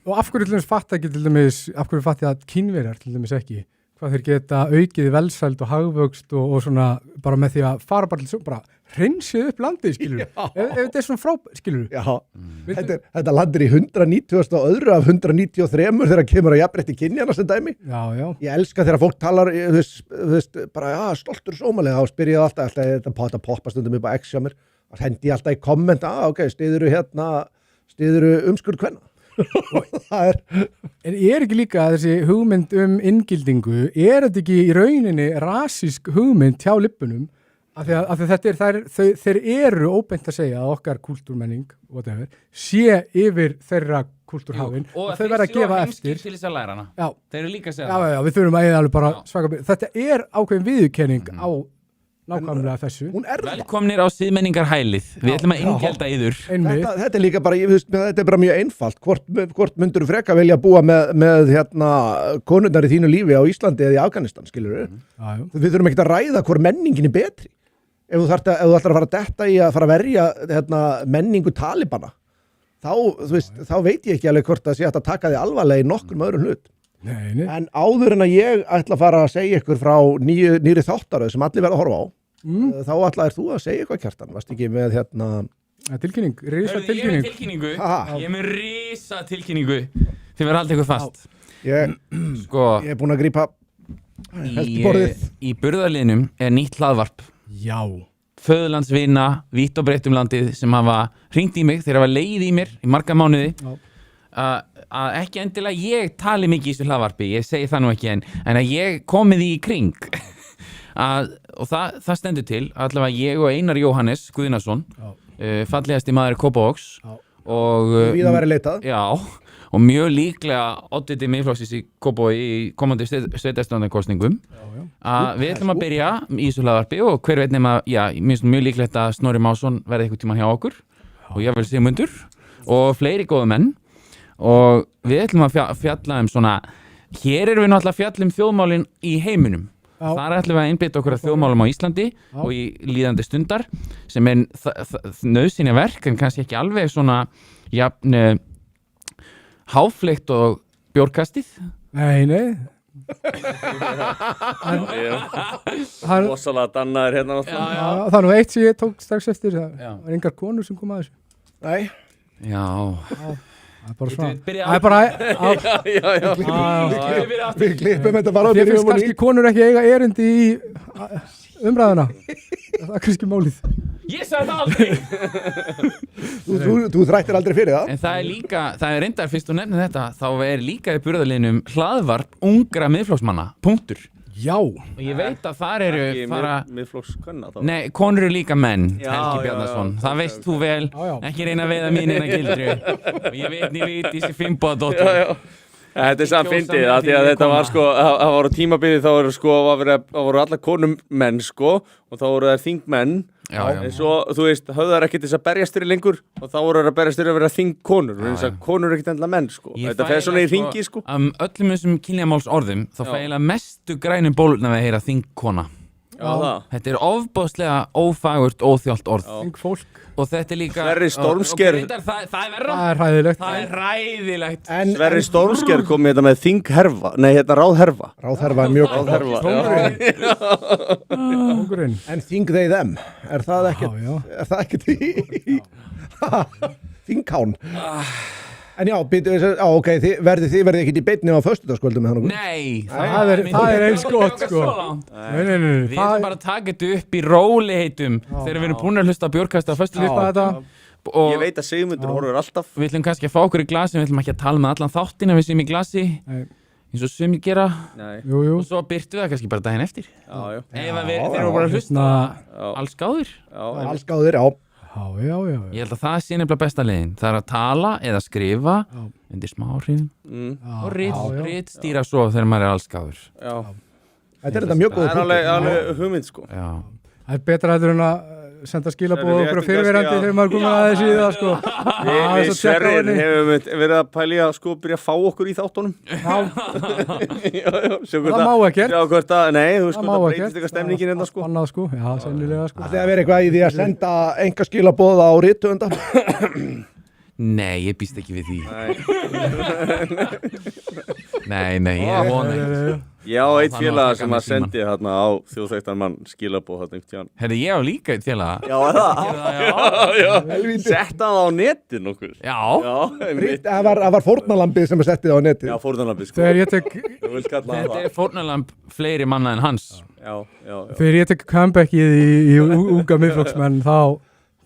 Og af hverju til dæmis fatta ekki til dæmis, af hverju fatti að Kínverjar til dæmis ekki, hvað þeir geta aukið velsæld og hagvöxt og svona bara með því að fara bara til bara hreinsið upp landið, skilur ef þetta er svona frábært, skilur þetta landir í 190 og öðru af 193 þegar kemur að jafnrétti kynjana sem dæmi. Ég elska þegar fólk talar bara, stoltur Sómalega og spyr ég alltaf þetta poppa stundum upp á X hjá mér og hendi alltaf í komment, styðuru umskurð kvenna. En er ekki líka þessi hugmynd inngildingu, er þetta ekki í rauninni rasísk hugmynd hjá lippunum af því þetta þeir eru óbeint að segja að okkar kúltúrmenning sé yfir þeirra kúltúrhafin og þau verða að gefa eftir til þess að læra hana. Þeir eru líka að segja já, við þurfum að alveg bara svaka þetta er ákveðin viðurkenning á nákvæmlega þessu. Velkomnir á siðmenningarhælið. Við ætlum að inngjalda yður. Þetta er líka bara, þetta er bara mjög einfalt. Hvort myndur þú freka velja að búa með konurnar í þínu lífi á Íslandi eða í Afganistan, skilur við? Við þurfum ekki að ræða hvor menningin er betri. Ef þú ætlar að fara að detta í að fara að verja menningu talibana, þá veit ég ekki alveg hvort það sé hægt að taka því alvarlega í nokkrum öðrum hlut. Nei. En áður en að ég ætla að fara að segja ykkur frá nýri þáttaröð sem allir verða að horfa á, þá ætlaðir þú að segja eitthvað, Kjartan, varst ekki með tilkynning, risa tilkynning. Ég er með risa tilkynningu. Þið verða alltaf eitthvað fast. Sko, Ég er búin að grípa helst í borðið. í burðarliðnum er nýtt hlaðvarp Já. föðurlandsvina, vítt og breytt landið sem hafa hringt í mig, þeir hafa leið í mér í marga mánuði að ekki endilega ég tali mikið í þessu hlaðvarpi, ég segi það nú ekki en að ég komið í kring og það stendur til allavega ég og Einar Jóhannes Guðnason fallegasti maður Kópavogs og Víða væri leitað. já, og mjög líklega oddviti Miðflokksins í Kópavogi í komandi sveitarstjórnarkosningum að við ætlum að byrja í þessu hlaðvarpi og hver veit nema, já, mér finnst mjög líklegt að Snorri Másson verði eitthvað tíma hjá okkur og ég vil Sigmundur og fleiri góða menn og við ætlum að fjalla svona, hér erum við náttúrulega að fjalla þjóðmálin í heiminum. Þar ætlum við að einbytta okkur að þjóðmálum á Íslandi og í líðandi stundar sem er nauðsynja verk en kannski ekki alveg svona jafn háfleygt og bjórkastið. Nei. Rosalega dannaður hérna náttúrulega. Það er nú eitt sem ég tók strax eftir, það var engar konur sem kom að þessu. Nei. Já. Það er bara svona. Byrja Það er bara, Við klippum þetta bara og Þér byrjum finnst á kannski nýtt. konur ekki eiga erindi í umræðuna. Það er kannski málið. Ég sagði það aldrei. Þú þrættir aldrei fyrir það. En það er líka, það er reyndar fyrst og nefnir þetta, þá er líka í burðarliðnum hlaðvarp ungra miðflokksmanna, punktur. Já. Og ég veit að þar eru Miðflokkskvenna þá. Nei, konur eru líka menn, Já, Helgi já, Bjarnason. já, Það ok, veist þú vel, Já. ekki reyna að veiða mín innan gildru. Og ég veit nývít í þessi Finnbogadóttur. Þetta er samt Kjósa fyndið mig að því til að ég þetta koma. var sko, það voru tímabilið þá voru alla konum menn sko og þá voru þær þingmenn Já. en svo, þú veist, höfðar ekki til þess að berjast fyrir lengur og þá voru þær að berjast fyrir að vera þingkonur og þess að konur eru ekkert endla menn sko þetta fer svona í hringi sko Öllum þessum kynjamáls orðum, þá fæ eiginlega mestu grænum bólurna við að heyra þingkona. Já, það. Þetta er ofbóðslega ófagurt, óþjált orð. Þing fólk. Og þetta er líka... Sverrir Stormsker. Það er verra. Það er hræðilegt. Það er ræðilegt. Sverrir Stormsker kom með þetta með þingherfa, nei hérna ráðherfa. Ráðherfa er mjög Kóngurinn. En think they them, er það ekkert, Já. er það ekkert í þingkán? En já, ok, þið verðið ekkert í beinni á föstudagskvöldum með þannig. Nei, Það er eins gott sko. Nei. Við erum bara að taka þetta upp í róliheitum þegar við erum búin að hlusta á bjórkasta á föstu Klippa þetta. og Ég veit að Sigmundur horfur alltaf. við ætlum kannski að fá okkur í glasi, við ætlum ekki að tala með allan þáttin ef við séum í glasi Nei. eins og sumir gera Nei, Jú. og svo byrtu það kannski bara daginn eftir já. ef að þeir eru bara að hlusta alls gáður. Allskáðir, já. Já. Ég held að það sé nefnilega besta leiðin, það er að tala eða skrifa undir smáhrifum og rit stýra svo þegar maður er alls gáður. Já. Þetta er þetta mjög góð Það er alveg hugmynd sko. Já. Það er betra heldur en að senda skilabóð Sverrir, okkur ættu fyrirverandi kannski að- þegar maður komið aðeins í það sko. Við Sverrir hefum verið að pæli að sko byrja að fá okkur í þáttunum. Það má ekkert. Sjá hvort að, nei, þú veist Það hvort má að ekkert. breytist eitthvað stemningin hérna sko. Annað sko, já, sennilega sko. Það er verið eitthvað í því að senda enga skilaboð á rithöfunda. Nei, ég býst ekki við því. Nei, ég vona ekki. Já, eitt Það félag var sem að gamli símann. sendi hérna á þjóðþekktan mann skilabóð hérna einhvern tíðan. Herri, ég á líka eitt félaga. Já, það. Setta það á netið nokkur. Já. Einmitt. Það var fórnalambið sem er settið á netið. Já, fórðanlambið sko. Þegar ég tek Þú vilt kalla Þetta það. er fórnalamb fleiri manna en hans. Þegar ég tek comebackið í unga miðflokksmenn þá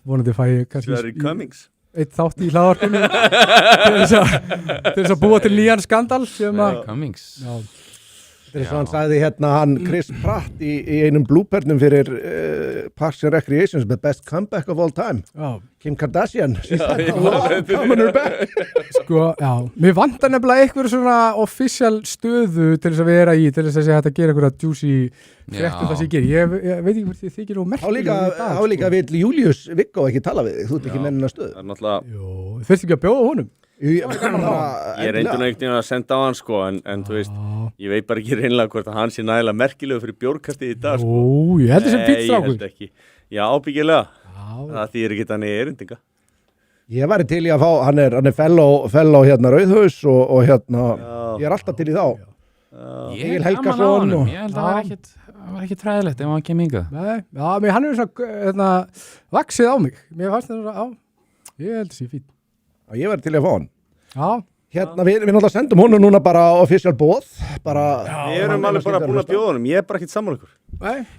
vonandi fæ ég Sverrir kannski Cummings. eitt þátt í hlaðvarpinu til þess að búa til nýjan skandal sem að Cummings. Þetta er svo hann sagði hérna hann Chris Pratt í einum blúpernum fyrir Parks and Recreation the best comeback of all time. já, Kim Kardashian. Coming her back. sko, já, mér vantar nefnilega eitthvað svona official stöðu til þess að vera í, til þess að segja að þetta gera eitthvað juicy fréttum það sem ég ger. Ég veit ekki hvort þið þykir nú merkilega Þá líka vill Július Viggo ekki tala við þig, þú ert ekki nennina stöðu. Það er náttúrulega, Jú, þurfti ekki að bjóða honum. ég reyndi nú einhvern veginn að senda á hann sko, en þú veist, ég veit bara ekki reynlega hvort að hann sé nægilega merkilegu fyrir bjórkastið í dag sko. Jú, ég held þessum Nei, fýtt ég strákur. held ekki. Já, ábyggilega. Já, Það þýðir ekki þannig erindinga. Ég væri til í að fá, hann er fellow hérna Rauðhaus og hérna, ég er alltaf til í þá. Ég Egil er gaman á Helgason honum. og- Ég held að það var ekkit fræðilegt ef hann kemur hingað. nei, já, hann er svona vaksið á mig. Mér fannst þetta, já, ég held þessi fýtt. Ég væri til í að fá hann. Já, Hérna, við náttúrulega sendum honum núna bara official boð, bara... Við erum alveg bara búin að bjóða honum, ég er bara ekkert saman ykkur.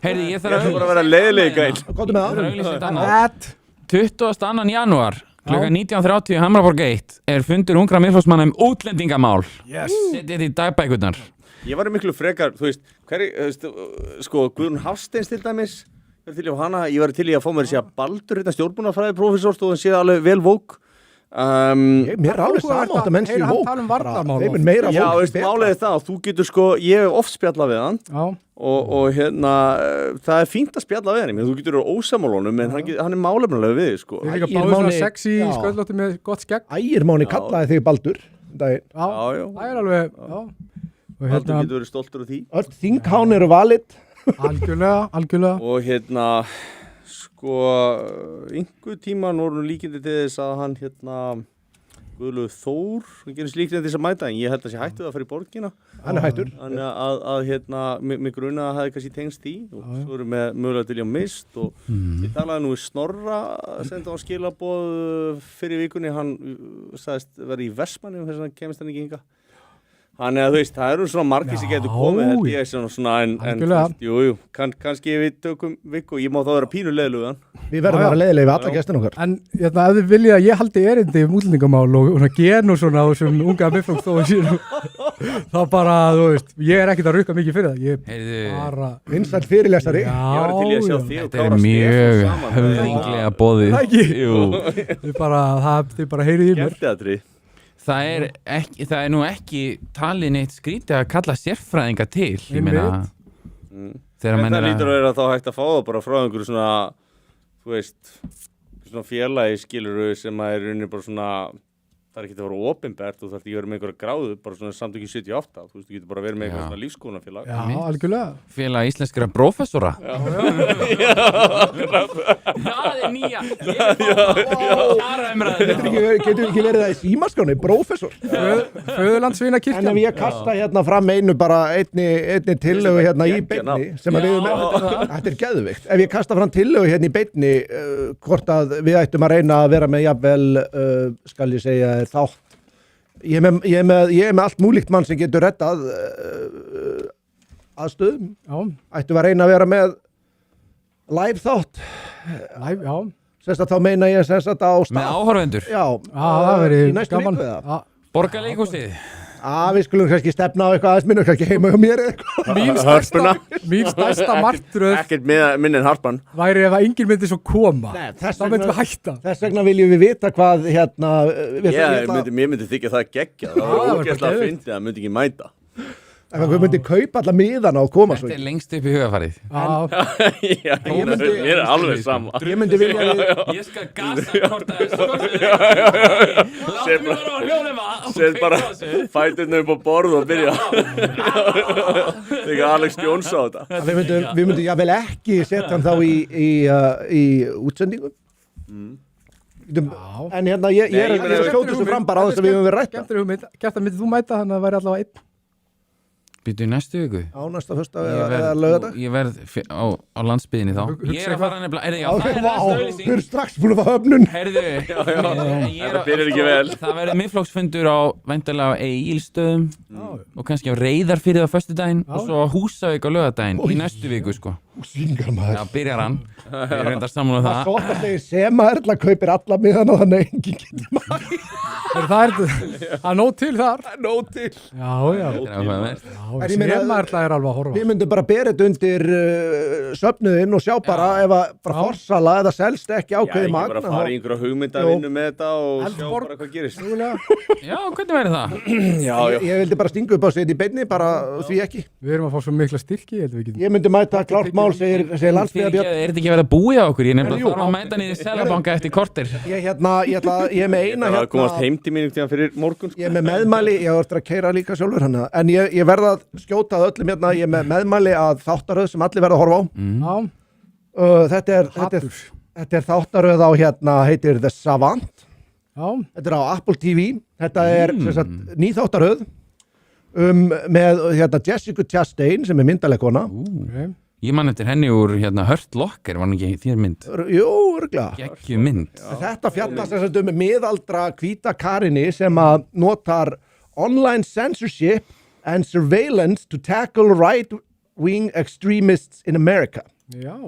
Heyrði, ég Ég þarf ætla bara að vera leiðilegi gæl. Góttu með það. auglýsa eitt annað. 22. janúar klukkan 19:30 Hamraborg 1 er fundur ungra miðflokksmanna útlendingamál. Setið þetta í dagbækurnar. Ég var miklu frekar, þú veist, sko, Guðrún Hafsteins til dæmis, ég var til í að fá mér að segja Baldur, hérna stjórnbúnarfræði prófessor, stóðan séð alveg vel vók. Mér er alveg samátt að menn séu vók. Þeim er meira Já, vók. veist, málið er það, þú getur sko, ég hef oft spjallað við hann og hérna, það er fínt að spjalla við hann, þú getur ósamálunum, en hann er málefnilega við þig, sko. Við erum líka báðið svona sexy sköllótti með gott skegg. Ægir Máni kallaði þig Baldur. Já, það er alveg, Baldur getur verið stoltur af því. Öll þinghán eru valid. Algjörlega. Og hérna, sko, einhver tíma voru líkindi til þess að hann Guðlaugur Þór, hann gerist líkindi til þess að mæta, en ég held að sé hættu það að fara í borgina. Hann er hættur. Þannig að mig gruna að það hefði kannski tengst því og svo erum við mögulega til í að mist og ég talaði nú í Snorra, senda á skilaboð fyrir vikunni, hann sagðist verið í Vestmannaeyjum þess að kemist hann ekki hingað. Þannig að þú veist, það eru svona margir sem getur komið held ég svona en jú, kannski við tökum viku og ég má þá vera pínu leiðilegan. Við verðum að vera leiðilega við alla gestin okkar. En ef þið viljið að ég haldi erindi útlendingamál og gen og svona á þessum unga miðflokksstofum sínum, þá bara, þú veist, ég er ekkert að rukka mikið fyrir það. Ég bara... Vinsæll fyrirlesari. Ég var til í að sjá þig og Þetta er mjög höfðinglega boðið. Þið bara heyrið í mér. Skemmtiatriði. Það er nú ekki talið neitt skrítið að kalla sérfræðinga til. Ég meina, þegar menn það lítur að vera þá hægt að fá það bara frá einhverju svona, þú veist, svona félagi skiluru sem að er rauninni bara svona, það er ekki að vera opinbert og það er ekki að vera með einhverja gráðu, bara svona samtökin 78, þú veist, þú getur bara verið með einhverja svona lífskoðunarfélag. Já, algjörlega. Félag íslenskra prófessora. Það er nýja. Getur ekki verið það í símaskáni, prófessor. Föðurlandsvinakirkjan. En ef ég kasta hérna fram einni tillögu hérna í beinni, sem að við þetta er geðvikt. Ef ég kasta fram tillögu hérna í beinni, hvort að við ættum að reyna að vera með jafnvel, skal ég segja, þátt. Ég er með allt múlíkt mann sem getur rettað aðstöðum. Ættum að reyna að vera með live þátt. Live, já. Sérst að þá meina ég sérst að á stað. Með áhorfendur. Já, það verið í næstu gaman. viku eða? Borgarleikhúsið. Við skulum kannski stefna á eitthvað aðeins minna, kannski heima hjá mér eitthvað. Mín stærsta martröð ekkert minn en harpan væri ef að enginn myndi svo koma. Þá myndum við hætta. Þess vegna viljum við vita hvað hérna... Mér myndi þykja það geggja. Það var ógeðslega að fyndi að myndi ekki mæta. Við myndum kaupa alla miðana og koma svo. Þetta er lengst upp í hugafarið. Mér er alveg sama. Ég myndi vilja Ég skal gasa korta þessu. Láttu mér á hljóðnema. Sett bara fæturna upp á borð og byrja. Þegar Alex Jones á þetta. Við myndum jável ekki setja hann þá í útsendingu. En hérna ég er að skjóta þessu fram bara á þess að við höfum verið rætta. Skemmtileg hugmynd. Kjartan, myndið þú mæta þannig að það væri allavega einn? Býtu í næstu viku? Á næsta föstudag eða laugardag? Ég verð á landsbyðinni þá. Ég er að fara nefnilega, já, það er næstu auglýsing. Þú eru strax búin að fá höfnun. Heyrðu, Þetta byrjar ekki vel. það verður miðflokksfundur á væntanlega á Egilsstöðum og kannski á Reyðarfirði á föstudaginn og svo á Húsavík á laugardaginn í næstu viku, sko. Sýningar maður. Já, byrjar hann. Ég er reyndar sammála um Það það. gott að segja sem að Erla kaupir alla miðana þannig að enginn getur maður. Það er nóg til þar. Nóg til. Já. Sema er alveg að horfa. Við myndum bara bera þetta undir söfnuðinn og sjá bara ef að bara forsala eða selst ekki ákveði Ég magna. bara fara í einhverja hugmyndavinnu með þetta og sjá bara hvað gerist. Já, hvernig verður það? Ég vildi bara stinga upp á sig í beinni, bara því ekki. Við erum að fá svo mikla styrki, Ég myndi mæta klárt mál, segir Landsbyggðarbjörn. Er þetta ekki verið að búi á okkur? Ég nefnilega þarf að mæta niður í Seðlabanka eftir korter. Ég er með eina Það var að komast heim til mín fyrir morgun. Ég er með meðmæli, ég var eftir að keyra líka sjálfur hana, en ég verða að skjóta að öllum hérna, ég er með meðmæli að þáttaröð sem allir verða að horfa á. Þetta er þáttaröð á hérna, heitir The Savant. Þetta er á Apple TV. Þetta er ný þáttaröð með hérna, Jessica Chastain sem er myndarleikona. Ég man eftir henni úr Hurt Locker, var hann ekki þér mynd? Jú, örgulega. Gekkju mynd. Þetta fjallast þess að miðaldra hvíta Karini sem að notar online censorship and surveillance to tackle right-wing extremists in America. Já.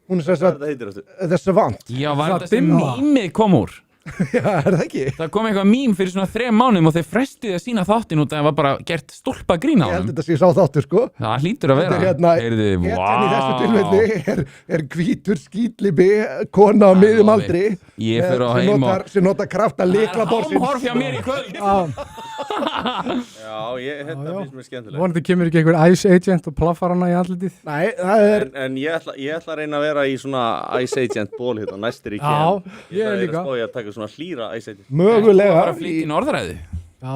Hún er þess að Þetta heitir þetta. The Savant. Já, var Það þetta sem dimma. mýmið kom úr? Já, það ekki? Það kom eitthvað mým fyrir svona 3 mánuðum og þeir frestuði að sína þáttin út að það var bara gert stólpa grín á Ég held hann. þetta sé sá þáttur, sko. Það hlýtur að vera. Heyrðu, hetjan í þessu tilfelli er hvítur skítlibi, kona á miðjum love aldri. Ég fer á heim og... sem notar krafta lykla borsins. Hámhorf hjá mér í kvöld. Já, þetta finnst mér skemmtilegt. Vonandi kemur ekki einhver ICE agent og plaffar hana í andlitið. Nei, það er... En ég ætla að reyna að vera í svona Ice Agent ból hérna næstir í Já, KM. ég líka. Ég að spá ég að taka svona hlýra Ice Agent. mögulega Bara flytt í norðræði. Já.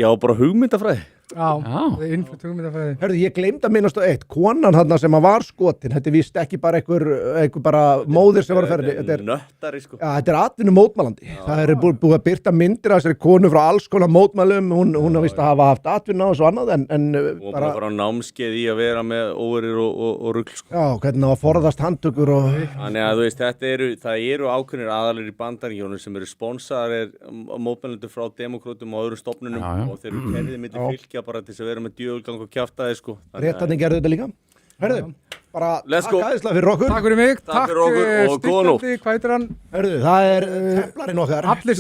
Já, bara hugmyndafræði. Já, Já. það er innflutt hugmyndafræði. Hörðu, ég gleymd að minnast á eitt. Konan hann sem að var skotin, þetta er víst ekki bara einhver bara móðir sem var að ferði. Þetta er nöttari, sko. Já, þetta er atvinnu mótmælandi. Það er búið að byrta myndir af þessari konu frá alls konar mótmælum. Hún har vist að hafa haft atvinnu og svo annað, en Og bara fara á námskeið í að vera með óverir og rugl, sko. já, hvernig það var forðast handtökur og... Þannig að þú veist, það eru ákveðnir aðalir í Bandaríkjunum sem eru sponsaðir mótmælendur frá demókrötum og öðrum stofnunum Já, já. og þeir eru kerðið milli fylkja bara til þess að vera með djögulgang og kjaftaði, sko. Réttarnir gerðu þetta líka. Hörðu, bara Let's takk go. aðeinslega fyrir okkur. Takk fyrir mig. Takk fyrir okkur og góða nótt. styrkjandi, hvað heitir hann? Hörðu, það er templarinn okkar. Allir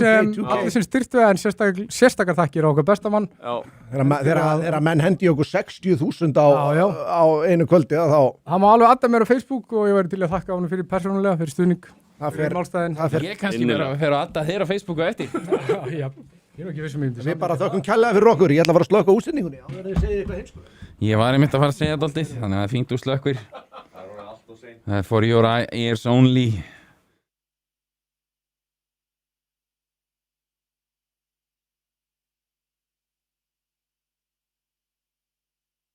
sem styrtu en sérstakar þakkir á okkar bestamann. Já, Þegar menn hendi okkur 60.000 Já. á einu kvöldi, þá Hann má alveg adda mér á Facebook og ég væri til að þakka honum fyrir persónulega, fyrir stuðning. það Fyrir fer... málstæðin. Það fer Ég kannski vera að adda þér á Facebooku eftir. Já, ég er ekki vissum í við bara þökkum kærlega fyrir okkur. Ég ætla að fara að slöka útsendingunni. Áður en þið segið eitthvað heimskulegt. Ég var einmitt að fara að segja þetta alltaf, þannig að það er fínt úr slökkur. For your ears only.